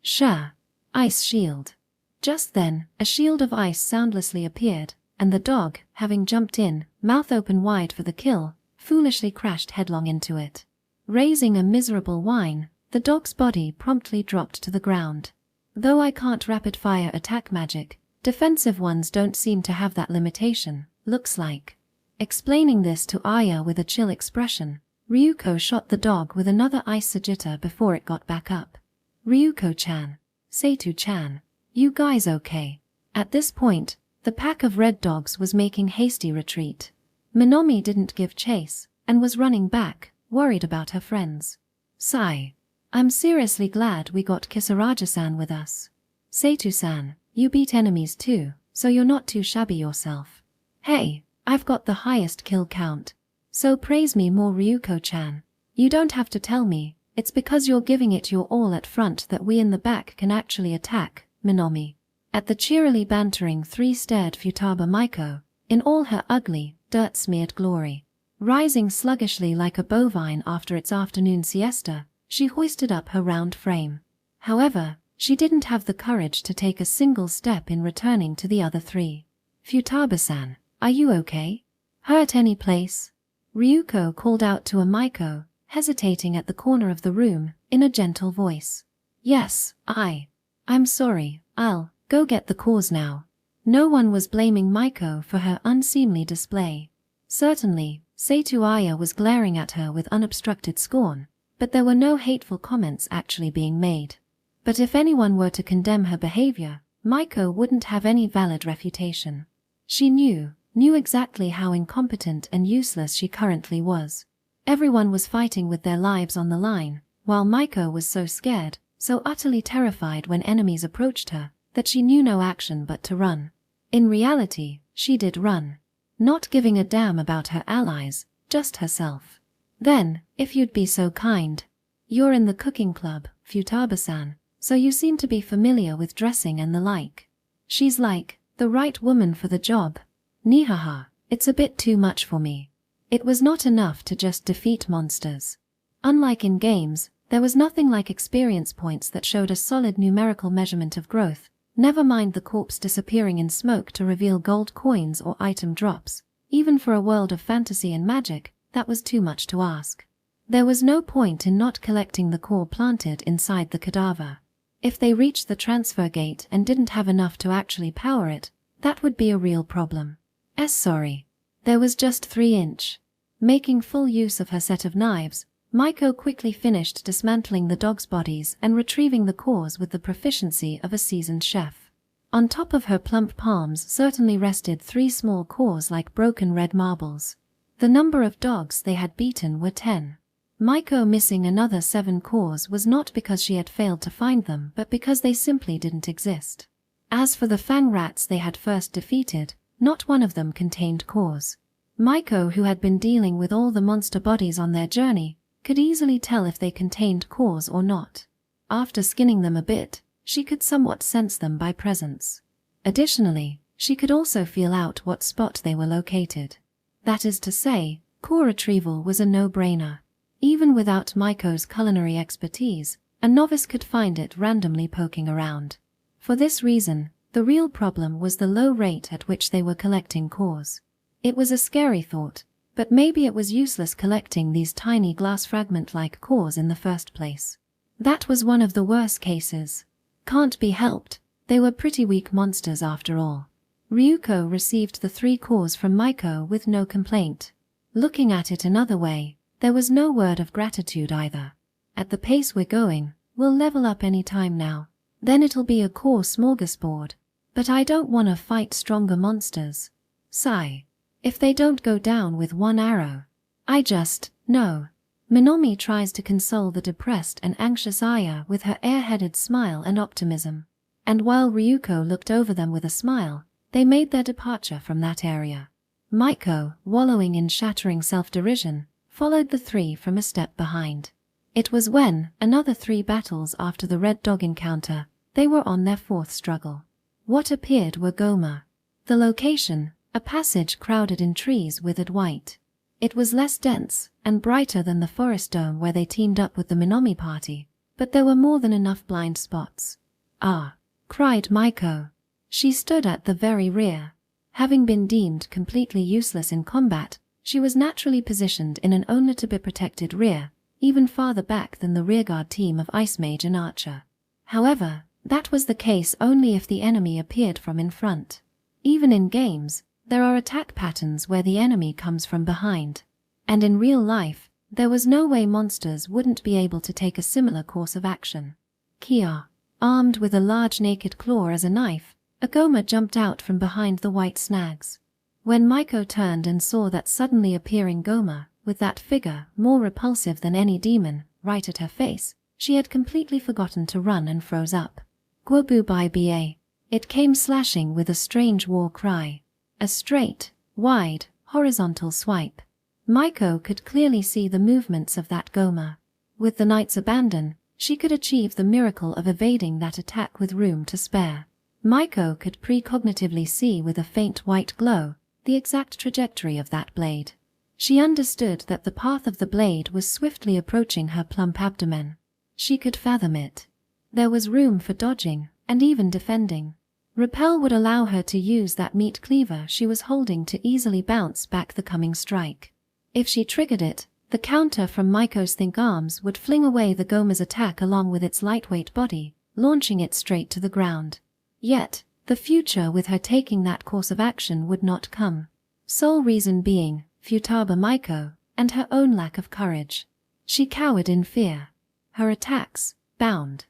Sure. Ice shield. Just then, a shield of ice soundlessly appeared, and the dog, having jumped in, mouth open wide for the kill, foolishly crashed headlong into it. Raising a miserable whine, the dog's body promptly dropped to the ground. Though I can't rapid-fire attack magic, defensive ones don't seem to have that limitation, looks like. Explaining this to Aya with a chill expression, Ryuko shot the dog with another ice Sagitta before it got back up. Ryuko-chan. Seitu-chan. You guys okay? At this point, the pack of red dogs was making hasty retreat. Minomi didn't give chase, and was running back, worried about her friends. Sigh. I'm seriously glad we got Kisaragi-san with us. Seitu-san, you beat enemies too, so you're not too shabby yourself. Hey, I've got the highest kill count. So praise me more, Ryuko-chan. You don't have to tell me, it's because you're giving it your all at front that we in the back can actually attack, Minomi. At the cheerily bantering three stared Futaba Maiko, in all her ugly, dirt-smeared glory. Rising sluggishly like a bovine after its afternoon siesta, she hoisted up her round frame. However, she didn't have the courage to take a single step in returning to the other three. Futaba-san, are you okay? Hurt any place? Ryuko called out to a Maiko, hesitating at the corner of the room, in a gentle voice. Yes, I'm sorry, I'll go get the cause now. No one was blaming Maiko for her unseemly display. Certainly, Seitu Aya was glaring at her with unobstructed scorn, but there were no hateful comments actually being made. But if anyone were to condemn her behavior, Maiko wouldn't have any valid refutation. She knew exactly how incompetent and useless she currently was. Everyone was fighting with their lives on the line, while Maiko was so scared, so utterly terrified when enemies approached her, that she knew no action but to run. In reality, she did run. Not giving a damn about her allies, just herself. Then, if you'd be so kind. You're in the cooking club, Futaba-san, so you seem to be familiar with dressing and the like. She's like, the right woman for the job. Nihaha, it's a bit too much for me. It was not enough to just defeat monsters. Unlike in games, there was nothing like experience points that showed a solid numerical measurement of growth, never mind the corpse disappearing in smoke to reveal gold coins or item drops. Even for a world of fantasy and magic, that was too much to ask. There was no point in not collecting the core planted inside the cadaver. If they reached the transfer gate and didn't have enough to actually power it, that would be a real problem. Sorry. There was just 3-inch. Making full use of her set of knives, Maiko quickly finished dismantling the dogs' bodies and retrieving the cores with the proficiency of a seasoned chef. On top of her plump palms certainly rested 3 small cores like broken red marbles. The number of dogs they had beaten were 10. Maiko missing another 7 cores was not because she had failed to find them, but because they simply didn't exist. As for the fang rats they had first defeated, not one of them contained cores. Maiko, who had been dealing with all the monster bodies on their journey, could easily tell if they contained cores or not. After skinning them a bit, she could somewhat sense them by presence. Additionally, she could also feel out what spot they were located. That is to say, core retrieval was a no-brainer. Even without Maiko's culinary expertise, a novice could find it randomly poking around. For this reason, the real problem was the low rate at which they were collecting cores. It was a scary thought, but maybe it was useless collecting these tiny glass fragment-like cores in the first place. That was one of the worst cases. Can't be helped, they were pretty weak monsters after all. Ryuko received the 3 cores from Maiko with no complaint. Looking at it another way, there was no word of gratitude either. At the pace we're going, we'll level up any time now. Then it'll be a core smorgasbord. But I don't want to fight stronger monsters. Sigh. If they don't go down with 1 arrow. No. Minomi tries to console the depressed and anxious Aya with her airheaded smile and optimism. And while Ryuko looked over them with a smile, they made their departure from that area. Maiko, wallowing in shattering self-derision, followed the 3 from a step behind. It was when, another 3 battles after the red dog encounter, they were on their 4th struggle. What appeared were Goma. The location, a passage crowded in trees withered white. It was less dense and brighter than the forest dome where they teamed up with the Minomi party, but there were more than enough blind spots. cried Maiko. She stood at the very rear. Having been deemed completely useless in combat, she was naturally positioned in an only-to-be-protected rear, even farther back than the rearguard team of Ice Mage and Archer. However, that was the case only if the enemy appeared from in front. Even in games, there are attack patterns where the enemy comes from behind. And in real life, there was no way monsters wouldn't be able to take a similar course of action. Kia, armed with a large naked claw as a knife, a Goma jumped out from behind the white snags. When Maiko turned and saw that suddenly appearing Goma, with that figure, more repulsive than any demon, right at her face, she had completely forgotten to run and froze up. Gwobu by Ba. It came slashing with a strange war cry. A straight, wide, horizontal swipe. Maiko could clearly see the movements of that Goma. With the knight's abandon, she could achieve the miracle of evading that attack with room to spare. Maiko could precognitively see with a faint white glow the exact trajectory of that blade. She understood that the path of the blade was swiftly approaching her plump abdomen. She could fathom it. There was room for dodging, and even defending. Repel would allow her to use that meat cleaver she was holding to easily bounce back the coming strike. If she triggered it, the counter from Maiko's think arms would fling away the Goma's attack along with its lightweight body, launching it straight to the ground. Yet, the future with her taking that course of action would not come. Sole reason being, Futaba Maiko, and her own lack of courage. She cowered in fear. Her attacks, bound.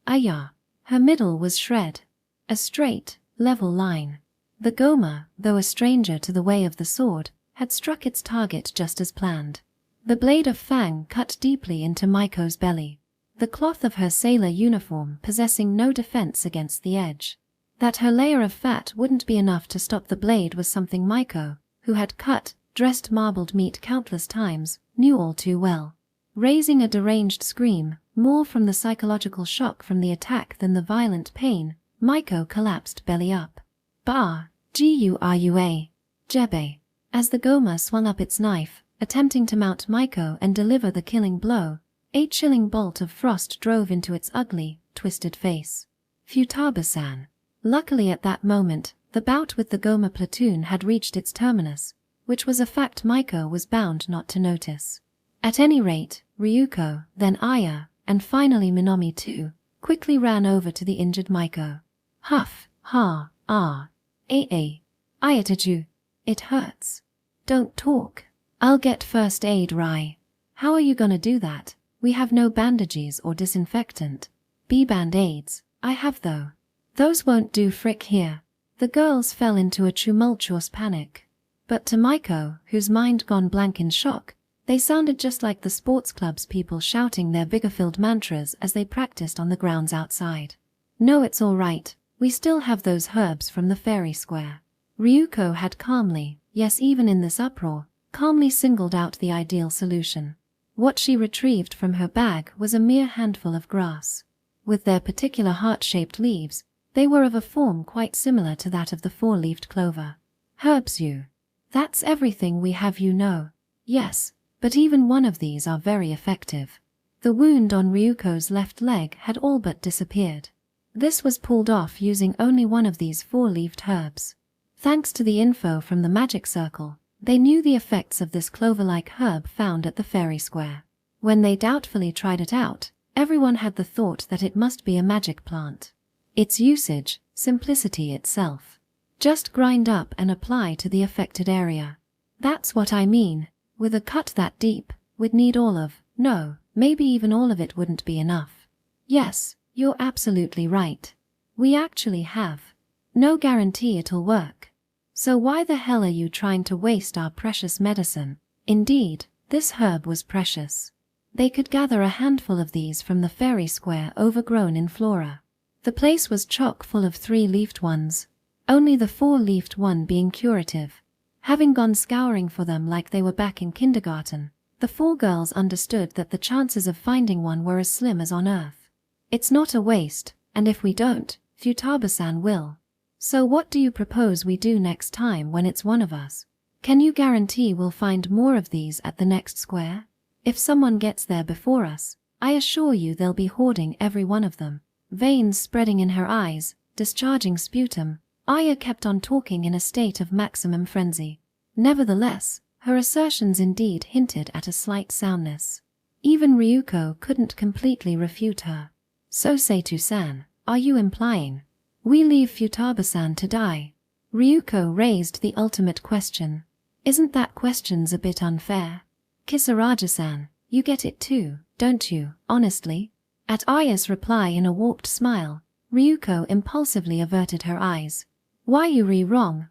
Aya. Her middle was shred. A straight, level line. The Goma, though a stranger to the way of the sword, had struck its target just as planned. The blade of Fang cut deeply into Maiko's belly. The cloth of her sailor uniform possessing no defense against the edge. That her layer of fat wouldn't be enough to stop the blade was something Maiko, who had cut, dressed marbled meat countless times, knew all too well. Raising a deranged scream, more from the psychological shock from the attack than the violent pain, Maiko collapsed belly up. Ba, Gurua, Jebe. As the Goma swung up its knife, attempting to mount Maiko and deliver the killing blow, a chilling bolt of frost drove into its ugly, twisted face. Futaba-san. Luckily at that moment, the bout with the Goma platoon had reached its terminus, which was a fact Maiko was bound not to notice. At any rate, Ryuko, then Aya, and finally Minami too, quickly ran over to the injured Maiko. Huff, ha, ah, Ayataju. It hurts. Don't talk. I'll get first aid, Rai. How are you gonna do that? We have no bandages or disinfectant. Band-aids, I have though. Those won't do frick here. The girls fell into a tumultuous panic. But to Maiko, whose mind gone blank in shock, they sounded just like the sports club's people shouting their vigor-filled mantras as they practiced on the grounds outside. No, it's all right. We still have those herbs from the fairy square. Ryuko had calmly, yes even in this uproar, calmly singled out the ideal solution. What she retrieved from her bag was a mere handful of grass. With their particular heart-shaped leaves, they were of a form quite similar to that of the four-leaved clover. Herbs, you. That's everything we have, you know. Yes, but even one of these are very effective. The wound on Ryuko's left leg had all but disappeared. This was pulled off using only one of these four-leaved herbs. Thanks to the info from the magic circle, they knew the effects of this clover-like herb found at the fairy square. When they doubtfully tried it out, everyone had the thought that it must be a magic plant. Its usage, simplicity itself. Just grind up and apply to the affected area. That's what I mean. With a cut that deep, we'd need all of, no, maybe even all of it wouldn't be enough. Yes, you're absolutely right. We actually have. No guarantee it'll work. So why the hell are you trying to waste our precious medicine? Indeed, this herb was precious. They could gather a handful of these from the fairy square overgrown in flora. The place was chock full of three-leafed ones, only the four-leafed one being curative. Having gone scouring for them like they were back in kindergarten, the four girls understood that the chances of finding one were as slim as on Earth. It's not a waste, and if we don't, Futaba-san will. So what do you propose we do next time when it's one of us? Can you guarantee we'll find more of these at the next square? If someone gets there before us, I assure you they'll be hoarding every one of them. veins spreading in her eyes, discharging sputum. Aya kept on talking in a state of maximum frenzy. Nevertheless, her assertions indeed hinted at a slight soundness. Even Ryuko couldn't completely refute her. So Seitu-san, are you implying we leave Futaba-san to die? Ryuko raised the ultimate question. Isn't that question's a bit unfair? Kisaraja-san, you get it too, don't you, honestly? At Aya's reply in a warped smile, Ryuko impulsively averted her eyes. Why you wrong,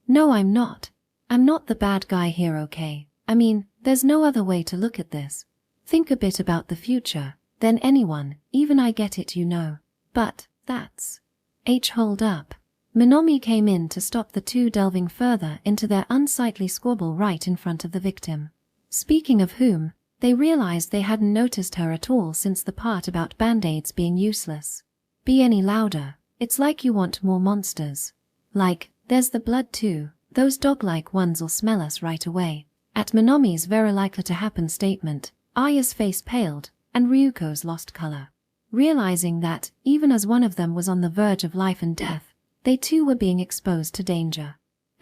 No, I'm not. I'm not the bad guy here, okay? I mean, there's no other way to look at this. Think a bit about the future, then anyone, even I get it, you know. But, that's... hold up. Minomi came in to stop the two delving further into their unsightly squabble right in front of the victim. Speaking of whom, they realized they hadn't noticed her at all since the part about band-aids being useless. Be any louder, it's like you want more monsters. Like, there's the blood too, those dog-like ones'll smell us right away. At Minomi's very likely to happen statement, Aya's face paled, and Ryuko's lost color. Realizing that, even as one of them was on the verge of life and death, they too were being exposed to danger.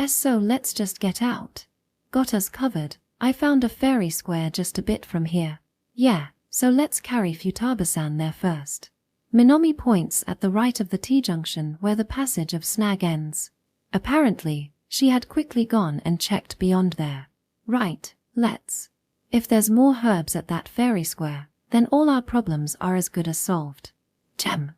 So let's just get out. Got us covered. I found a fairy square just a bit from here. Yeah, so let's carry Futaba-san there first. Minomi points at the right of the T-junction where the passage of snag ends. Apparently, she had quickly gone and checked beyond there. Right, let's. If there's more herbs at that fairy square, then all our problems are as good as solved.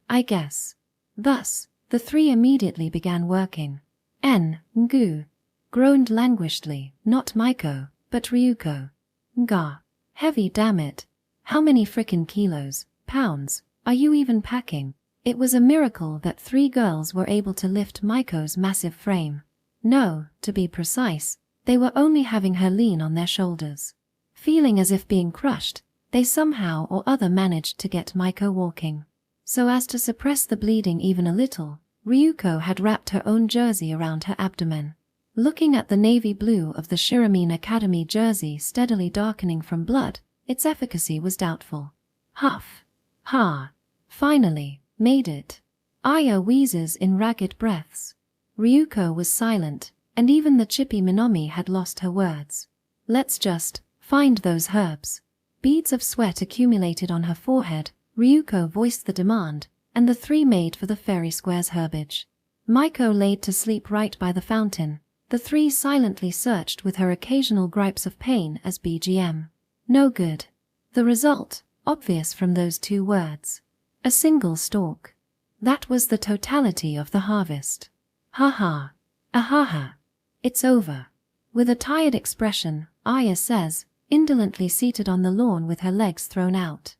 I guess. Thus, the three immediately began working. Ngu groaned languishedly, not Maiko, but Ryuko. Nga. Heavy, damn it. How many frickin' kilos, pounds, are you even packing? It was a miracle that three girls were able to lift Maiko's massive frame. No, to be precise, they were only having her lean on their shoulders. Feeling as if being crushed, they somehow or other managed to get Maiko walking. So as to suppress the bleeding even a little, Ryuko had wrapped her own jersey around her abdomen. Looking at the navy blue of the Shiromine Academy jersey steadily darkening from blood, its efficacy was doubtful. Huff. Ha. Finally, made it. Aya wheezes in ragged breaths. Ryuko was silent, and even the chippy Minomi had lost her words. Let's just find those herbs. Beads of sweat accumulated on her forehead. Ryuko voiced the demand, and the three made for the fairy square's herbage. Maiko laid to sleep right by the fountain. The three silently searched with her occasional gripes of pain as BGM. No good. The result, obvious from those two words. A single stalk. That was the totality of the harvest. Ha ha. Ahaha. It's over. With a tired expression, Aya says, indolently seated on the lawn with her legs thrown out.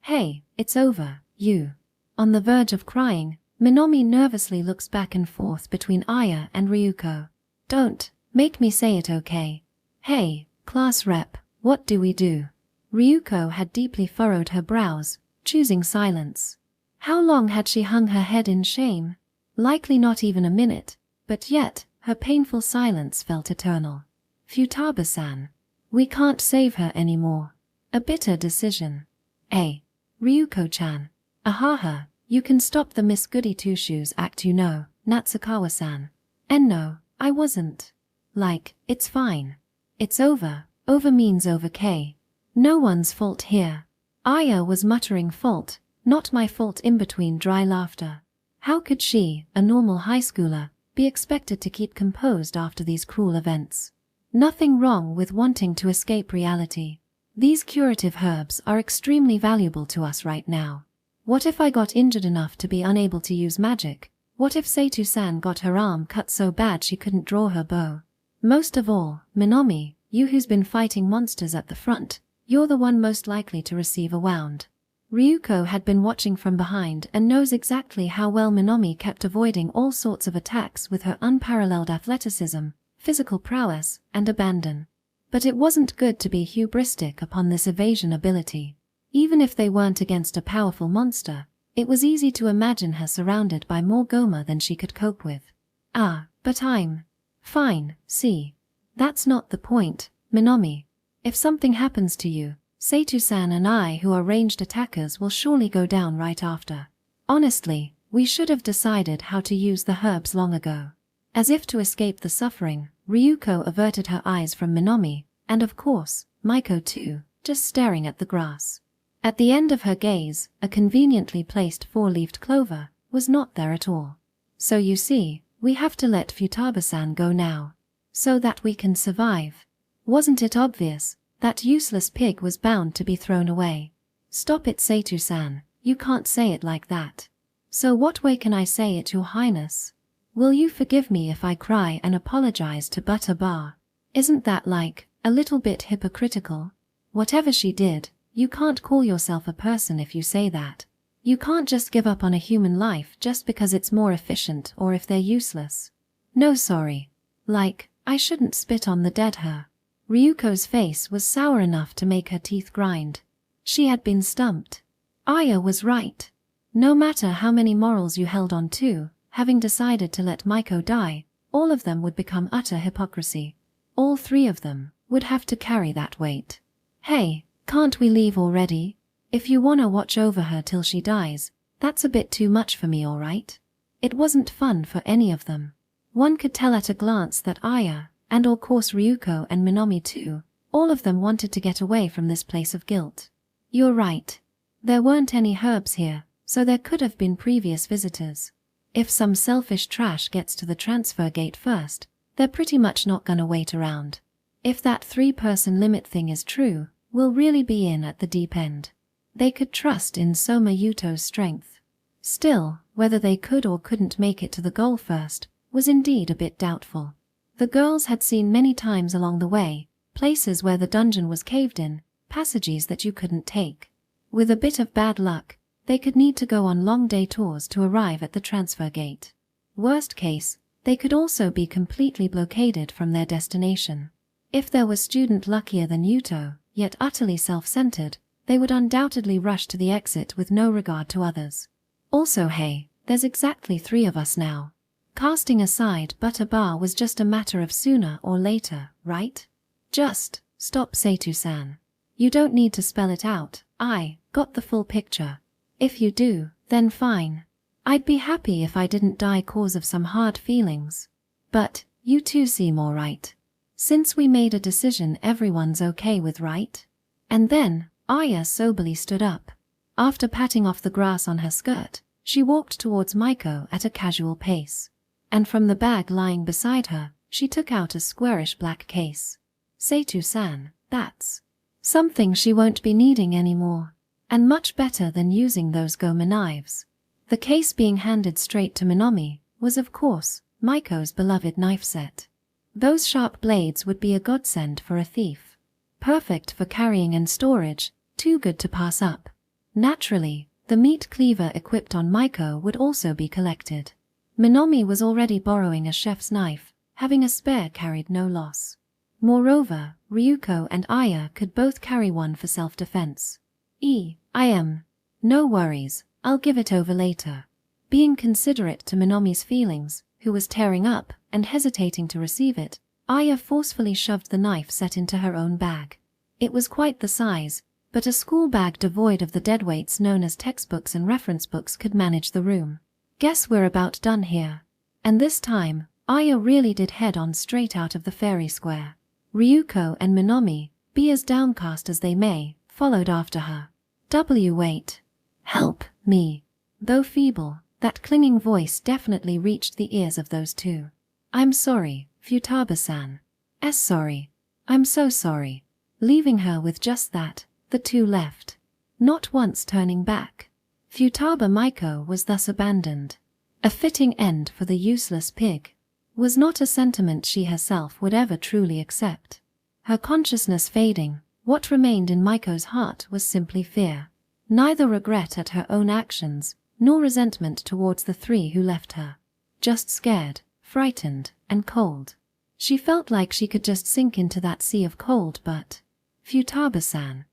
Hey, it's over, you. On the verge of crying, Minomi nervously looks back and forth between Aya and Ryuko. Don't make me say it, okay? Hey, class rep, what do we do? Ryuko had deeply furrowed her brows, choosing silence. How long had she hung her head in shame? Likely not even a minute, but yet, her painful silence felt eternal. Futaba-san. We can't save her anymore. A bitter decision. Ryuko-chan. Ahaha, you can stop the Miss Goody Two-Shoes act, you know, Natsukawa-san. No, I wasn't. Like, it's fine. It's over. Over means over, K. No one's fault here. Aya was muttering fault, not my fault in between dry laughter. How could she, a normal high schooler, be expected to keep composed after these cruel events? Nothing wrong with wanting to escape reality. These curative herbs are extremely valuable to us right now. What if I got injured enough to be unable to use magic? What if Seitu-san got her arm cut so bad she couldn't draw her bow? Most of all, Minomi, you who's been fighting monsters at the front, you're the one most likely to receive a wound. Ryuko had been watching from behind and knows exactly how well Minomi kept avoiding all sorts of attacks with her unparalleled athleticism, physical prowess, and abandon. But it wasn't good to be hubristic upon this evasion ability. Even if they weren't against a powerful monster, it was easy to imagine her surrounded by more Goma than she could cope with. But I'm fine, see. That's not the point, Minomi. If something happens to you, Seitu-san and I, who are ranged attackers, will surely go down right after. Honestly, we should have decided how to use the herbs long ago. As if to escape the suffering, Ryuko averted her eyes from Minami, and of course, Maiko too, just staring at the grass. At the end of her gaze, a conveniently placed four-leaved clover was not there at all. So you see, we have to let Futaba-san go now. So that we can survive. Wasn't it obvious? That useless pig was bound to be thrown away. Stop it, Seitu-san, you can't say it like that. So what way can I say it, Your Highness? Will you forgive me if I cry and apologize to Butter-Bar? Isn't that like, a little bit hypocritical? Whatever she did, you can't call yourself a person if you say that. You can't just give up on a human life just because it's more efficient or if they're useless. No, sorry. Like, I shouldn't spit on the dead her. Ryuko's face was sour enough to make her teeth grind. She had been stumped. Aya was right. No matter how many morals you held on to, having decided to let Maiko die, all of them would become utter hypocrisy. All three of them would have to carry that weight. Hey, can't we leave already? If you wanna watch over her till she dies, that's a bit too much for me, alright? It wasn't fun for any of them. One could tell at a glance that Aya, and of course Ryuko and Minami too, all of them wanted to get away from this place of guilt. You're right. There weren't any herbs here, so there could have been previous visitors. If some selfish trash gets to the transfer gate first, they're pretty much not gonna wait around. If that 3-person limit thing is true, we'll really be in at the deep end. They could trust in Soma Yuto's strength. Still, whether they could or couldn't make it to the goal first was indeed a bit doubtful. The girls had seen many times along the way, places where the dungeon was caved in, passages that you couldn't take. With a bit of bad luck, they could need to go on long day tours to arrive at the transfer gate. Worst case, they could also be completely blockaded from their destination. If there was student luckier than Yuto, yet utterly self-centered, they would undoubtedly rush to the exit with no regard to others. Also, hey, there's exactly 3 of us now. Casting aside Butter-Bar was just a matter of sooner or later, right? Just stop, Seitu-san. You don't need to spell it out. I got the full picture. If you do, then fine. I'd be happy if I didn't die cause of some hard feelings. But you too seem all right. Since we made a decision everyone's okay with, right? And then Aya soberly stood up. After patting off the grass on her skirt, she walked towards Maiko at a casual pace. And from the bag lying beside her, she took out a squarish black case. Seitu-san, that's something she won't be needing anymore. And much better than using those Goma knives. The case being handed straight to Minami was, of course, Maiko's beloved knife set. Those sharp blades would be a godsend for a thief. Perfect for carrying and storage, too good to pass up. Naturally, the meat cleaver equipped on Maiko would also be collected. Minami was already borrowing a chef's knife, having a spare carried no loss. Moreover, Ryuko and Aya could both carry one for self-defense. No worries, I'll give it over later. Being considerate to Minami's feelings, who was tearing up and hesitating to receive it, Aya forcefully shoved the knife set into her own bag. It was quite the size, but a school bag devoid of the deadweights known as textbooks and reference books could manage the room. Guess we're about done here. And this time, Aya really did head on straight out of the fairy square. Ryuko and Minami, be as downcast as they may, followed after her. Wait. Help me. Though feeble, that clinging voice definitely reached the ears of those two. I'm sorry, Futaba-san. Sorry. I'm so sorry. Leaving her with just that, the two left. Not once turning back. Futaba Maiko was thus abandoned. A fitting end for the useless pig. Was not a sentiment she herself would ever truly accept. Her consciousness fading, what remained in Maiko's heart was simply fear. Neither regret at her own actions, nor resentment towards the 3 who left her. Just scared, frightened, and cold. She felt like she could just sink into that sea of cold, but... Futaba-san,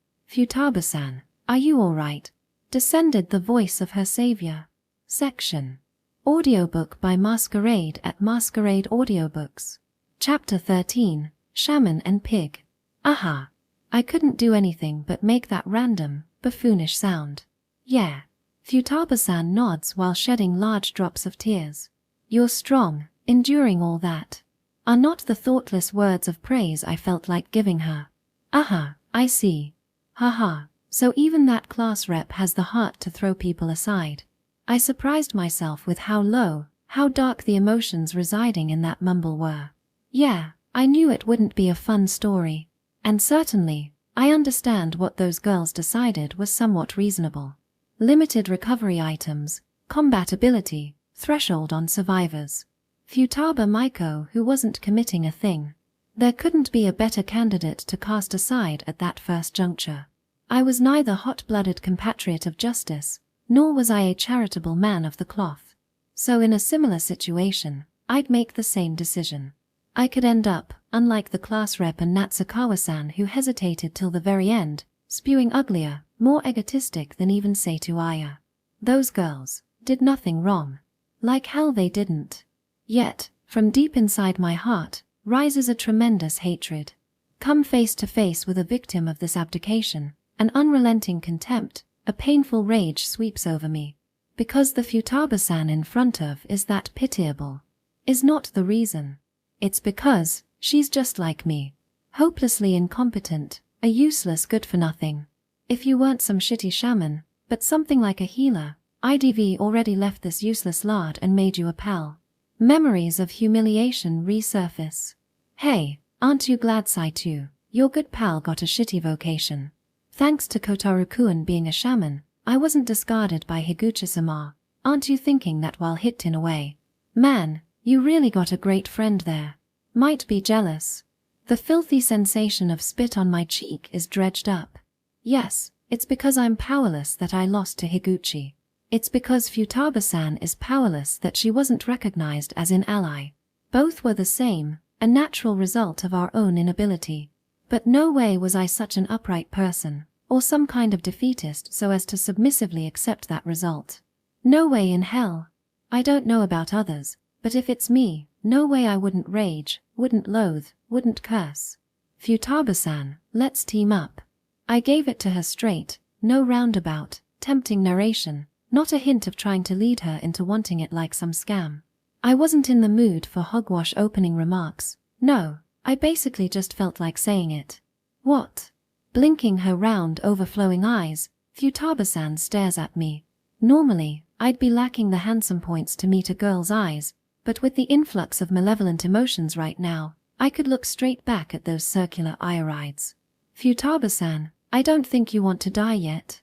are you all right? Descended the voice of her savior. Section. Audiobook by Masquerade at Masquerade Audiobooks. Chapter 13, Shaman and Pig. Aha. I couldn't do anything but make that random, buffoonish sound. Yeah. Futaba-san nods while shedding large drops of tears. You're strong, enduring all that. Are not the thoughtless words of praise I felt like giving her. Aha, I see. Haha, so even that class rep has the heart to throw people aside. I surprised myself with how low, how dark the emotions residing in that mumble were. Yeah, I knew it wouldn't be a fun story. And certainly, I understand what those girls decided was somewhat reasonable. Limited recovery items, combat ability, threshold on survivors. Futaba Maiko who wasn't committing a thing. There couldn't be a better candidate to cast aside at that first juncture. I was neither hot-blooded compatriot of justice, nor was I a charitable man of the cloth. So in a similar situation, I'd make the same decision. I could end up, unlike the class rep and Natsukawa-san who hesitated till the very end, spewing uglier, more egotistic than even Seitu Aya. Those girls did nothing wrong. Like hell they didn't. Yet, from deep inside my heart, rises a tremendous hatred. Come face to face with a victim of this abdication, an unrelenting contempt, a painful rage sweeps over me. Because the Futaba-san in front of is that pitiable. Is not the reason. It's because she's just like me. Hopelessly incompetent, a useless good-for-nothing. If you weren't some shitty shaman, but something like a healer, IDV already left this useless lard and made you a pal. Memories of humiliation resurface. Hey, aren't you glad, Saitu? Your good pal got a shitty vocation. Thanks to Kotaro-kun being a shaman, I wasn't discarded by Higuchi-sama. Aren't you thinking that while hit in a way? Man, you really got a great friend there. Might be jealous. The filthy sensation of spit on my cheek is dredged up. Yes, it's because I'm powerless that I lost to Higuchi. It's because Futaba-san is powerless that she wasn't recognized as an ally. Both were the same, a natural result of our own inability. But no way was I such an upright person, or some kind of defeatist so as to submissively accept that result. No way in hell. I don't know about others, but if it's me, no way I wouldn't rage, wouldn't loathe, wouldn't curse. Futaba-san, let's team up. I gave it to her straight, no roundabout, tempting narration. Not a hint of trying to lead her into wanting it like some scam. I wasn't in the mood for hogwash opening remarks. No, I basically just felt like saying it. What? Blinking her round overflowing eyes, Futaba-san stares at me. Normally, I'd be lacking the handsome points to meet a girl's eyes, but with the influx of malevolent emotions right now, I could look straight back at those circular irides. Futaba-san, I don't think you want to die yet.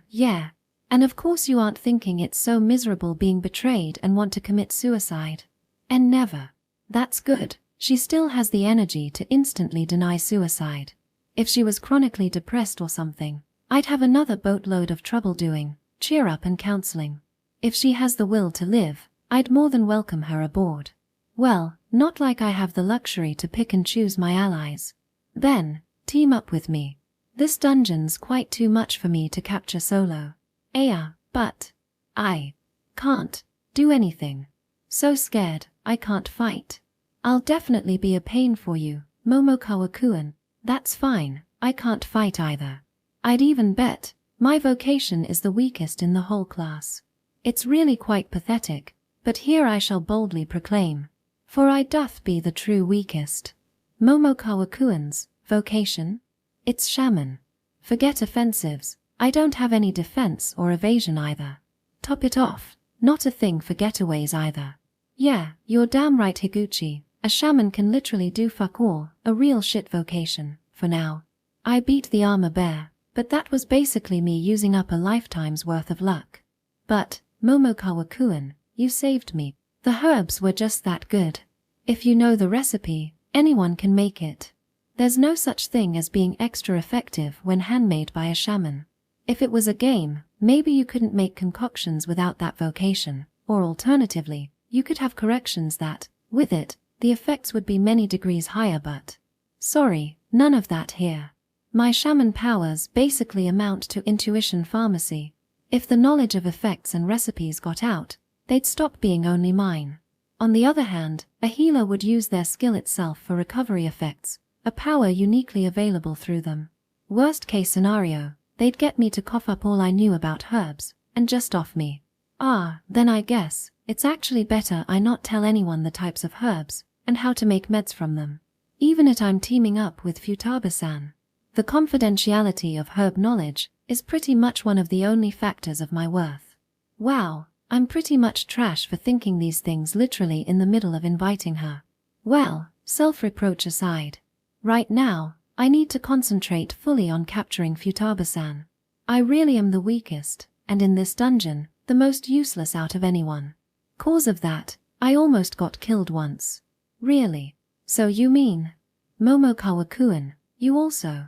Yeah. And of course you aren't thinking it's so miserable being betrayed and want to commit suicide. And never. That's good. She still has the energy to instantly deny suicide. If she was chronically depressed or something, I'd have another boatload of trouble doing, cheer up and counseling. If she has the will to live, I'd more than welcome her aboard. Well, not like I have the luxury to pick and choose my allies. Then, team up with me. This dungeon's quite too much for me to capture solo. But I can't do anything. So scared, I can't fight. I'll definitely be a pain for you, Momokawa-kun. That's fine, I can't fight either. I'd even bet my vocation is the weakest in the whole class. It's really quite pathetic, but here I shall boldly proclaim. For I doth be the true weakest. Momokawa-kun's vocation? It's shaman. Forget offensives. I don't have any defense or evasion either. Top it off, not a thing for getaways either. Yeah, you're damn right, Higuchi. A shaman can literally do fuck all, a real shit vocation, for now. I beat the armor bear, but that was basically me using up a lifetime's worth of luck. But, Momokawa-kun, you saved me. The herbs were just that good. If you know the recipe, anyone can make it. There's no such thing as being extra effective when handmade by a shaman. If it was a game, maybe you couldn't make concoctions without that vocation, or alternatively, you could have corrections that, with it, the effects would be many degrees higher but... Sorry, none of that here. My shaman powers basically amount to intuition pharmacy. If the knowledge of effects and recipes got out, they'd stop being only mine. On the other hand, a healer would use their skill itself for recovery effects, a power uniquely available through them. Worst case scenario, they'd get me to cough up all I knew about herbs, and just off me. Then I guess it's actually better I not tell anyone the types of herbs, and how to make meds from them. Even if I'm teaming up with Futaba-san. The confidentiality of herb knowledge is pretty much one of the only factors of my worth. Wow, I'm pretty much trash for thinking these things literally in the middle of inviting her. Well, self-reproach aside. Right now, I need to concentrate fully on capturing Futaba-san. I really am the weakest, and in this dungeon, the most useless out of anyone. Cause of that, I almost got killed once. Really? So you mean? Momokawa-kun, you also?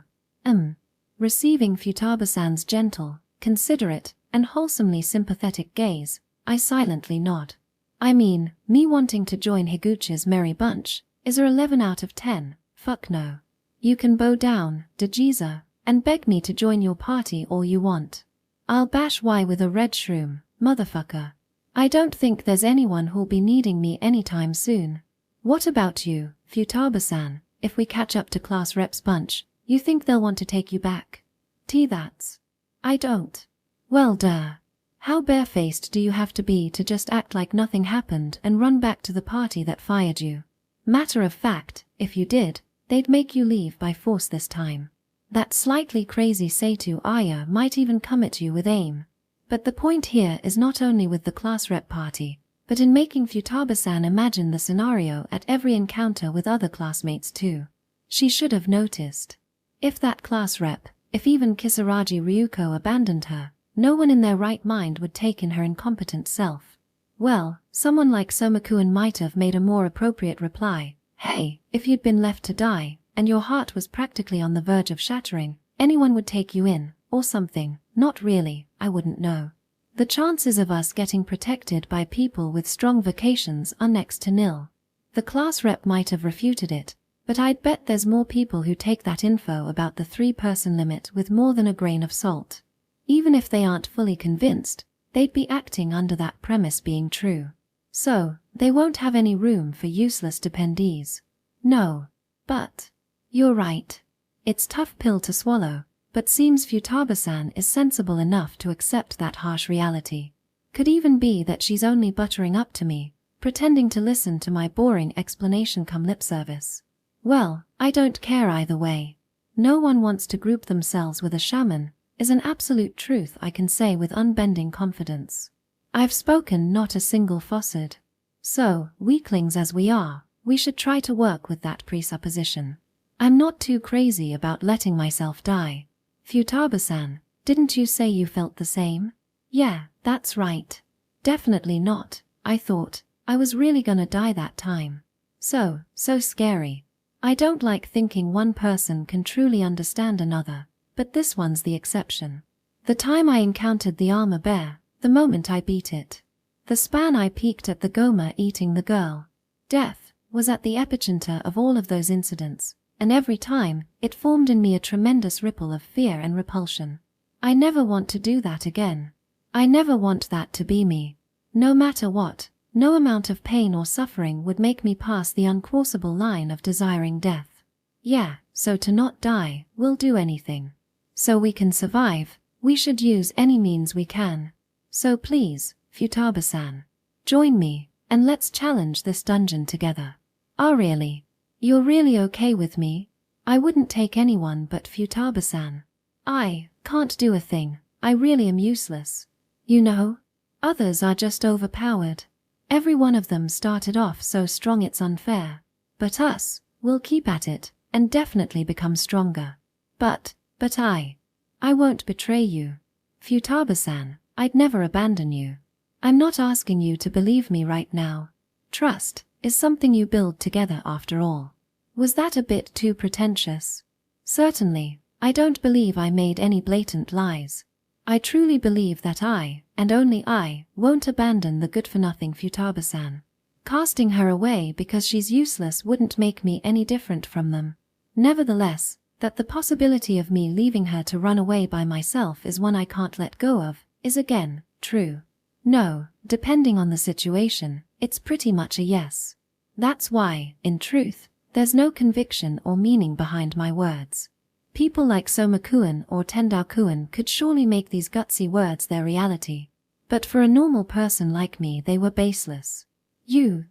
Receiving Futaba-san's gentle, considerate, and wholesomely sympathetic gaze, I silently nod. I mean, me wanting to join Higuchi's merry bunch is a 11 out of 10, fuck no. You can bow down, Dejiza, and beg me to join your party all you want. I'll bash Y with a red shroom, motherfucker. I don't think there's anyone who'll be needing me anytime soon. What about you, Futaba-san? If we catch up to class rep's bunch, you think they'll want to take you back? That's. I don't. Well duh. How barefaced do you have to be to just act like nothing happened and run back to the party that fired you? Matter of fact, if you did, they'd make you leave by force this time. That slightly crazy Seitu Aya might even come at you with aim. But the point here is not only with the class rep party, but in making Futaba-san imagine the scenario at every encounter with other classmates too. She should have noticed. If that class rep, if even Kisaragi Ryuko abandoned her, no one in their right mind would take in her incompetent self. Well, someone like Somakuen might have made a more appropriate reply. Hey, if you'd been left to die, and your heart was practically on the verge of shattering, anyone would take you in, or something. Not really, I wouldn't know. The chances of us getting protected by people with strong vocations are next to nil. The class rep might have refuted it, but I'd bet there's more people who take that info about the 3-person limit with more than a grain of salt. Even if they aren't fully convinced, they'd be acting under that premise being true. So, they won't have any room for useless dependees. No. But you're right. It's tough pill to swallow, but seems Futaba-san is sensible enough to accept that harsh reality. Could even be that she's only buttering up to me, pretending to listen to my boring explanation come lip service. Well, I don't care either way. No one wants to group themselves with a shaman, is an absolute truth I can say with unbending confidence. I've spoken not a single falsehood. So, weaklings as we are, we should try to work with that presupposition. I'm not too crazy about letting myself die. Futaba-san, didn't you say you felt the same? Yeah, that's right. Definitely not, I thought. I was really gonna die that time. So scary. I don't like thinking one person can truly understand another, but this one's the exception. The time I encountered the armor bear, the moment I beat it. The span I peeked at the Goma eating the girl. Death was at the epicenter of all of those incidents, and every time, it formed in me a tremendous ripple of fear and repulsion. I never want to do that again. I never want that to be me. No matter what, no amount of pain or suffering would make me pass the uncrossable line of desiring death. Yeah, so to not die, we'll do anything. So we can survive, we should use any means we can. So please, Futaba-san, join me, and let's challenge this dungeon together. Really? You're really okay with me? I wouldn't take anyone but Futaba-san. I can't do a thing, I really am useless. You know? Others are just overpowered. Every one of them started off so strong it's unfair. But us, we'll keep at it, and definitely become stronger. But I won't betray you. Futaba-san, I'd never abandon you. I'm not asking you to believe me right now. Trust is something you build together after all. Was that a bit too pretentious? Certainly, I don't believe I made any blatant lies. I truly believe that I, and only I, won't abandon the good-for-nothing Futaba-san. Casting her away because she's useless wouldn't make me any different from them. Nevertheless, that the possibility of me leaving her to run away by myself is one I can't let go of, is again, true. No, depending on the situation, it's pretty much a yes. That's why, in truth, There's no conviction or meaning behind my words. People like Somakuan or Tendakuan could surely make these gutsy words their reality. But for a normal person like me they were baseless. You,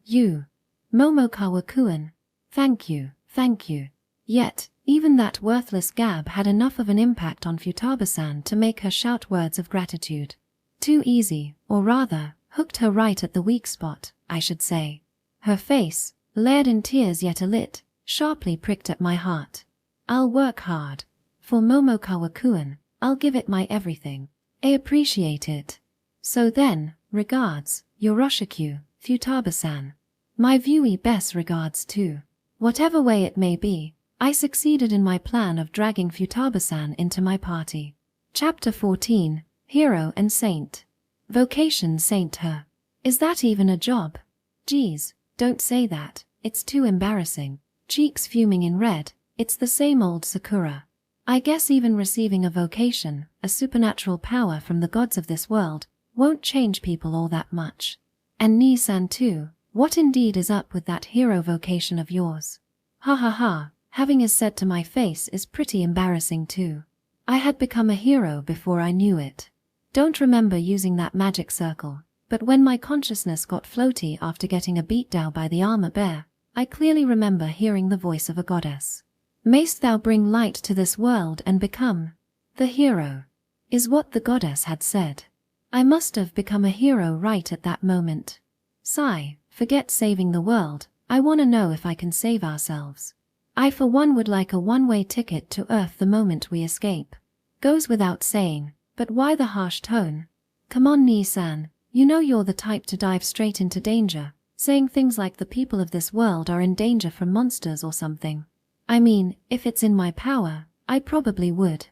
Momokawa-kuan. Thank you. Yet, even that worthless gab had enough of an impact on Futaba-san to make her shout words of gratitude. Too easy, or rather, hooked her right at the weak spot, I should say. Her face, layered in tears yet alit, sharply pricked at my heart. I'll work hard. For Momokawa-kuan, I'll give it my everything. I appreciate it. So then, regards, Yoroshiku, Futaba-san. My viewy best regards too. Whatever way it may be, I succeeded in my plan of dragging Futaba-san into my party. Chapter 14, Hero and Saint. Vocation Saint her. Is that even a job? Geez, don't say that, it's too embarrassing. Cheeks fuming in red, it's the same old Sakura. I guess even receiving a vocation, a supernatural power from the gods of this world, won't change people all that much. And Nii-san too, what indeed is up with that hero vocation of yours? Ha ha ha, having is said to my face is pretty embarrassing too. I had become a hero before I knew it. Don't remember using that magic circle, but when my consciousness got floaty after getting a beatdown by the armor bear, I clearly remember hearing the voice of a goddess. Mayst thou bring light to this world and become the hero, is what the goddess had said. I must have become a hero right at that moment. Sigh, forget saving the world, I wanna know if I can save ourselves. I for one would like a one-way ticket to Earth the moment we escape. Goes without saying, but why the harsh tone? Come on Nii-san, you know you're the type to dive straight into danger, saying things like the people of this world are in danger from monsters or something. I mean, if it's in my power, I probably would.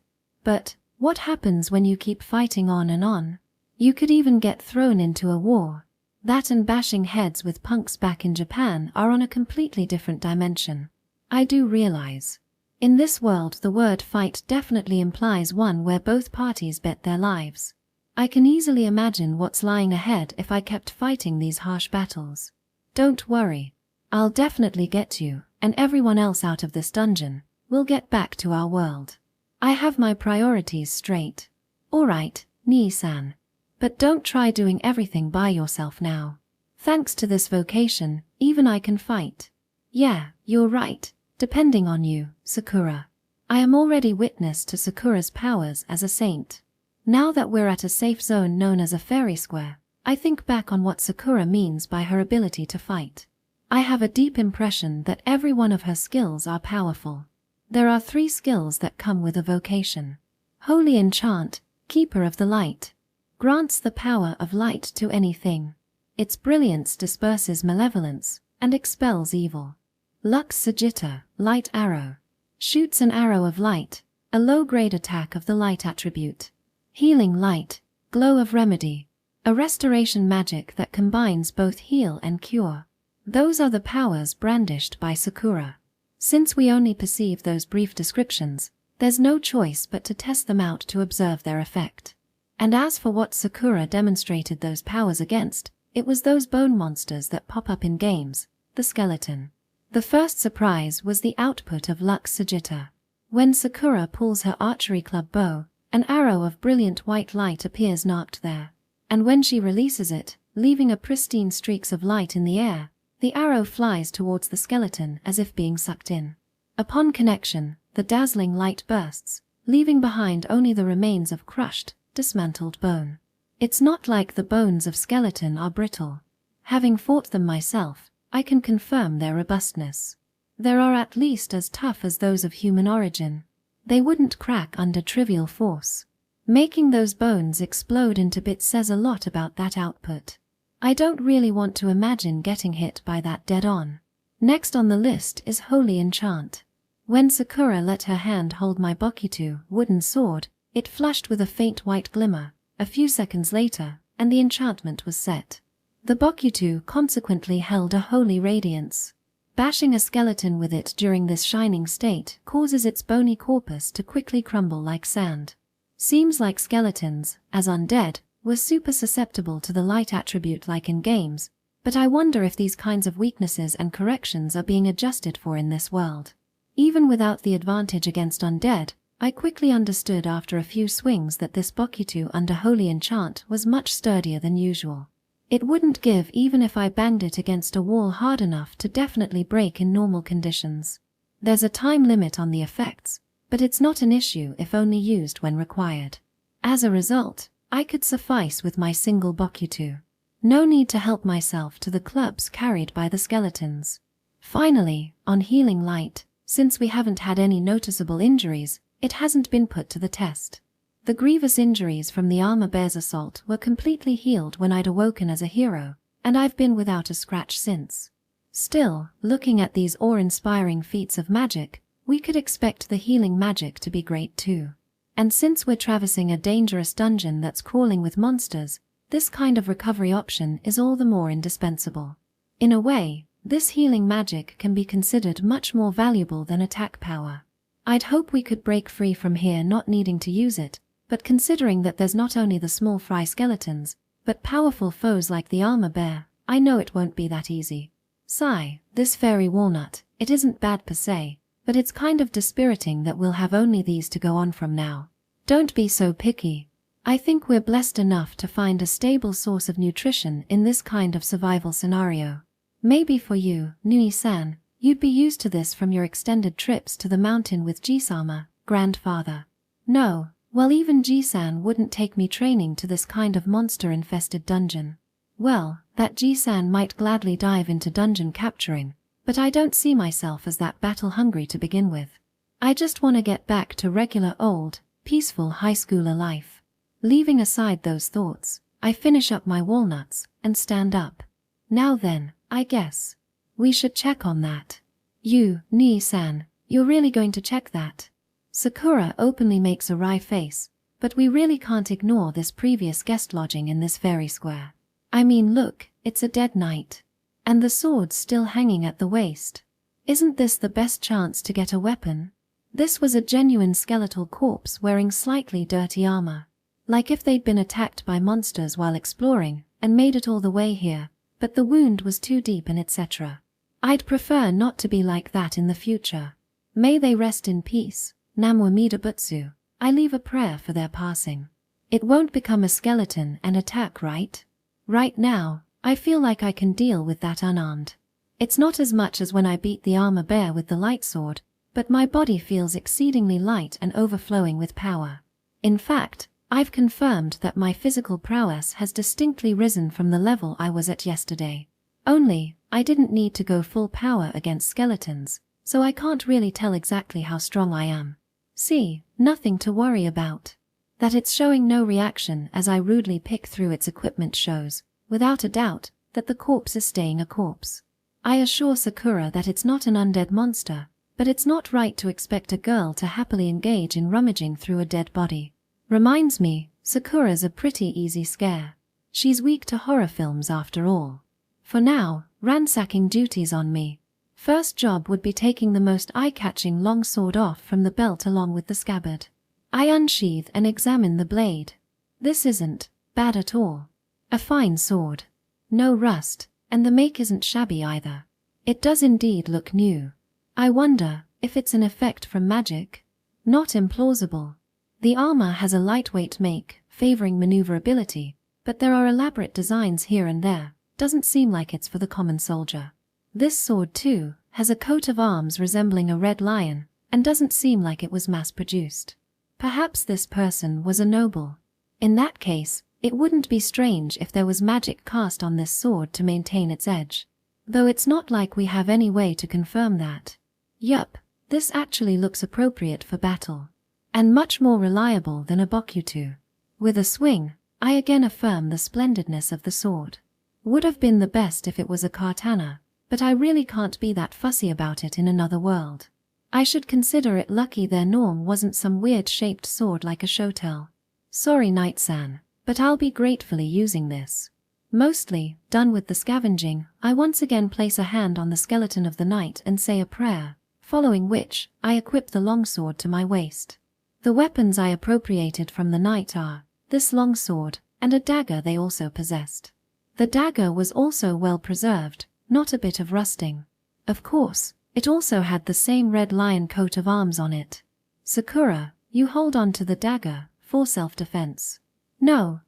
But, what happens when you keep fighting on and on? You could even get thrown into a war. That and bashing heads with punks back in Japan are on a completely different dimension. I do realize. In this world the word fight definitely implies one where both parties bet their lives. I can easily imagine what's lying ahead if I kept fighting these harsh battles. Don't worry. I'll definitely get you, and everyone else out of this dungeon. We'll get back to our world. I have my priorities straight. Alright, Nii-san. But don't try doing everything by yourself now. Thanks to this vocation, even I can fight. Yeah, you're right, depending on you, Sakura. I am already witness to Sakura's powers as a saint. Now that we're at a safe zone known as a fairy square, I think back on what Sakura means by her ability to fight. I have a deep impression that every one of her skills are powerful. There are 3 skills that come with a vocation. Holy Enchant, Keeper of the Light. Grants the power of light to anything. Its brilliance disperses malevolence and expels evil. Lux Sagitta, Light Arrow. Shoots an arrow of light, a low-grade attack of the light attribute. Healing Light, Glow of Remedy. A restoration magic that combines both heal and cure. Those are the powers brandished by Sakura. Since we only perceive those brief descriptions, there's no choice but to test them out to observe their effect. And as for what Sakura demonstrated those powers against, it was those bone monsters that pop up in games, the skeleton. The first surprise was the output of Lux Sagitta. When Sakura pulls her archery club bow, an arrow of brilliant white light appears narked there. And when she releases it, leaving a pristine streaks of light in the air, the arrow flies towards the skeleton as if being sucked in. Upon connection, the dazzling light bursts, leaving behind only the remains of crushed, dismantled bone. It's not like the bones of skeleton are brittle. Having fought them myself, I can confirm their robustness. They are at least as tough as those of human origin. They wouldn't crack under trivial force. Making those bones explode into bits says a lot about that output. I don't really want to imagine getting hit by that dead on. Next on the list is Holy Enchant. When Sakura let her hand hold my Bokitu wooden sword, it flashed with a faint white glimmer, a few seconds later, and the enchantment was set. The Bokitu consequently held a holy radiance. Bashing a skeleton with it during this shining state causes its bony corpus to quickly crumble like sand. Seems like skeletons, as undead, were super susceptible to the light attribute like in games, But I wonder if these kinds of weaknesses and corrections are being adjusted for in this world. Even without the advantage against undead, I quickly understood after a few swings that this Bokuto under Holy Enchant was much sturdier than usual. It wouldn't give even if I banged it against a wall hard enough to definitely break in normal conditions. There's a time limit on the effects, but it's not an issue if only used when required. As a result, I could suffice with my single Bokuto. No need to help myself to the clubs carried by the skeletons. Finally, on Healing Light, since we haven't had any noticeable injuries, it hasn't been put to the test. The grievous injuries from the armor bear's assault were completely healed when I'd awoken as a hero, and I've been without a scratch since. Still, looking at these awe-inspiring feats of magic, we could expect the healing magic to be great too. And since we're traversing a dangerous dungeon that's crawling with monsters, this kind of recovery option is all the more indispensable. In a way, this healing magic can be considered much more valuable than attack power. I'd hope we could break free from here not needing to use it, but considering that there's not only the small fry skeletons, but powerful foes like the armor bear, I know it won't be that easy. Sigh, this fairy walnut, it isn't bad per se, but it's kind of dispiriting that we'll have only these to go on from now. Don't be so picky. I think we're blessed enough to find a stable source of nutrition in this kind of survival scenario. Maybe for you, Nui-san, you'd be used to this from your extended trips to the mountain with Jisama, grandfather. No, well even Jisan wouldn't take me training to this kind of monster-infested dungeon. Well, that Jisan might gladly dive into dungeon capturing, but I don't see myself as that battle-hungry to begin with. I just want to get back to regular old, peaceful high schooler life. Leaving aside those thoughts, I finish up my walnuts and stand up. Now then, I guess we should check on that. You, Nii-san, you're really going to check that? Sakura openly makes a wry face, but we really can't ignore this previous guest lodging in this fairy square. I mean look, it's a dead knight. And the sword's still hanging at the waist. Isn't this the best chance to get a weapon? This was a genuine skeletal corpse wearing slightly dirty armor. Like if they'd been attacked by monsters while exploring, and made it all the way here, but the wound was too deep and etc. I'd prefer not to be like that in the future. May they rest in peace, Namwa Midabutsu. I leave a prayer for their passing. It won't become a skeleton and attack, right? Right now, I feel like I can deal with that unarmed. It's not as much as when I beat the armor bear with the light sword, but my body feels exceedingly light and overflowing with power. In fact, I've confirmed that my physical prowess has distinctly risen from the level I was at yesterday. Only, I didn't need to go full power against skeletons, so I can't really tell exactly how strong I am. See, nothing to worry about. That it's showing no reaction as I rudely pick through its equipment shows, without a doubt, that the corpse is staying a corpse. I assure Sakura that it's not an undead monster, but it's not right to expect a girl to happily engage in rummaging through a dead body. Reminds me, Sakura's a pretty easy scare. She's weak to horror films after all. For now, ransacking duty's on me. First job would be taking the most eye-catching long sword off from the belt along with the scabbard. I unsheath and examine the blade. This isn't bad at all. A fine sword. No rust, and the make isn't shabby either. It does indeed look new. I wonder if it's an effect from magic. Not implausible. The armor has a lightweight make, favoring maneuverability, but there are elaborate designs here and there. Doesn't seem like it's for the common soldier. This sword, too, has a coat of arms resembling a red lion, and doesn't seem like it was mass-produced. Perhaps this person was a noble. In that case, it wouldn't be strange if there was magic cast on this sword to maintain its edge. Though it's not like we have any way to confirm that. Yup, this actually looks appropriate for battle. And much more reliable than a Bokuto. With a swing, I again affirm the splendidness of the sword. Would have been the best if it was a katana, but I really can't be that fussy about it in another world. I should consider it lucky their norm wasn't some weird-shaped sword like a shotel. Sorry Knight-san, but I'll be gratefully using this. Mostly, done with the scavenging, I once again place a hand on the skeleton of the knight and say a prayer, following which, I equip the longsword to my waist. The weapons I appropriated from the knight are this longsword and a dagger they also possessed. The dagger was also well preserved, not a bit of rusting. Of course, it also had the same red lion coat of arms on it. Sakura, you hold on to the dagger, for self-defense. No,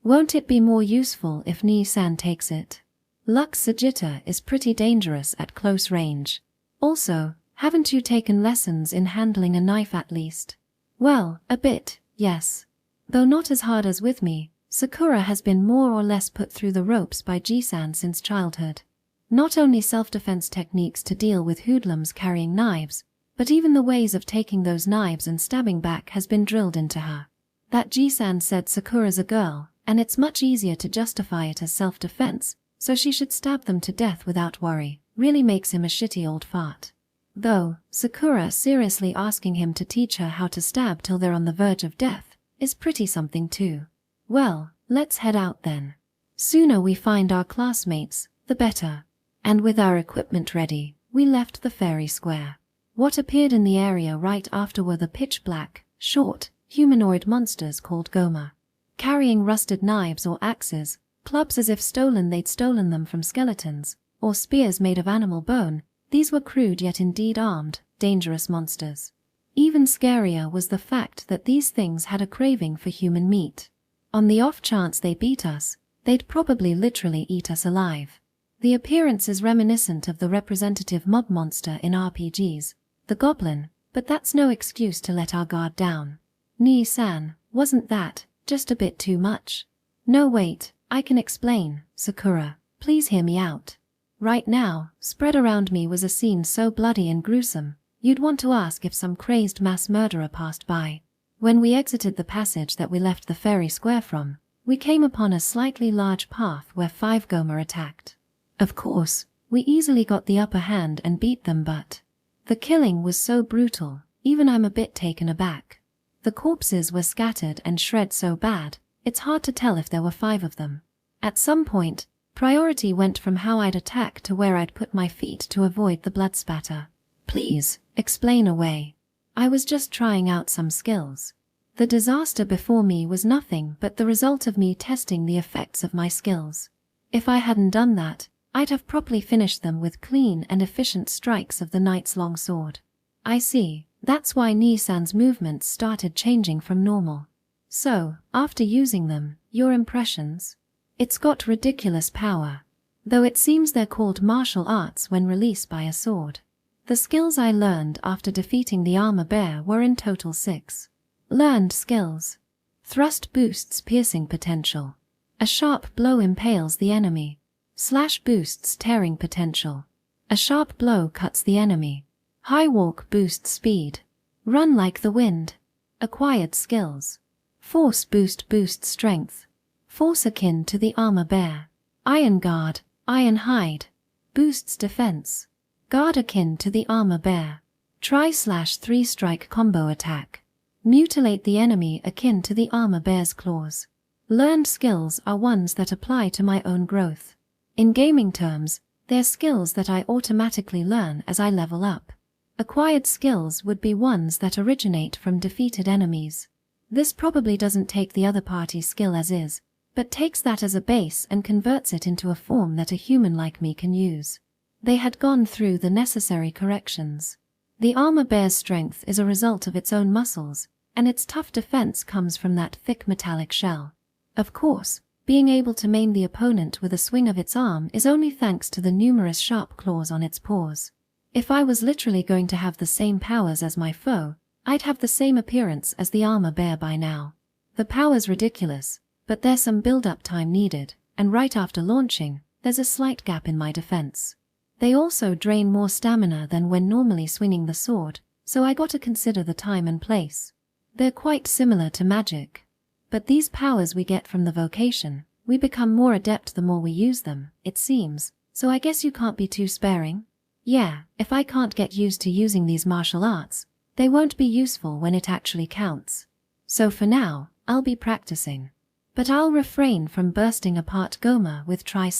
Won't it be more useful if Nii-san takes it? Lux Sagitta is pretty dangerous at close range. Also, haven't you taken lessons in handling a knife at least? Well, a bit, yes. Though not as hard as with me, Sakura has been more or less put through the ropes by Ji-san since childhood. Not only self-defense techniques to deal with hoodlums carrying knives, but even the ways of taking those knives and stabbing back has been drilled into her. That Ji-san said Sakura's a girl, and it's much easier to justify it as self-defense, so she should stab them to death without worry, really makes him a shitty old fart. Though, Sakura seriously asking him to teach her how to stab till they're on the verge of death, is pretty something too. Well, let's head out then. Sooner we find our classmates, the better. And with our equipment ready, we left the fairy square. What appeared in the area right after were the pitch-black, short, humanoid monsters called Goma. Carrying rusted knives or axes, clubs as if they'd stolen them from skeletons, or spears made of animal bone, these were crude yet indeed armed, dangerous monsters. Even scarier was the fact that these things had a craving for human meat. On the off chance they beat us, they'd probably literally eat us alive. The appearance is reminiscent of the representative mob monster in RPGs, the goblin, but that's no excuse to let our guard down. Nii-san, wasn't that just a bit too much? No wait, I can explain, Sakura, please hear me out. Right now, spread around me was a scene so bloody and gruesome, you'd want to ask if some crazed mass murderer passed by. When we exited the passage that we left the fairy square from, we came upon a slightly large path where 5 Goma attacked. Of course, we easily got the upper hand and beat them, but the killing was so brutal, even I'm a bit taken aback. The corpses were scattered and shred so bad, it's hard to tell if there were 5 of them. At some point, priority went from how I'd attack to where I'd put my feet to avoid the blood spatter. Please, explain away. I was just trying out some skills. The disaster before me was nothing but the result of me testing the effects of my skills. If I hadn't done that, I'd have properly finished them with clean and efficient strikes of the knight's long sword. I see, that's why Nii-san's movements started changing from normal. So, after using them, your impressions? It's got ridiculous power. Though it seems they're called martial arts when released by a sword. The skills I learned after defeating the armor bear were in total 6. Learned skills. Thrust boosts piercing potential. A sharp blow impales the enemy. Slash boosts tearing potential. A sharp blow cuts the enemy. High walk boosts speed. Run like the wind. Acquired skills. Force boost boosts strength. Force akin to the armor bear. Iron guard, iron hide. Boosts defense. Guard akin to the armor bear. Tri/3 strike combo attack. Mutilate the enemy akin to the armor bear's claws. Learned skills are ones that apply to my own growth. In gaming terms, they're skills that I automatically learn as I level up. Acquired skills would be ones that originate from defeated enemies. This probably doesn't take the other party's skill as is, but takes that as a base and converts it into a form that a human like me can use. They had gone through the necessary corrections. The armor bear's strength is a result of its own muscles, and its tough defense comes from that thick metallic shell. Of course, being able to maim the opponent with a swing of its arm is only thanks to the numerous sharp claws on its paws. If I was literally going to have the same powers as my foe, I'd have the same appearance as the armor bear by now. The power's ridiculous, but there's some build-up time needed, and right after launching, there's a slight gap in my defense. They also drain more stamina than when normally swinging the sword, so I gotta consider the time and place. They're quite similar to magic. But these powers we get from the vocation, we become more adept the more we use them, it seems, so I guess you can't be too sparing? Yeah, if I can't get used to using these martial arts, they won't be useful when it actually counts. So for now, I'll be practicing. But I'll refrain from bursting apart Goma with Tri/.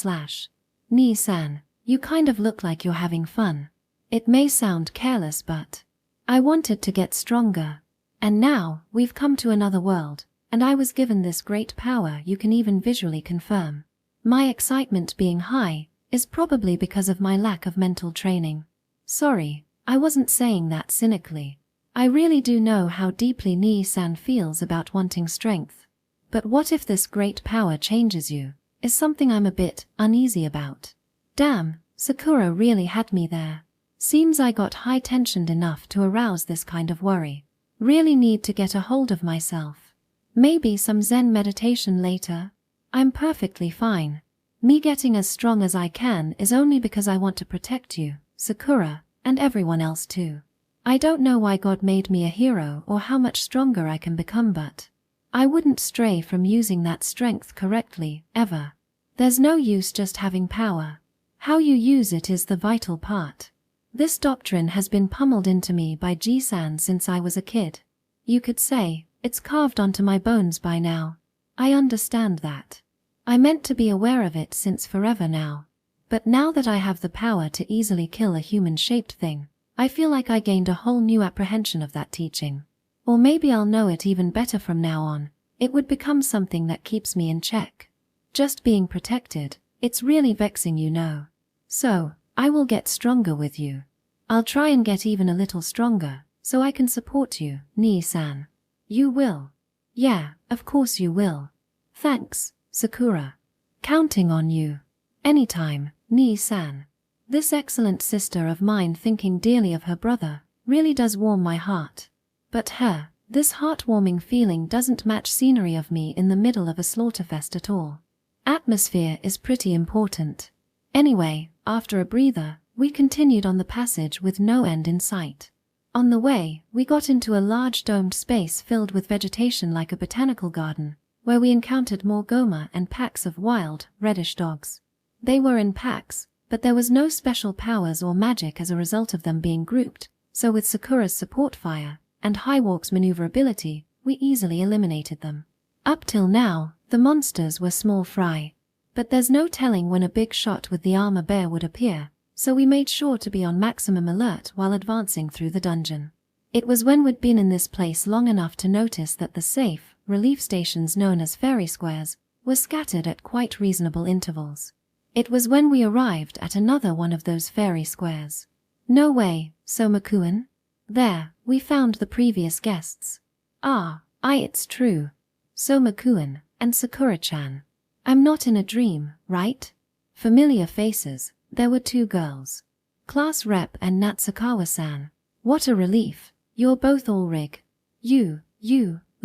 Nii-san, you kind of look like you're having fun. It may sound careless, but I wanted to get stronger. And now, we've come to another world, and I was given this great power you can even visually confirm. My excitement being high is probably because of my lack of mental training. Sorry, I wasn't saying that cynically. I really do know how deeply Nii-san feels about wanting strength. But what if this great power changes you, is something I'm a bit uneasy about. Damn, Sakura really had me there. Seems I got high-tensioned enough to arouse this kind of worry. Really need to get a hold of myself. Maybe some Zen meditation later? I'm perfectly fine. Me getting as strong as I can is only because I want to protect you, Sakura, and everyone else too. I don't know why God made me a hero or how much stronger I can become, but I wouldn't stray from using that strength correctly, ever. There's no use just having power. How you use it is the vital part. This doctrine has been pummeled into me by Ji-san since I was a kid. You could say, it's carved onto my bones by now. I understand that. I meant to be aware of it since forever now. But now that I have the power to easily kill a human-shaped thing, I feel like I gained a whole new apprehension of that teaching. Or maybe I'll know it even better from now on. It would become something that keeps me in check. Just being protected, it's really vexing, you know. So, I will get stronger with you. I'll try and get even a little stronger, so I can support you, Nii-san. You will. Yeah, of course you will. Thanks, Sakura. Counting on you. Anytime, Nii-san. This excellent sister of mine thinking dearly of her brother really does warm my heart. But this heartwarming feeling doesn't match scenery of me in the middle of a slaughterfest at all. Atmosphere is pretty important. Anyway, after a breather, we continued on the passage with no end in sight. On the way, we got into a large domed space filled with vegetation like a botanical garden, where we encountered more goma and packs of wild, reddish dogs. They were in packs, but there was no special powers or magic as a result of them being grouped, so with Sakura's support fire and Highwalk's maneuverability, we easily eliminated them. Up till now, the monsters were small fry. But there's no telling when a big shot with the armor bear would appear, so we made sure to be on maximum alert while advancing through the dungeon. It was when we'd been in this place long enough to notice that the safe, relief stations known as fairy squares, were scattered at quite reasonable intervals. It was when we arrived at another one of those fairy squares. No way, Soma-kun? There, we found the previous guests. It's true. Soma-kun and Sakura-chan. I'm not in a dream, right? Familiar faces, there were two girls. Class rep and Natsukawa-san. What a relief, you're both all rig. You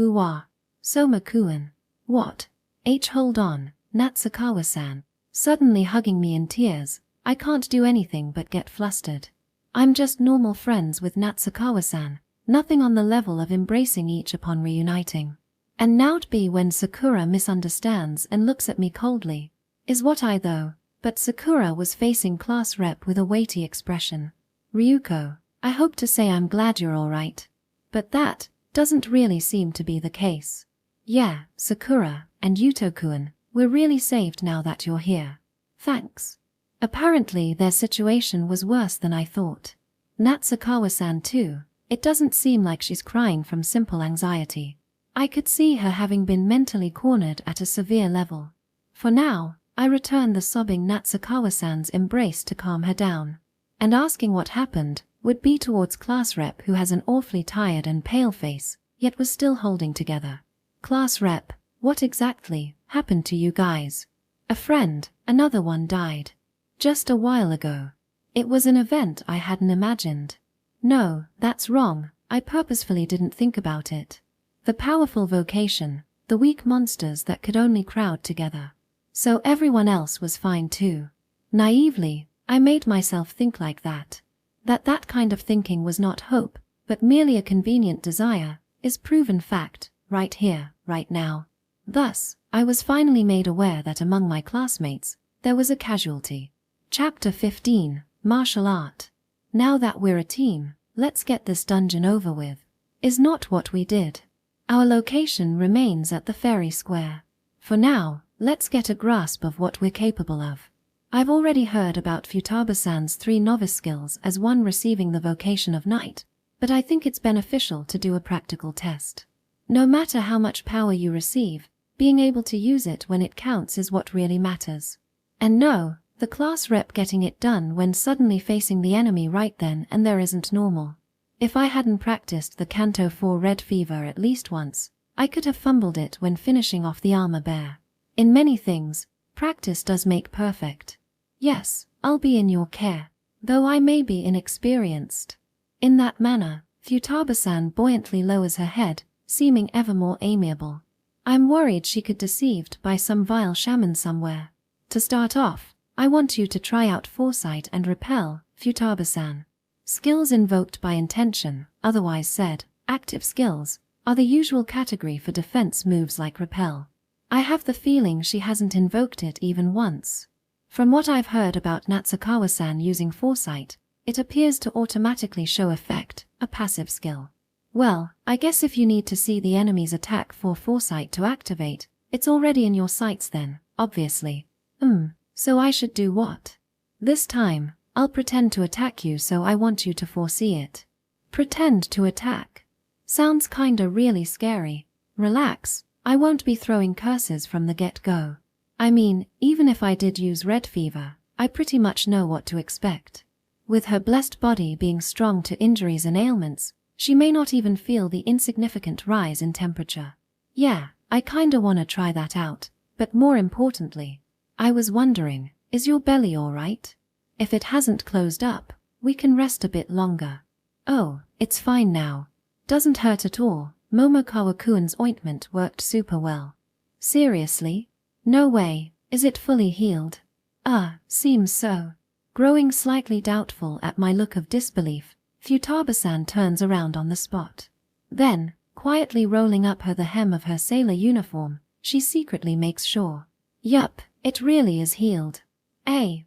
are. Soma-kun. What? Hold on, Natsukawa-san. Suddenly hugging me in tears, I can't do anything but get flustered. I'm just normal friends with Natsukawa-san, nothing on the level of embracing each upon reuniting. And now'd be when Sakura misunderstands and looks at me coldly. Is what I though, but Sakura was facing class rep with a weighty expression. Ryuko, I hope to say I'm glad you're alright. But that doesn't really seem to be the case. Yeah, Sakura and Yuto-kun, we're really saved now that you're here. Thanks. Apparently their situation was worse than I thought. Natsukawa-san too, it doesn't seem like she's crying from simple anxiety. I could see her having been mentally cornered at a severe level. For now, I returned the sobbing Natsukawa-san's embrace to calm her down. And asking what happened would be towards class rep who has an awfully tired and pale face, yet was still holding together. Class rep, what exactly happened to you guys? A friend, another one died. Just a while ago. It was an event I hadn't imagined. No, that's wrong, I purposefully didn't think about it. The powerful vocation, the weak monsters that could only crowd together. So everyone else was fine too. Naively, I made myself think like that. That kind of thinking was not hope, but merely a convenient desire, is proven fact, right here, right now. Thus, I was finally made aware that among my classmates, there was a casualty. Chapter 15, Martial Art. Now that we're a team, let's get this dungeon over with. Is not what we did. Our location remains at the Fairy Square. For now, let's get a grasp of what we're capable of. I've already heard about Futaba-san's 3 novice skills as one receiving the vocation of knight, but I think it's beneficial to do a practical test. No matter how much power you receive, Being able to use it when it counts is what really matters. And no, the class rep getting it done when suddenly facing the enemy right then and there isn't normal. If I hadn't practiced the Canto 4 Red Fever at least once, I could have fumbled it when finishing off the armor bear. In many things, practice does make perfect. Yes, I'll be in your care, though I may be inexperienced. In that manner, Futaba-san buoyantly lowers her head, seeming ever more amiable. I'm worried she could deceived by some vile shaman somewhere. To start off, I want you to try out Foresight and Repel, Futaba-san. Skills invoked by intention, otherwise said, active skills, are the usual category for defense moves like Repel. I have the feeling she hasn't invoked it even once. From what I've heard about Natsukawa-san using Foresight, it appears to automatically show effect, a passive skill. Well, I guess if you need to see the enemy's attack for Foresight to activate, it's already in your sights then, obviously. So I should do what? This time, I'll pretend to attack you, so I want you to foresee it. Pretend to attack. Sounds kinda really scary. Relax, I won't be throwing curses from the get-go. I mean, even if I did use Red Fever, I pretty much know what to expect. With her blessed body being strong to injuries and ailments, she may not even feel the insignificant rise in temperature. Yeah, I kinda wanna try that out, but more importantly, I was wondering, is your belly alright? If it hasn't closed up, we can rest a bit longer. Oh, it's fine now. Doesn't hurt at all. Momokawa-kuen's ointment worked super well. Seriously? No way, is it fully healed? Seems so. Growing slightly doubtful at my look of disbelief, Futaba-san turns around on the spot. Then, quietly rolling up the hem of her sailor uniform, she secretly makes sure. Yup, it really is healed.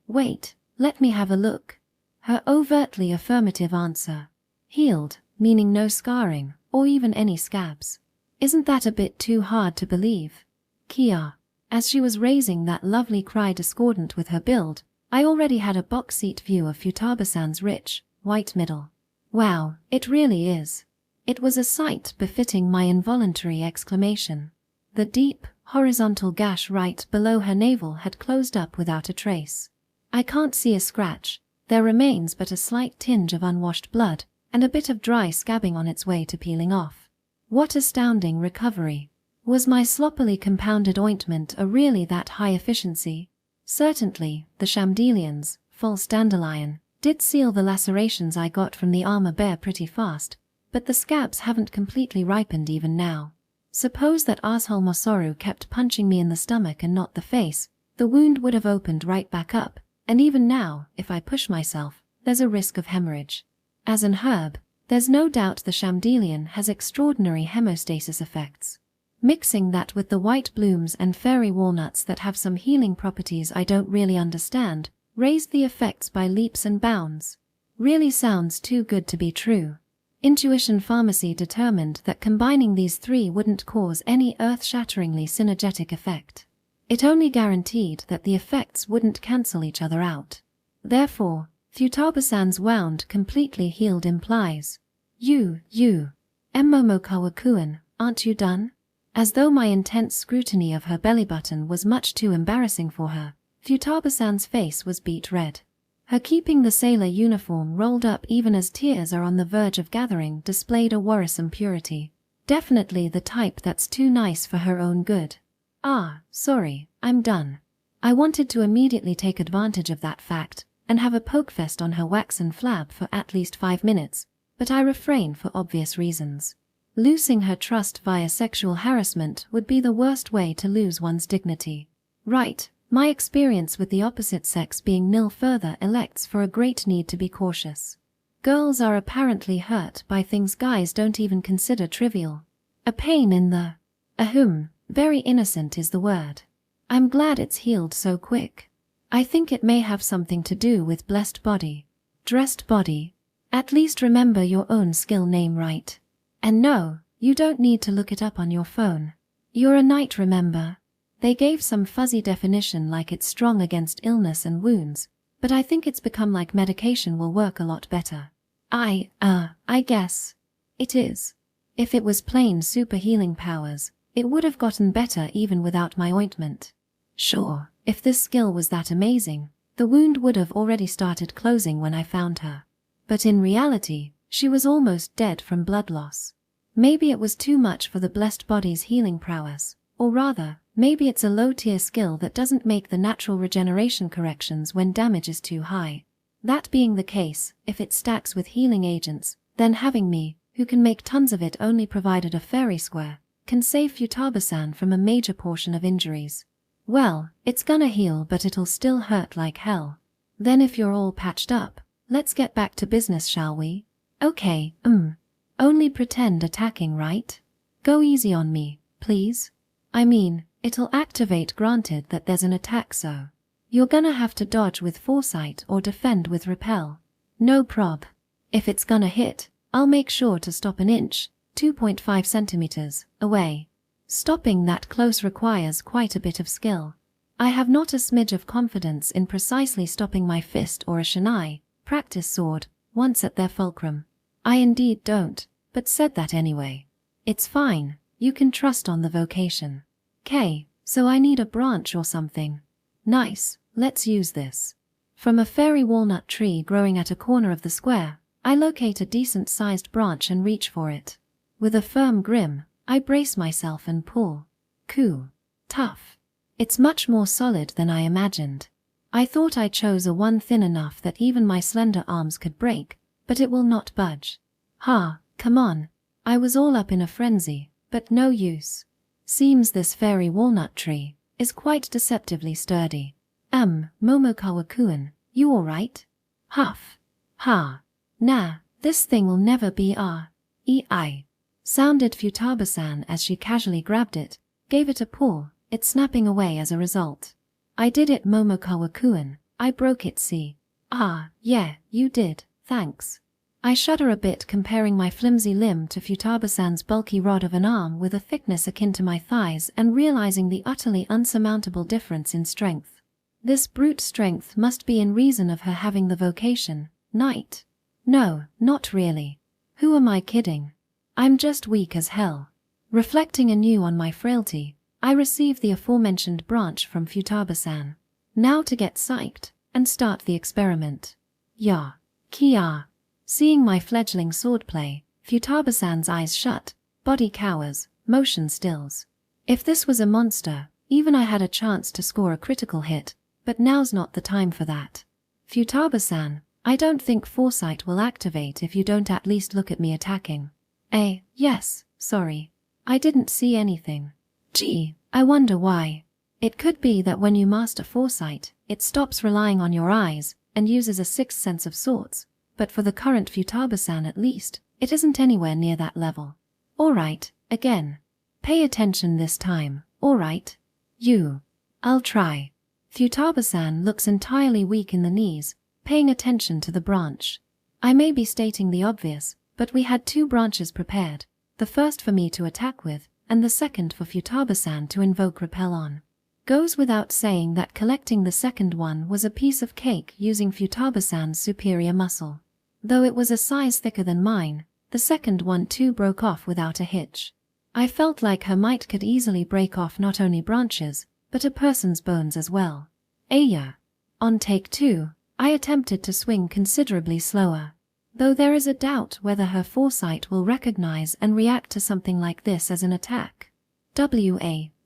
Wait, let me have a look. Her overtly affirmative answer. Healed, meaning no scarring, or even any scabs. Isn't that a bit too hard to believe? Kia. As she was raising that lovely cry discordant with her build, I already had a box seat view of Futaba-san's rich, white middle. Wow, it really is. It was a sight befitting my involuntary exclamation. The deep, horizontal gash right below her navel had closed up without a trace. I can't see a scratch, there remains but a slight tinge of unwashed blood, and a bit of dry scabbing on its way to peeling off. What astounding recovery. Was my sloppily compounded ointment really that high efficiency? Certainly, the Shamdelians, false dandelion, did seal the lacerations I got from the armor bear pretty fast, but the scabs haven't completely ripened even now. Suppose that asshole Masaru kept punching me in the stomach and not the face, the wound would have opened right back up, and even now, if I push myself, there's a risk of hemorrhage. As an herb, there's no doubt the Shamdelian has extraordinary hemostasis effects. Mixing that with the white blooms and fairy walnuts that have some healing properties I don't really understand, raised the effects by leaps and bounds. Really sounds too good to be true. Intuition Pharmacy determined that combining these three wouldn't cause any earth-shatteringly synergetic effect. It only guaranteed that the effects wouldn't cancel each other out. Therefore, Futaba-san's wound completely healed implies, Momokawa-kuen, aren't you done? As though my intense scrutiny of her belly button was much too embarrassing for her, Futaba-san's face was beet red. Her keeping the sailor uniform rolled up even as tears are on the verge of gathering displayed a worrisome purity. Definitely the type that's too nice for her own good. Sorry, I'm done. I wanted to immediately take advantage of that fact and have a pokefest on her waxen flab for at least 5 minutes, but I refrain for obvious reasons. Losing her trust via sexual harassment would be the worst way to lose one's dignity. Right, my experience with the opposite sex being nil further elects for a great need to be cautious. Girls are apparently hurt by things guys don't even consider trivial. A pain in the... very innocent is the word. I'm glad it's healed so quick. I think it may have something to do with blessed body. Dressed body. At least remember your own skill name right. And no, you don't need to look it up on your phone. You're a knight, remember? They gave some fuzzy definition like it's strong against illness and wounds, but I think it's become like medication will work a lot better. I guess. It is. If it was plain super healing powers, It would have gotten better even without my ointment. Sure, if this skill was that amazing, the wound would have already started closing when I found her. But in reality, she was almost dead from blood loss. Maybe it was too much for the blessed body's healing prowess, or rather, maybe it's a low-tier skill that doesn't make the natural regeneration corrections when damage is too high. That being the case, if it stacks with healing agents, then having me, who can make tons of it only provided a fairy square, can save Futaba-san from a major portion of injuries. Well, it's gonna heal but it'll still hurt like hell. Then if you're all patched up, let's get back to business, shall we? Okay, only pretend attacking, right? Go easy on me, please. I mean, it'll activate granted that there's an attack, so you're gonna have to dodge with foresight or defend with repel. No prob. If it's gonna hit, I'll make sure to stop an inch, 2.5 centimeters, away. Stopping that close requires quite a bit of skill. I have not a smidge of confidence in precisely stopping my fist or a shinai, practice sword, once at their fulcrum. I indeed don't, but said that anyway. It's fine, you can trust on the vocation. K, so I need a branch or something. Nice, let's use this. From a fairy walnut tree growing at a corner of the square, I locate a decent-sized branch and reach for it. With a firm grin, I brace myself and pull. Cool. Tough. It's much more solid than I imagined. I thought I chose a one thin enough that even my slender arms could break, but it will not budge. Come on. I was all up in a frenzy, but no use. Seems this fairy walnut tree is quite deceptively sturdy. Momokawa-kun, you alright? Huff. Nah, this thing will never be sounded Futaba-san as she casually grabbed it, gave it a pull, it snapping away as a result. I did it, Momokawa-kun, I broke it, see? Yeah, you did, thanks. I shudder a bit comparing my flimsy limb to Futaba-san's bulky rod of an arm with a thickness akin to my thighs and realizing the utterly unsurmountable difference in strength. This brute strength must be in reason of her having the vocation, knight. No, not really. Who am I kidding? I'm just weak as hell. Reflecting anew on my frailty, I receive the aforementioned branch from Futaba-san. Now to get psyched and start the experiment. Kia. Seeing my fledgling swordplay, Futaba-san's eyes shut, body cowers, motion stills. If this was a monster, even I had a chance to score a critical hit, but now's not the time for that. Futaba-san, I don't think foresight will activate if you don't at least look at me attacking. Yes, sorry. I didn't see anything. Gee, I wonder why. It could be that when you master foresight, it stops relying on your eyes and uses a sixth sense of sorts, but for the current Futaba-san at least, it isn't anywhere near that level. Alright, again. Pay attention this time, alright? I'll try. Futaba-san looks entirely weak in the knees, paying attention to the branch. I may be stating the obvious, but we had two branches prepared, the first for me to attack with, and the second for Futaba-san to invoke repel on. Goes without saying that collecting the second one was a piece of cake using Futaba-san's superior muscle. Though it was a size thicker than mine, the second one too broke off without a hitch. I felt like her might could easily break off not only branches, but a person's bones as well. On take 2, I attempted to swing considerably slower. Though there is a doubt whether her foresight will recognize and react to something like this as an attack.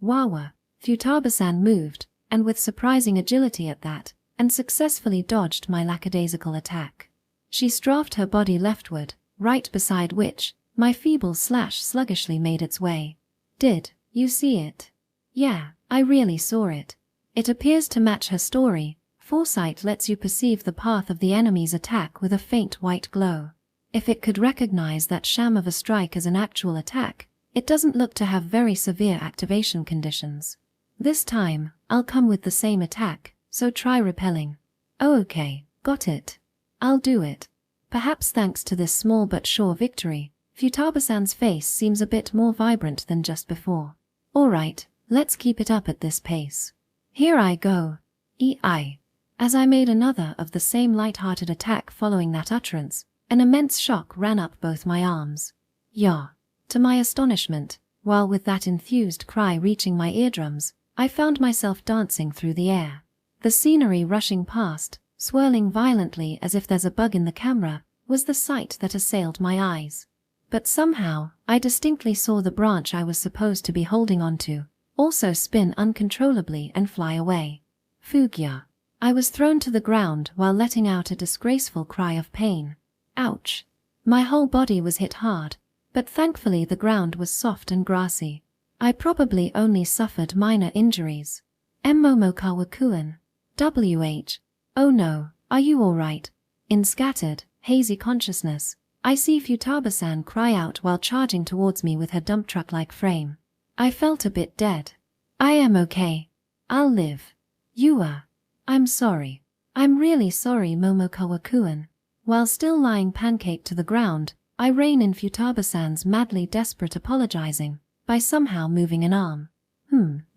Wawa, Futaba-san moved, and with surprising agility at that, and successfully dodged my lackadaisical attack. She strafed her body leftward, right beside which, my feeble slash sluggishly made its way. Did you see it? Yeah, I really saw it. It appears to match her story. Foresight lets you perceive the path of the enemy's attack with a faint white glow. If it could recognize that sham of a strike as an actual attack, it doesn't look to have very severe activation conditions. This time, I'll come with the same attack, so try repelling. Okay, got it. I'll do it. Perhaps thanks to this small but sure victory, Futaba-san's face seems a bit more vibrant than just before. Alright, let's keep it up at this pace. Here I go. As I made another of the same light-hearted attack following that utterance, an immense shock ran up both my arms. To my astonishment, while with that enthused cry reaching my eardrums, I found myself dancing through the air. The scenery rushing past, swirling violently as if there's a bug in the camera, was the sight that assailed my eyes. But somehow, I distinctly saw the branch I was supposed to be holding onto also spin uncontrollably and fly away. Fugia. I was thrown to the ground while letting out a disgraceful cry of pain. Ouch. My whole body was hit hard, but thankfully the ground was soft and grassy. I probably only suffered minor injuries. Momokawa-kun. WH. Oh no, are you alright? In scattered, hazy consciousness, I see Futaba-san cry out while charging towards me with her dump truck-like frame. I felt a bit dead. I am okay. I'll live. You are. I'm sorry. I'm really sorry, Momokawa-kun. While still lying pancaked to the ground, I rein in Futaba-san's madly desperate apologizing by somehow moving an arm.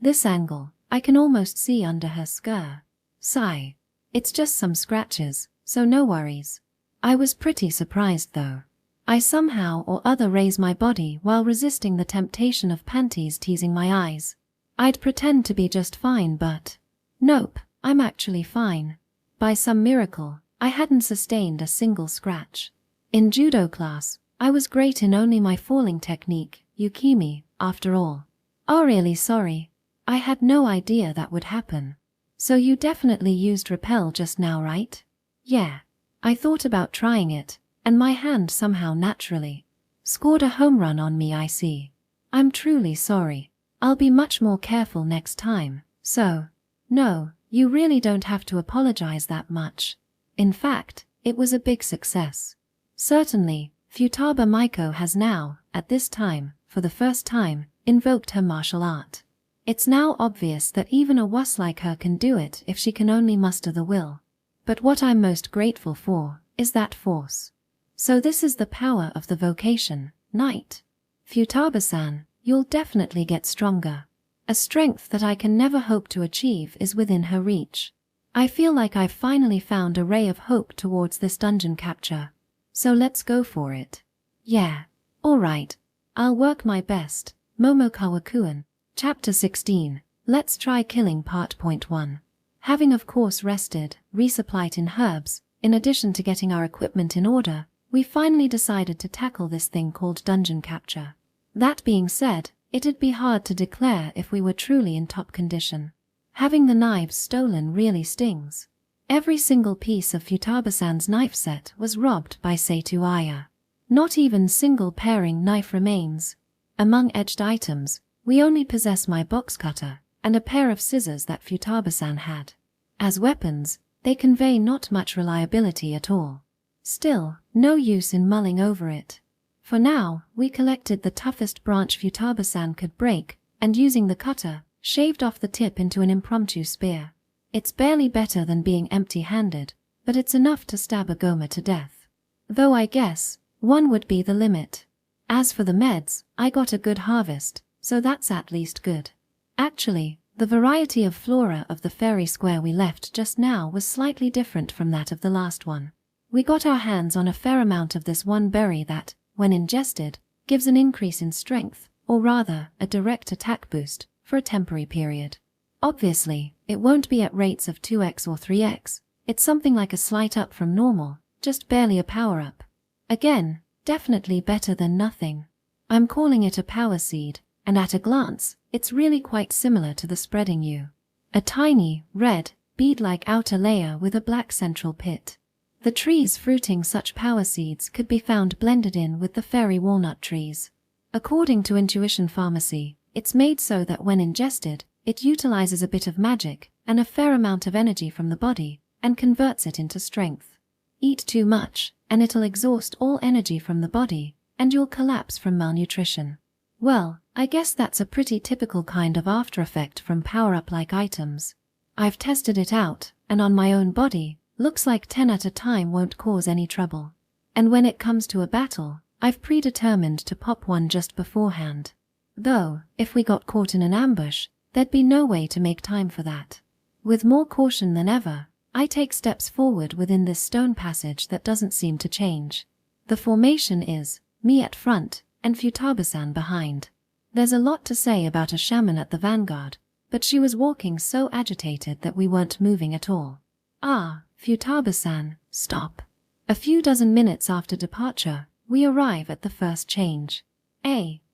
This angle, I can almost see under her skirt. Sigh. It's just some scratches, so no worries. I was pretty surprised though. I somehow or other raise my body while resisting the temptation of panties teasing my eyes. I'd pretend to be just fine, but nope, I'm actually fine. By some miracle, I hadn't sustained a single scratch. In judo class, I was great in only my falling technique, yukimi, after all. Oh, really sorry. I had no idea that would happen. So you definitely used repel just now, right? Yeah. I thought about trying it, and my hand somehow naturally scored a home run on me, I see. I'm truly sorry. I'll be much more careful next time, so. No, you really don't have to apologize that much. In fact, it was a big success. Certainly, Futaba Maiko has now, at this time, for the first time, invoked her martial art. It's now obvious that even a wuss like her can do it if she can only muster the will. But what I'm most grateful for is that force. So this is the power of the vocation, Knight. Futaba-san, you'll definitely get stronger. A strength that I can never hope to achieve is within her reach. I feel like I've finally found a ray of hope towards this dungeon capture. So let's go for it. Yeah. Alright. I'll work my best. Momokawa-kun. Chapter 16. Let's try killing part. 1. Having of course rested, resupplied in herbs, in addition to getting our equipment in order, we finally decided to tackle this thing called dungeon capture. That being said, it'd be hard to declare if we were truly in top condition. Having the knives stolen really stings. Every single piece of Futaba-san's knife set was robbed by Seitu Aya. Not even single paring knife remains. Among edged items, we only possess my box cutter and a pair of scissors that Futaba-san had. As weapons, they convey not much reliability at all. Still, no use in mulling over it. For now, we collected the toughest branch Futaba-san could break, and using the cutter, shaved off the tip into an impromptu spear. It's barely better than being empty-handed, but it's enough to stab a Goma to death. Though I guess, one would be the limit. As for the meds, I got a good harvest, so that's at least good. Actually, the variety of flora of the fairy square we left just now was slightly different from that of the last one. We got our hands on a fair amount of this one berry that, when ingested, gives an increase in strength, or rather, a direct attack boost, for a temporary period. Obviously, it won't be at rates of 2x or 3x, it's something like a slight up from normal, just barely a power-up. Again, definitely better than nothing. I'm calling it a power seed, and at a glance, it's really quite similar to the spreading you. A tiny, red, bead-like outer layer with a black central pit. The trees fruiting such power seeds could be found blended in with the fairy walnut trees. According to Intuition Pharmacy, it's made so that when ingested, it utilizes a bit of magic and a fair amount of energy from the body and converts it into strength. Eat too much, and it'll exhaust all energy from the body, and you'll collapse from malnutrition. Well, I guess that's a pretty typical kind of after effect from power-up-like items. I've tested it out, and on my own body, looks like 10 at a time won't cause any trouble. And when it comes to a battle, I've predetermined to pop one just beforehand. Though, if we got caught in an ambush, there'd be no way to make time for that. With more caution than ever, I take steps forward within this stone passage that doesn't seem to change. The formation is, me at front, and Futaba-san behind. There's a lot to say about a shaman at the vanguard, but she was walking so agitated that we weren't moving at all. Ah, Futaba-san, stop. A few dozen minutes after departure, we arrive at the first change.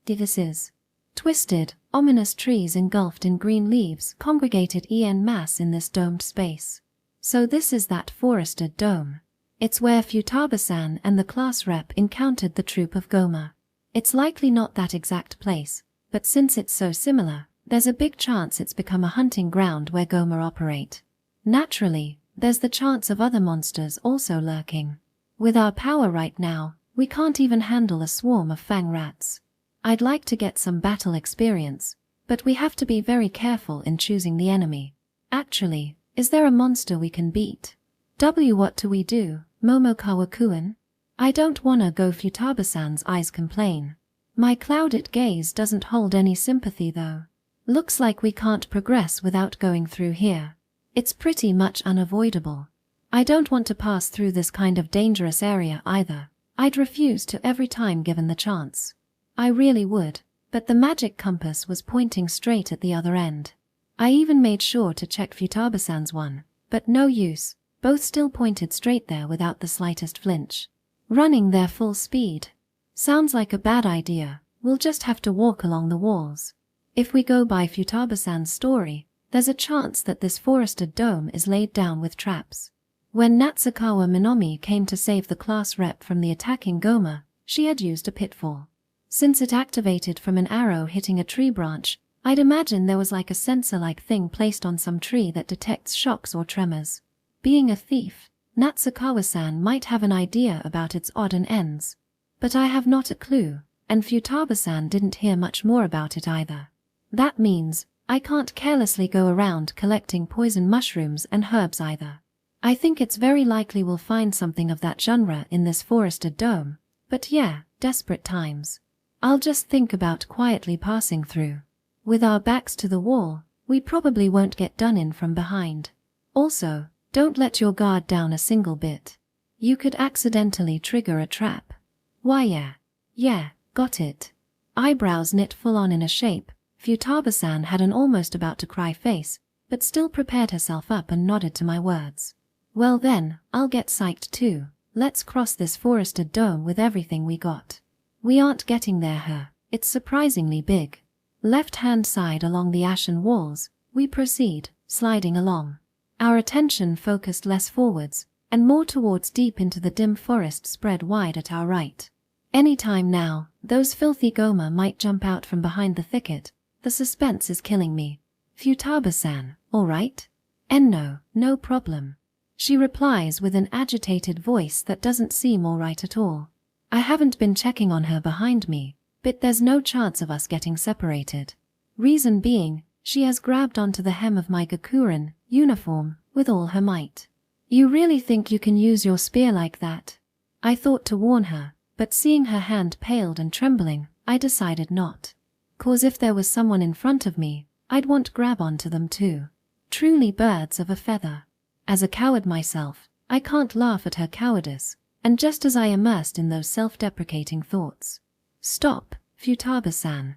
This is. Twisted, ominous trees engulfed in green leaves congregated en masse in this domed space. So this is that forested dome. It's where Futaba-san and the class rep encountered the troop of Goma. It's likely not that exact place, but since it's so similar, there's a big chance it's become a hunting ground where Goma operate. Naturally, there's the chance of other monsters also lurking. With our power right now, we can't even handle a swarm of fang rats. I'd like to get some battle experience, but we have to be very careful in choosing the enemy. Actually, is there a monster we can beat? What do we do, Momokawa-kun? I don't wanna go. Futaba-san's eyes complain. My clouded gaze doesn't hold any sympathy though. Looks like we can't progress without going through here. It's pretty much unavoidable. I don't want to pass through this kind of dangerous area either. I'd refuse to every time given the chance. I really would, but the magic compass was pointing straight at the other end. I even made sure to check Futaba-san's one, but no use, both still pointed straight there without the slightest flinch. Running their full speed. Sounds like a bad idea. We'll just have to walk along the walls. If we go by Futaba-san's story, there's a chance that this forested dome is laid down with traps. When Natsukawa Minomi came to save the class rep from the attacking Goma, she had used a pitfall. Since it activated from an arrow hitting a tree branch, I'd imagine there was like a sensor-like thing placed on some tree that detects shocks or tremors. Being a thief, Natsukawa-san might have an idea about its odds and ends. But I have not a clue, and Futaba-san didn't hear much more about it either. That means I can't carelessly go around collecting poison mushrooms and herbs either. I think it's very likely we'll find something of that genre in this forested dome, but yeah, desperate times. I'll just think about quietly passing through. With our backs to the wall, we probably won't get done in from behind. Also, don't let your guard down a single bit. You could accidentally trigger a trap. Why yeah, got it. Eyebrows knit full on in a shape, Futaba-san had an almost about to cry face, but still prepared herself up and nodded to my words. Well then, I'll get psyched too. Let's cross this forested dome with everything we got. We aren't getting there, it's surprisingly big. Left-hand side along the ashen walls, we proceed, sliding along. Our attention focused less forwards, and more towards deep into the dim forest spread wide at our right. Any time now, those filthy Goma might jump out from behind the thicket. The suspense is killing me. Futaba-san, all right? No problem. She replies with an agitated voice that doesn't seem all right at all. I haven't been checking on her behind me, but there's no chance of us getting separated. Reason being, she has grabbed onto the hem of my Gakuren uniform with all her might. You really think you can use your spear like that? I thought to warn her, but seeing her hand paled and trembling, I decided not. 'Cause if there was someone in front of me, I'd want grab onto them too. Truly birds of a feather. As a coward myself, I can't laugh at her cowardice, and just as I immersed in those self-deprecating thoughts. Stop, Futaba-san.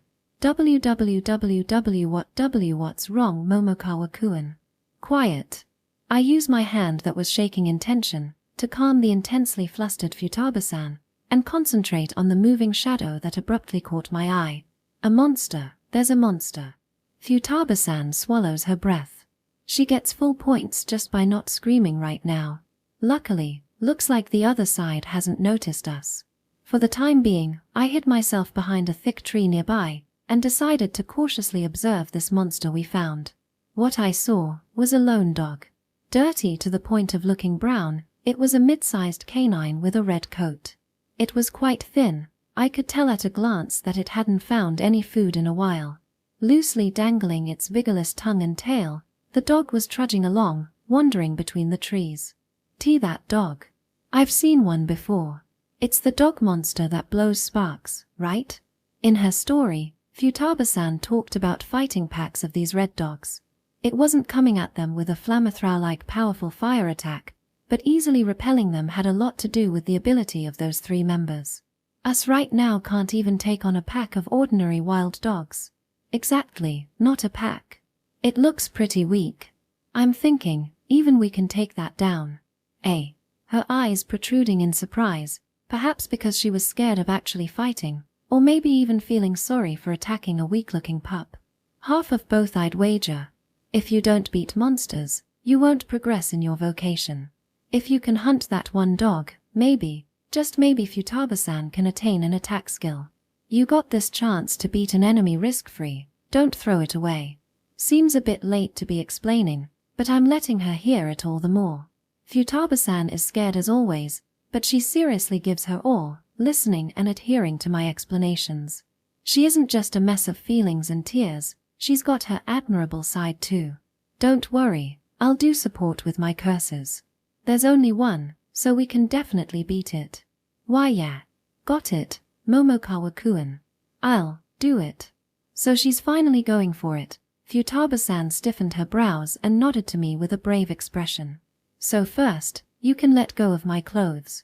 What's wrong, Momokawa-kun? Quiet. I use my hand that was shaking in tension to calm the intensely flustered Futaba-san and concentrate on the moving shadow that abruptly caught my eye. A monster, there's a monster. Futaba-san swallows her breath. She gets full points just by not screaming right now. Luckily, looks like the other side hasn't noticed us. For the time being, I hid myself behind a thick tree nearby and decided to cautiously observe this monster we found. What I saw was a lone dog. Dirty to the point of looking brown, it was a mid-sized canine with a red coat. It was quite thin. I could tell at a glance that it hadn't found any food in a while. Loosely dangling its vigorous tongue and tail, the dog was trudging along, wandering between the trees. That dog. I've seen one before. It's the dog monster that blows sparks, right? In her story, Futaba-san talked about fighting packs of these red dogs. It wasn't coming at them with a flamethrower-like powerful fire attack, but easily repelling them had a lot to do with the ability of those three members. Us right now can't even take on a pack of ordinary wild dogs. Exactly, not a pack. It looks pretty weak. I'm thinking, even we can take that down. Her eyes protruding in surprise, perhaps because she was scared of actually fighting, or maybe even feeling sorry for attacking a weak-looking pup. Half of both I'd wager. If you don't beat monsters, you won't progress in your vocation. If you can hunt that one dog, maybe, just maybe Futaba-san can attain an attack skill. You got this chance to beat an enemy risk-free, don't throw it away. Seems a bit late to be explaining, but I'm letting her hear it all the more. Futaba-san is scared as always, but she seriously gives her all, listening and adhering to my explanations. She isn't just a mess of feelings and tears, she's got her admirable side too. Don't worry, I'll do support with my curses. There's only one, so we can definitely beat it. Why yeah. Got it, Momokawa-kun. I'll do it. So she's finally going for it. Futaba-san stiffened her brows and nodded to me with a brave expression. So first, you can let go of my clothes.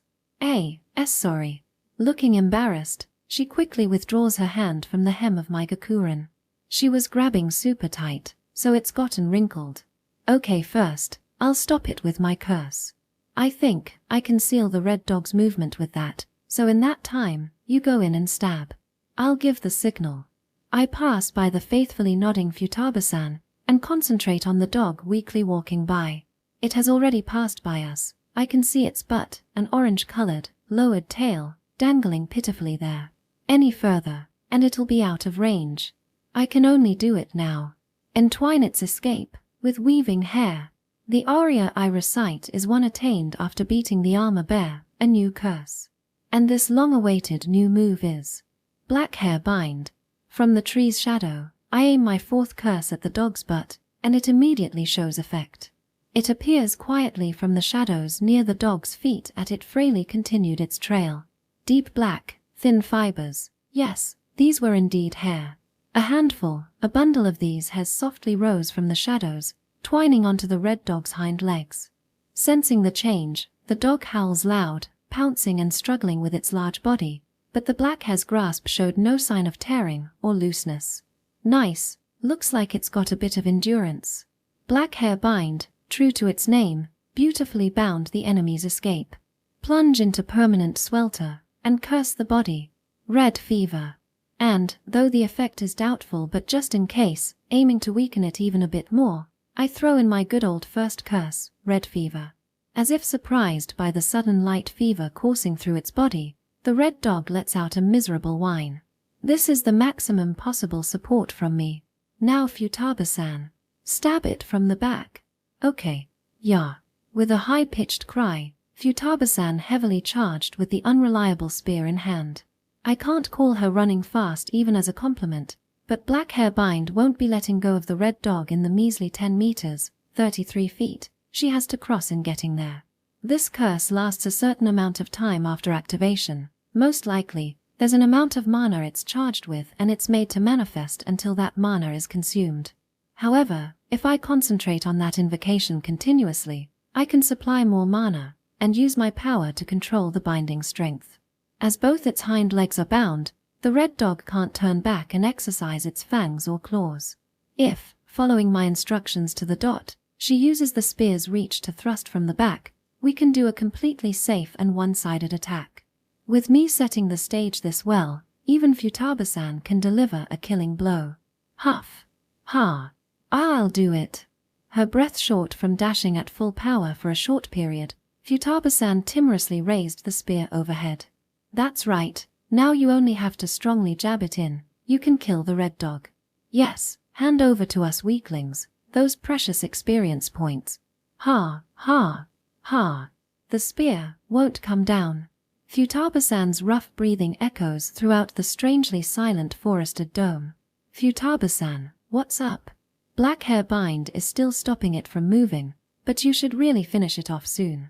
Sorry. Looking embarrassed, she quickly withdraws her hand from the hem of my gakuren. She was grabbing super tight, so it's gotten wrinkled. Okay, first, I'll stop it with my curse. I think I can seal the red dog's movement with that, so in that time, you go in and stab. I'll give the signal. I pass by the faithfully nodding Futaba-san and concentrate on the dog weakly walking by. It has already passed by us. I can see its butt, an orange-colored, lowered tail, dangling pitifully there. Any further, and it'll be out of range. I can only do it now. Entwine its escape, with weaving hair. The aria I recite is one attained after beating the armor bear, a new curse. And this long-awaited new move is Black Hair Bind. From the tree's shadow, I aim my fourth curse at the dog's butt, and it immediately shows effect. It appears quietly from the shadows near the dog's feet as it frailly continued its trail. Deep black, thin fibers. Yes, these were indeed hair. A handful, a bundle of these hairs softly rose from the shadows, twining onto the red dog's hind legs. Sensing the change, the dog howls loud, pouncing and struggling with its large body, but the black hair's grasp showed no sign of tearing or looseness. Nice, looks like it's got a bit of endurance. Black Hair Bind, true to its name, beautifully bound the enemy's escape. Plunge into permanent swelter, and curse the body. Red fever. And, though the effect is doubtful but just in case, aiming to weaken it even a bit more, I throw in my good old first curse, red fever. As if surprised by the sudden light fever coursing through its body, the red dog lets out a miserable whine. This is the maximum possible support from me. Now Futaba-san. Stab it from the back. Okay. Yeah. With a high-pitched cry, Futaba-san heavily charged with the unreliable spear in hand. I can't call her running fast even as a compliment, but Black Hair Bind won't be letting go of the red dog in the measly 10 meters, 33 feet, she has to cross in getting there. This curse lasts a certain amount of time after activation. Most likely, there's an amount of mana it's charged with and it's made to manifest until that mana is consumed. However, if I concentrate on that invocation continuously, I can supply more mana, and use my power to control the binding strength. As both its hind legs are bound, the red dog can't turn back and exercise its fangs or claws. If, following my instructions to the dot, she uses the spear's reach to thrust from the back, we can do a completely safe and one-sided attack. With me setting the stage this well, even Futaba-san can deliver a killing blow. Huff. Ha. I'll do it. Her breath short from dashing at full power for a short period, Futaba-san timorously raised the spear overhead. That's right, now you only have to strongly jab it in, you can kill the red dog. Yes, hand over to us weaklings, those precious experience points. Ha, ha, ha. The spear won't come down. Futaba-san's rough breathing echoes throughout the strangely silent forested dome. Futaba-san, what's up? Black Hair Bind is still stopping it from moving, but you should really finish it off soon.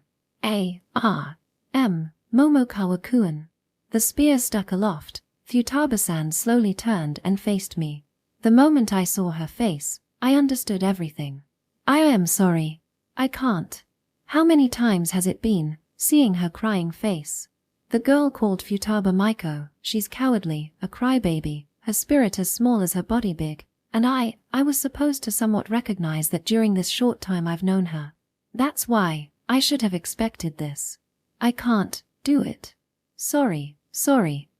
Momokawa-kun. The spear stuck aloft. Futaba-san slowly turned and faced me. The moment I saw her face, I understood everything. I am sorry. I can't. How many times has it been, seeing her crying face? The girl called Futaba Maiko, she's cowardly, a crybaby, her spirit as small as her body big, and I was supposed to somewhat recognize that during this short time I've known her. That's why, I should have expected this. I can't do it. Sorry,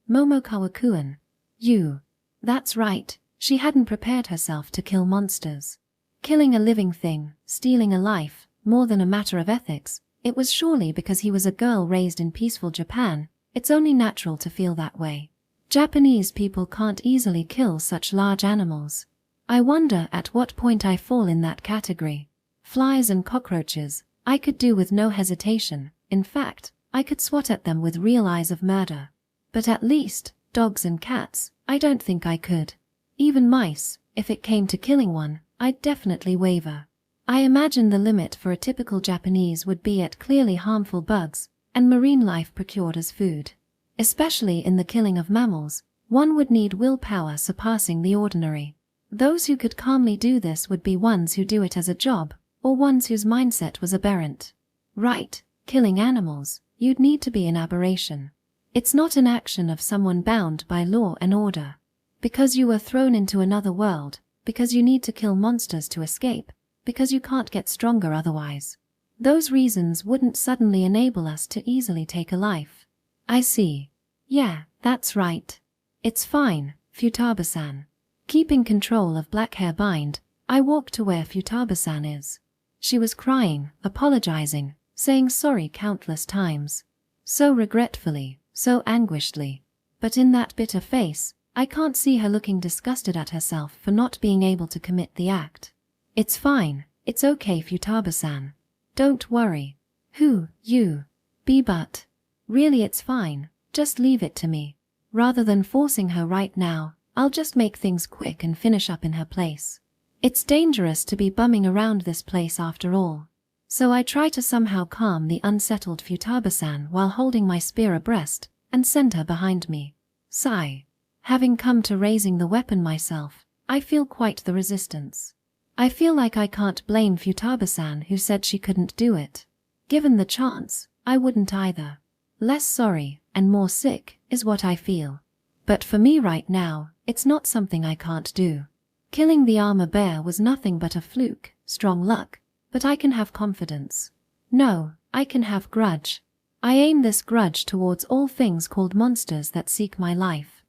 Momo Kawakuan. You. That's right, she hadn't prepared herself to kill monsters. Killing a living thing, stealing a life, more than a matter of ethics. It was surely because he was a girl raised in peaceful Japan. It's only natural to feel that way. Japanese people can't easily kill such large animals. I wonder at what point I fall in that category. Flies and cockroaches, I could do with no hesitation. In fact, I could swat at them with real eyes of murder. But at least, dogs and cats, I don't think I could. Even mice, if it came to killing one, I'd definitely waver. I imagine the limit for a typical Japanese would be at clearly harmful bugs and marine life procured as food. Especially in the killing of mammals, one would need willpower surpassing the ordinary. Those who could calmly do this would be ones who do it as a job, or ones whose mindset was aberrant. Right, killing animals, you'd need to be an aberration. It's not an action of someone bound by law and order. Because you were thrown into another world, because you need to kill monsters to escape, because you can't get stronger otherwise. Those reasons wouldn't suddenly enable us to easily take a life. I see. Yeah, that's right. It's fine, Futaba-san. Keeping control of Blackhair Bind, I walked to where Futaba-san is. She was crying, apologizing, saying sorry countless times. So regretfully, so anguishedly. But in that bitter face, I can't see her looking disgusted at herself for not being able to commit the act. It's fine, it's okay Futaba-san. Don't worry. Who, you? Be but. Really it's fine, just leave it to me. Rather than forcing her right now, I'll just make things quick and finish up in her place. It's dangerous to be bumming around this place after all. So I try to somehow calm the unsettled Futaba-san while holding my spear abreast, and send her behind me. Sigh. Having come to raising the weapon myself, I feel quite the resistance. I feel like I can't blame Futaba-san who said she couldn't do it. Given the chance, I wouldn't either. Less sorry, and more sick, is what I feel. But for me right now, it's not something I can't do. Killing the armor bear was nothing but a fluke, strong luck, but I can have confidence. No, I can have grudge. I aim this grudge towards all things called monsters that seek my life.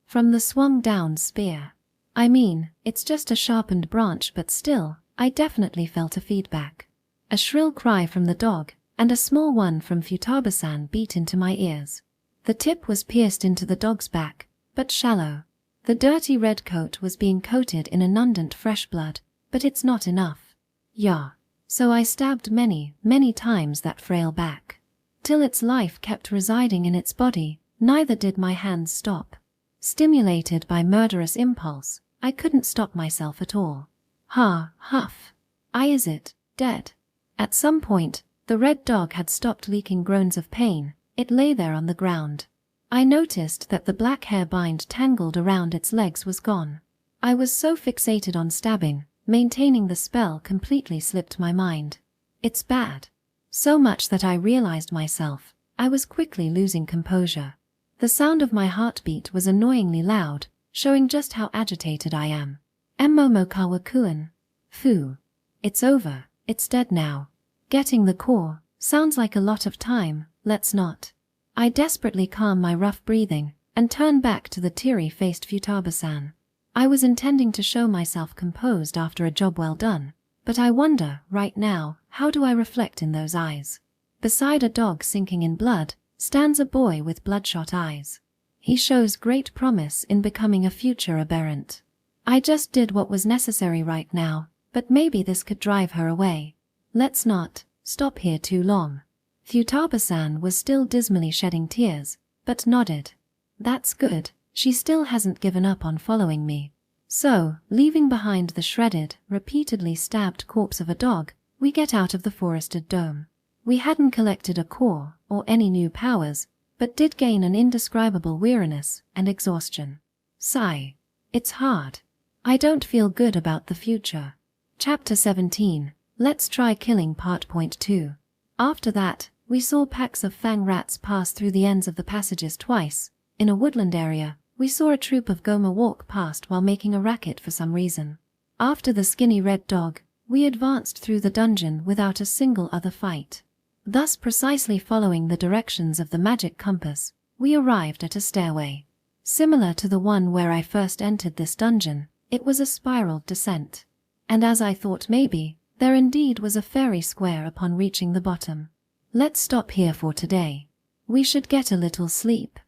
From the swung down spear. I mean, it's just a sharpened branch but still, I definitely felt a feedback. A shrill cry from the dog, and a small one from Futaba-san beat into my ears. The tip was pierced into the dog's back, but shallow. The dirty red coat was being coated in abundant fresh blood, but it's not enough. Yeah. So I stabbed many times that frail back. Till its life kept residing in its body, neither did my hands stop. Stimulated by murderous impulse, I couldn't stop myself at all. Huff. Is it dead? At some point, the red dog had stopped leaking groans of pain. It lay there on the ground. I noticed that the black hair bind tangled around its legs was gone. I was so fixated on stabbing, maintaining the spell completely slipped my mind. It's bad. So much that I realized myself, I was quickly losing composure. The sound of my heartbeat was annoyingly loud, showing just how agitated I am. Momo Kawakuan. Phew. It's over, it's dead now. Getting the core, sounds like a lot of time, let's not. I desperately calm my rough breathing, and turn back to the teary-faced Futaba-san. I was intending to show myself composed after a job well done, but I wonder, right now, how do I reflect in those eyes? Beside a dog sinking in blood, stands a boy with bloodshot eyes. He shows great promise in becoming a future aberrant. I just did what was necessary right now, but maybe this could drive her away. Let's not stop here too long. Futaba-san was still dismally shedding tears, but nodded. That's good, she still hasn't given up on following me. So, leaving behind the shredded, repeatedly stabbed corpse of a dog, we get out of the forested dome. We hadn't collected a core, or any new powers, but did gain an indescribable weariness and exhaustion. Sigh. It's hard. I don't feel good about the future. Chapter 17, Let's Try Killing Part Point 2. After that, We saw packs of fang rats pass through the ends of the passages twice. In a woodland area, we saw a troop of goma walk past while making a racket for some reason. After the skinny red dog, we advanced through the dungeon without a single other fight. Thus, precisely following the directions of the magic compass, we arrived at a stairway. Similar to the one where I first entered this dungeon, it was a spiraled descent. And as I thought maybe, there indeed was a fairy square upon reaching the bottom. Let's stop here for today. We should get a little sleep.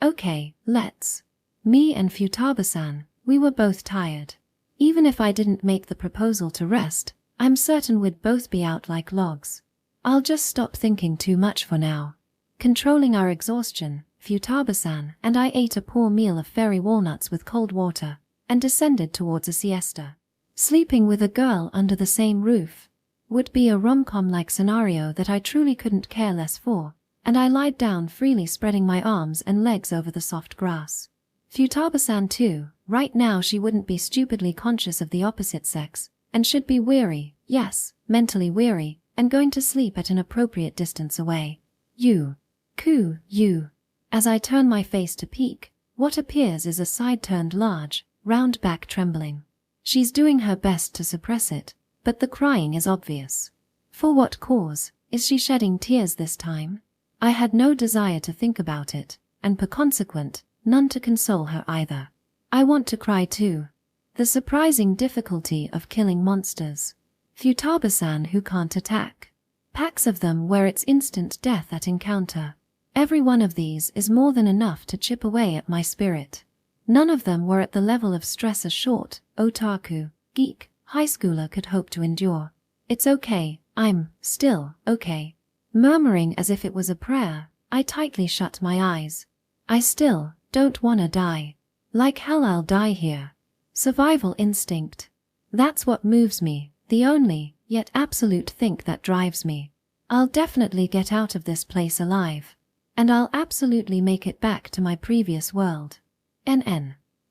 Okay, let's. Me and Futaba-san, we were both tired. Even if I didn't make the proposal to rest, I'm certain we'd both be out like logs. I'll just stop thinking too much for now. Controlling our exhaustion, Futaba-san and I ate a poor meal of fairy walnuts with cold water, and descended towards a siesta. Sleeping with a girl under the same roof would be a rom-com-like scenario that I truly couldn't care less for, and I lied down freely, spreading my arms and legs over the soft grass. Futaba-san too, right now she wouldn't be stupidly conscious of the opposite sex, and should be weary, yes, mentally weary, and going to sleep at an appropriate distance away. You. As I turn my face to peek, what appears is a side turned large, round back trembling. She's doing her best to suppress it, but the crying is obvious. For what cause? Is she shedding tears this time? I had no desire to think about it, and per consequent, none to console her either. I want to cry too. The surprising difficulty of killing monsters. Futaba-san who can't attack. Packs of them where it's instant death at encounter. Every one of these is more than enough to chip away at my spirit. None of them were at the level of stress a short, otaku, geek, high schooler could hope to endure. It's okay, I'm still okay. Murmuring as if it was a prayer, I tightly shut my eyes. I still don't wanna die. Like hell I'll die here. Survival instinct. That's what moves me, the only, yet absolute thing that drives me. I'll definitely get out of this place alive. And I'll absolutely make it back to my previous world.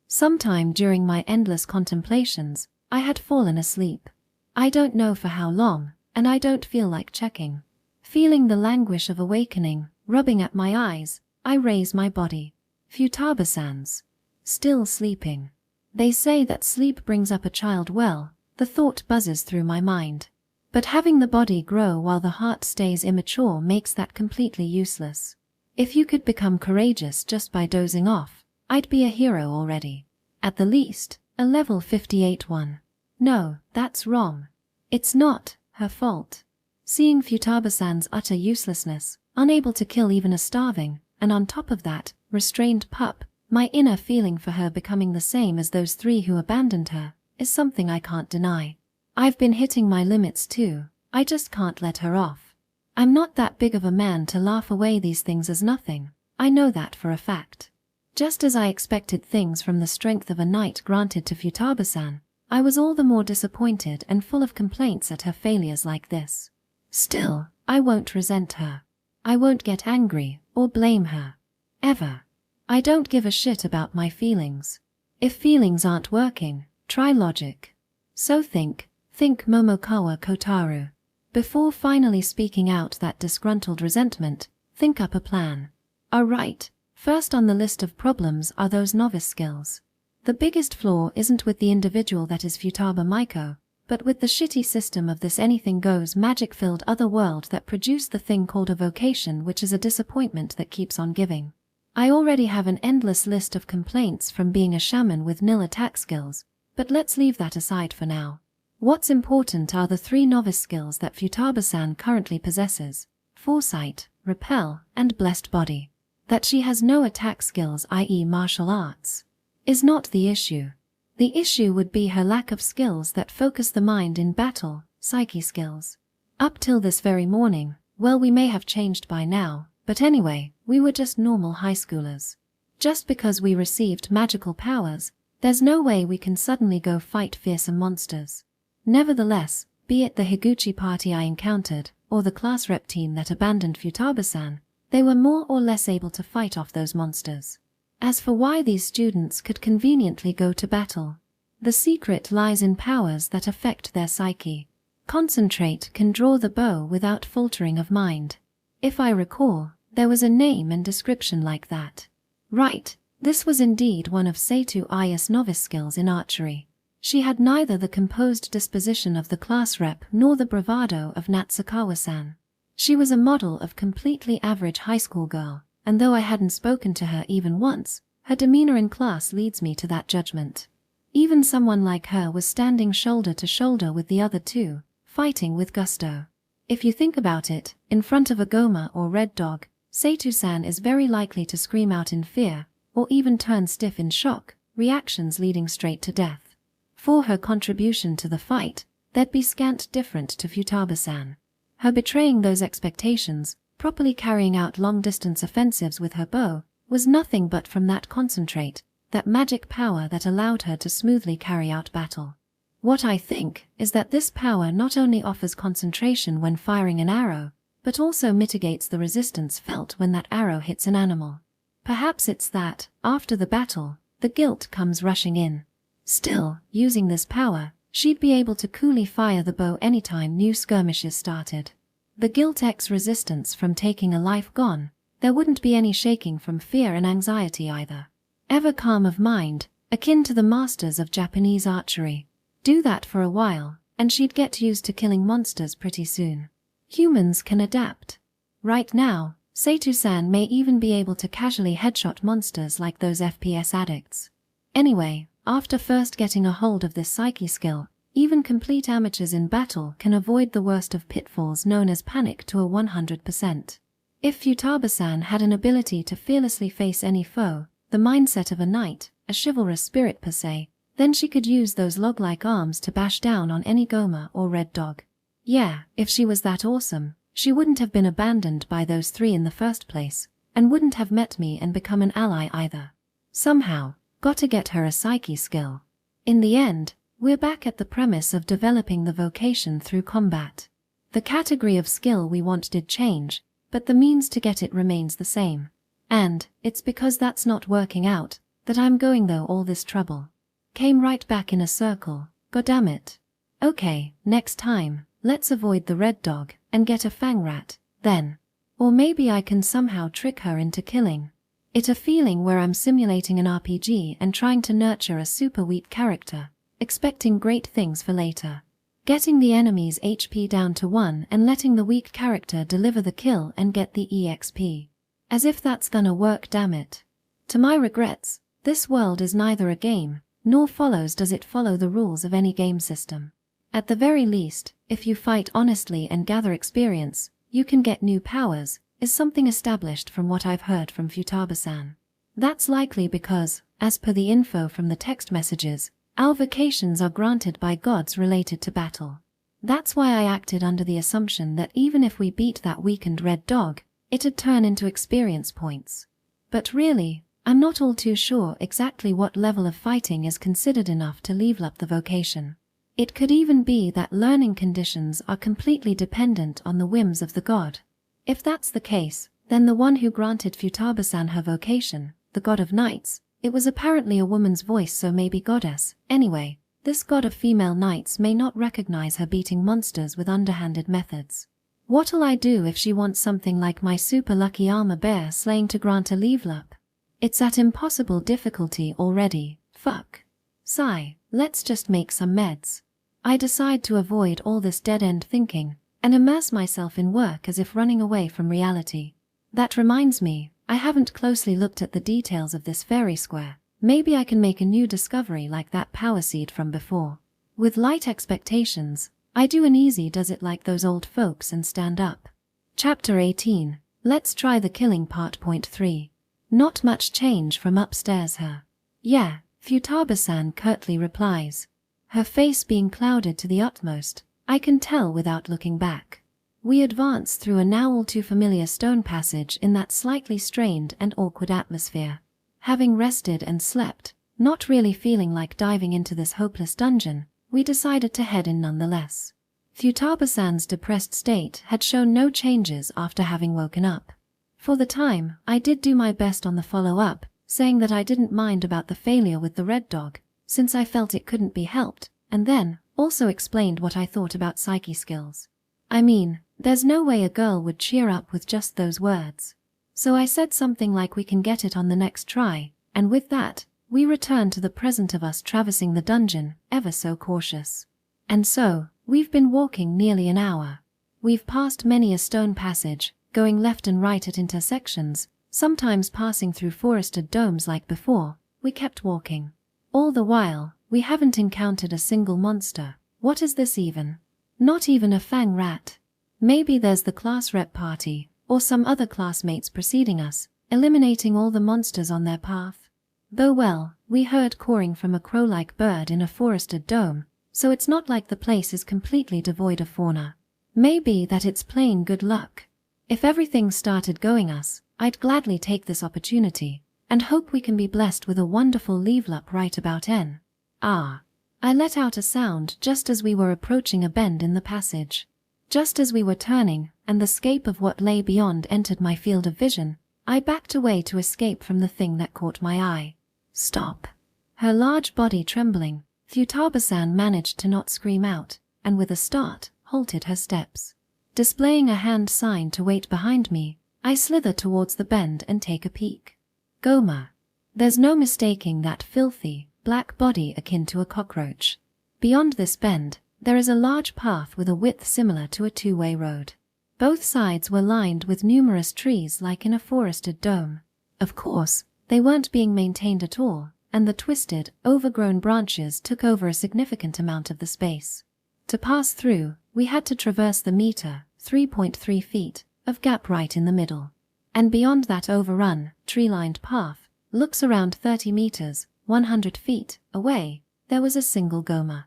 Sometime during my endless contemplations, I had fallen asleep. I don't know for how long, and I don't feel like checking. Feeling the languish of awakening, rubbing at my eyes, I raise my body. Futaba-san's still sleeping. They say that sleep brings up a child well, the thought buzzes through my mind. But having the body grow while the heart stays immature makes that completely useless. If you could become courageous just by dozing off, I'd be a hero already. At the least, a level 58 one. No, that's wrong. It's not her fault. Seeing Futaba-san's utter uselessness, unable to kill even a starving, and on top of that, restrained pup, my inner feeling for her becoming the same as those three who abandoned her, is something I can't deny. I've been hitting my limits too, I just can't let her off. I'm not that big of a man to laugh away these things as nothing, I know that for a fact. Just as I expected things from the strength of a knight granted to Futaba-san, I was all the more disappointed and full of complaints at her failures like this. Still, I won't resent her. I won't get angry or blame her. Ever. I don't give a shit about my feelings. If feelings aren't working, try logic. So think Momokawa Kotaru. Before finally speaking out that disgruntled resentment, think up a plan. Alright, first on the list of problems are those novice skills. The biggest flaw isn't with the individual that is Futaba Maiko, but with the shitty system of this anything-goes magic-filled other world that produced the thing called a vocation, which is a disappointment that keeps on giving. I already have an endless list of complaints from being a shaman with nil attack skills, but let's leave that aside for now. What's important are the three novice skills that Futaba-san currently possesses: Foresight, Repel, and Blessed Body. That she has no attack skills, i.e. martial arts, is not the issue. The issue would be her lack of skills that focus the mind in battle, psyche skills. Up till this very morning, well, we may have changed by now, but anyway, we were just normal high schoolers. Just because we received magical powers, there's no way we can suddenly go fight fearsome monsters. Nevertheless, be it the Higuchi party I encountered, or the class rep team that abandoned Futaba-san, they were more or less able to fight off those monsters. As for why these students could conveniently go to battle, the secret lies in powers that affect their psyche. Concentrate can draw the bow without faltering of mind. If I recall, there was a name and description like that. Right, this was indeed one of Seitu Aya's novice skills in archery. She had neither the composed disposition of the class rep nor the bravado of Natsukawa-san. She was a model of completely average high school girl, and though I hadn't spoken to her even once, her demeanor in class leads me to that judgment. Even someone like her was standing shoulder to shoulder with the other two, fighting with gusto. If you think about it, in front of a Goma or Red Dog, Seitu-san is very likely to scream out in fear, or even turn stiff in shock, reactions leading straight to death. For her contribution to the fight, there'd be scant different to Futaba-san. Her betraying those expectations, properly carrying out long-distance offensives with her bow, was nothing but from that concentrate, that magic power that allowed her to smoothly carry out battle. What I think is that this power not only offers concentration when firing an arrow, but also mitigates the resistance felt when that arrow hits an animal. Perhaps it's that, after the battle, the guilt comes rushing in. Still, using this power, she'd be able to coolly fire the bow anytime new skirmishes started. The guilt X resistance from taking a life gone, there wouldn't be any shaking from fear and anxiety either. Ever calm of mind, akin to the masters of Japanese archery. Do that for a while, and she'd get used to killing monsters pretty soon. Humans can adapt. Right now, Seitu-san may even be able to casually headshot monsters like those FPS addicts. Anyway, after first getting a hold of this psyche skill, even complete amateurs in battle can avoid the worst of pitfalls known as panic to a 100%. If Futaba-san had an ability to fearlessly face any foe, the mindset of a knight, a chivalrous spirit per se, then she could use those log-like arms to bash down on any Goma or Red Dog. Yeah, if she was that awesome, she wouldn't have been abandoned by those three in the first place, and wouldn't have met me and become an ally either. Somehow, gotta get her a psyche skill. In the end, we're back at the premise of developing the vocation through combat. The category of skill we want did change, but the means to get it remains the same. And, it's because that's not working out, that I'm going though all this trouble. Came right back in a circle, goddammit. Okay, next time, let's avoid the Red Dog, and get a Fang Rat, then. Or maybe I can somehow trick her into killing it. A feeling where I'm simulating an RPG and trying to nurture a super weak character, expecting great things for later. Getting the enemy's HP down to 1 and letting the weak character deliver the kill and get the EXP. As if that's gonna work, damn it. To my regrets, this world is neither a game, nor does it follow the rules of any game system. At the very least, if you fight honestly and gather experience, you can get new powers, is something established from what I've heard from Futaba-san. That's likely because, as per the info from the text messages, our vocations are granted by gods related to battle. That's why I acted under the assumption that even if we beat that weakened Red Dog, it'd turn into experience points. But really, I'm not all too sure exactly what level of fighting is considered enough to level up the vocation. It could even be that learning conditions are completely dependent on the whims of the god. If that's the case, then the one who granted Futaba-san her vocation, the god of knights, it was apparently a woman's voice, so maybe goddess. Anyway, this god of female knights may not recognize her beating monsters with underhanded methods. What'll I do if she wants something like my super lucky armor bear slaying to grant a level up? It's at impossible difficulty already, fuck. Sigh, let's just make some meds. I decide to avoid all this dead-end thinking, and immerse myself in work as if running away from reality. That reminds me, I haven't closely looked at the details of this fairy square. Maybe I can make a new discovery like that power seed from before. With light expectations, I do an easy does it like those old folks and stand up. Chapter 18. Let's try the killing part. Point 3. Not much change from upstairs her. Yeah, Futaba-san curtly replies. Her face being clouded to the utmost, I can tell without looking back. We advance through a now all too familiar stone passage in that slightly strained and awkward atmosphere. Having rested and slept, not really feeling like diving into this hopeless dungeon, we decided to head in nonetheless. Futaba-san's depressed state had shown no changes after having woken up. For the time, I did do my best on the follow-up, saying that I didn't mind about the failure with the Red Dog, since I felt it couldn't be helped, and then, also explained what I thought about psyche skills. I mean, there's no way a girl would cheer up with just those words. So I said something like we can get it on the next try, and with that, we returned to the present of us traversing the dungeon, ever so cautious. And so, we've been walking nearly an hour. We've passed many a stone passage, going left and right at intersections, sometimes passing through forested domes like before. We kept walking. All the while, we haven't encountered a single monster. What is this even? Not even a fang rat. Maybe there's the class rep party, or some other classmates preceding us, eliminating all the monsters on their path. Though well, we heard cawing from a crow-like bird in a forested dome, so it's not like the place is completely devoid of fauna. Maybe that it's plain good luck. If everything started going us, I'd gladly take this opportunity, and hope we can be blessed with a wonderful level up right about N. Ah. I let out a sound just as we were approaching a bend in the passage. Just as we were turning, and the scape of what lay beyond entered my field of vision, I backed away to escape from the thing that caught my eye. Stop. Her large body trembling, Futaba-san managed to not scream out, and with a start, halted her steps. Displaying a hand sign to wait behind me, I slither towards the bend and take a peek. Goma. There's no mistaking that filthy, black body akin to a cockroach. Beyond this bend, there is a large path with a width similar to a two-way road. Both sides were lined with numerous trees like in a forested dome. Of course, they weren't being maintained at all, and the twisted, overgrown branches took over a significant amount of the space. To pass through, we had to traverse the meter, 3.3 feet, of gap right in the middle. And beyond that overrun, tree-lined path, looks around 30 meters, 100 feet, away, there was a single Goma.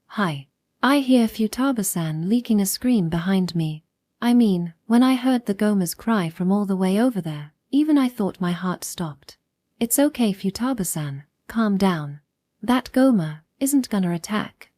Hi. I hear Futaba-san leaking a scream behind me. I mean, when I heard the Goma's cry from all the way over there, even I thought my heart stopped. It's okay, Futaba-san, calm down. That Goma isn't gonna attack.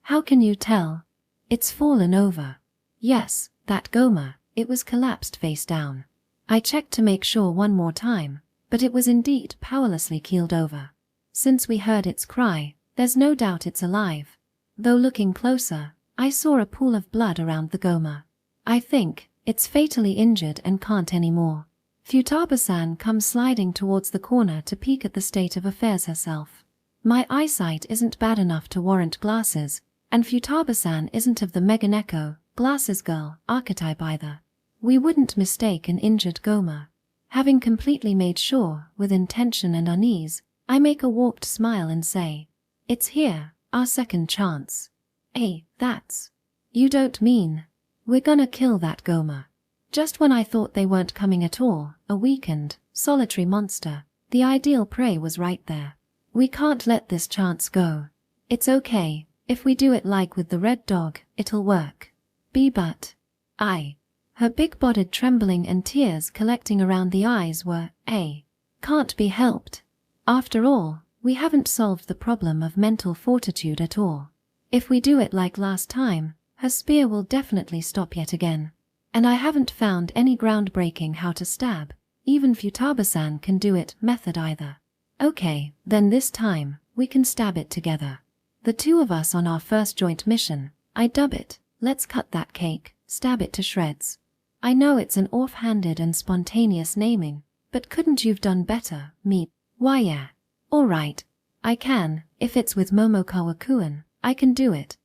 How can you tell? It's fallen over. Yes, that Goma, it was collapsed face down. I checked to make sure one more time, but it was indeed powerlessly keeled over. Since we heard its cry, there's no doubt it's alive. Though looking closer, I saw a pool of blood around the Goma. I think it's fatally injured and can't anymore. Futaba-san comes sliding towards the corner to peek at the state of affairs herself. My eyesight isn't bad enough to warrant glasses, and Futaba-san isn't of the Meganeko, glasses girl, archetype either. We wouldn't mistake an injured Goma. Having completely made sure, with intention and unease, I make a warped smile and say, "It's here, our second chance." That's... You don't mean... We're gonna kill that Goma. Just when I thought they weren't coming at all, a weakened, solitary monster, the ideal prey was right there. We can't let this chance go. It's okay, if we do it like with the red dog, it'll work. But... Her big-bodied trembling and tears collecting around the eyes were, can't be helped. After all, we haven't solved the problem of mental fortitude at all. If we do it like last time, her spear will definitely stop yet again. And I haven't found any groundbreaking how to stab, even Futaba-san can do it method either. Okay, then this time, we can stab it together. The two of us on our first joint mission, I dub it, let's cut that cake, stab it to shreds. I know it's an off-handed and spontaneous naming, but couldn't you've done better, me? Why yeah. Alright. I can, if it's with Momokawa-kun, I can do it.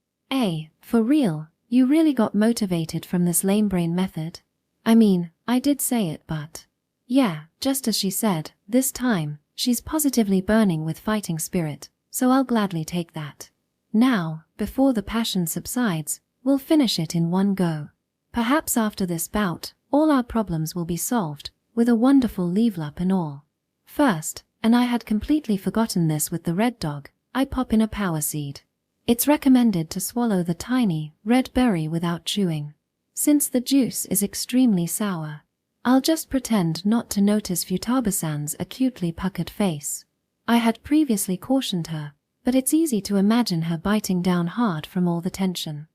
For real, you really got motivated from this lame brain method? I mean, I did say it but... Yeah, just as she said, this time, she's positively burning with fighting spirit, so I'll gladly take that. Now, before the passion subsides, we'll finish it in one go. Perhaps after this bout, all our problems will be solved, with a wonderful level up and all. First, and I had completely forgotten this with the red dog, I pop in a power seed. It's recommended to swallow the tiny, red berry without chewing. Since the juice is extremely sour, I'll just pretend not to notice Futaba-san's acutely puckered face. I had previously cautioned her, but it's easy to imagine her biting down hard from all the tension.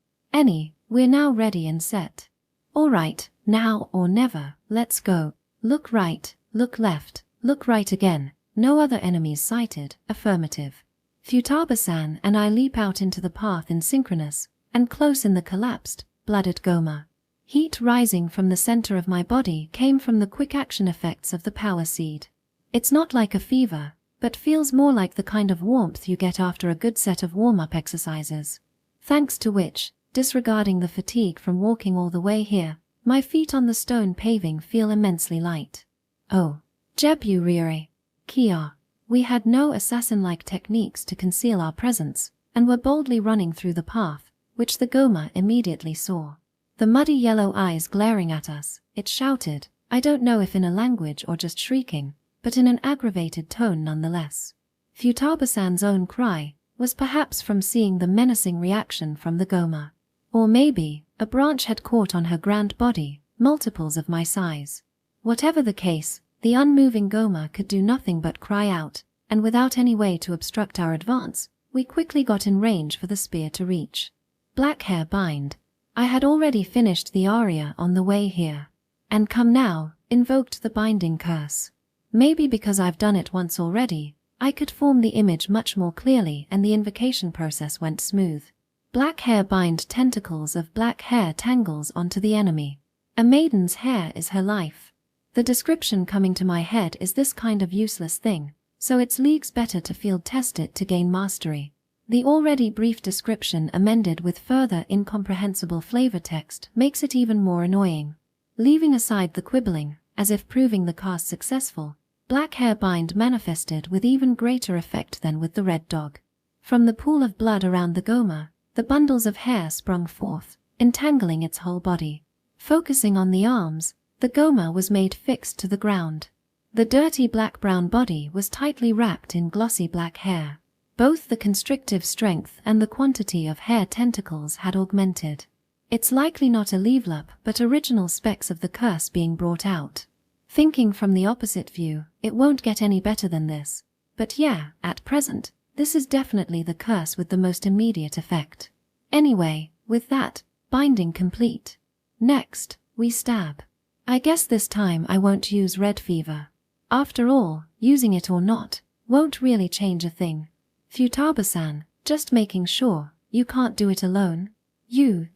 We're now ready and set. Alright, now or never, let's go. Look right, look left, look right again, no other enemies sighted, affirmative. Futaba-san and I leap out into the path in synchronous, and close in the collapsed, blooded Goma. Heat rising from the center of my body came from the quick action effects of the power seed. It's not like a fever, but feels more like the kind of warmth you get after a good set of warm-up exercises. Thanks to which, disregarding the fatigue from walking all the way here, my feet on the stone paving feel immensely light. Oh, Jebu Ryure. Kia. We had no assassin-like techniques to conceal our presence, and were boldly running through the path, which the Goma immediately saw. The muddy yellow eyes glaring at us, it shouted, I don't know if in a language or just shrieking, but in an aggravated tone nonetheless. Futaba-san's own cry was perhaps from seeing the menacing reaction from the Goma. Or maybe, a branch had caught on her grand body, multiples of my size. Whatever the case, the unmoving Goma could do nothing but cry out, and without any way to obstruct our advance, we quickly got in range for the spear to reach. Black hair bind. I had already finished the aria on the way here. And come now, invoked the binding curse. Maybe because I've done it once already, I could form the image much more clearly and the invocation process went smooth. Black hair bind tentacles of black hair tangles onto the enemy. A maiden's hair is her life. The description coming to my head is this kind of useless thing, so it's leagues better to field test it to gain mastery. The already brief description amended with further incomprehensible flavor text makes it even more annoying. Leaving aside the quibbling, as if proving the cast successful, black hair bind manifested with even greater effect than with the red dog. From the pool of blood around the Goma, the bundles of hair sprung forth, entangling its whole body. Focusing on the arms, the Goma was made fixed to the ground. The dirty black-brown body was tightly wrapped in glossy black hair. Both the constrictive strength and the quantity of hair tentacles had augmented. It's likely not a level-up but original specs of the curse being brought out. Thinking from the opposite view, it won't get any better than this. But yeah, at present, this is definitely the curse with the most immediate effect. Anyway, with that, binding complete. Next, we stab. I guess this time I won't use red fever. After all, using it or not, won't really change a thing. Futaba-san, just making sure, you can't do it alone. You.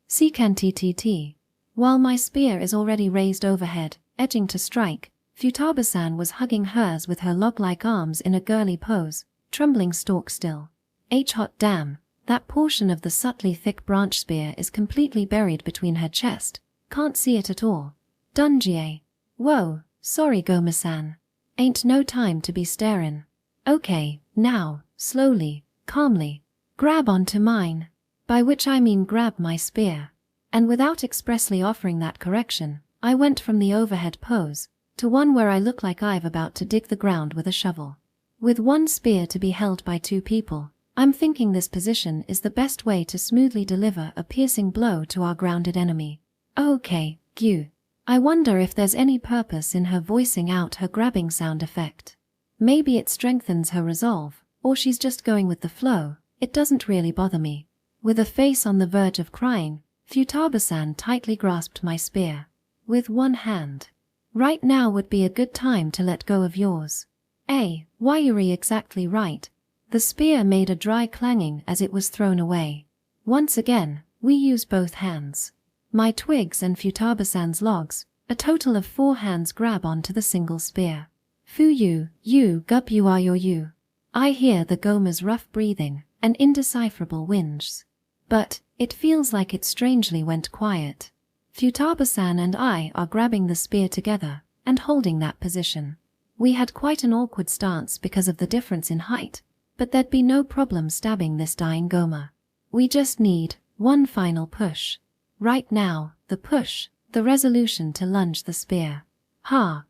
Sekan-TTT. While my spear is already raised overhead, edging to strike, Futaba-san was hugging hers with her log-like arms in a girly pose, trembling stalk still. Hot damn, that portion of the subtly thick branch spear is completely buried between her chest. Can't see it at all. Dunjie. Whoa, sorry Goma-san. Ain't no time to be starin'. Okay, now, slowly, calmly, grab onto mine. By which I mean grab my spear. And without expressly offering that correction, I went from the overhead pose to one where I look like I've about to dig the ground with a shovel. With one spear to be held by two people, I'm thinking this position is the best way to smoothly deliver a piercing blow to our grounded enemy. Okay, Gyu. I wonder if there's any purpose in her voicing out her grabbing sound effect. Maybe it strengthens her resolve, or she's just going with the flow. It doesn't really bother me. With a face on the verge of crying, Futaba-san tightly grasped my spear. With one hand. Right now would be a good time to let go of yours. Wayuri exactly right. The spear made a dry clanging as it was thrown away. Once again, we use both hands. My twigs and Futaba-san's logs, a total of 4 hands grab onto the single spear. Fuyu, you gup you are your you. I hear the Goma's rough breathing and indecipherable whinges. But, it feels like it strangely went quiet. Futaba-san and I are grabbing the spear together and holding that position. We had quite an awkward stance because of the difference in height, but there'd be no problem stabbing this dying Goma. We just need one final push. Right now, the push, the resolution to lunge the spear. Ha,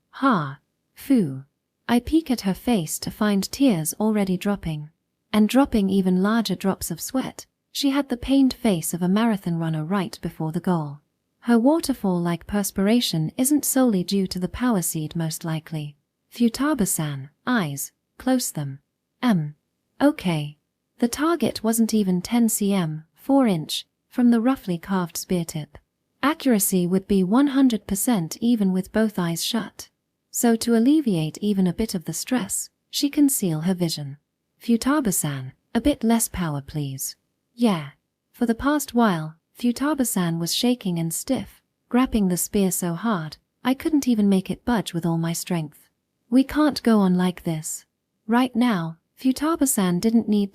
foo. I peek at her face to find tears already dropping. And dropping even larger drops of sweat. She had the pained face of a marathon runner right before the goal. Her waterfall-like perspiration isn't solely due to the power seed most likely. Futaba-san, eyes, close them. Okay. The target wasn't even 10 cm, 4 inch, from the roughly carved spear tip. Accuracy would be 100% even with both eyes shut. So to alleviate even a bit of the stress, she conceal her vision. Futaba-san, a bit less power please. Yeah. For the past while, Futaba-san was shaking and stiff, grabbing the spear so hard, I couldn't even make it budge with all my strength. We can't go on like this. Right now, Futaba-san didn't need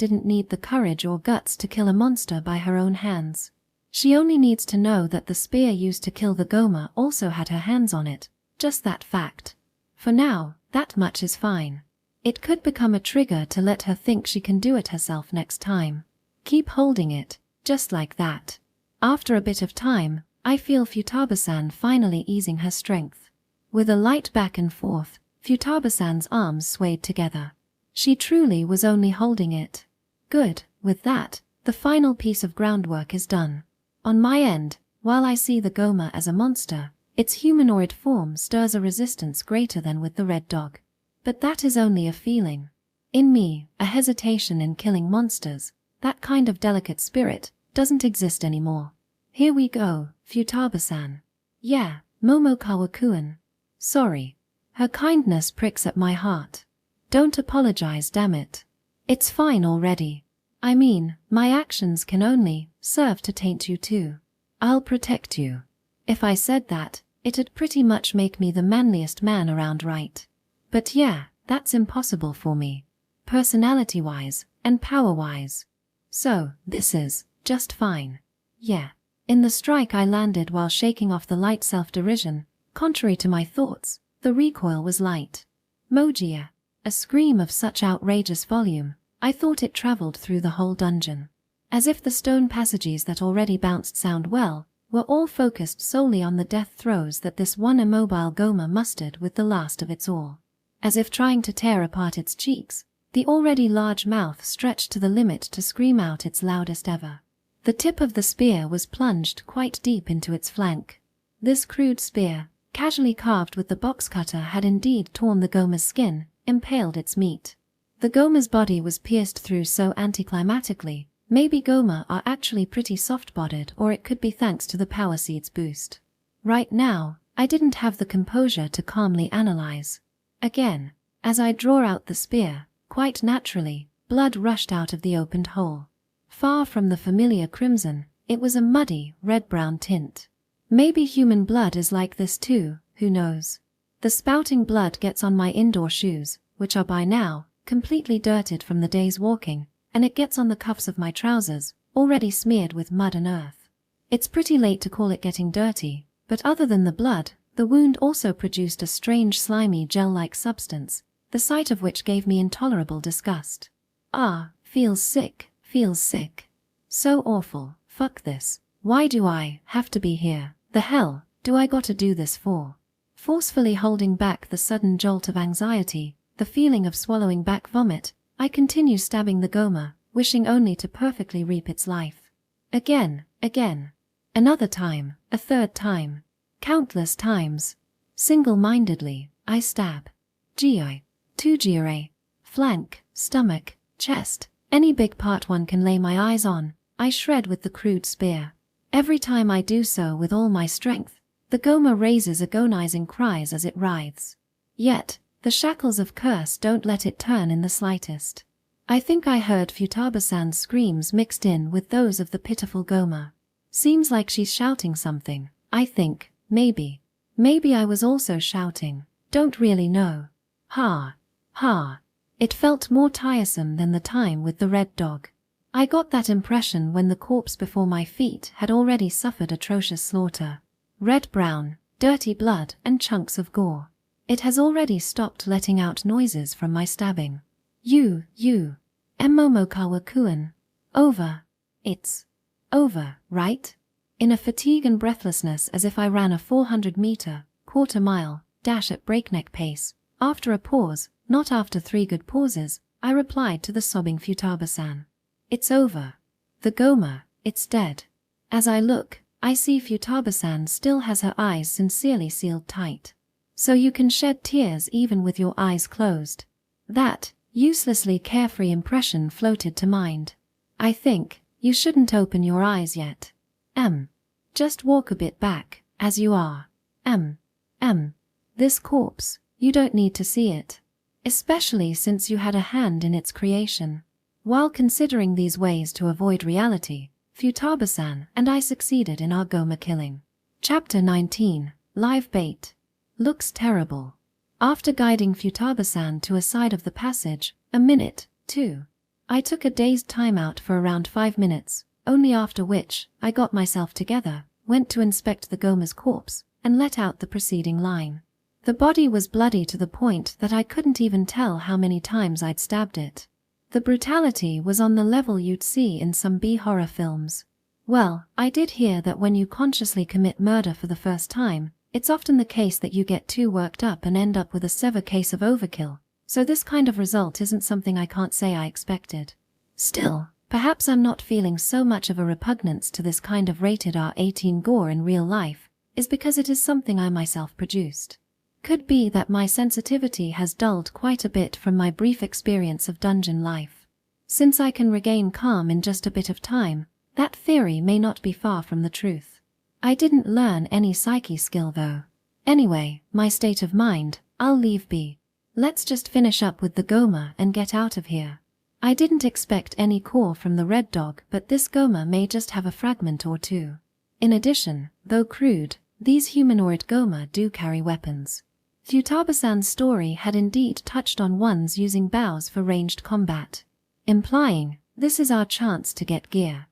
the courage or guts to kill a monster by her own hands. She only needs to know that the spear used to kill the Goma also had her hands on it, just that fact. For now, that much is fine. It could become a trigger to let her think she can do it herself next time. Keep holding it, just like that. After a bit of time, I feel Futaba-san finally easing her strength. With a light back and forth, Futaba-san's arms swayed together. She truly was only holding it. Good, with that, the final piece of groundwork is done. On my end, while I see the Goma as a monster, its humanoid form stirs a resistance greater than with the red dog. But that is only a feeling. In me, a hesitation in killing monsters, that kind of delicate spirit, doesn't exist anymore. Here we go, Futaba-san. Yeah, Momokawa-kun. Sorry. Her kindness pricks at my heart. Don't apologize, damn it. It's fine already. I mean, my actions can only serve to taint you too. I'll protect you. If I said that, it'd pretty much make me the manliest man around, right? But yeah, that's impossible for me. Personality-wise, and power-wise. So, this is just fine. Yeah. In the strike I landed while shaking off the light self-derision, contrary to my thoughts, the recoil was light. Mogia. A scream of such outrageous volume, I thought it traveled through the whole dungeon. As if the stone passages that already bounced sound well, were all focused solely on the death throes that this one immobile Goma mustered with the last of its all. As if trying to tear apart its cheeks, the already large mouth stretched to the limit to scream out its loudest ever. The tip of the spear was plunged quite deep into its flank. This crude spear, casually carved with the box cutter, had indeed torn the Goma's skin, impaled its meat. The Goma's body was pierced through so anticlimactically. Maybe Goma are actually pretty soft-bodied, or it could be thanks to the power seed's boost. Right now, I didn't have the composure to calmly analyze. Again, as I draw out the spear, quite naturally, blood rushed out of the opened hole. Far from the familiar crimson, it was a muddy, red-brown tint. Maybe human blood is like this too, who knows? The spouting blood gets on my indoor shoes, which are by now completely dirted from the day's walking, and it gets on the cuffs of my trousers, already smeared with mud and earth. It's pretty late to call it getting dirty, but other than the blood, the wound also produced a strange slimy gel-like substance, the sight of which gave me intolerable disgust. Ah, feels sick, feels sick. So awful, fuck this. Why do I have to be here? The hell do I gotta do this for? Forcefully holding back the sudden jolt of anxiety, the feeling of swallowing back vomit, I continue stabbing the Goma, wishing only to perfectly reap its life. Again. Another time, a third time. Countless times. Single-mindedly, I stab. Gi, Tujire, flank, stomach, chest, any big part one can lay my eyes on, I shred with the crude spear. Every time I do so with all my strength, the Goma raises agonizing cries as it writhes. Yet, the shackles of curse don't let it turn in the slightest. I think I heard Futaba-san's screams mixed in with those of the pitiful Goma. Seems like she's shouting something, I think, maybe. Maybe I was also shouting, don't really know. Ha. It felt more tiresome than the time with the red dog. I got that impression when the corpse before my feet had already suffered atrocious slaughter. Red-brown, dirty blood and chunks of gore. It has already stopped letting out noises from my stabbing. Momokawa-kun. Over. It's over, right? In a fatigue and breathlessness as if I ran a 400-meter, quarter-mile, dash at breakneck pace, after a pause, not after 3 good pauses, I replied to the sobbing Futaba-san. It's over. The Goma, it's dead. As I look, I see Futaba-san still has her eyes sincerely sealed tight. So you can shed tears even with your eyes closed. That uselessly carefree impression floated to mind. I think you shouldn't open your eyes yet. Just walk a bit back, as you are. This corpse, you don't need to see it. especially since you had a hand in its creation. While considering these ways to avoid reality, Futaba-san and I succeeded in our Goma killing. Chapter 19, Live Bait. Looks terrible. After guiding Futaba-san to a side of the passage, a minute, two, I took a dazed timeout for around 5 minutes, only after which I got myself together, went to inspect the Goma's corpse, and let out the preceding line. The body was bloody to the point that I couldn't even tell how many times I'd stabbed it. The brutality was on the level you'd see in some B-horror films. Well, I did hear that when you consciously commit murder for the first time, it's often the case that you get too worked up and end up with a severe case of overkill, so this kind of result isn't something I can't say I expected. Still, perhaps I'm not feeling so much of a repugnance to this kind of rated R18 gore in real life, is because it is something I myself produced. Could be that my sensitivity has dulled quite a bit from my brief experience of dungeon life. Since I can regain calm in just a bit of time, that theory may not be far from the truth. I didn't learn any psyche skill though. Anyway, my state of mind, I'll leave be. Let's just finish up with the Goma and get out of here. I didn't expect any core from the Red Dog, but this Goma may just have a fragment or two. In addition, though crude, these humanoid Goma do carry weapons. Futaba-san's story had indeed touched on ones using bows for ranged combat, implying this is our chance to get gear.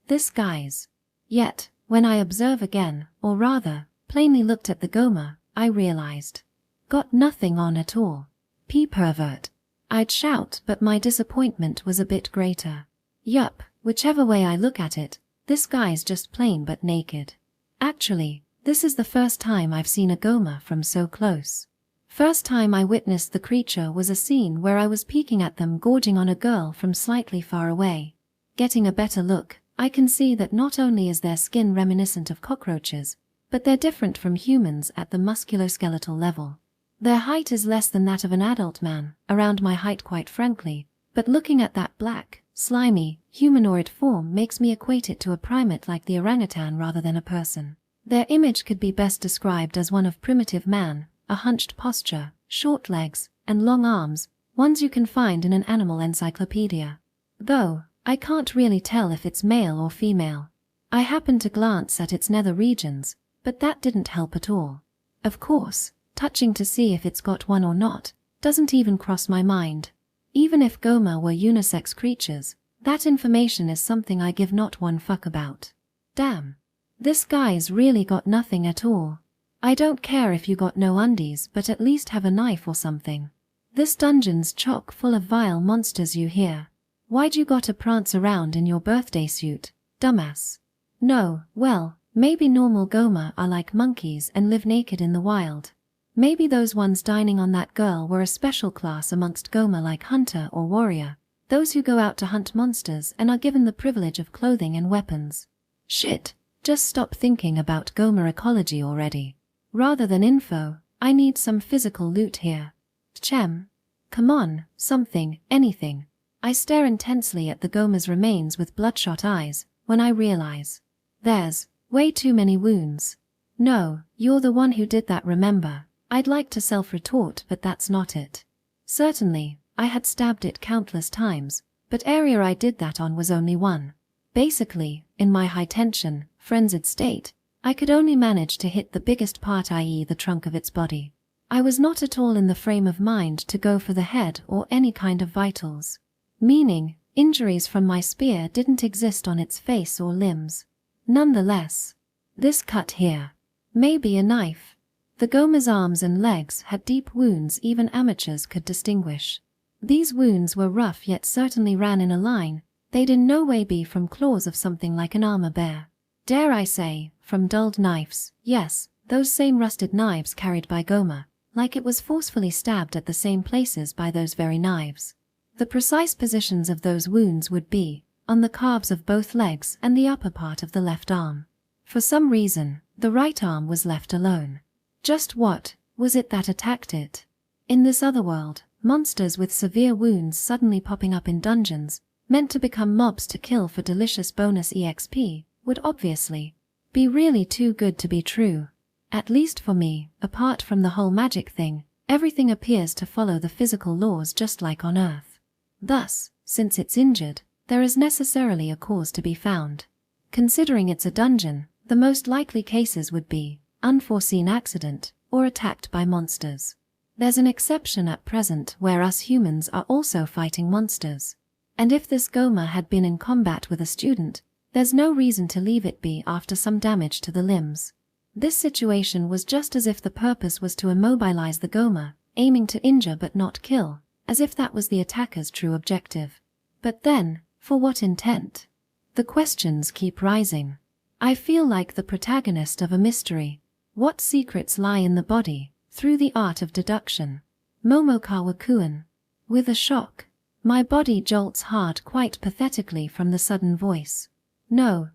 This guy's. Yet, when I observe again, or rather, plainly looked at the Goma, I realized. Got nothing on at all. Pervert. I'd shout, but my disappointment was a bit greater. Yup, whichever way I look at it, this guy's just plain but naked. Actually, this is the first time I've seen a Goma from so close. First time I witnessed the creature was a scene where I was peeking at them gorging on a girl from slightly far away. Getting a better look, I can see that not only is their skin reminiscent of cockroaches, but they're different from humans at the musculoskeletal level. Their height is less than that of an adult man, around my height quite frankly, but looking at that black, slimy, humanoid form makes me equate it to a primate like the orangutan rather than a person. Their image could be best described as one of primitive man, a hunched posture, short legs, and long arms, ones you can find in an animal encyclopedia. Though, I can't really tell if it's male or female. I happened to glance at its nether regions, but that didn't help at all. Of course, touching to see if it's got one or not, doesn't even cross my mind. Even if Goma were unisex creatures, that information is something I give not one fuck about. Damn. This guy's really got nothing at all. I don't care if you got no undies, but at least have a knife or something. This dungeon's chock full of vile monsters you hear. Why'd you gotta prance around in your birthday suit, dumbass? No, well, maybe normal Goma are like monkeys and live naked in the wild. Maybe those ones dining on that girl were a special class amongst Goma like hunter or warrior, those who go out to hunt monsters and are given the privilege of clothing and weapons. Shit. Just stop thinking about Goma ecology already. Rather than info, I need some physical loot here. Chem. Come on, something, anything. I stare intensely at the Goma's remains with bloodshot eyes, when I realize. There's way too many wounds. No, you're the one who did that, remember. I'd like to self-retort, but that's not it. Certainly, I had stabbed it countless times, but area I did that on was only one. Basically, in my high-tension, frenzied state, I could only manage to hit the biggest part, i.e. the trunk of its body. I was not at all in the frame of mind to go for the head or any kind of vitals. Meaning, injuries from my spear didn't exist on its face or limbs. Nonetheless, this cut here. Maybe a knife. The Goma's arms and legs had deep wounds even amateurs could distinguish. These wounds were rough yet certainly ran in a line. They'd in no way be from claws of something like an armor bear. Dare I say, from dulled knives, yes, those same rusted knives carried by Goma, like it was forcefully stabbed at the same places by those very knives. The precise positions of those wounds would be on the calves of both legs and the upper part of the left arm. For some reason, the right arm was left alone. Just what was it that attacked it? In this other world, monsters with severe wounds suddenly popping up in dungeons, meant to become mobs to kill for delicious bonus EXP, would obviously be really too good to be true. At least for me, apart from the whole magic thing, Everything appears to follow the physical laws just like on Earth. Thus, since it's injured, there is necessarily a cause to be found. Considering it's a dungeon, the most likely cases would be unforeseen accident or attacked by monsters. There's an exception at present where us humans are also fighting monsters. And if this Goma had been in combat with a student, there's no reason to leave it be after some damage to the limbs. This situation was just as if the purpose was to immobilize the Goma, aiming to injure but not kill, as if that was the attacker's true objective. But then, for what intent? The questions keep rising. I feel like the protagonist of a mystery. What secrets lie in the body, through the art of deduction? Momokawa-kun. With a shock, my body jolts hard quite pathetically from the sudden voice. No,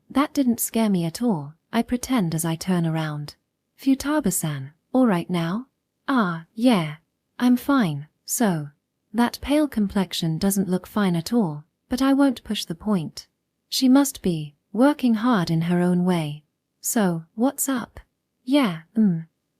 that didn't scare me at all, I pretend as I turn around. Futaba-san, all right now? Ah, yeah. I'm fine, so. That pale complexion doesn't look fine at all, but I won't push the point. She must be working hard in her own way. So, what's up? Yeah,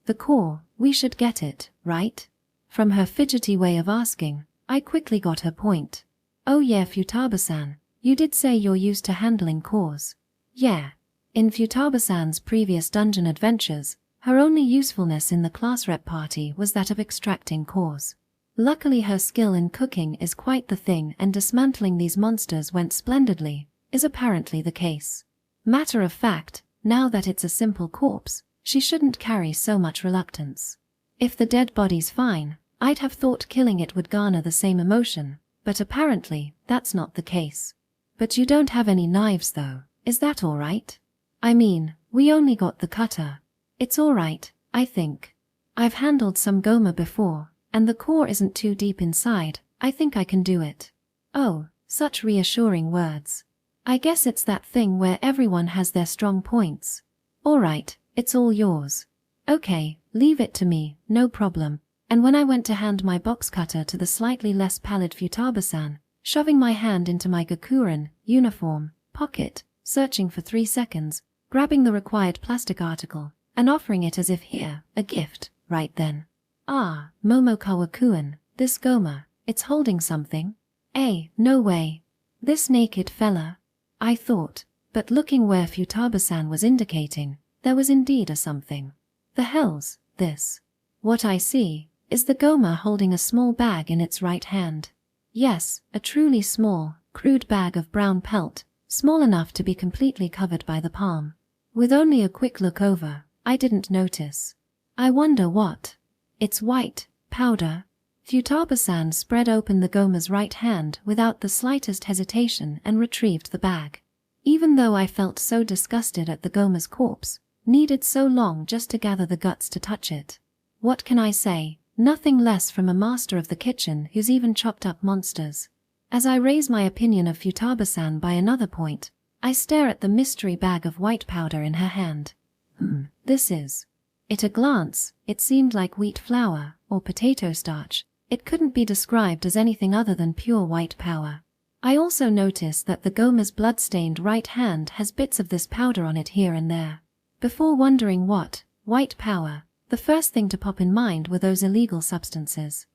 the core, we should get it, right? From her fidgety way of asking, I quickly got her point. Oh yeah, Futaba-san, you did say you're used to handling cores. Yeah. In Futaba-san's previous dungeon adventures, her only usefulness in the class rep party was that of extracting cores. Luckily her skill in cooking is quite the thing, and dismantling these monsters went splendidly, is apparently the case. Matter of fact, now that it's a simple corpse, she shouldn't carry so much reluctance. If the dead body's fine, I'd have thought killing it would garner the same emotion, but apparently, that's not the case. But you don't have any knives though, is that alright? I mean, we only got the cutter. It's alright, I think. I've handled some Goma before, and the core isn't too deep inside, I think I can do it. Oh, such reassuring words. I guess it's that thing where everyone has their strong points. Alright, it's all yours. Okay, leave it to me, no problem. And when I went to hand my box cutter to the slightly less pallid Futaba-san, shoving my hand into my Gakuren uniform pocket, searching for 3 seconds, grabbing the required plastic article, and offering it as if here, a gift, right then. Ah, Momokawa-kun, this Goma, it's holding something? No way. This naked fella? I thought, but looking where Futaba-san was indicating, there was indeed a something. The hell's this? What I see is the Goma holding a small bag in its right hand. Yes, a truly small, crude bag of brown pelt, small enough to be completely covered by the palm. With only a quick look over, I didn't notice. I wonder what? It's white powder. Futaba-san spread open the Goma's right hand without the slightest hesitation and retrieved the bag. Even though I felt so disgusted at the Goma's corpse, needed so long just to gather the guts to touch it. What can I say? Nothing less from a master of the kitchen who's even chopped up monsters. As I raise my opinion of Futaba-san by another point, I stare at the mystery bag of white powder in her hand. This is. At a glance, it seemed like wheat flour, or potato starch. It couldn't be described as anything other than pure white powder. I also noticed that the Goma's blood-stained right hand has bits of this powder on it here and there. Before wondering what, white powder, the first thing to pop in mind were those illegal substances.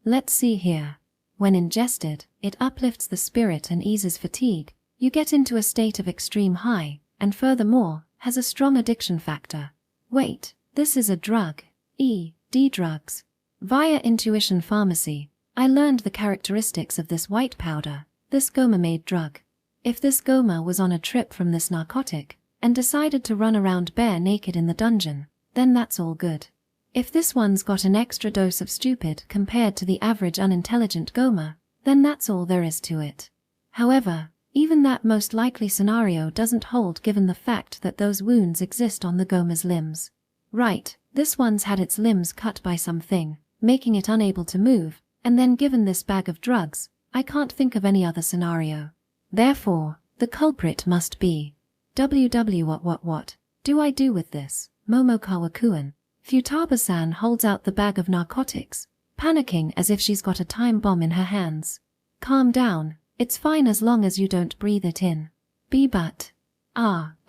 Let's see here. When ingested, it uplifts the spirit and eases fatigue. You get into a state of extreme high, and furthermore, has a strong addiction factor. Wait, this is a drug. D drugs. Via Intuition Pharmacy, I learned the characteristics of this white powder, this Goma-made drug. If this Goma was on a trip from this narcotic, and decided to run around bare naked in the dungeon, then that's all good. If this one's got an extra dose of stupid compared to the average unintelligent Goma, then that's all there is to it. However, even that most likely scenario doesn't hold given the fact that those wounds exist on the Goma's limbs. Right, this one's had its limbs cut by something, making it unable to move, and then given this bag of drugs, I can't think of any other scenario. Therefore, the culprit must be. What do I do with this, Momokawa-kun? Futaba-san holds out the bag of narcotics, panicking as if she's got a time bomb in her hands. Calm down, it's fine as long as you don't breathe it in. But.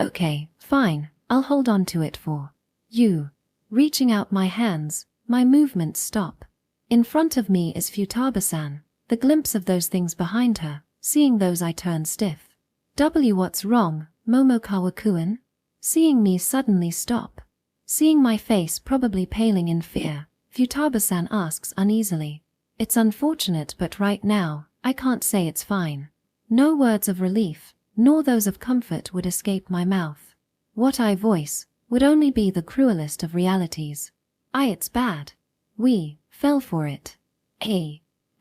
Okay, fine, I'll hold on to it for you. Reaching out my hands, My movements stop. In front of me is Futaba-san, the glimpse of those things behind her. Seeing those I turn stiff. What's wrong, Momokawa-kun? Seeing me suddenly stop. Seeing my face probably paling in fear, Futaba-san asks uneasily. It's unfortunate, but right now, I can't say it's fine. No words of relief, nor those of comfort would escape my mouth. What I voice would only be the cruelest of realities. It's bad. We fell for it.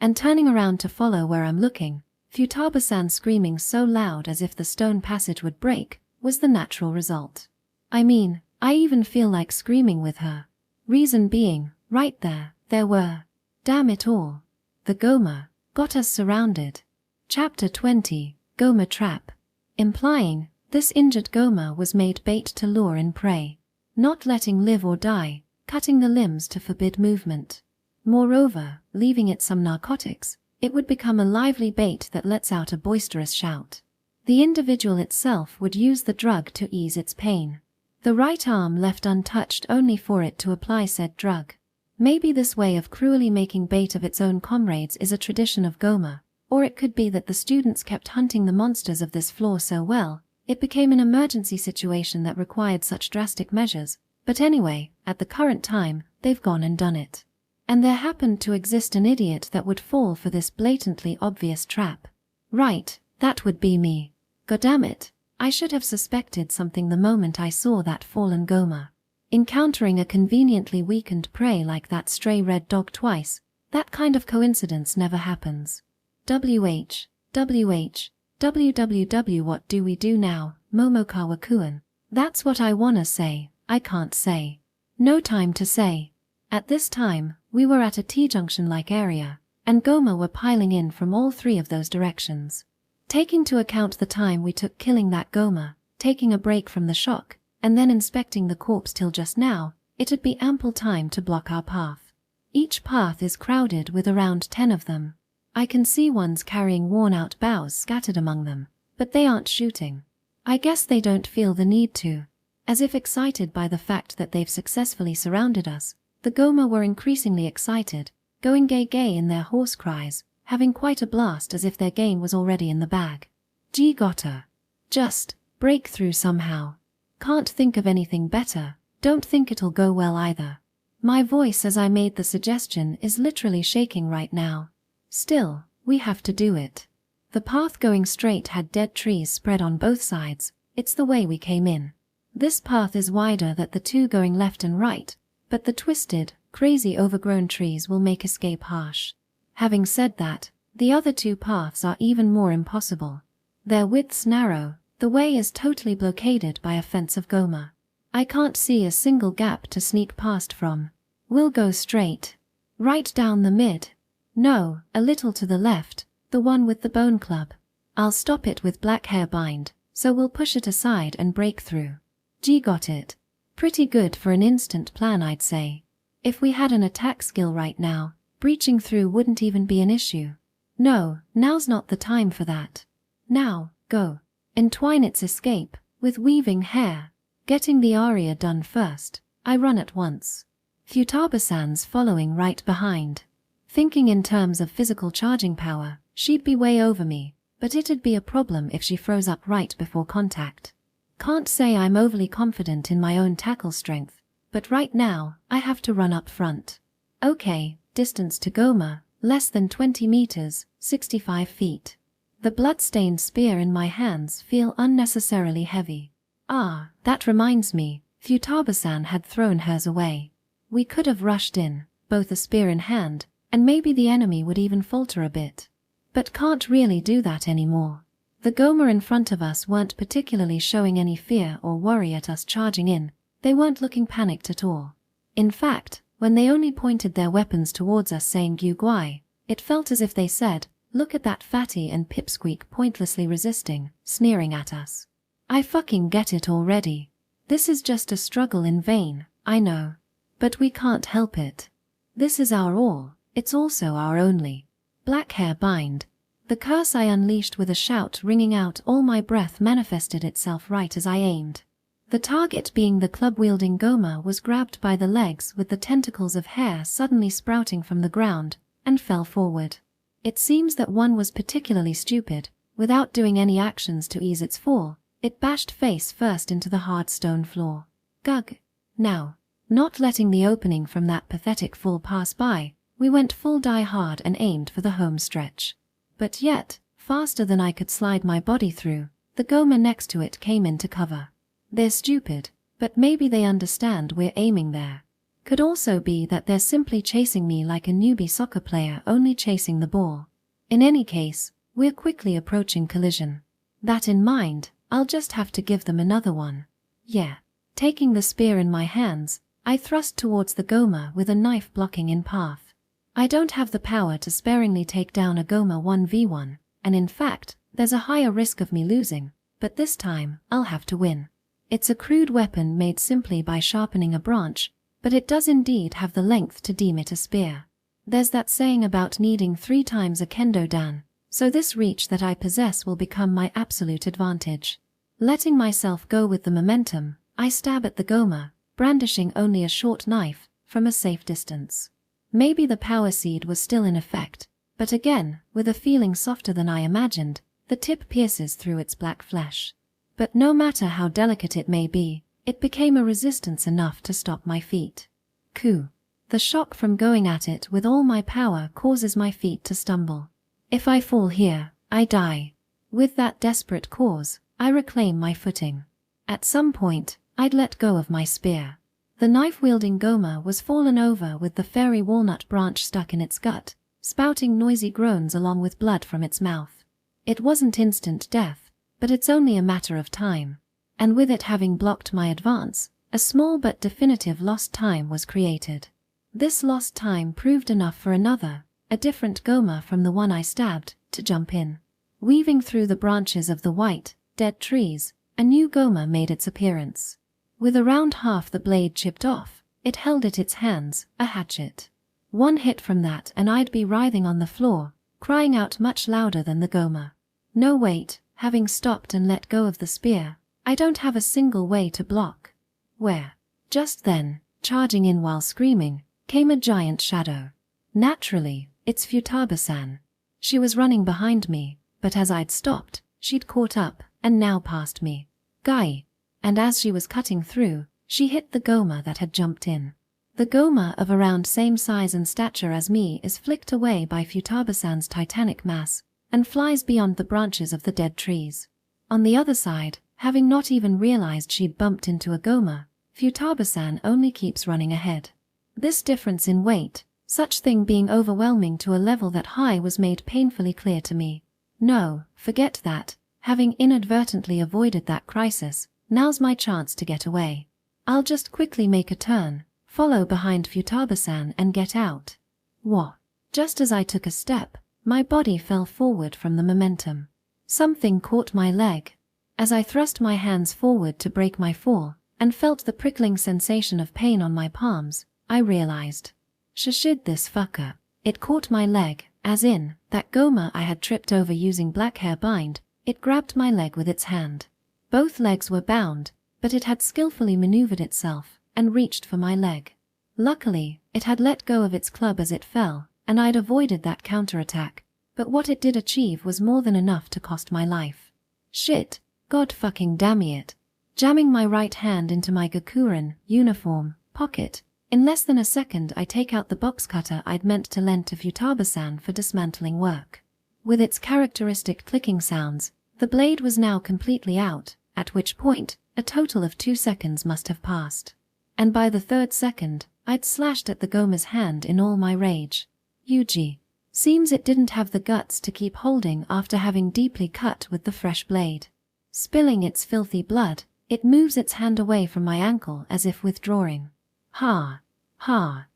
And turning around to follow where I'm looking, Futaba-san screaming so loud as if the stone passage would break, was the natural result. I mean, I even feel like screaming with her. Reason being, right there were. Damn it all. The Goma got us surrounded. Chapter 20, Goma Trap. Implying, this injured Goma was made bait to lure in prey. Not letting live or die, cutting the limbs to forbid movement. Moreover, leaving it some narcotics, it would become a lively bait that lets out a boisterous shout. The individual itself would use the drug to ease its pain. The right arm left untouched only for it to apply said drug. Maybe this way of cruelly making bait of its own comrades is a tradition of Goma, or it could be that the students kept hunting the monsters of this floor so well, it became an emergency situation that required such drastic measures, but anyway, at the current time, they've gone and done it. And there happened to exist an idiot that would fall for this blatantly obvious trap. Right, that would be me. Goddammit, I should have suspected something the moment I saw that fallen Goma. Encountering a conveniently weakened prey like that stray red dog twice, that kind of coincidence never happens. WH, WWW, what do we do now, Momokawa-kun? That's what I wanna say, I can't say. No time to say. At this time, we were at a T-junction-like area, and Goma were piling in from all three of those directions. Taking to account the time we took killing that Goma, taking a break from the shock, and then inspecting the corpse till just now, it'd be ample time to block our path. Each path is crowded with around 10 of them. I can see ones carrying worn-out boughs scattered among them, but they aren't shooting. I guess they don't feel the need to. As if excited by the fact that they've successfully surrounded us, the Goma were increasingly excited, going gay in their hoarse cries, having quite a blast as if their game was already in the bag. Gee gotta. Just break through somehow. Can't think of anything better, don't think it'll go well either. My voice as I made the suggestion is literally shaking right now. Still, we have to do it. The path going straight had dead trees spread on both sides, it's the way we came in. This path is wider than the two going left and right, but the twisted, crazy overgrown trees will make escape harsh. Having said that, the other two paths are even more impossible. Their widths narrow, the way is totally blockaded by a fence of Goma. I can't see a single gap to sneak past from. We'll go straight. Right down the mid. No, a little to the left, the one with the bone club. I'll stop it with black hair bind, so we'll push it aside and break through. Gee, got it. Pretty good for an instant plan, I'd say. If we had an attack skill right now, breaching through wouldn't even be an issue. No, now's not the time for that. Now, go. Entwine its escape, with weaving hair. Getting the aria done first, I run at once. Futaba-san's following right behind. Thinking in terms of physical charging power, she'd be way over me, but it'd be a problem if she froze up right before contact. Can't say I'm overly confident in my own tackle strength, but right now, I have to run up front. Okay, distance to Goma, less than 20 meters, 65 feet. The blood-stained spear in my hands feel unnecessarily heavy. Ah, that reminds me, Futaba-san had thrown hers away. We could have rushed in, both a spear in hand, and maybe the enemy would even falter a bit. But can't really do that anymore. The Goma in front of us weren't particularly showing any fear or worry at us charging in, they weren't looking panicked at all. In fact, when they only pointed their weapons towards us saying "Gu Guai," it felt as if they said, "Look at that fatty and pipsqueak pointlessly resisting, sneering at us." I fucking get it already. This is just a struggle in vain, I know. But we can't help it. This is our all, it's also our only. Black hair bind. The curse I unleashed with a shout ringing out all my breath manifested itself right as I aimed. The target being the club-wielding Goma was grabbed by the legs with the tentacles of hair suddenly sprouting from the ground, and fell forward. It seems that one was particularly stupid. Without doing any actions to ease its fall, it bashed face first into the hard stone floor. Gug. Now, not letting the opening from that pathetic fall pass by, we went full die hard and aimed for the home stretch. But yet, faster than I could slide my body through, the Goma next to it came into cover. They're stupid, but maybe they understand we're aiming there. Could also be that they're simply chasing me like a newbie soccer player only chasing the ball. In any case, we're quickly approaching collision. That in mind, I'll just have to give them another one. Yeah. Taking the spear in my hands, I thrust towards the Goma with a knife blocking in path. I don't have the power to sparingly take down a Goma 1v1, and in fact, there's a higher risk of me losing, but this time, I'll have to win. It's a crude weapon made simply by sharpening a branch, but it does indeed have the length to deem it a spear. There's that saying about needing 3 times a kendo dan, so this reach that I possess will become my absolute advantage. Letting myself go with the momentum, I stab at the Goma, brandishing only a short knife, from a safe distance. Maybe the power seed was still in effect, but again, with a feeling softer than I imagined, the tip pierces through its black flesh. But no matter how delicate it may be, it became a resistance enough to stop my feet. Coup. The shock from going at it with all my power causes my feet to stumble. If I fall here, I die. With that desperate cause, I reclaim my footing. At some point, I'd let go of my spear. The knife-wielding Goma was fallen over with the fairy walnut branch stuck in its gut, spouting noisy groans along with blood from its mouth. It wasn't instant death, but it's only a matter of time. And with it having blocked my advance, a small but definitive lost time was created. This lost time proved enough for another, a different Goma from the one I stabbed, to jump in. Weaving through the branches of the white, dead trees, a new Goma made its appearance. With around half the blade chipped off, it held at its hands a hatchet. One hit from that and I'd be writhing on the floor, crying out much louder than the Goma. No wait, having stopped and let go of the spear, I don't have a single way to block. Where? Just then, charging in while screaming, came a giant shadow. Naturally, it's Futaba-san. She was running behind me, but as I'd stopped, she'd caught up, and now passed me. Guy. And as she was cutting through, she hit the Goma that had jumped in. The Goma of around same size and stature as me is flicked away by Futaba-san's titanic mass, and flies beyond the branches of the dead trees. On the other side, having not even realized she'd bumped into a Goma, Futaba-san only keeps running ahead. This difference in weight, such thing being overwhelming to a level that high, was made painfully clear to me. No, forget that. Having inadvertently avoided that crisis, now's my chance to get away. I'll just quickly make a turn, follow behind Futaba-san and get out. What? Just as I took a step, my body fell forward from the momentum. Something caught my leg. As I thrust my hands forward to break my fall, and felt the prickling sensation of pain on my palms, I realized. Shashid this fucker. It caught my leg, as in, that Goma I had tripped over using black hair bind, it grabbed my leg with its hand. Both legs were bound, but it had skillfully maneuvered itself, and reached for my leg. Luckily, it had let go of its club as it fell, and I'd avoided that counterattack, but what it did achieve was more than enough to cost my life. Shit, god fucking damn it. Jamming my right hand into my Gakuren uniform pocket, in less than a second I take out the box cutter I'd meant to lend to Futaba-san for dismantling work. With its characteristic clicking sounds, the blade was now completely out, at which point, a total of 2 seconds must have passed. And by the 3rd second, I'd slashed at the Goma's hand in all my rage. Yuji. Seems it didn't have the guts to keep holding after having deeply cut with the fresh blade. Spilling its filthy blood, it moves its hand away from my ankle as if withdrawing. Ha! Ha!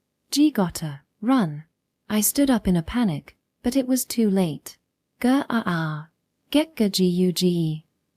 Gotta, run! I stood up in a panic, but it was too late. Gekka-Guge.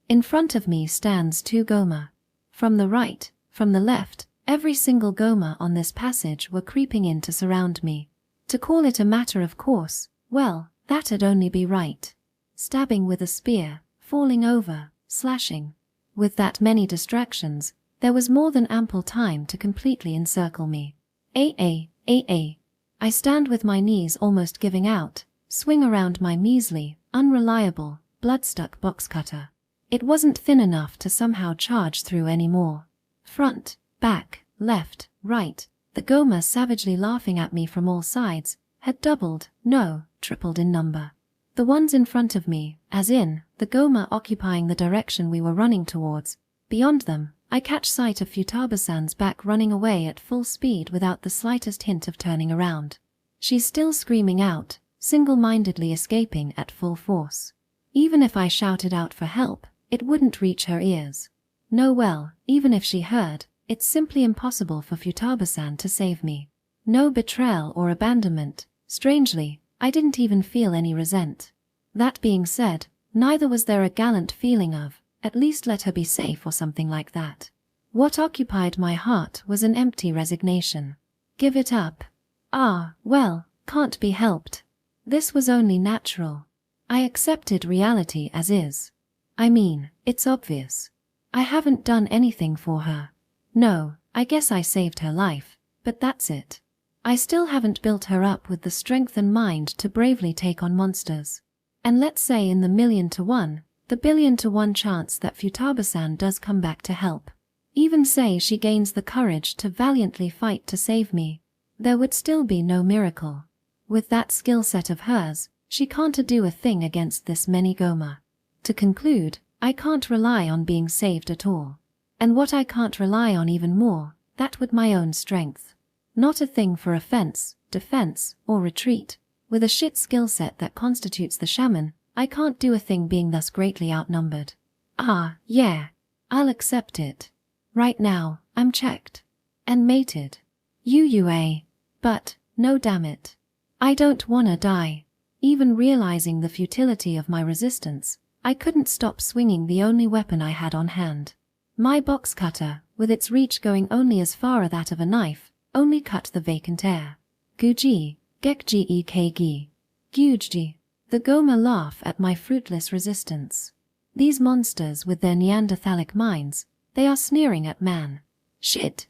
In front of me stands 2 Goma. From the right, from the left, every single Goma on this passage were creeping in to surround me. To call it a matter of course, well, that'd only be right. Stabbing with a spear, falling over, slashing. With that many distractions, There was more than ample time to completely encircle me. I stand with my knees almost giving out, swing around my measly, unreliable, blood-stuck box cutter. It wasn't thin enough to somehow charge through anymore. Front, back, left, right, the Goma savagely laughing at me from all sides, had doubled, no, tripled in number. The ones in front of me, as in, the Goma occupying the direction we were running towards. Beyond them, I catch sight of Futaba-san's back running away at full speed without the slightest hint of turning around. She's still screaming out, single-mindedly escaping at full force. Even if I shouted out for help, it wouldn't reach her ears. No, well, even if she heard, it's simply impossible for Futaba-san to save me. No betrayal or abandonment. Strangely, I didn't even feel any resent. That being said, neither was there a gallant feeling of, at least let her be safe or something like that. What occupied my heart was an empty resignation. Give it up. Ah, well, can't be helped. This was only natural. I accepted reality as is. I mean, it's obvious. I haven't done anything for her. No, I guess I saved her life, but that's it. I still haven't built her up with the strength and mind to bravely take on monsters. And let's say in the 1,000,000-to-1, the 1,000,000,000-to-1 chance that Futaba-san does come back to help. Even say she gains the courage to valiantly fight to save me. There would still be no miracle. With that skill set of hers, she can't do a thing against this many Goma. To conclude, I can't rely on being saved at all. And what I can't rely on even more, that would my own strength. Not a thing for offense, defense, or retreat. With a shit skill set that constitutes the shaman, I can't do a thing being thus greatly outnumbered. Ah, yeah. I'll accept it. Right now, I'm checked. And mated. UUA. But, no damn it. I don't wanna die. Even realizing the futility of my resistance, I couldn't stop swinging the only weapon I had on hand. My box cutter, with its reach going only as far as that of a knife, only cut the vacant air. Guji, gekgi. Gyuji. The Goma laugh at my fruitless resistance. These monsters with their Neanderthalic minds, they are sneering at man. Shit.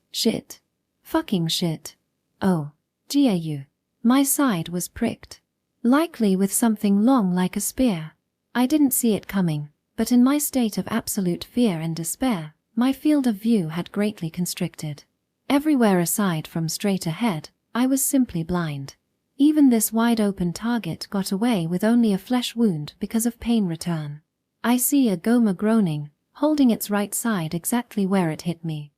Fucking shit. Oh, Gau. My side was pricked. Likely with something long like a spear. I didn't see it coming, but in my state of absolute fear and despair, my field of view had greatly constricted. Everywhere aside from straight ahead, I was simply blind. Even this wide-open target got away with only a flesh wound because of pain return. I see a Goma groaning, holding its right side exactly where it hit me.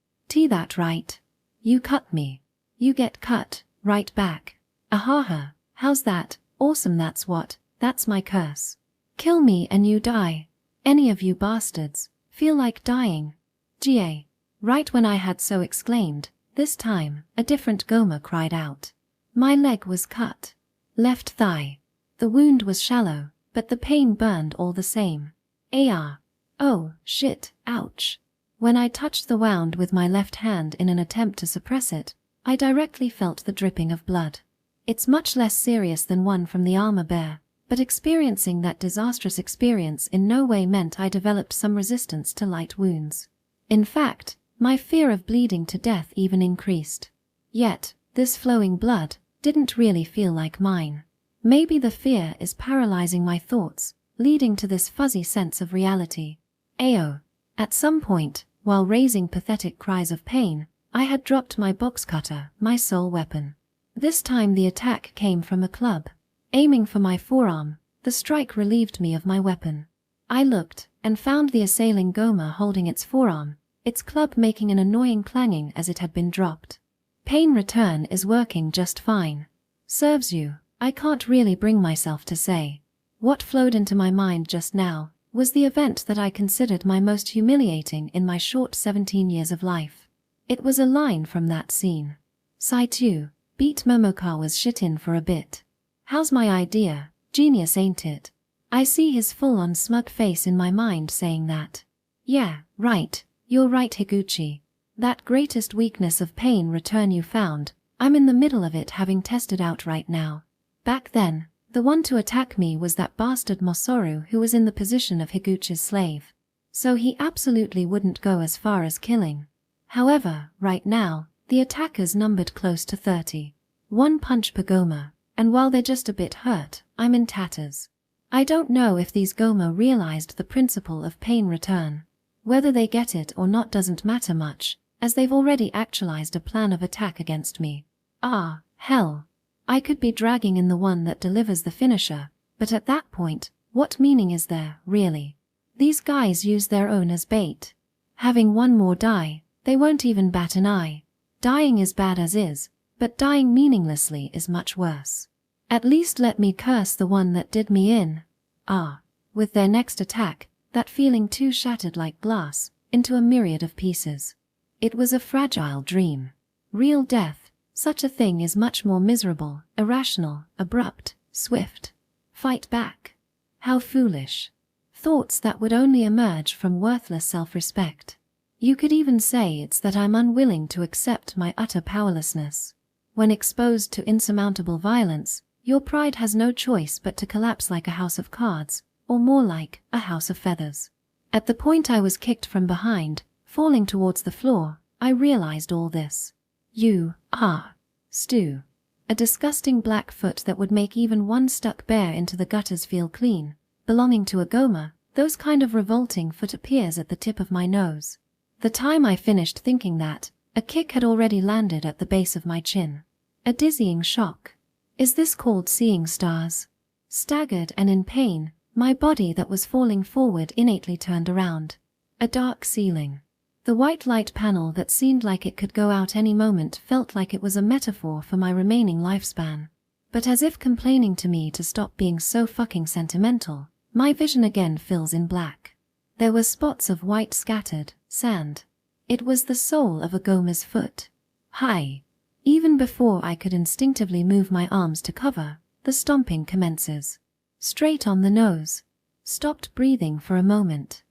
That right? You cut me. You get cut, right back. Ahaha, how's that? Awesome, that's my curse. Kill me and you die. Any of you bastards, feel like dying. Ga. Right when I had so exclaimed, this time, a different Goma cried out. My leg was cut. Left thigh. The wound was shallow, but the pain burned all the same. AR. Oh, shit, ouch. When I touched the wound with my left hand in an attempt to suppress it, I directly felt the dripping of blood. It's much less serious than one from the armor bear, but experiencing that disastrous experience in no way meant I developed some resistance to light wounds. In fact, my fear of bleeding to death even increased. Yet, this flowing blood didn't really feel like mine. Maybe the fear is paralyzing my thoughts, leading to this fuzzy sense of reality. Ayo. At some point, while raising pathetic cries of pain, I had dropped my box cutter, my sole weapon. This time the attack came from a club. Aiming for my forearm, the strike relieved me of my weapon. I looked, and found the assailing Goma holding its forearm, its club making an annoying clanging as it had been dropped. Pain return is working just fine. Serves you, I can't really bring myself to say. What flowed into my mind just now was the event that I considered my most humiliating in my short 17 years of life. It was a line from that scene. Saitu, beat Momokawa's shit in for a bit. How's my idea? Genius, ain't it? I see his full-on smug face in my mind saying that. Yeah, right, you're right, Higuchi. That greatest weakness of pain return you found, I'm in the middle of it having tested out right now. Back then, the one to attack me was that bastard Mosoru who was in the position of Higuchi's slave. So he absolutely wouldn't go as far as killing. However, right now, the attackers numbered close to 30. One punch per Goma, and while they're just a bit hurt, I'm in tatters. I don't know if these Goma realized the principle of pain return. Whether they get it or not doesn't matter much, as they've already actualized a plan of attack against me. Ah, hell. I could be dragging in the one that delivers the finisher, but at that point, what meaning is there, really? These guys use their own as bait. Having one more die, they won't even bat an eye. Dying is bad as is, but dying meaninglessly is much worse. At least let me curse the one that did me in. Ah, with their next attack, that feeling too shattered like glass, into a myriad of pieces. It was a fragile dream. Real death, such a thing is much more miserable, irrational, abrupt, swift. Fight back. How foolish. Thoughts that would only emerge from worthless self-respect. You could even say it's that I'm unwilling to accept my utter powerlessness. When exposed to insurmountable violence, your pride has no choice but to collapse like a house of cards, or more like a house of feathers. At the point I was kicked from behind, falling towards the floor, I realized all this. You are Stu. A disgusting black foot that would make even one stuck bear into the gutters feel clean, belonging to a Goma. Those kind of revolting foot appears at the tip of my nose. The time I finished thinking that, a kick had already landed at the base of my chin. A dizzying shock. Is this called seeing stars? Staggered and in pain, my body that was falling forward innately turned around. A dark ceiling. The white light panel that seemed like it could go out any moment felt like it was a metaphor for my remaining lifespan. But as if complaining to me to stop being so fucking sentimental, my vision again fills in black. There were spots of white scattered sand. It was the sole of a Goma's foot. Hi. Even before I could instinctively move my arms to cover, the stomping commences. Straight on the nose. Stopped breathing for a moment.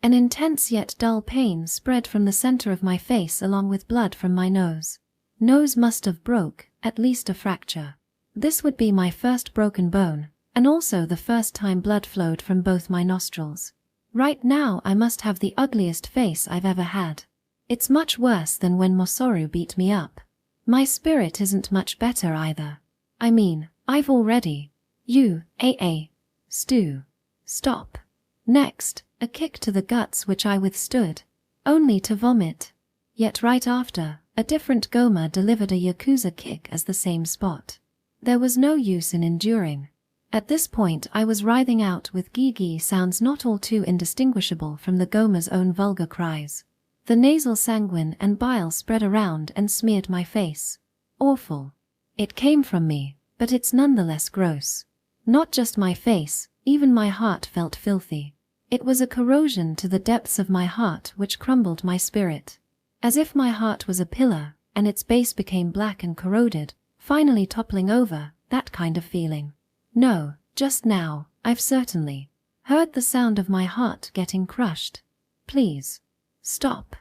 An intense yet dull pain spread from the center of my face along with blood from my nose. Nose must have broke, at least a fracture. This would be my first broken bone, and also the first time blood flowed from both my nostrils. Right now I must have the ugliest face I've ever had. It's much worse than when Mosoru beat me up. My spirit isn't much better either. I mean, I've already. Stu. Stop. Next, a kick to the guts which I withstood, only to vomit. Yet right after, a different Goma delivered a Yakuza kick as the same spot. There was no use in enduring. At this point I was writhing out with gee sounds not all too indistinguishable from the Goma's own vulgar cries. The nasal sanguine and bile spread around and smeared my face. Awful. It came from me, but it's nonetheless gross. Not just my face, even my heart felt filthy. It was a corrosion to the depths of my heart which crumbled my spirit. As if my heart was a pillar, and its base became black and corroded, finally toppling over, that kind of feeling. No, just now, I've certainly heard the sound of my heart getting crushed. Please. Stop.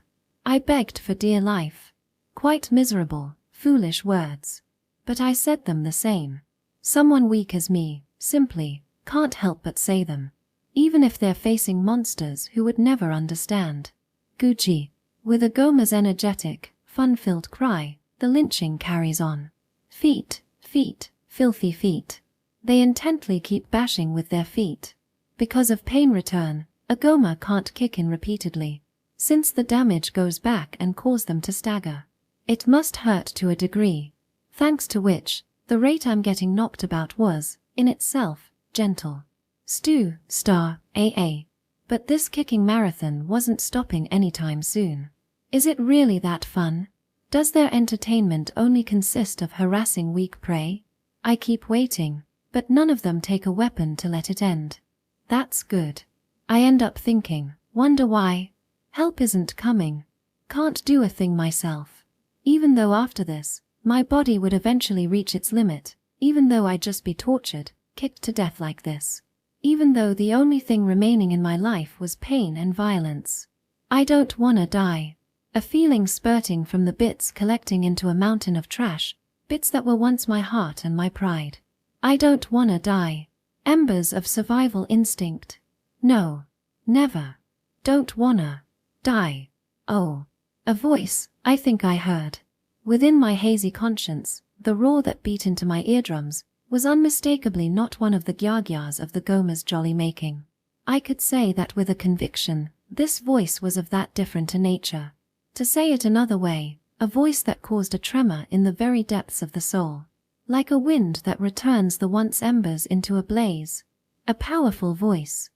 I begged for dear life. Quite miserable, foolish words. But I said them the same. Someone weak as me, simply, can't help but say them. Even if they're facing monsters who would never understand. Gucci. With a Goma's energetic, fun-filled cry, the lynching carries on. Feet, filthy feet. They intently keep bashing with their feet. Because of pain return, a Goma can't kick in repeatedly, since the damage goes back and cause them to stagger. It must hurt to a degree, thanks to which, the rate I'm getting knocked about was, in itself, gentle. But this kicking marathon wasn't stopping anytime soon. Is it really that fun? Does their entertainment only consist of harassing weak prey? I keep waiting, but none of them take a weapon to let it end. That's good. I end up thinking, wonder why? Help isn't coming. Can't do a thing myself. Even though after this, my body would eventually reach its limit, even though I'd just be tortured, kicked to death like this. Even though the only thing remaining in my life was pain and violence. I don't wanna die. A feeling spurting from the bits collecting into a mountain of trash, bits that were once my heart and my pride. I don't wanna die. Embers of survival instinct. No. Never. Don't wanna die. Oh. A voice, I think I heard. Within my hazy conscience, the roar that beat into my eardrums was unmistakably not one of the gyagyas of the Goma's jolly making. I could say that with a conviction, this voice was of that different a nature. To say it another way, a voice that caused a tremor in the very depths of the soul. Like a wind that returns the once embers into a blaze. A powerful voice.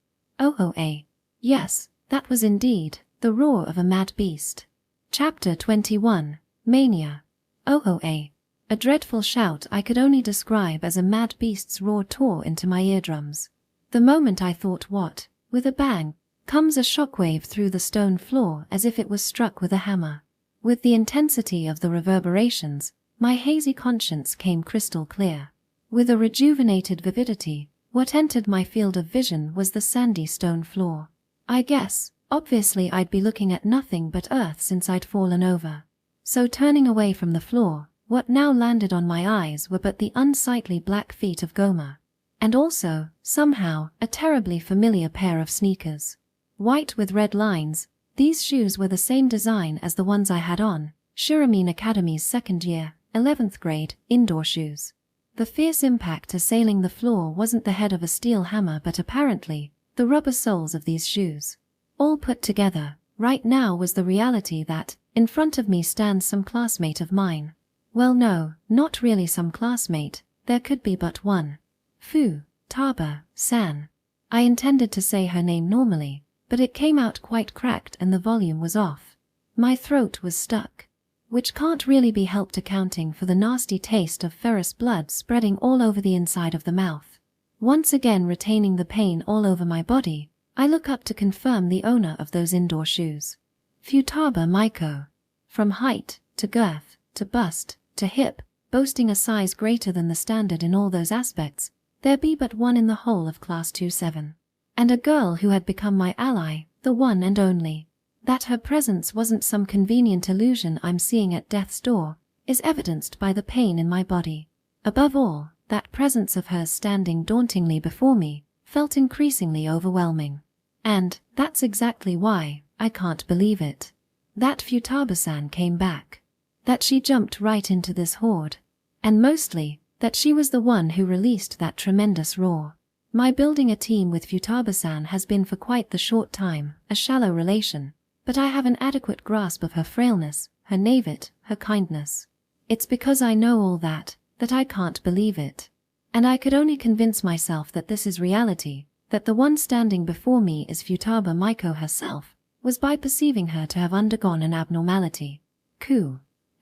Yes, that was indeed the roar of a mad beast. Chapter 21, Mania. A dreadful shout I could only describe as a mad beast's roar tore into my eardrums. The moment I thought what, with a bang, comes a shockwave through the stone floor as if it was struck with a hammer. With the intensity of the reverberations, my hazy conscience came crystal clear. With a rejuvenated vividity, what entered my field of vision was the sandy stone floor. I guess, obviously I'd be looking at nothing but earth since I'd fallen over. So turning away from the floor, what now landed on my eyes were but the unsightly black feet of Goma. And also, somehow, a terribly familiar pair of sneakers. White with red lines, these shoes were the same design as the ones I had on, Shiromine Academy's second year, 11th grade, indoor shoes. The fierce impact assailing the floor wasn't the head of a steel hammer but apparently, the rubber soles of these shoes. All put together, right now was the reality that, in front of me stands some classmate of mine. Well no, not really some classmate, there could be but one. Futaba-san. I intended to say her name normally, but it came out quite cracked and the volume was off. My throat was stuck. Which can't really be helped accounting for the nasty taste of ferrous blood spreading all over the inside of the mouth. Once again retaining the pain all over my body, I look up to confirm the owner of those indoor shoes. Futaba Maiko. From height, to girth, to bust, to hip, boasting a size greater than the standard in all those aspects, there be but one in the whole of Class 27. And a girl who had become my ally, the one and only. That her presence wasn't some convenient illusion I'm seeing at death's door, is evidenced by the pain in my body. Above all, that presence of hers standing dauntingly before me, felt increasingly overwhelming. And, that's exactly why, I can't believe it. That Futaba-san came back. That she jumped right into this horde. And mostly, that she was the one who released that tremendous roar. My building a team with Futaba-san has been for quite the short time, a shallow relation. But I have an adequate grasp of her frailness, her naivete, her kindness. It's because I know all that I can't believe it. And I could only convince myself that this is reality, that the one standing before me is Futaba Maiko herself, was by perceiving her to have undergone an abnormality.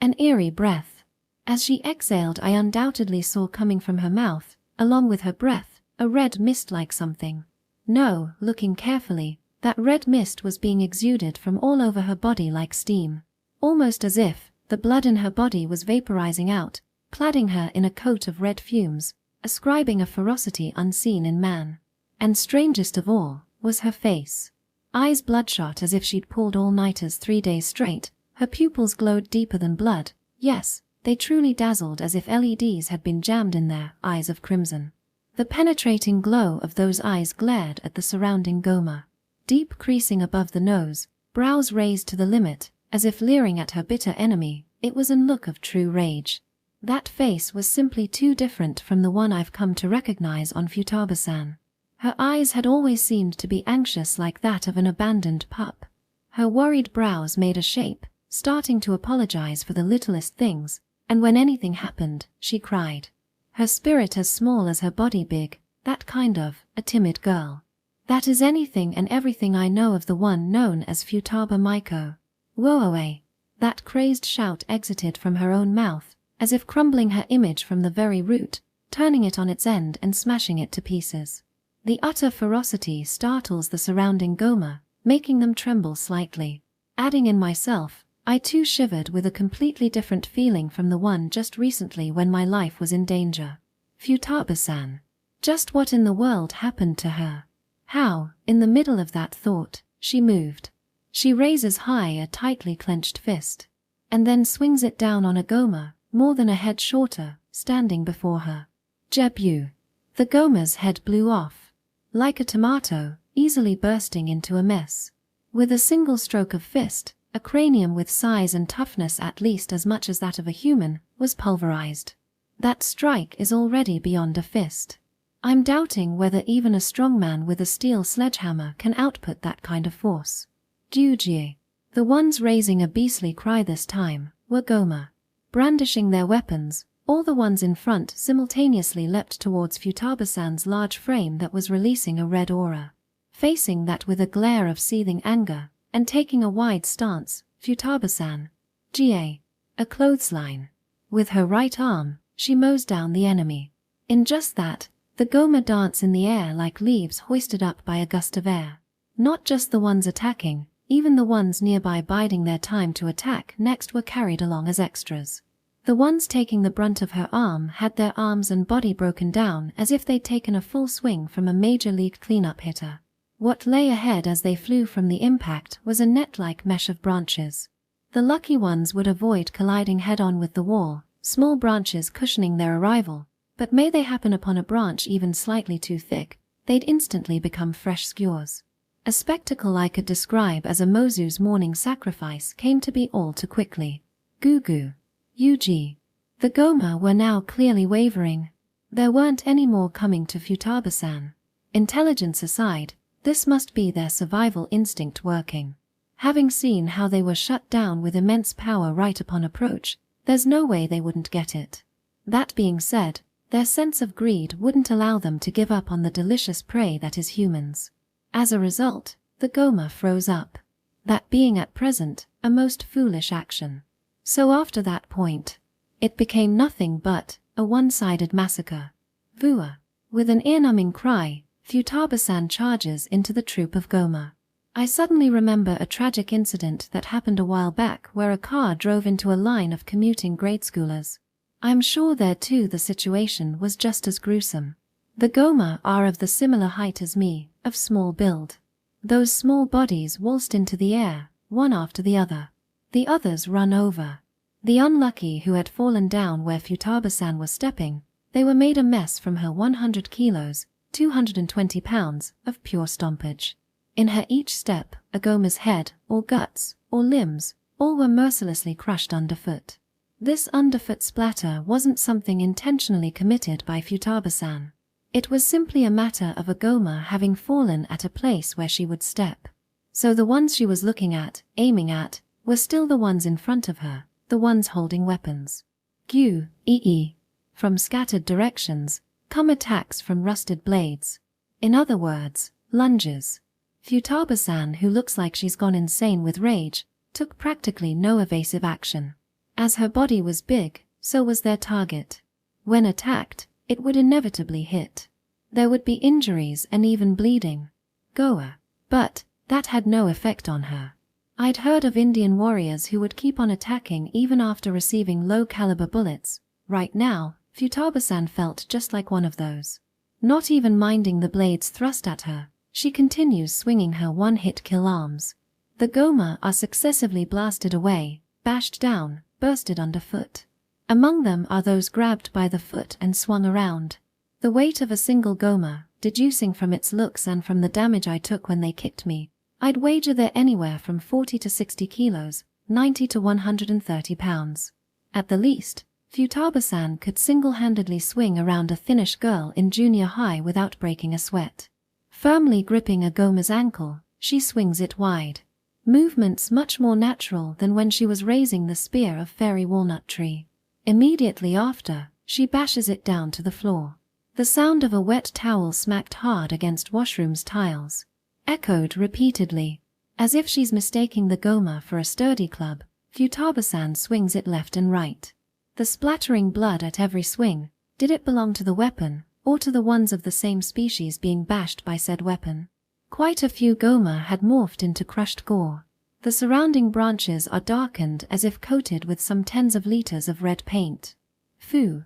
An eerie breath. As she exhaled I undoubtedly saw coming from her mouth, along with her breath, a red mist-like something. No, looking carefully, that red mist was being exuded from all over her body like steam, almost as if the blood in her body was vaporizing out, cladding her in a coat of red fumes, ascribing a ferocity unseen in man. And strangest of all was her face. Eyes bloodshot as if she'd pulled all-nighters 3 days straight, her pupils glowed deeper than blood. Yes, they truly dazzled as if LEDs had been jammed in their eyes of crimson. The penetrating glow of those eyes glared at the surrounding Goma. Deep creasing above the nose, brows raised to the limit, as if leering at her bitter enemy, it was a look of true rage. That face was simply too different from the one I've come to recognize on Futaba-san. Her eyes had always seemed to be anxious like that of an abandoned pup. Her worried brows made a shape, starting to apologize for the littlest things, and when anything happened, she cried. Her spirit as small as her body big, that kind of, a timid girl. That is anything and everything I know of the one known as Futaba Maiko. Woe! That crazed shout exited from her own mouth, as if crumbling her image from the very root, turning it on its end and smashing it to pieces. The utter ferocity startles the surrounding Goma, making them tremble slightly. Adding in myself, I too shivered with a completely different feeling from the one just recently when my life was in danger. Futaba-san. Just what in the world happened to her? How, in the middle of that thought, she moved. She raises high a tightly clenched fist, and then swings it down on a Goma, more than a head shorter, standing before her. Jebu. The Goma's head blew off. Like a tomato, easily bursting into a mess. With a single stroke of fist, a cranium with size and toughness at least as much as that of a human was pulverized. That strike is already beyond a fist. I'm doubting whether even a strong man with a steel sledgehammer can output that kind of force. Jujie. The ones raising a beastly cry this time were Goma. Brandishing their weapons, all the ones in front simultaneously leapt towards Futaba-san's large frame that was releasing a red aura. Facing that with a glare of seething anger, and taking a wide stance, Futaba-san. Ga. A clothesline. With her right arm, she mows down the enemy. In just that, the Goma dance in the air like leaves hoisted up by a gust of air. Not just the ones attacking, even the ones nearby biding their time to attack next were carried along as extras. The ones taking the brunt of her arm had their arms and body broken down as if they'd taken a full swing from a major league cleanup hitter. What lay ahead as they flew from the impact was a net-like mesh of branches. The lucky ones would avoid colliding head-on with the wall, small branches cushioning their arrival, but may they happen upon a branch even slightly too thick, they'd instantly become fresh skewers. A spectacle I could describe as a Mozu's morning sacrifice came to be all too quickly. Gugu. Yuji. The Goma were now clearly wavering. There weren't any more coming to Futaba-san. Intelligence aside, this must be their survival instinct working. Having seen how they were shut down with immense power right upon approach, there's no way they wouldn't get it. That being said, their sense of greed wouldn't allow them to give up on the delicious prey that is humans. As a result, the Goma froze up. That being at present a most foolish action. So after that point, it became nothing but a one-sided massacre. Vua. With an ear-numbing cry, Futaba-san charges into the troop of Goma. I suddenly remember a tragic incident that happened a while back where a car drove into a line of commuting grade schoolers. I'm sure there too the situation was just as gruesome. The Goma are of the similar height as me, of small build. Those small bodies waltzed into the air, one after the other. The others run over. The unlucky who had fallen down where Futaba-san was stepping, they were made a mess from her 100 kilos, 220 pounds, of pure stompage. In her each step, a Goma's head, or guts, or limbs, all were mercilessly crushed underfoot. This underfoot splatter wasn't something intentionally committed by Futaba-san. It was simply a matter of a Goma having fallen at a place where she would step. So the ones she was looking at, aiming at, were still the ones in front of her, the ones holding weapons. Gyu, ee. From scattered directions, come attacks from rusted blades. In other words, lunges. Futaba-san, who looks like she's gone insane with rage, took practically no evasive action. As her body was big, so was their target. When attacked, it would inevitably hit. There would be injuries and even bleeding. Goa. But that had no effect on her. I'd heard of Indian warriors who would keep on attacking even after receiving low-caliber bullets. Right now, Futaba-san felt just like one of those. Not even minding the blades thrust at her, she continues swinging her one-hit kill arms. The Goma are successively blasted away, bashed down, bursted underfoot. Among them are those grabbed by the foot and swung around. The weight of a single Goma, deducing from its looks and from the damage I took when they kicked me, I'd wager they're anywhere from 40 to 60 kilos, 90 to 130 pounds. At the least, Futaba-san could single-handedly swing around a thinnish girl in junior high without breaking a sweat. Firmly gripping a Goma's ankle, she swings it wide. Movements much more natural than when she was raising the spear of Fairy Walnut Tree. Immediately after, she bashes it down to the floor. The sound of a wet towel smacked hard against washroom's tiles. Echoed repeatedly. As if she's mistaking the Goma for a sturdy club, Futaba-san swings it left and right. The splattering blood at every swing, did it belong to the weapon, or to the ones of the same species being bashed by said weapon? Quite a few Goma had morphed into crushed gore. The surrounding branches are darkened as if coated with some tens of liters of red paint. Foo.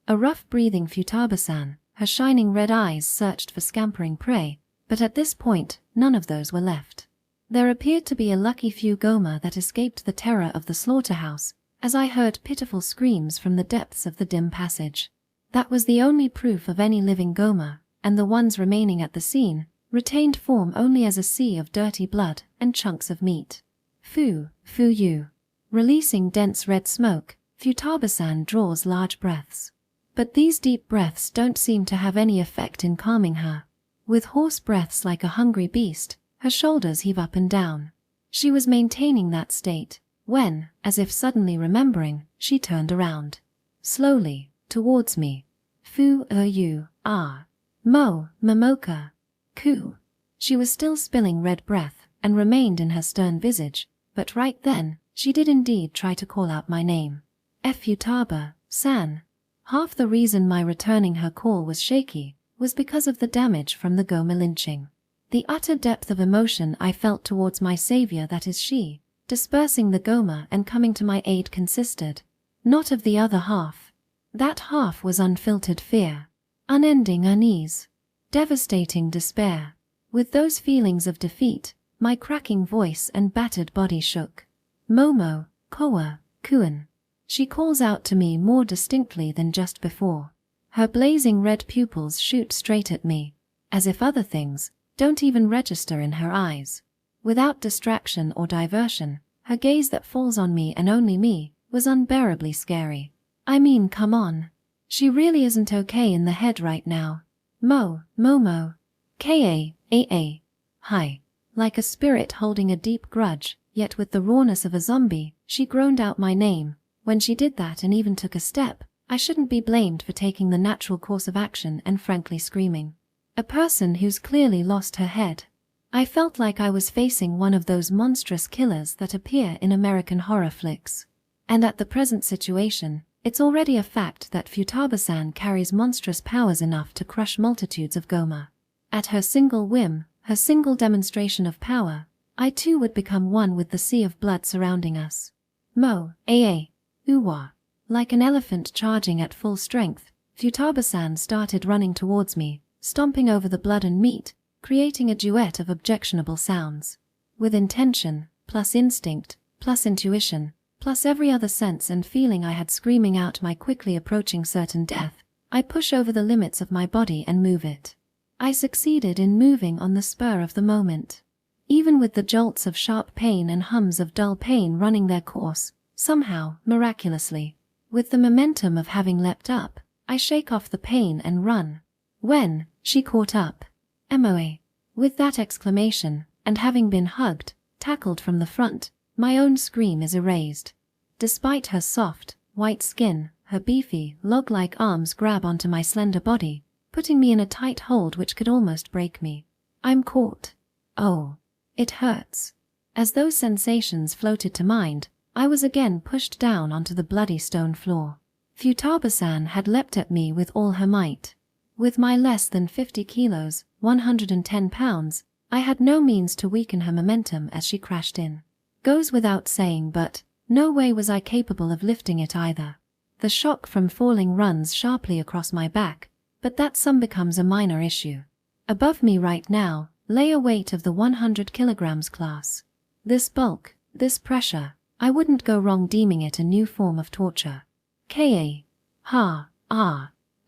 A rough-breathing Futaba-san, her shining red eyes searched for scampering prey, but at this point, none of those were left. There appeared to be a lucky few Goma that escaped the terror of the slaughterhouse, as I heard pitiful screams from the depths of the dim passage. That was the only proof of any living Goma, and the ones remaining at the scene retained form only as a sea of dirty blood and chunks of meat. You. Releasing dense red smoke, Futaba-san draws large breaths. But these deep breaths don't seem to have any effect in calming her. With hoarse breaths like a hungry beast, her shoulders heave up and down. She was maintaining that state when, as if suddenly remembering, she turned around. Slowly, towards me. You are. Momoka. Ku. She was still spilling red breath and remained in her stern visage, but right then, she did indeed try to call out my name. Futaba-san. Half the reason my returning her call was shaky was because of the damage from the Goma lynching. The utter depth of emotion I felt towards my savior, that is she, dispersing the Goma and coming to my aid, consisted not of the other half. That half was unfiltered fear, unending unease, devastating despair. With those feelings of defeat, my cracking voice and battered body shook. Momo, Koa, Kuan. She calls out to me more distinctly than just before. Her blazing red pupils shoot straight at me, as if other things don't even register in her eyes. Without distraction or diversion, her gaze that falls on me and only me was unbearably scary. I mean, come on. She really isn't okay in the head right now. Momo. K-A-A-A. Hi. Like a spirit holding a deep grudge, yet with the rawness of a zombie, she groaned out my name. When she did that and even took a step, I shouldn't be blamed for taking the natural course of action and frankly screaming. A person who's clearly lost her head. I felt like I was facing one of those monstrous killers that appear in American horror flicks. And at the present situation, it's already a fact that Futaba-san carries monstrous powers enough to crush multitudes of Goma. At her single whim, her single demonstration of power, I too would become one with the sea of blood surrounding us. Uwa. Like an elephant charging at full strength, Futaba-san started running towards me, stomping over the blood and meat, creating a duet of objectionable sounds. With intention, plus instinct, plus intuition, plus every other sense and feeling I had screaming out my quickly approaching certain death, I push over the limits of my body and move it. I succeeded in moving on the spur of the moment. Even with the jolts of sharp pain and hums of dull pain running their course, somehow, miraculously, with the momentum of having leapt up, I shake off the pain and run. When she caught up, MOA, with that exclamation, and having been hugged, tackled from the front, my own scream is erased. Despite her soft, white skin, her beefy, log-like arms grab onto my slender body, putting me in a tight hold which could almost break me. I'm caught. Oh, it hurts. As those sensations floated to mind, I was again pushed down onto the bloody stone floor. Futaba-san had leapt at me with all her might. With my less than 50 kilos, 110 pounds, I had no means to weaken her momentum as she crashed in. Goes without saying, but no way was I capable of lifting it either. The shock from falling runs sharply across my back, but that some becomes a minor issue. Above me right now lay a weight of the 100 kilograms class. This bulk, this pressure, I wouldn't go wrong deeming it a new form of torture.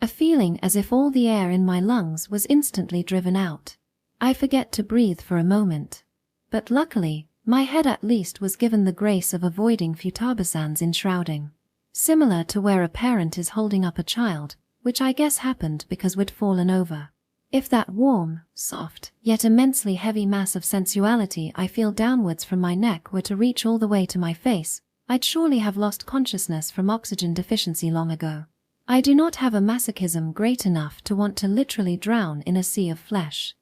A feeling as if all the air in my lungs was instantly driven out. I forget to breathe for a moment. But luckily, my head at least was given the grace of avoiding Futaba-san's enshrouding. Similar to where a parent is holding up a child, which I guess happened because we'd fallen over. If that warm, soft, yet immensely heavy mass of sensuality I feel downwards from my neck were to reach all the way to my face, I'd surely have lost consciousness from oxygen deficiency long ago. I do not have a masochism great enough to want to literally drown in a sea of flesh.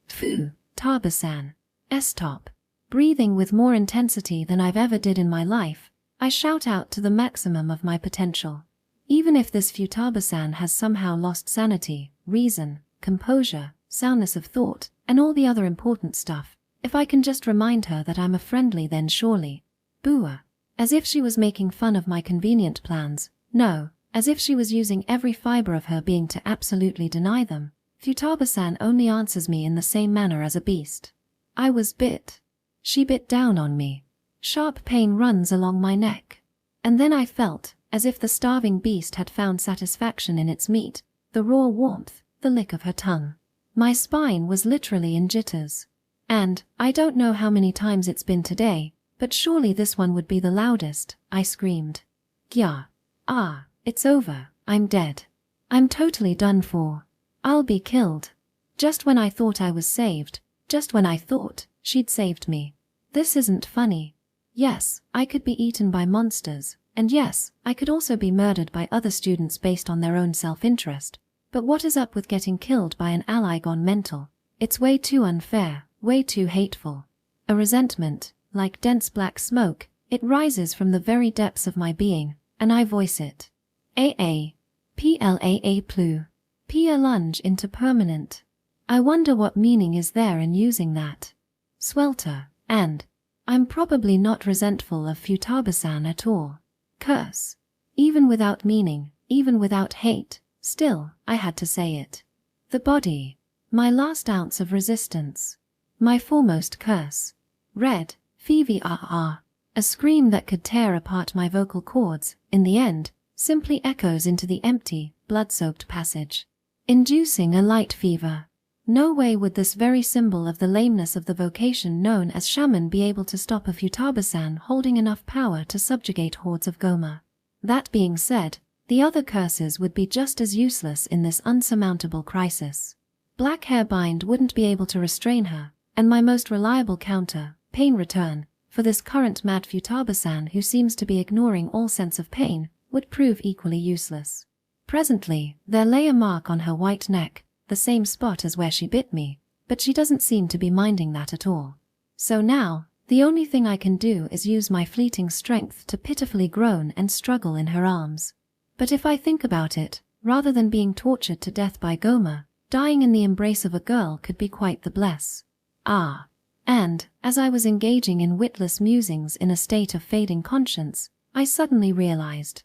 Futaba-san. Stop. Breathing with more intensity than I've ever did in my life, I shout out to the maximum of my potential. Even if this Futaba-san has somehow lost sanity, reason, composure, soundness of thought, and all the other important stuff, if I can just remind her that I'm a friendly, then surely. Bua. As if she was making fun of my convenient plans. No, as if she was using every fiber of her being to absolutely deny them. Futaba-san only answers me in the same manner as a beast. I was bit. She bit down on me. Sharp pain runs along my neck. And then I felt as if the starving beast had found satisfaction in its meat, the raw warmth, the lick of her tongue. My spine was literally in jitters. And, I don't know how many times it's been today, but surely this one would be the loudest, I screamed. Gya. Ah, it's over, I'm dead. I'm totally done for. I'll be killed. Just when I thought I was saved, just when I thought she'd saved me. This isn't funny. Yes, I could be eaten by monsters, and yes, I could also be murdered by other students based on their own self-interest. But what is up with getting killed by an ally gone mental? It's way too unfair, way too hateful. A resentment, like dense black smoke, it rises from the very depths of my being, and I voice it. AA. PLAA plu. P a lunge into permanent. I wonder what meaning is there in using that. Swelter, and I'm probably not resentful of Futaba-san at all. Curse. Even without meaning, even without hate, still, I had to say it. The body. My last ounce of resistance. My foremost curse. Red, FVRR. A scream that could tear apart my vocal cords, in the end, simply echoes into the empty, blood-soaked passage, inducing a light fever. No way would this very symbol of the lameness of the vocation known as Shaman be able to stop a Futaba-san holding enough power to subjugate hordes of Goma. That being said, the other curses would be just as useless in this unsurmountable crisis. Black hair bind wouldn't be able to restrain her, and my most reliable counter, pain return, for this current mad Futaba-san who seems to be ignoring all sense of pain, would prove equally useless. Presently, there lay a mark on her white neck, the same spot as where she bit me, but she doesn't seem to be minding that at all. So now, the only thing I can do is use my fleeting strength to pitifully groan and struggle in her arms. But if I think about it, rather than being tortured to death by Goma, dying in the embrace of a girl could be quite the bliss. Ah. And, as I was engaging in witless musings in a state of fading conscience, I suddenly realized.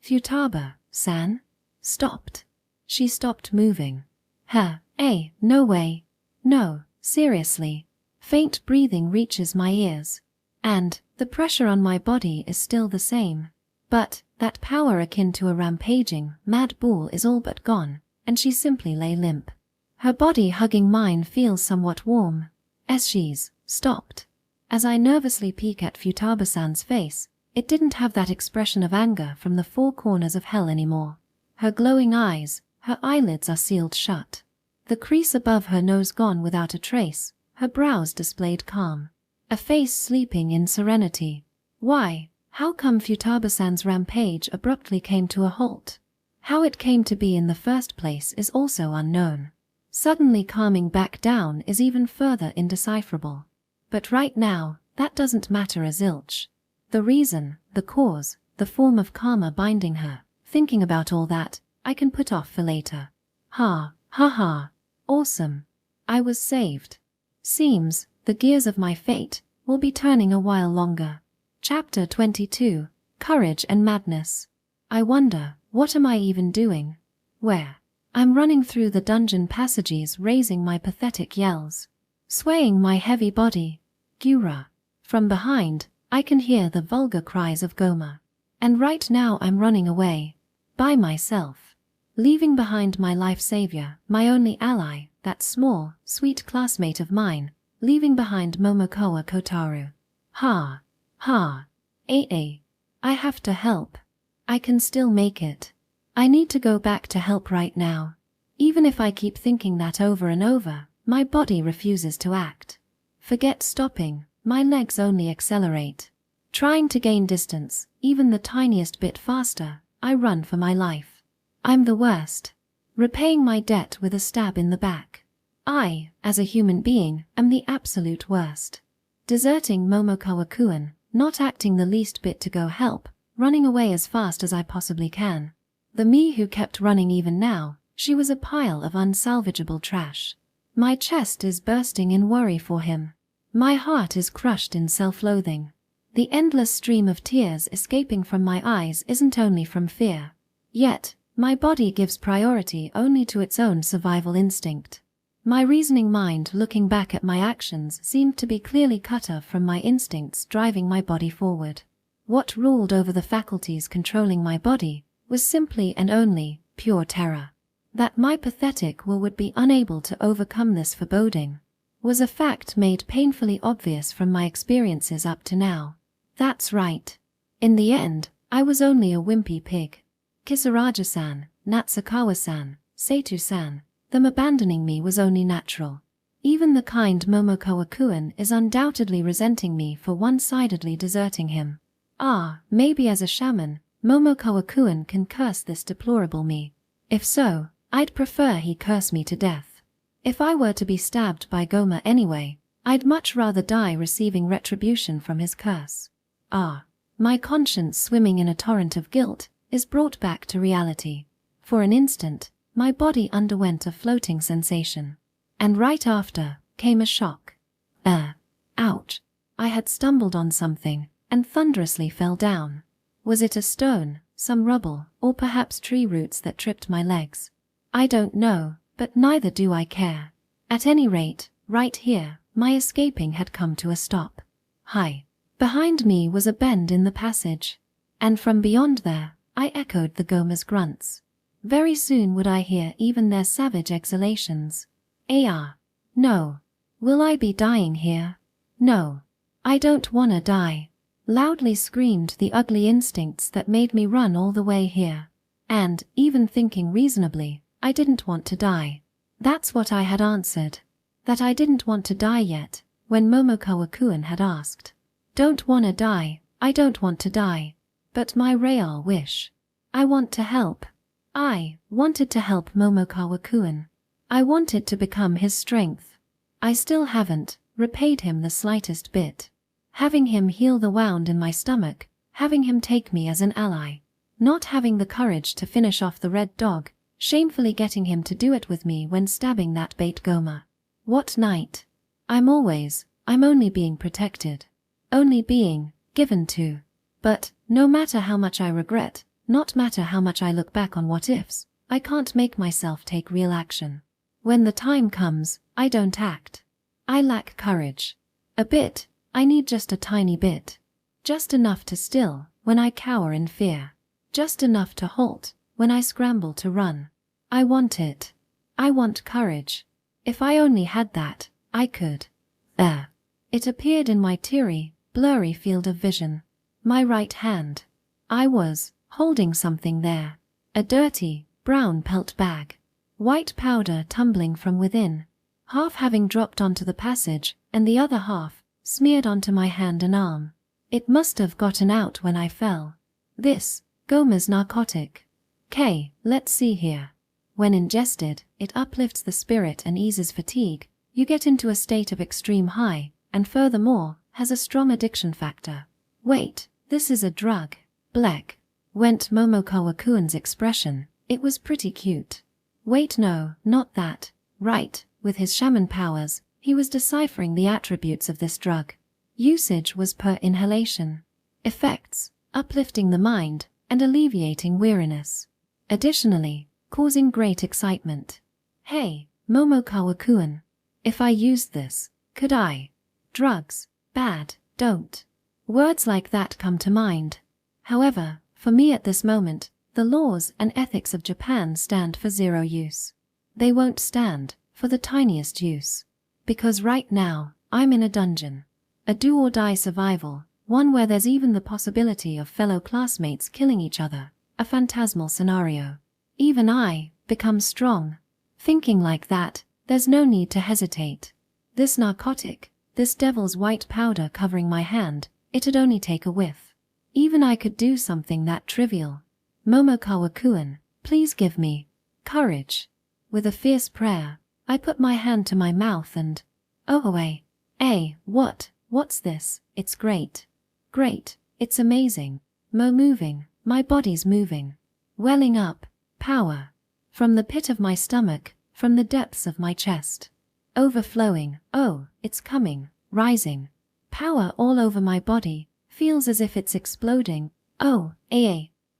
Futaba-san? Stopped. She stopped moving. No way. No, seriously. Faint breathing reaches my ears. And, the pressure on my body is still the same. But, that power akin to a rampaging, mad bull is all but gone, and she simply lay limp. Her body hugging mine feels somewhat warm. As she's stopped. As I nervously peek at Futaba-san's face, it didn't have that expression of anger from the four corners of hell anymore. Her glowing eyes, her eyelids are sealed shut. The crease above her nose gone without a trace, her brows displayed calm. A face sleeping in serenity. Why? How come Futaba-san's rampage abruptly came to a halt? How it came to be in the first place is also unknown. Suddenly calming back down is even further indecipherable. But right now, that doesn't matter a zilch. The reason, the cause, the form of karma binding her, thinking about all that, I can put off for later. Ha. Awesome. I was saved. Seems, the gears of my fate will be turning a while longer. Chapter 22, Courage and Madness. I wonder, what am I even doing? Where? I'm running through the dungeon passages raising my pathetic yells. Swaying my heavy body. Gura. From behind, I can hear the vulgar cries of Goma. And right now I'm running away. By myself. Leaving behind my life savior, my only ally, that small, sweet classmate of mine. Leaving behind Momokoa Kotaru. I have to help. I can still make it. I need to go back to help right now. Even if I keep thinking that over and over, my body refuses to act. Forget stopping, my legs only accelerate. Trying to gain distance, even the tiniest bit faster, I run for my life. I'm the worst. Repaying my debt with a stab in the back. I, as a human being, am the absolute worst. Deserting Momokawa-kun, not acting the least bit to go help, running away as fast as I possibly can. The me who kept running even now, she was a pile of unsalvageable trash. My chest is bursting in worry for him. My heart is crushed in self-loathing. The endless stream of tears escaping from my eyes isn't only from fear. Yet, my body gives priority only to its own survival instinct. My reasoning mind looking back at my actions seemed to be clearly cut off from my instincts driving my body forward. What ruled over the faculties controlling my body was simply and only pure terror. That my pathetic will would be unable to overcome this foreboding was a fact made painfully obvious from my experiences up to now. That's right. In the end, I was only a wimpy pig. Kisaraja-san, Natsukawa-san, Seitu-san, them abandoning me was only natural. Even the kind Momokawa-kun is undoubtedly resenting me for one-sidedly deserting him. Maybe as a shaman, Momokawa-kun can curse this deplorable me. If so, I'd prefer he curse me to death. If I were to be stabbed by Goma anyway, I'd much rather die receiving retribution from his curse. My conscience swimming in a torrent of guilt is brought back to reality. For an instant, my body underwent a floating sensation. And right after, came a shock. Ouch. I had stumbled on something, and thunderously fell down. Was it a stone, some rubble, or perhaps tree roots that tripped my legs? I don't know, but neither do I care. At any rate, right here, my escaping had come to a stop. Hi. Behind me was a bend in the passage, and from beyond there, I echoed the Goma's grunts. Very soon would I hear even their savage exhalations. No. Will I be dying here? No. I don't wanna die. Loudly screamed the ugly instincts that made me run all the way here. And, even thinking reasonably, I didn't want to die. That's what I had answered. That I didn't want to die yet, when Momokawa-kun had asked. Don't wanna die, I don't want to die. But my Royale wish. I want to help. I wanted to help Momokawa-kun. I wanted to become his strength. I still haven't repaid him the slightest bit. Having him heal the wound in my stomach, having him take me as an ally. Not having the courage to finish off the red dog, shamefully getting him to do it with me when stabbing that bait Goma. What night? I'm only being protected. Only being given to. But, no matter how much I regret, not matter how much I look back on what ifs, I can't make myself take real action. When the time comes, I don't act. I lack courage. A bit, I need just a tiny bit. Just enough to still, when I cower in fear. Just enough to halt, when I scramble to run. I want it. I want courage. If I only had that, I could. It appeared in my teary, blurry field of vision. My right hand. I was holding something there. A dirty, brown pelt bag. White powder tumbling from within, half having dropped onto the passage, and the other half smeared onto my hand and arm. It must have gotten out when I fell. This, Goma's narcotic. Let's see here. When ingested, it uplifts the spirit and eases fatigue. You get into a state of extreme high, and furthermore, has a strong addiction factor. Wait, this is a drug. Black. Went Momokawa-kun's expression. It was pretty cute. Wait, no, not that. Right, with his shaman powers, he was deciphering the attributes of this drug. Usage was per inhalation. Effects, uplifting the mind and alleviating weariness. Additionally, causing great excitement. Hey, Momokawa-kun. If I used this, could I? Drugs, bad, don't. Words like that come to mind. However, for me at this moment, the laws and ethics of Japan stand for zero use. They won't stand for the tiniest use. Because right now, I'm in a dungeon. A do-or-die survival, one where there's even the possibility of fellow classmates killing each other, a phantasmal scenario. Even I become strong. Thinking like that, there's no need to hesitate. This narcotic, this devil's white powder covering my hand, it'd only take a whiff. Even I could do something that trivial. Momokawa-kun, please give me courage. With a fierce prayer, I put my hand to my mouth and, what's this? It's great. Great, it's amazing. Moving, my body's moving. Welling up, power. From the pit of my stomach, from the depths of my chest. Overflowing, it's coming, rising. Power all over my body, feels as if it's exploding.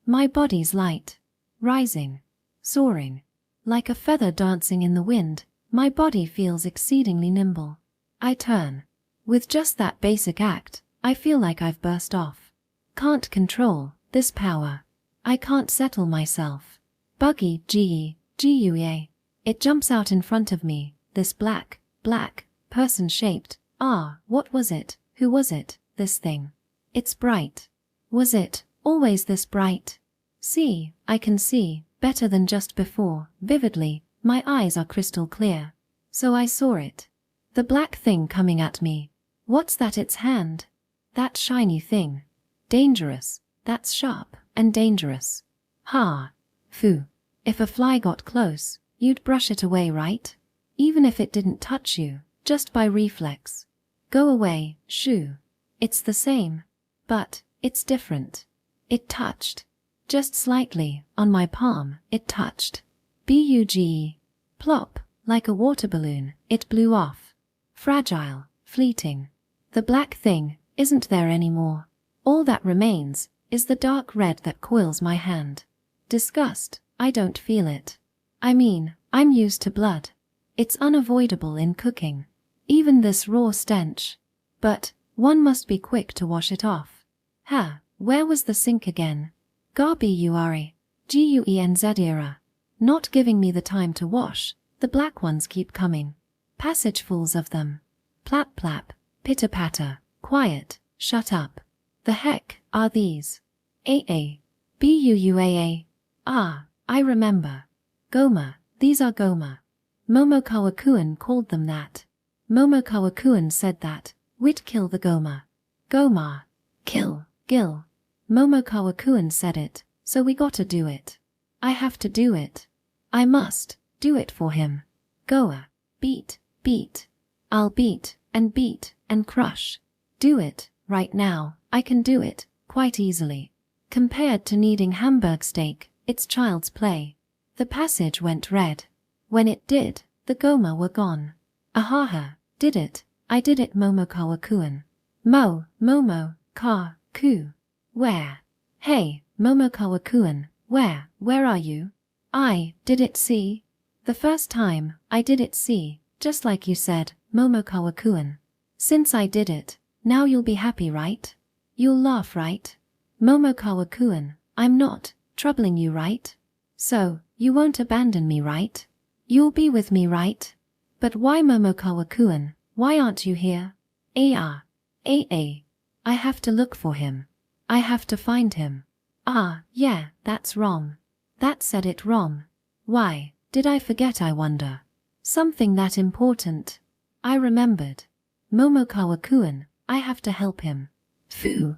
My body's light. Rising. Soaring. Like a feather dancing in the wind, my body feels exceedingly nimble. I turn. With just that basic act, I feel like I've burst off. Can't control this power. I can't settle myself. Buggy, GUA. It jumps out in front of me, this black, person-shaped. What was it? Who was it? This thing. It's bright. Was it always this bright? See, I can see, better than just before, vividly, my eyes are crystal clear. So I saw it. The black thing coming at me. What's that? Its hand? That shiny thing. Dangerous. That's sharp and dangerous. Phew. If a fly got close, you'd brush it away, right? Even if it didn't touch you, just by reflex. Go away, shoo. It's the same. But it's different. It touched. Just slightly, on my palm, it touched. Bug. Plop, like a water balloon, it blew off. Fragile, fleeting. The black thing isn't there anymore. All that remains is the dark red that coils my hand. Disgust, I don't feel it. I mean, I'm used to blood. It's unavoidable in cooking. Even this raw stench. But one must be quick to wash it off. Where was the sink again? Garbure. Guenzera. Not giving me the time to wash. The black ones keep coming. Passagefuls of them. Plap plap, pitter patter, quiet, shut up. The heck are these? Buuaa. I remember. Goma, these are Goma. Momokawa-kun called them that. Momokawa-kun said that we'd kill the Goma. Goma. Kill. Momokawa-kun said it, so we gotta do it. I have to do it. I must do it for him. Goa. Beat. I'll beat and crush. Do it, right now. I can do it, quite easily. Compared to needing Hamburg steak, it's child's play. The passage went red. When it did, the Goma were gone. Ahaha, did it. I did it, Momokawa-kun. Momo-ka-ku. Where? Hey, Momokawa-kun, where are you? I did it, see? The first time, I did it, see, just like you said, Momokawa-kun. Since I did it, now you'll be happy, right? You'll laugh, right? Momokawa-kun, I'm not troubling you, right? So, you won't abandon me, right? You'll be with me, right? But why, Momokawa-kun, why aren't you here? I have to look for him. I have to find him. Yeah, that's wrong. That said it wrong. Why, did I forget, I wonder? Something that important. I remembered. Momokawa-kun, I have to help him. Phew,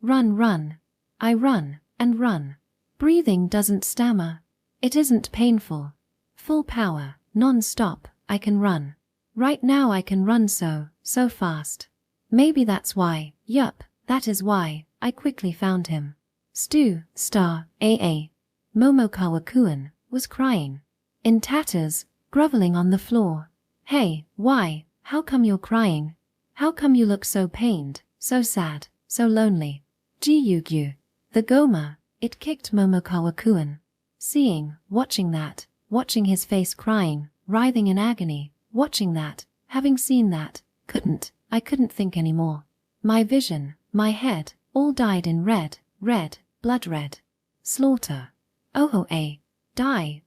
Run. I run and run. Breathing doesn't stammer. It isn't painful. Full power, non-stop, I can run. Right now I can run so fast. Maybe that's why, yup, that is why, I quickly found him. Momokawa-kun was crying. In tatters, groveling on the floor. Hey, why, how come you're crying? How come you look so pained, so sad, so lonely? Gyugyu. The Goma, it kicked Momokawa-kun. Watching his face crying, writhing in agony, watching that, having seen that, I couldn't think anymore. My vision, my head, all died in red, blood red. Slaughter. Die.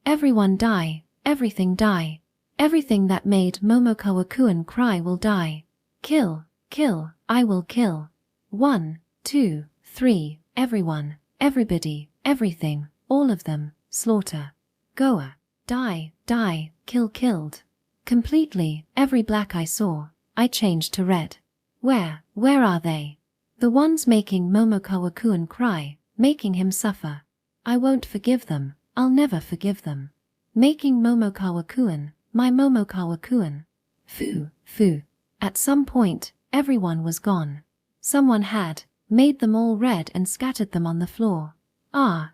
Everyone die, everything die. Everything that made Momokawa-kun cry will die. Kill, I will kill. 1, 2, 3, everyone, everybody, everything, all of them, slaughter. Goa, die, killed. Completely, every black I saw, I changed to red. Where are they? The ones making Momokawa-kun cry, making him suffer. I won't forgive them, I'll never forgive them. Making Momokawa-kun, my Momokawa-kun. Foo. At some point, everyone was gone. Someone had made them all red and scattered them on the floor.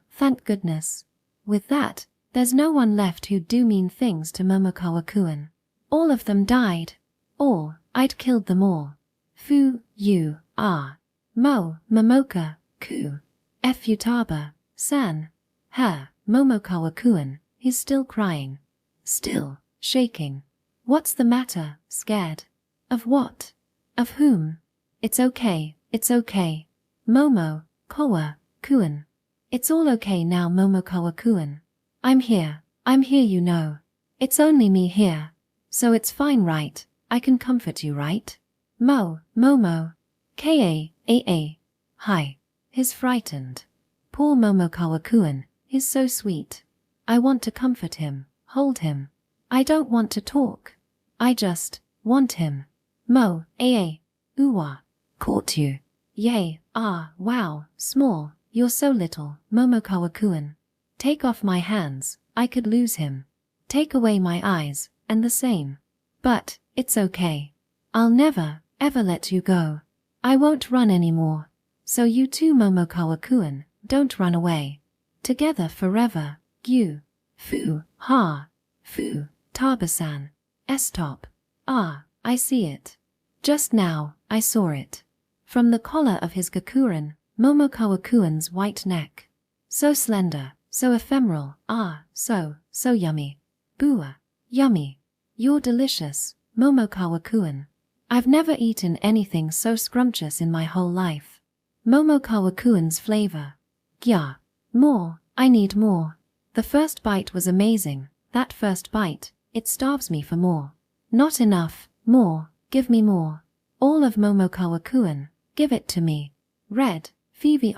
Thank goodness. With that, there's no one left who'd do mean things to Momokawa-kun. All of them died. All, I'd killed them all. Momoka-ku. Futaba, san. Momokawa-kun, he's still crying. Still, shaking. What's the matter, scared? Of what? Of whom? It's okay. Momo-kawa-kun. It's all okay now, Momokawa-kun. I'm here you know. It's only me here. So it's fine, right? I can comfort you, right? Momo. K-A-A-A. Hi. He's frightened. Poor Momokawa-kun, he's so sweet. I want to comfort him, hold him. I don't want to talk. I just want him. Uwa. Caught you. Yay, wow, small, you're so little, Momokawa-kun. Take off my hands, I could lose him. Take away my eyes, and the same. But, it's okay. I'll never, ever let you go. I won't run anymore. So you too, Momokawa-kun, don't run away. Together forever, you. Taba-san. Stop. I see it. Just now, I saw it. From the collar of his gakuren, Momokawa-kun's white neck. So slender, so ephemeral, so yummy. Bua. Yummy. You're delicious, Momokawa-kun. I've never eaten anything so scrumptious in my whole life. Momokawa-kun's flavor. Gya. More, I need more. The first bite was amazing, that first bite, it starves me for more. Not enough, more, give me more. All of Momokawa-kun, give it to me. Red, Phoebe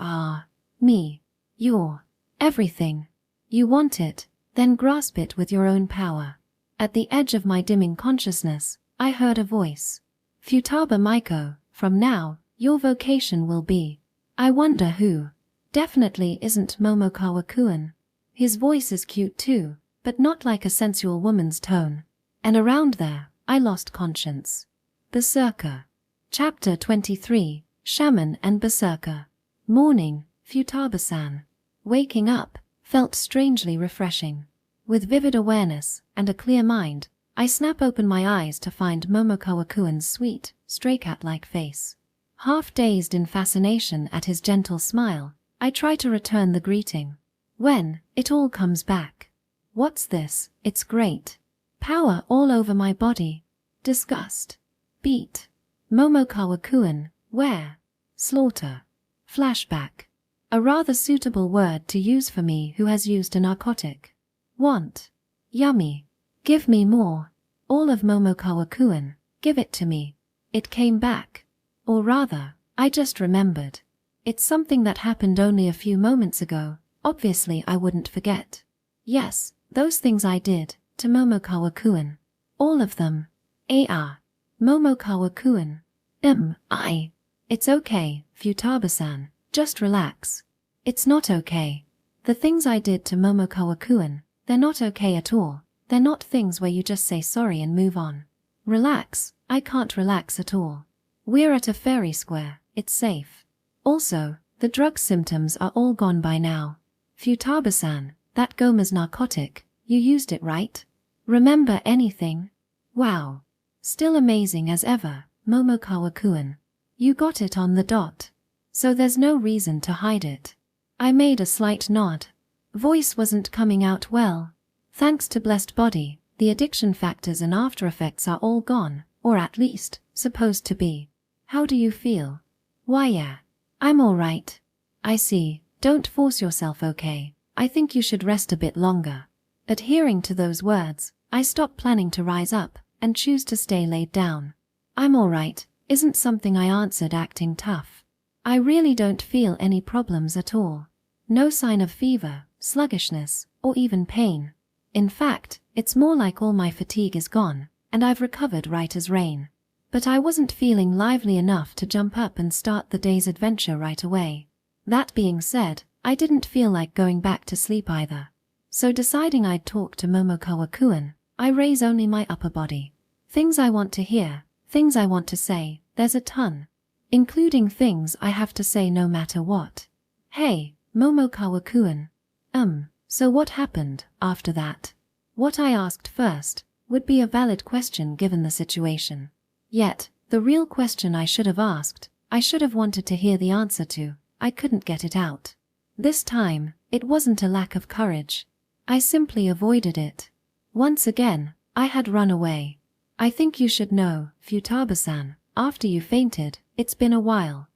me. Your. Everything. You want it, then grasp it with your own power. At the edge of my dimming consciousness, I heard a voice. Futaba Maiko, from now, your vocation will be. I wonder who. Definitely isn't Momokawa-kun. His voice is cute too, but not like a sensual woman's tone. And around there, I lost conscience. Berserker. Chapter 23, Shaman and Berserker. Morning, Futaba-san. Waking up, felt strangely refreshing. With vivid awareness and a clear mind, I snap open my eyes to find Momokawa-kun's sweet, stray cat-like face. Half dazed in fascination at his gentle smile, I try to return the greeting. When, it all comes back. What's this? It's great. Power all over my body. Disgust. Beat. Momokawa-kun, where? Slaughter. Flashback. A rather suitable word to use for me who has used a narcotic. Want. Yummy. Give me more. All of Momokawa-kun, give it to me. It came back. Or rather, I just remembered. It's something that happened only a few moments ago. Obviously I wouldn't forget. Yes, those things I did, to Momokawa-kun. All of them. Momokawa-kun. It's okay, Futaba-san, just relax. It's not okay. The things I did to Momokawa-kun, they're not okay at all. They're not things where you just say sorry and move on. Relax, I can't relax at all. We're at a fairy square, it's safe. Also, the drug symptoms are all gone by now. Futaba-san, that Goma's narcotic, you used it right? Remember anything? Wow. Still amazing as ever, Momokawa-kun. You got it on the dot. So there's no reason to hide it. I made a slight nod. Voice wasn't coming out well. Thanks to blessed body, the addiction factors and after effects are all gone, or at least, supposed to be. How do you feel? Why yeah. I'm alright. I see, don't force yourself, okay? I think you should rest a bit longer. Adhering to those words, I stop planning to rise up, and choose to stay laid down. I'm alright, isn't something I answered acting tough. I really don't feel any problems at all. No sign of fever, sluggishness, or even pain. In fact, it's more like all my fatigue is gone, and I've recovered right as rain. But I wasn't feeling lively enough to jump up and start the day's adventure right away. That being said, I didn't feel like going back to sleep either. So deciding I'd talk to Momokawa-kun, I raise only my upper body. Things I want to hear, things I want to say, there's a ton. Including things I have to say no matter what. Hey, Momokawa-kun. So what happened after that? What I asked first would be a valid question given the situation. Yet, the real question I should have asked, I should have wanted to hear the answer to, I couldn't get it out. This time, it wasn't a lack of courage. I simply avoided it. Once again, I had run away. I think you should know, Futaba-san, after you fainted, it's been a while.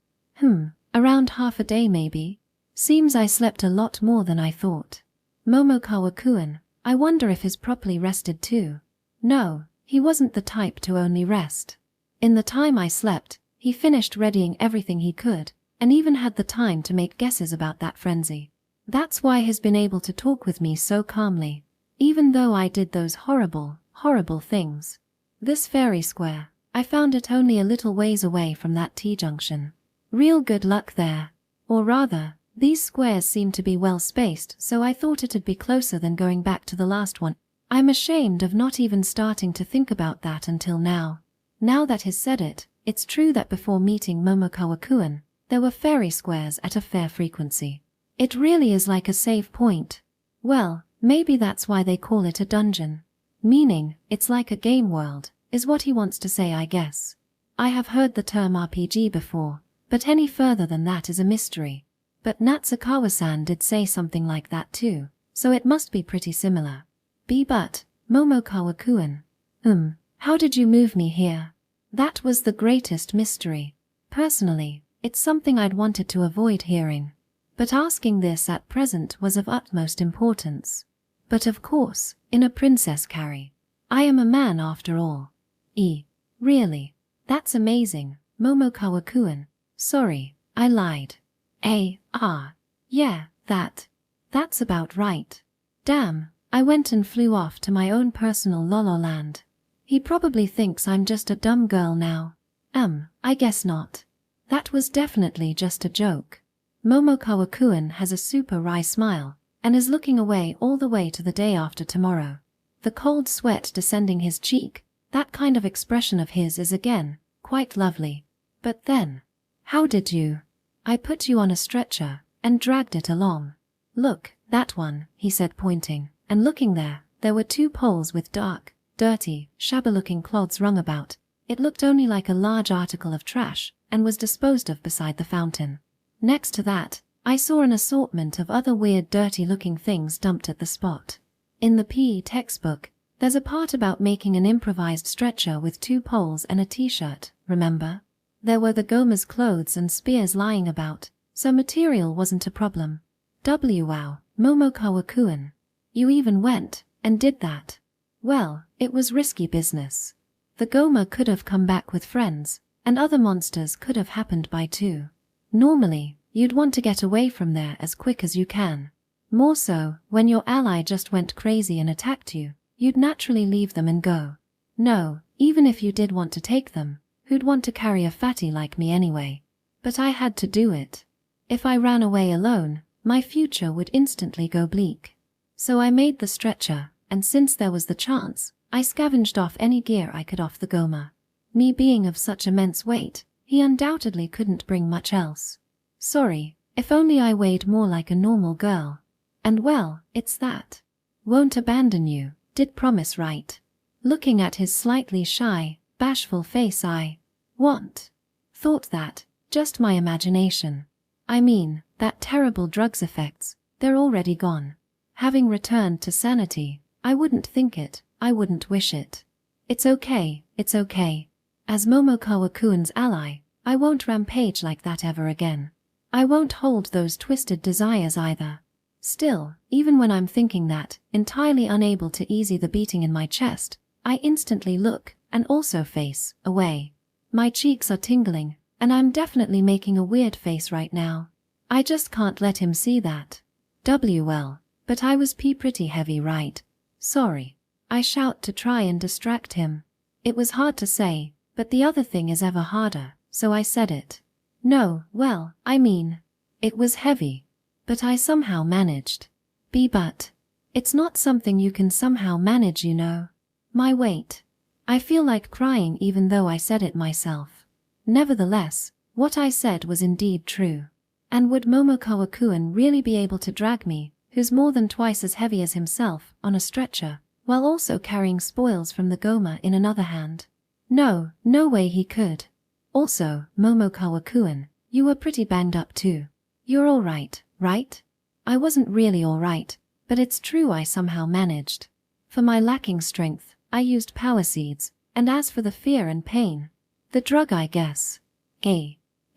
Around half a day maybe. Seems I slept a lot more than I thought. Momokawa-kun, I wonder if he's properly rested too. No, he wasn't the type to only rest. In the time I slept, he finished readying everything he could, and even had the time to make guesses about that frenzy. That's why he's been able to talk with me so calmly, even though I did those horrible, horrible things. This fairy square, I found it only a little ways away from that T-junction. Real good luck there. Or rather, these squares seem to be well spaced, so I thought it'd be closer than going back to the last one. I'm ashamed of not even starting to think about that until now. Now that he's said it, it's true that before meeting Momokawa-kun, there were fairy squares at a fair frequency. It really is like a save point. Well, maybe that's why they call it a dungeon. Meaning, it's like a game world, is what he wants to say, I guess. I have heard the term RPG before, but any further than that is a mystery. But Natsukawa-san did say something like that too, so it must be pretty similar. But, Momokawa-kun. How did you move me here? That was the greatest mystery. Personally, it's something I'd wanted to avoid hearing. But asking this at present was of utmost importance. But of course, in a princess carry. I am a man after all. Really? That's amazing, Momokawa-kun. Sorry, I lied. Yeah, that's about right. Damn, I went and flew off to my own personal Lolo land. He probably thinks I'm just a dumb girl now. I guess not. That was definitely just a joke. Momokawa-kun has a super wry smile, and is looking away all the way to the day after tomorrow. The cold sweat descending his cheek, that kind of expression of his is again, quite lovely. But then, how did you? I put you on a stretcher, and dragged it along. Look, that one, he said pointing, and looking there were 2 poles with dark, dirty, shabby-looking cloths rung about. It looked only like a large article of trash, and was disposed of beside the fountain. Next to that, I saw an assortment of other weird dirty-looking things dumped at the spot. In the PE textbook, there's a part about making an improvised stretcher with 2 poles and a t-shirt, remember? There were the Goma's clothes and spears lying about, so material wasn't a problem. Wow, Momokawa-kun. You even went and did that. Well, it was risky business. The Goma could have come back with friends, and other monsters could have happened by too. Normally, you'd want to get away from there as quick as you can. More so, when your ally just went crazy and attacked you, you'd naturally leave them and go. No, even if you did want to take them, who'd want to carry a fatty like me anyway? But I had to do it. If I ran away alone, my future would instantly go bleak. So I made the stretcher, and since there was the chance, I scavenged off any gear I could off the Goma. Me being of such immense weight, he undoubtedly couldn't bring much else. Sorry, if only I weighed more like a normal girl. And well, it's that. Won't abandon you, did promise, right? Looking at his slightly shy, bashful face, I thought that, just my imagination. I mean, that terrible drug's effects, they're already gone. Having returned to sanity, I wouldn't think it, I wouldn't wish it. It's okay. As Momokawa-kun's ally, I won't rampage like that ever again. I won't hold those twisted desires either. Still, even when I'm thinking that, entirely unable to ease the beating in my chest, I instantly look, and also face, away. My cheeks are tingling, and I'm definitely making a weird face right now. I just can't let him see that. Well, but I was pretty heavy, right? Sorry. I shout to try and distract him. It was hard to say, but the other thing is ever harder, so I said it. No, well, I mean, it was heavy. But I somehow managed. But it's not something you can somehow manage, you know. My weight. I feel like crying even though I said it myself. Nevertheless, what I said was indeed true. And would Momokawa-kun really be able to drag me, who's more than twice as heavy as himself, on a stretcher, while also carrying spoils from the Goma in another hand? No way he could. Also, Momokawa-kun, you were pretty banged up too. You're alright, right? I wasn't really alright, but it's true I somehow managed. For my lacking strength, I used power seeds, and as for the fear and pain, the drug, I guess.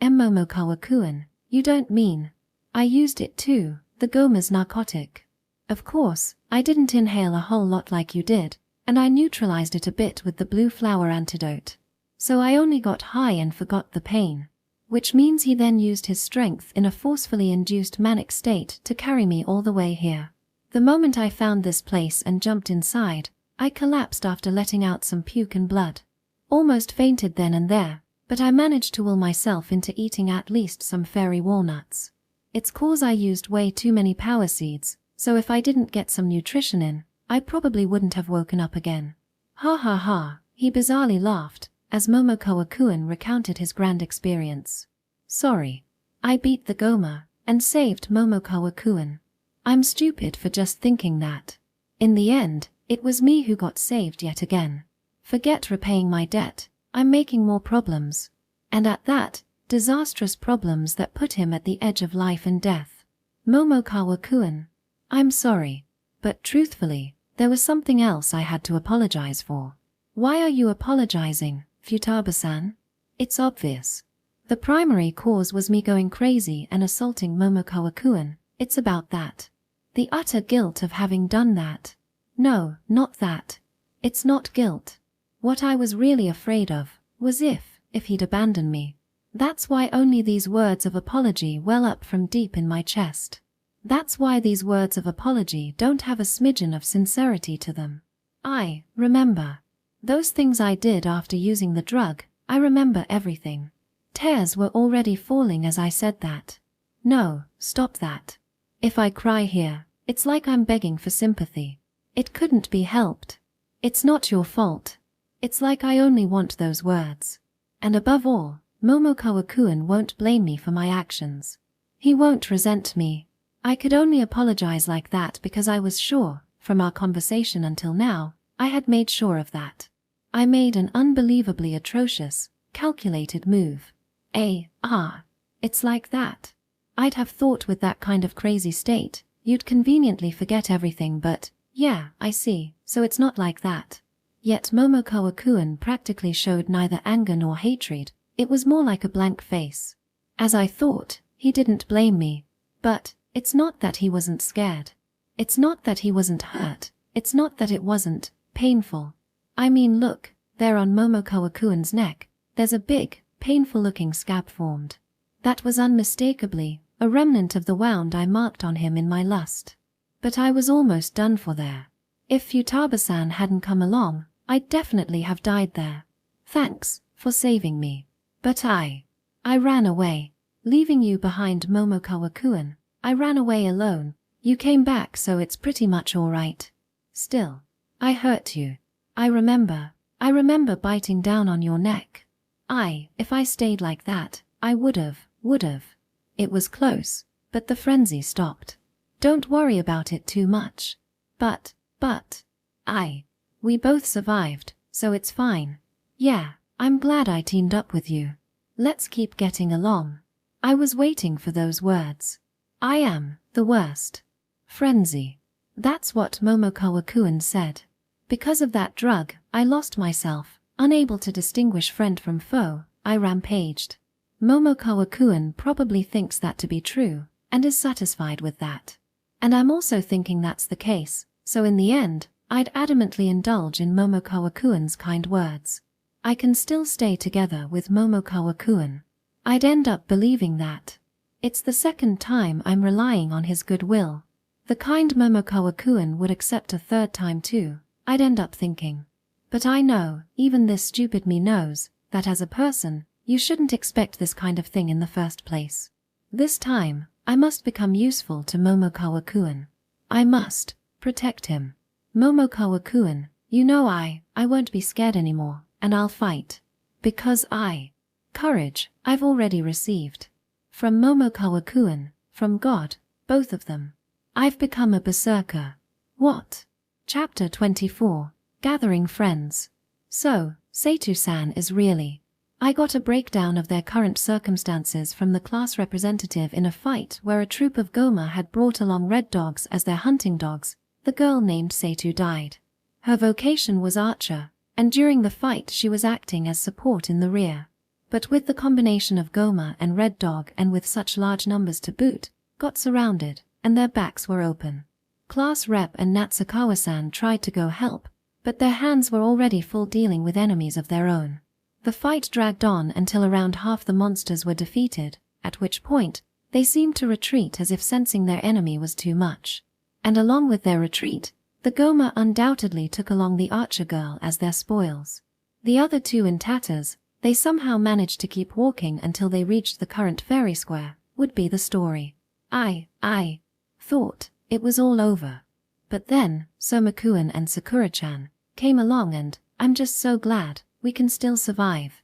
Momokawa-kun, you don't mean? I used it too, the Goma's narcotic. Of course, I didn't inhale a whole lot like you did, and I neutralized it a bit with the blue flower antidote. So I only got high and forgot the pain. Which means he then used his strength in a forcefully induced manic state to carry me all the way here. The moment I found this place and jumped inside, I collapsed after letting out some puke and blood. Almost fainted then and there, but I managed to will myself into eating at least some fairy walnuts. It's 'cause I used way too many power seeds, so if I didn't get some nutrition in, I probably wouldn't have woken up again. Ha ha ha, he bizarrely laughed, as Momokawa-kun recounted his grand experience. Sorry. I beat the Goma, and saved Momokawa-kun. I'm stupid for just thinking that. In the end, it was me who got saved yet again. Forget repaying my debt, I'm making more problems. And at that, disastrous problems that put him at the edge of life and death. Momokawa-kun. I'm sorry. But truthfully, there was something else I had to apologize for. Why are you apologizing, Futaba-san? It's obvious. The primary cause was me going crazy and assaulting Momokawa-kun. It's about that. The utter guilt of having done that. No, not that. It's not guilt. What I was really afraid of was if he'd abandoned me. That's why only these words of apology well up from deep in my chest. That's why these words of apology don't have a smidgen of sincerity to them. I remember. Those things I did after using the drug, I remember everything. Tears were already falling as I said that. No, stop that. If I cry here, it's like I'm begging for sympathy. It couldn't be helped. It's not your fault. It's like I only want those words. And above all, Momokawa-kun won't blame me for my actions. He won't resent me. I could only apologize like that because I was sure, from our conversation until now, I had made sure of that. I made an unbelievably atrocious, calculated move. It's like that. I'd have thought with that kind of crazy state, you'd conveniently forget everything, but, yeah, I see, so it's not like that. Yet Momokawa-kun practically showed neither anger nor hatred, it was more like a blank face. As I thought, he didn't blame me. But, it's not that he wasn't scared. It's not that he wasn't hurt. It's not that it wasn't painful. I mean, look, there on Momokawa-kun's neck, there's a big, painful-looking scab formed. That was unmistakably a remnant of the wound I marked on him in my lust. But I was almost done for there. If Futaba-san hadn't come along, I'd definitely have died there. Thanks for saving me. But I ran away, leaving you behind, Momokawa-kun. I ran away alone. You came back, so it's pretty much all right. Still, I hurt you. I remember biting down on your neck. If I stayed like that, I would've. It was close, but the frenzy stopped. Don't worry about it too much. But, we both survived, so it's fine. Yeah, I'm glad I teamed up with you. Let's keep getting along. I was waiting for those words. I am the worst. Frenzy. That's what Momokawa-kun said. Because of that drug, I lost myself, unable to distinguish friend from foe, I rampaged. Momokawa-kun probably thinks that to be true, and is satisfied with that. And I'm also thinking that's the case, so in the end, I'd adamantly indulge in Momokawa-kun's kind words. I can still stay together with Momokawa-kun. I'd end up believing that. It's the second time I'm relying on his goodwill. The kind Momokawa-kun would accept a third time too, I'd end up thinking. But I know, even this stupid me knows, that as a person, you shouldn't expect this kind of thing in the first place. This time, I must become useful to Momokawa-kun. I must protect him. Momokawa-kun, you know I won't be scared anymore, and I'll fight. Because courage, I've already received. From Momokawa-kun, from God, both of them. I've become a berserker. What? Chapter 24, Gathering Friends. So, Seitu-san is really. I got a breakdown of their current circumstances from the class representative in a fight where a troop of Goma had brought along red dogs as their hunting dogs. The girl named Seitu died. Her vocation was archer, and during the fight she was acting as support in the rear. But with the combination of Goma and red dog and with such large numbers to boot, got surrounded, and their backs were open. Class Rep and Natsukawa-san tried to go help, but their hands were already full dealing with enemies of their own. The fight dragged on until around half the monsters were defeated, at which point, they seemed to retreat as if sensing their enemy was too much. And along with their retreat, the Goma undoubtedly took along the archer girl as their spoils. The other two in tatters, they somehow managed to keep walking until they reached the current fairy square, would be the story. I thought it was all over. But then, Somakuen and Sakura-chan came along and, I'm just so glad, we can still survive.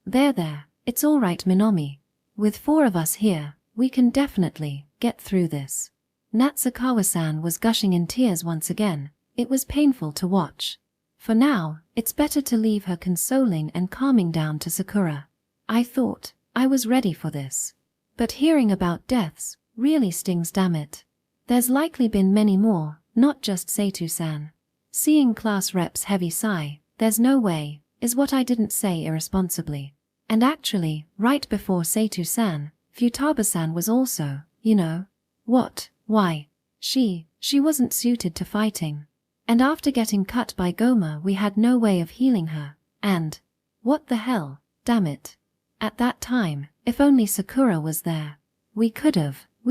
There, it's alright Minomi. With 4 of us here, we can definitely get through this. Natsukawa-san was gushing in tears once again. It was painful to watch. For now, it's better to leave her consoling and calming down to Sakura. I thought I was ready for this. But hearing about deaths really stings, damn it. There's likely been many more, not just Seitu-san. Seeing Class Rep's heavy sigh, there's no way, is what I didn't say irresponsibly. And actually, right before Seitu-san, Futaba-san was also, What? Why? She wasn't suited to fighting. And after getting cut by Goma we had no way of healing her, and… what the hell, damn it. At that time, if only Sakura was there, we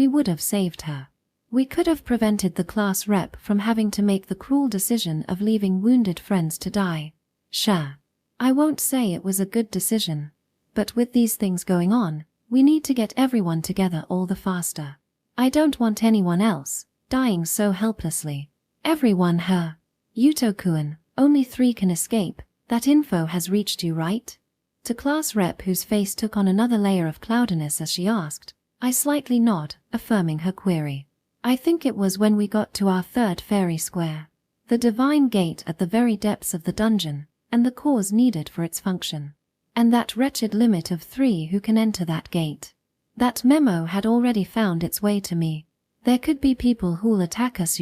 would have saved her. We could have prevented the Class Rep from having to make the cruel decision of leaving wounded friends to die. Sure. I won't say it was a good decision. But with these things going on, we need to get everyone together all the faster. I don't want anyone else dying so helplessly. Everyone her. Yuto-kun, only 3 can escape. That info has reached you, right? To Class Rep, whose face took on another layer of cloudiness as she asked, I slightly nod, affirming her query. I think it was when we got to our 3rd fairy square. The divine gate at the very depths of the dungeon, and the cause needed for its function. And that wretched limit of 3 who can enter that gate. That memo had already found its way to me. There could be people who'll attack us,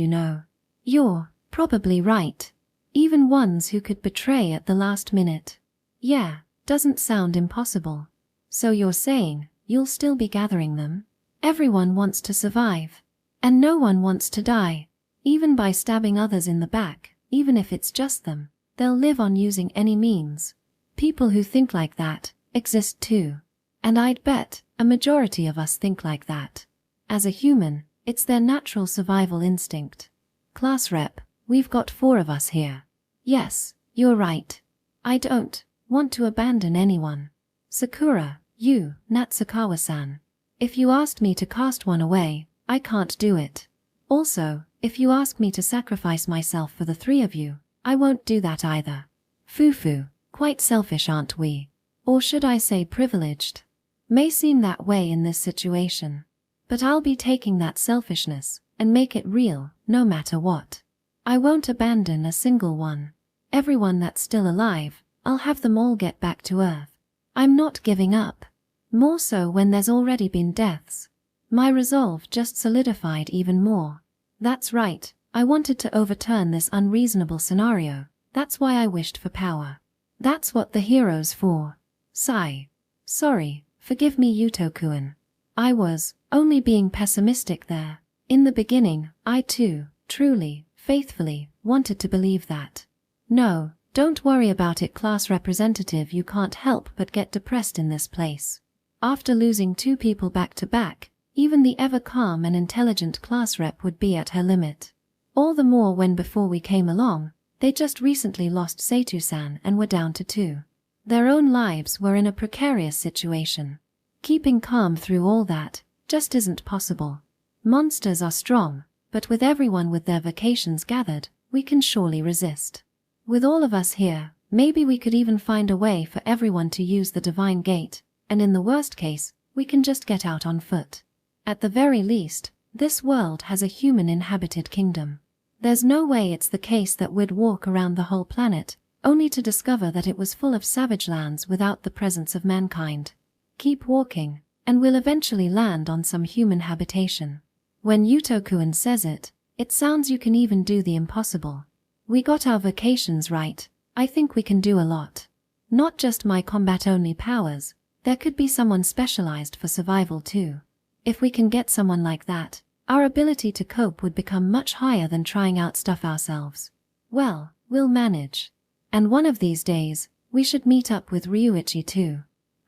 You're probably right. Even ones who could betray at the last minute. Yeah, doesn't sound impossible. So you're saying, you'll still be gathering them? Everyone wants to survive. And no one wants to die. Even by stabbing others in the back, even if it's just them, they'll live on using any means. People who think like that exist too. And I'd bet a majority of us think like that. As a human, it's their natural survival instinct. Class Rep, we've got 4 of us here. Yes, you're right. I don't want to abandon anyone. Sakura, Natsukawa-san. If you asked me to cast one away, I can't do it. Also, if you ask me to sacrifice myself for the 3 of you, I won't do that either. Fufu, quite selfish, aren't we? Or should I say privileged? May seem that way in this situation. But I'll be taking that selfishness and make it real, no matter what. I won't abandon a single one. Everyone that's still alive, I'll have them all get back to Earth. I'm not giving up. More so when there's already been deaths. My resolve just solidified even more. That's right, I wanted to overturn this unreasonable scenario. That's why I wished for power. That's what the hero's for. Sigh. Sorry, forgive me, Yuto-kun. I was only being pessimistic there. In the beginning, I too, truly, faithfully, wanted to believe that. No, don't worry about it, class representative. You can't help but get depressed in this place. After losing 2 people back to back, even the ever calm and intelligent class rep would be at her limit. All the more when before we came along, they just recently lost Seitu-san and were down to 2. Their own lives were in a precarious situation. Keeping calm through all that just isn't possible. Monsters are strong, but with everyone with their vacations gathered, we can surely resist. With all of us here, maybe we could even find a way for everyone to use the Divine Gate, and in the worst case, we can just get out on foot. At the very least, this world has a human-inhabited kingdom. There's no way it's the case that we'd walk around the whole planet, only to discover that it was full of savage lands without the presence of mankind. Keep walking, and we'll eventually land on some human habitation. When Yuto-kun says it, it sounds you can even do the impossible. We got our vacations right. I think we can do a lot. Not just my combat-only powers, there could be someone specialized for survival too. If we can get someone like that, our ability to cope would become much higher than trying out stuff ourselves. Well, we'll manage. And one of these days, we should meet up with Ryuichi too.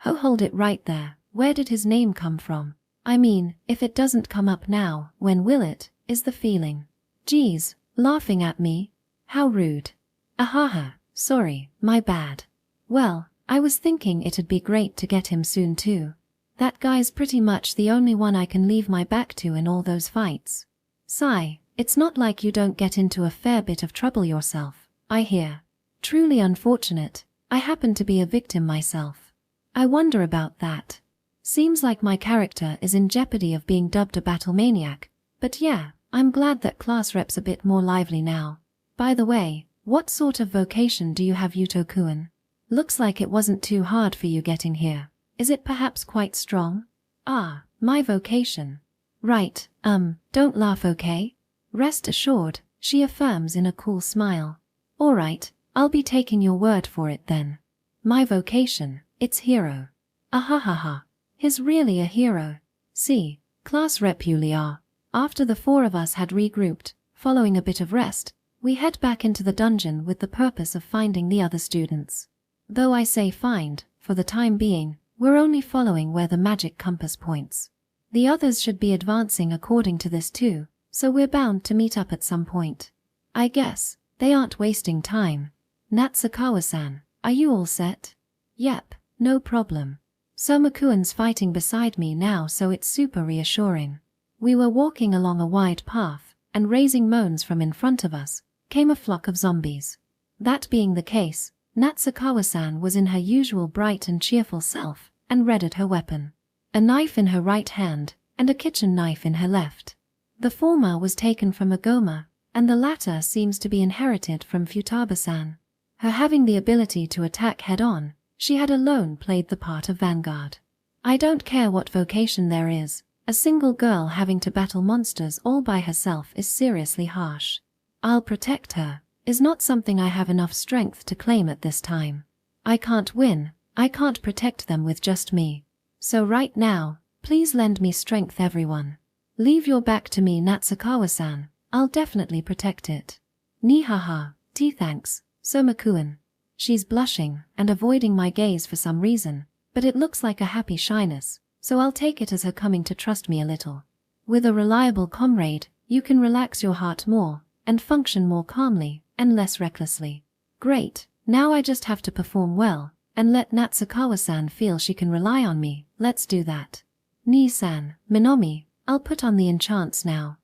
Oh, hold it right there. Where did his name come from? I mean, if it doesn't come up now, when will it, is the feeling. Geez, laughing at me? How rude. Ahaha, sorry, my bad. Well, I was thinking it'd be great to get him soon too. That guy's pretty much the only one I can leave my back to in all those fights. Sigh, it's not like you don't get into a fair bit of trouble yourself, I hear. Truly unfortunate, I happen to be a victim myself. I wonder about that. Seems like my character is in jeopardy of being dubbed a battle maniac, but yeah, I'm glad that class rep's a bit more lively now. By the way, what sort of vocation do you have, Yuto-kun? Looks like it wasn't too hard for you getting here. Is it perhaps quite strong? Ah, my vocation. Right, don't laugh, okay? Rest assured, she affirms in a cool smile. Alright, I'll be taking your word for it then. My vocation, it's hero. Ahahaha. He's really a hero. See, class rep Yulia. After the four of us had regrouped, following a bit of rest, we head back into the dungeon with the purpose of finding the other students. Though I say find, for the time being, we're only following where the magic compass points. The others should be advancing according to this too, so we're bound to meet up at some point. I guess, they aren't wasting time. Natsukawa-san, are you all set? Yep, no problem. Somakuen's fighting beside me now, so it's super reassuring. We were walking along a wide path, and raising moans from in front of us, came a flock of zombies. That being the case, Natsukawa-san was in her usual bright and cheerful self, and readied her weapon. A knife in her right hand, and a kitchen knife in her left. The former was taken from Agoma, and the latter seems to be inherited from Futaba-san. Her having the ability to attack head-on, she had alone played the part of vanguard. I don't care what vocation there is, a single girl having to battle monsters all by herself is seriously harsh. I'll protect her, is not something I have enough strength to claim at this time. I can't win, I can't protect them with just me. So right now, please lend me strength, everyone. Leave your back to me, Natsukawa-san, I'll definitely protect it. Nihaha, thanks, Somakuen. She's blushing and avoiding my gaze for some reason, but it looks like a happy shyness, so I'll take it as her coming to trust me a little. With a reliable comrade, you can relax your heart more, and function more calmly, and less recklessly. Great, now I just have to perform well, and let Natsukawa-san feel she can rely on me. Let's do that. Nii-san, Minomi, I'll put on the enchants now.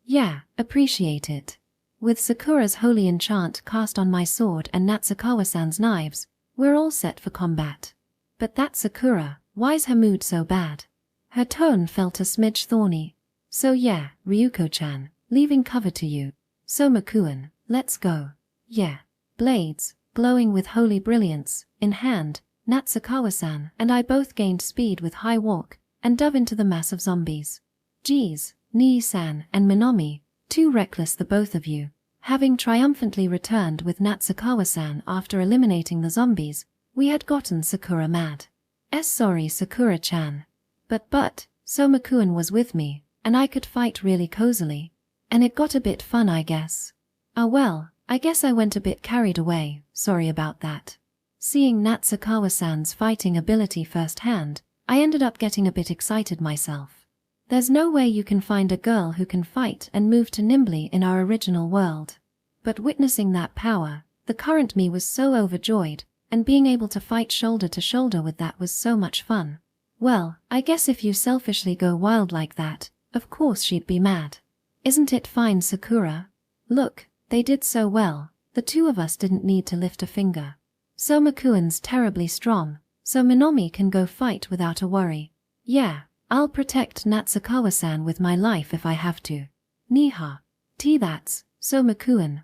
Yeah, appreciate it. With Sakura's holy enchant cast on my sword and Natsukawa-san's knives, we're all set for combat. But that Sakura, why's her mood so bad? Her tone felt a smidge thorny. So yeah, Ryuko-chan, leaving cover to you. Somakuen, let's go. Yeah. Blades, glowing with holy brilliance, in hand, Natsukawa-san and I both gained speed with high walk, and dove into the mass of zombies. Geez, Nii-san and Minomi, too reckless the both of you. Having triumphantly returned with Natsukawa-san after eliminating the zombies, we had gotten Sakura mad. Sorry, Sakura-chan. But, Somakuen was with me, and I could fight really cozily. And it got a bit fun, I guess. Ah well, I guess I went a bit carried away, sorry about that. Seeing Natsukawa-san's fighting ability firsthand, I ended up getting a bit excited myself. There's no way you can find a girl who can fight and move too nimbly in our original world. But witnessing that power, the current me was so overjoyed, and being able to fight shoulder to shoulder with that was so much fun. Well, I guess if you selfishly go wild like that, of course she'd be mad. Isn't it fine, Sakura? Look, they did so well, the two of us didn't need to lift a finger. Somakuen's terribly strong, so Minomi can go fight without a worry. Yeah. I'll protect Natsukawa-san with my life if I have to. Niha. That's, Somakuen,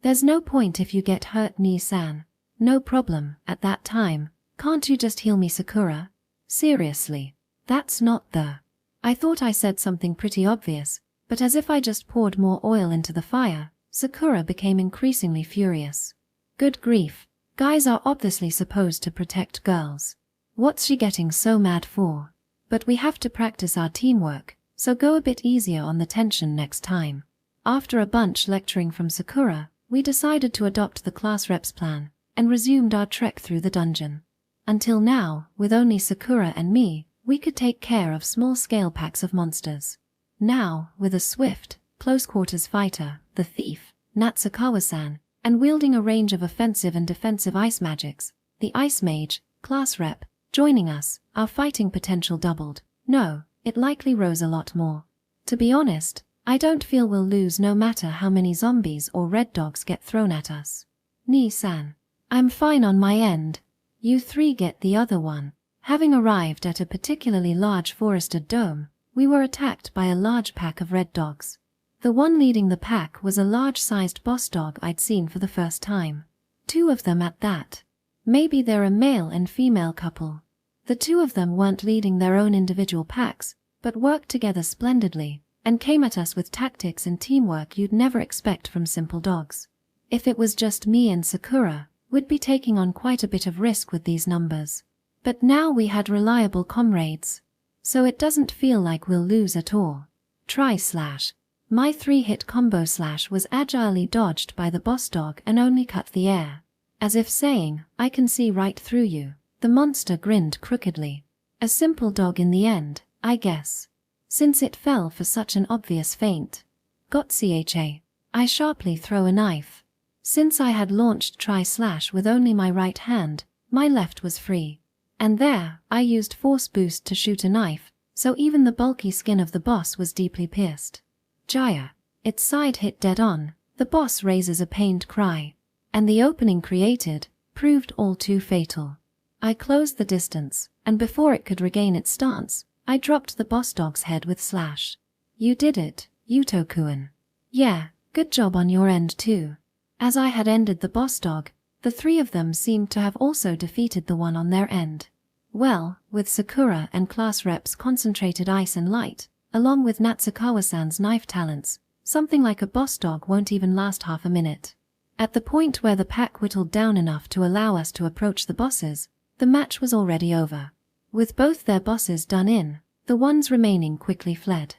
There's no point if you get hurt, Nii-san. No problem, at that time. Can't you just heal me, Sakura? Seriously. That's not the... I thought I said something pretty obvious, but as if I just poured more oil into the fire, Sakura became increasingly furious. Good grief. Guys are obviously supposed to protect girls. What's she getting so mad for? But we have to practice our teamwork, so go a bit easier on the tension next time. After a bunch lecturing from Sakura, we decided to adopt the class rep's plan, and resumed our trek through the dungeon. Until now, with only Sakura and me, we could take care of small-scale packs of monsters. Now, with a swift, close-quarters fighter, the thief, Natsukawa-san, and wielding a range of offensive and defensive ice magics, the Ice Mage, class rep, joining us, our fighting potential doubled. No, it likely rose a lot more. To be honest, I don't feel we'll lose no matter how many zombies or red dogs get thrown at us. Nii-san. I'm fine on my end. You three get the other one. Having arrived at a particularly large forested dome, we were attacked by a large pack of red dogs. The one leading the pack was a large-sized boss dog I'd seen for the first time. 2 of them at that. Maybe they're a male and female couple. The 2 of them weren't leading their own individual packs, but worked together splendidly, and came at us with tactics and teamwork you'd never expect from simple dogs. If it was just me and Sakura, we'd be taking on quite a bit of risk with these numbers. But now we had reliable comrades, so it doesn't feel like we'll lose at all. Tri-slash. My 3-hit combo slash was agilely dodged by the boss dog and only cut the air. As if saying, I can see right through you. The monster grinned crookedly. A simple dog in the end, I guess. Since it fell for such an obvious feint. Got cha. I sharply throw a knife. Since I had launched tri-slash with only my right hand, my left was free. And there, I used force boost to shoot a knife, so even the bulky skin of the boss was deeply pierced. Jaya. Its side hit dead on, the boss raises a pained cry. And the opening created, proved all too fatal. I closed the distance, and before it could regain its stance, I dropped the boss dog's head with slash. You did it, Yuto-kun. Yeah, good job on your end too. As I had ended the boss dog, the 3 of them seemed to have also defeated the one on their end. Well, with Sakura and class rep's concentrated ice and light, along with Natsukawa-san's knife talents, something like a boss dog won't even last half a minute. At the point where the pack whittled down enough to allow us to approach the bosses, the match was already over. With both their bosses done in, the ones remaining quickly fled.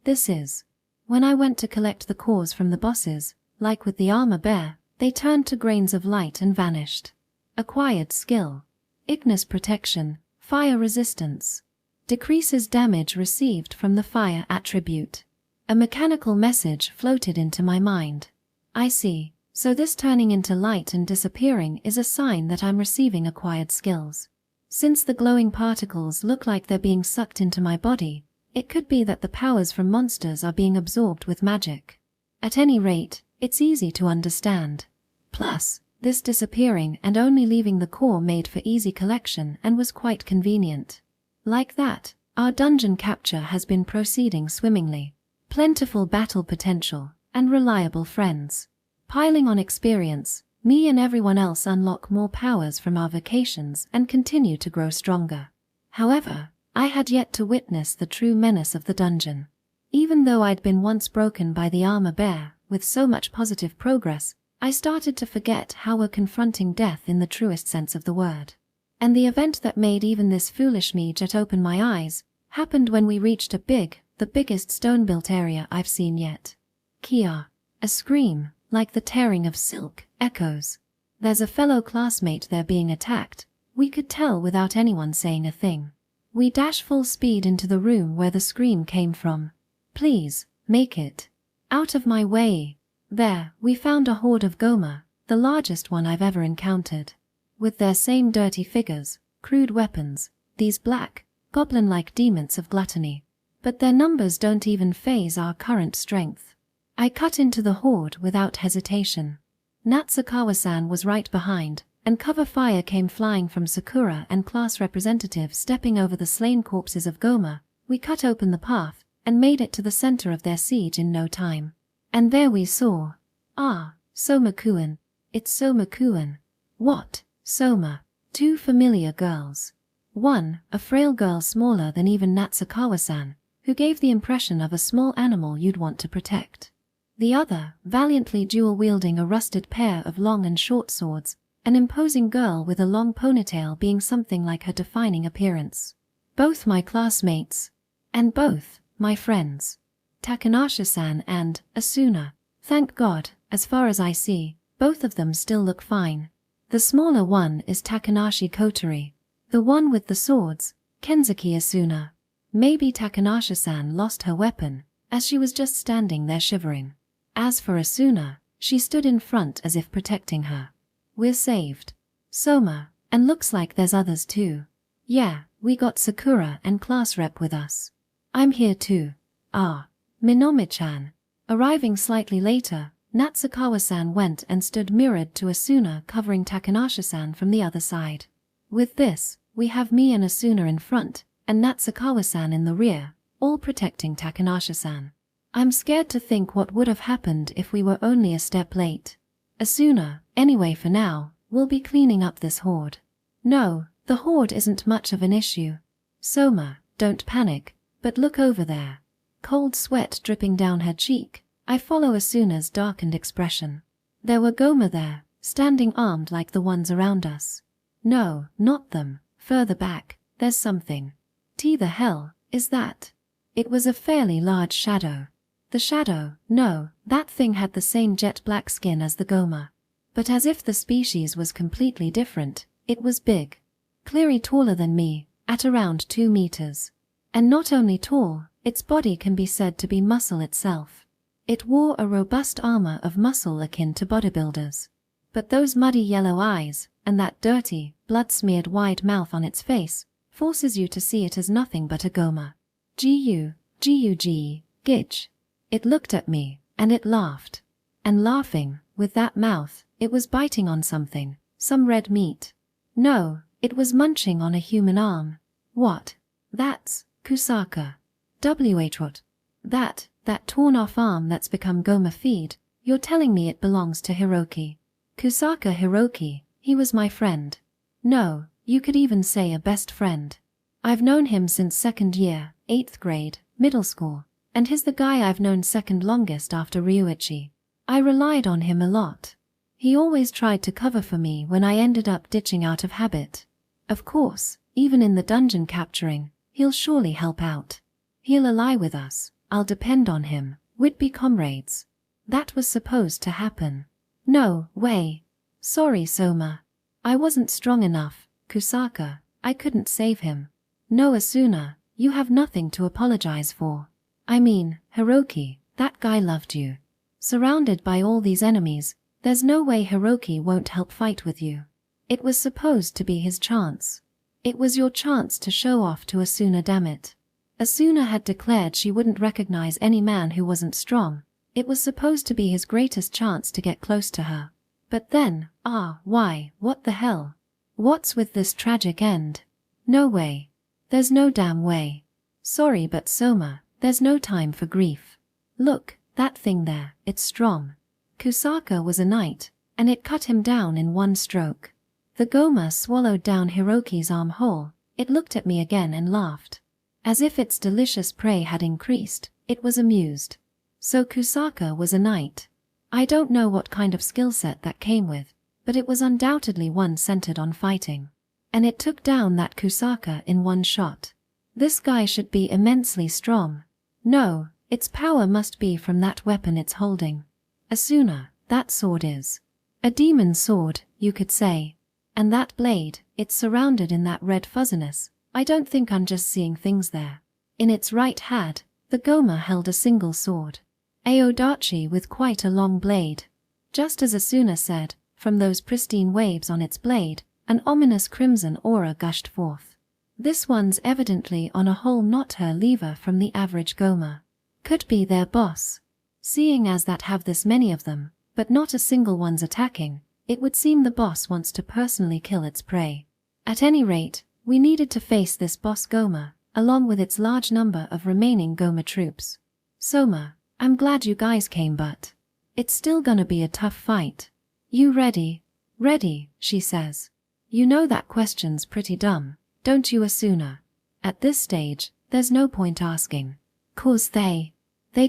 This is. When I went to collect the cores from the bosses, like with the armor bear, they turned to grains of light and vanished. Acquired skill. Ignis protection, fire resistance. Decreases damage received from the fire attribute. A mechanical message floated into my mind. I see, so this turning into light and disappearing is a sign that I'm receiving acquired skills. Since the glowing particles look like they're being sucked into my body, it could be that the powers from monsters are being absorbed with magic. At any rate, it's easy to understand. Plus, this disappearing and only leaving the core made for easy collection and was quite convenient. Like that, our dungeon capture has been proceeding swimmingly. Plentiful battle potential, and reliable friends. Piling on experience, me and everyone else unlock more powers from our vacations and continue to grow stronger. However, I had yet to witness the true menace of the dungeon. Even though I'd been once broken by the armor bear, with so much positive progress, I started to forget how we're confronting death in the truest sense of the word. And the event that made even this foolish me jet open my eyes, happened when we reached the biggest stone-built area I've seen yet. Kia. A scream, like the tearing of silk, echoes. There's a fellow classmate there being attacked, we could tell without anyone saying a thing. We dash full speed into the room where the scream came from. Please, make it. Out of my way. There, we found a horde of Goma, the largest one I've ever encountered. With their same dirty figures, crude weapons, these black, goblin-like demons of gluttony. But their numbers don't even faze our current strength. I cut into the horde without hesitation. Natsukawa-san was right behind, and cover fire came flying from Sakura and class representatives stepping over the slain corpses of Goma. We cut open the path, and made it to the center of their siege in no time. And there we saw. Soma-kun. It's Soma-kun. What? Soma. 2 familiar girls. One, a frail girl smaller than even Natsukawa-san, who gave the impression of a small animal you'd want to protect. The other, valiantly dual-wielding a rusted pair of long and short swords, an imposing girl with a long ponytail being something like her defining appearance. Both my classmates. And both my friends. Takanasha-san and Asuna. Thank God, as far as I see, both of them still look fine. The smaller one is Takanashi Kotori. The one with the swords, Kenzuki Asuna. Maybe Takanasha-san lost her weapon, as she was just standing there shivering. As for Asuna, she stood in front as if protecting her. We're saved. Soma, and looks like there's others too. Yeah, we got Sakura and class rep with us. I'm here too. Ah. Minome-chan. Arriving slightly later, Natsukawa-san went and stood mirrored to Asuna covering Takanasha-san from the other side. With this, we have me and Asuna in front, and Natsukawa-san in the rear, all protecting Takanasha-san. I'm scared to think what would have happened if we were only a step late. Asuna, anyway for now, will be cleaning up this horde. No, the horde isn't much of an issue. Soma, don't panic, but look over there. Cold sweat dripping down her cheek, I follow Asuna's darkened expression. There were Goma there, standing armed like the ones around us. No, not them, further back, there's something. The hell is that? It was a fairly large shadow. The shadow, no, that thing had the same jet black skin as the Goma. But as if the species was completely different, it was big. Clearly taller than me, at around 2 meters. And not only tall, its body can be said to be muscle itself. It wore a robust armor of muscle akin to bodybuilders. But those muddy yellow eyes, and that dirty, blood-smeared wide mouth on its face, forces you to see it as nothing but a Goma. G-U-G, Gitch. It looked at me, and it laughed. And laughing, with that mouth, it was biting on something, some red meat. No, it was munching on a human arm. What? That's Kusaka. What? That torn-off arm that's become Goma feed, you're telling me it belongs to Hiroki. Kusaka Hiroki, he was my friend. No, you could even say a best friend. I've known him since 2nd year, 8th grade, middle school, and he's the guy I've known second longest after Ryuichi. I relied on him a lot. He always tried to cover for me when I ended up ditching out of habit. Of course, even in the dungeon capturing, he'll surely help out. He'll ally with us, I'll depend on him, we'd be comrades. That was supposed to happen. No way. Sorry, Soma. I wasn't strong enough, Kusaka, I couldn't save him. No, Asuna, you have nothing to apologize for. I mean, Hiroki, that guy loved you. Surrounded by all these enemies, there's no way Hiroki won't help fight with you. It was supposed to be his chance. It was your chance to show off to Asuna, damn it. Asuna had declared she wouldn't recognize any man who wasn't strong. It was supposed to be his greatest chance to get close to her. But then, why, what the hell? What's with this tragic end? No way. There's no damn way. Sorry, but Soma, there's no time for grief. Look, that thing there, it's strong. Kusaka was a knight, and it cut him down in one stroke. The Goma swallowed down Hiroki's arm whole. It looked at me again and laughed. As if its delicious prey had increased, it was amused. So Kusaka was a knight. I don't know what kind of skill set that came with, but it was undoubtedly one centered on fighting. And it took down that Kusaka in one shot. This guy should be immensely strong. No, its power must be from that weapon it's holding. Asuna, that sword is a demon sword, you could say. And that blade, it's surrounded in that red fuzziness. I don't think I'm just seeing things there. In its right hand, the Goma held a single sword. Aodachi with quite a long blade. Just as Asuna said, from those pristine waves on its blade, an ominous crimson aura gushed forth. This one's evidently on a whole not her lever from the average Goma. Could be their boss. Seeing as that have this many of them, but not a single one's attacking, it would seem the boss wants to personally kill its prey. At any rate, we needed to face this boss Goma, along with its large number of remaining Goma troops. Soma, I'm glad you guys came, but it's still gonna be a tough fight. You ready? Ready, she says. You know that question's pretty dumb, don't you, Asuna? At this stage, there's no point asking. 'Cause they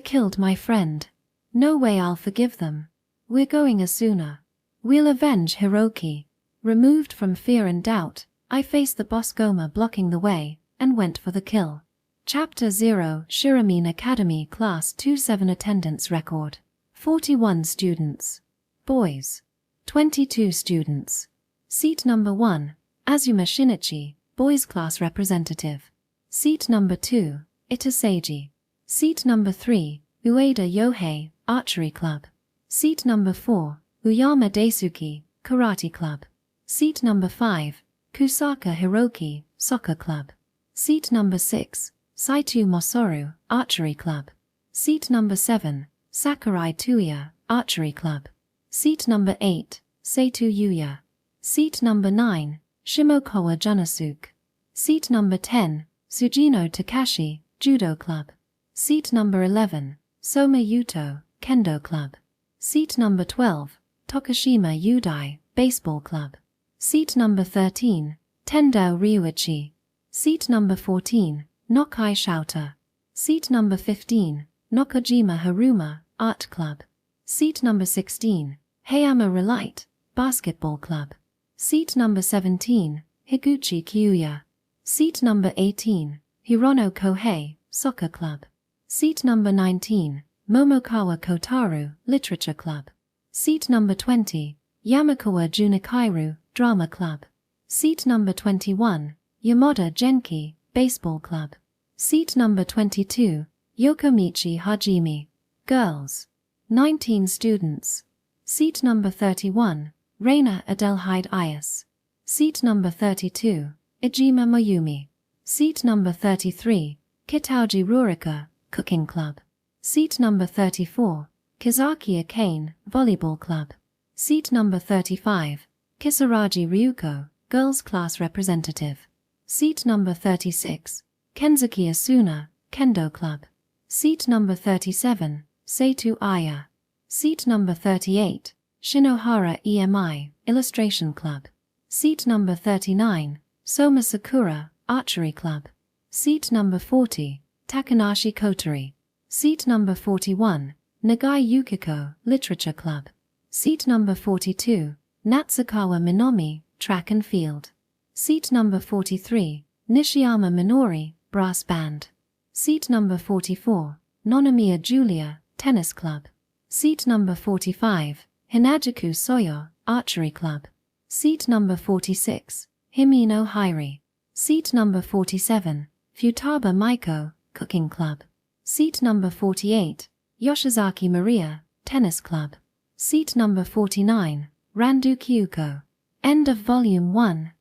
killed my friend. No way I'll forgive them. We're going, Asuna. We'll avenge Hiroki. Removed from fear and doubt, I face the boss Goma blocking the way, and went for the kill. Chapter 0 Shiromine Academy Class 27 Attendance Record 41 students. Boys 22 students. Seat number 1 Azuma Shinichi, Boys Class Representative. Seat number 2 Itaseiji. Seat number 3 Ueda Yohei, Archery Club. Seat number 4 Uyama Daisuke, Karate Club. Seat number 5 Kusaka Hiroki, Soccer Club. Seat number 6 Saitu Mosoru, Archery Club. Seat number 7 Sakurai Tuya, Archery Club. Seat number 8 Seitu Yuya. Seat number 9 Shimokawa Junasuke. Seat number 10 Sujino Takashi, Judo Club. Seat number 11 Soma Yuto, Kendo Club. Seat number 12 Tokushima Yudai, Baseball Club. Seat number 13 Tendao Ryuichi. Seat number 14 Nokai Shouter. Seat number 15 Nokojima Haruma, Art Club. Seat number 16 Hayama Relight, Basketball Club. Seat number 17 Higuchi Kyuya. Seat number 18 Hirono Kohei, Soccer Club. Seat number 19 Momokawa Kotaru, Literature Club. Seat number 20 Yamakawa Junikairu, Drama Club. Seat number 21 Yamada Genki, Baseball Club. Seat number 22 Yokomichi Hajime, Girls. 19 students. Seat number 31 Reina Adelheid Ayas. Seat number 32 Ijima Mayumi. Seat number 33 Kitauji Rurika, Cooking Club. Seat number 34 Kizaki Akane, Volleyball Club. Seat number 35 Kisaraji Ryuko, Girls Class Representative. Seat number 36 Kenzuki Asuna, Kendo Club. Seat number 37 Seitu Aya. Seat number 38 Shinohara EMI, Illustration Club. Seat number 39 Soma Sakura, Archery Club. Seat number 40 Takanashi Kotori. Seat number 41 Nagai Yukiko, Literature Club. Seat number 42 Natsukawa Minomi, Track and Field. Seat number 43 Nishiyama Minori, Brass Band. Seat number 44 Nonomiya Julia, Tennis Club. Seat number 45 Hinajuku Soyo, Archery Club. Seat number 46 Himino Hairi. Seat number 47 Futaba Maiko, Cooking Club. Seat number 48 Yoshizaki Maria, Tennis Club. Seat number 49 Randu Kyuko. End of Volume 1.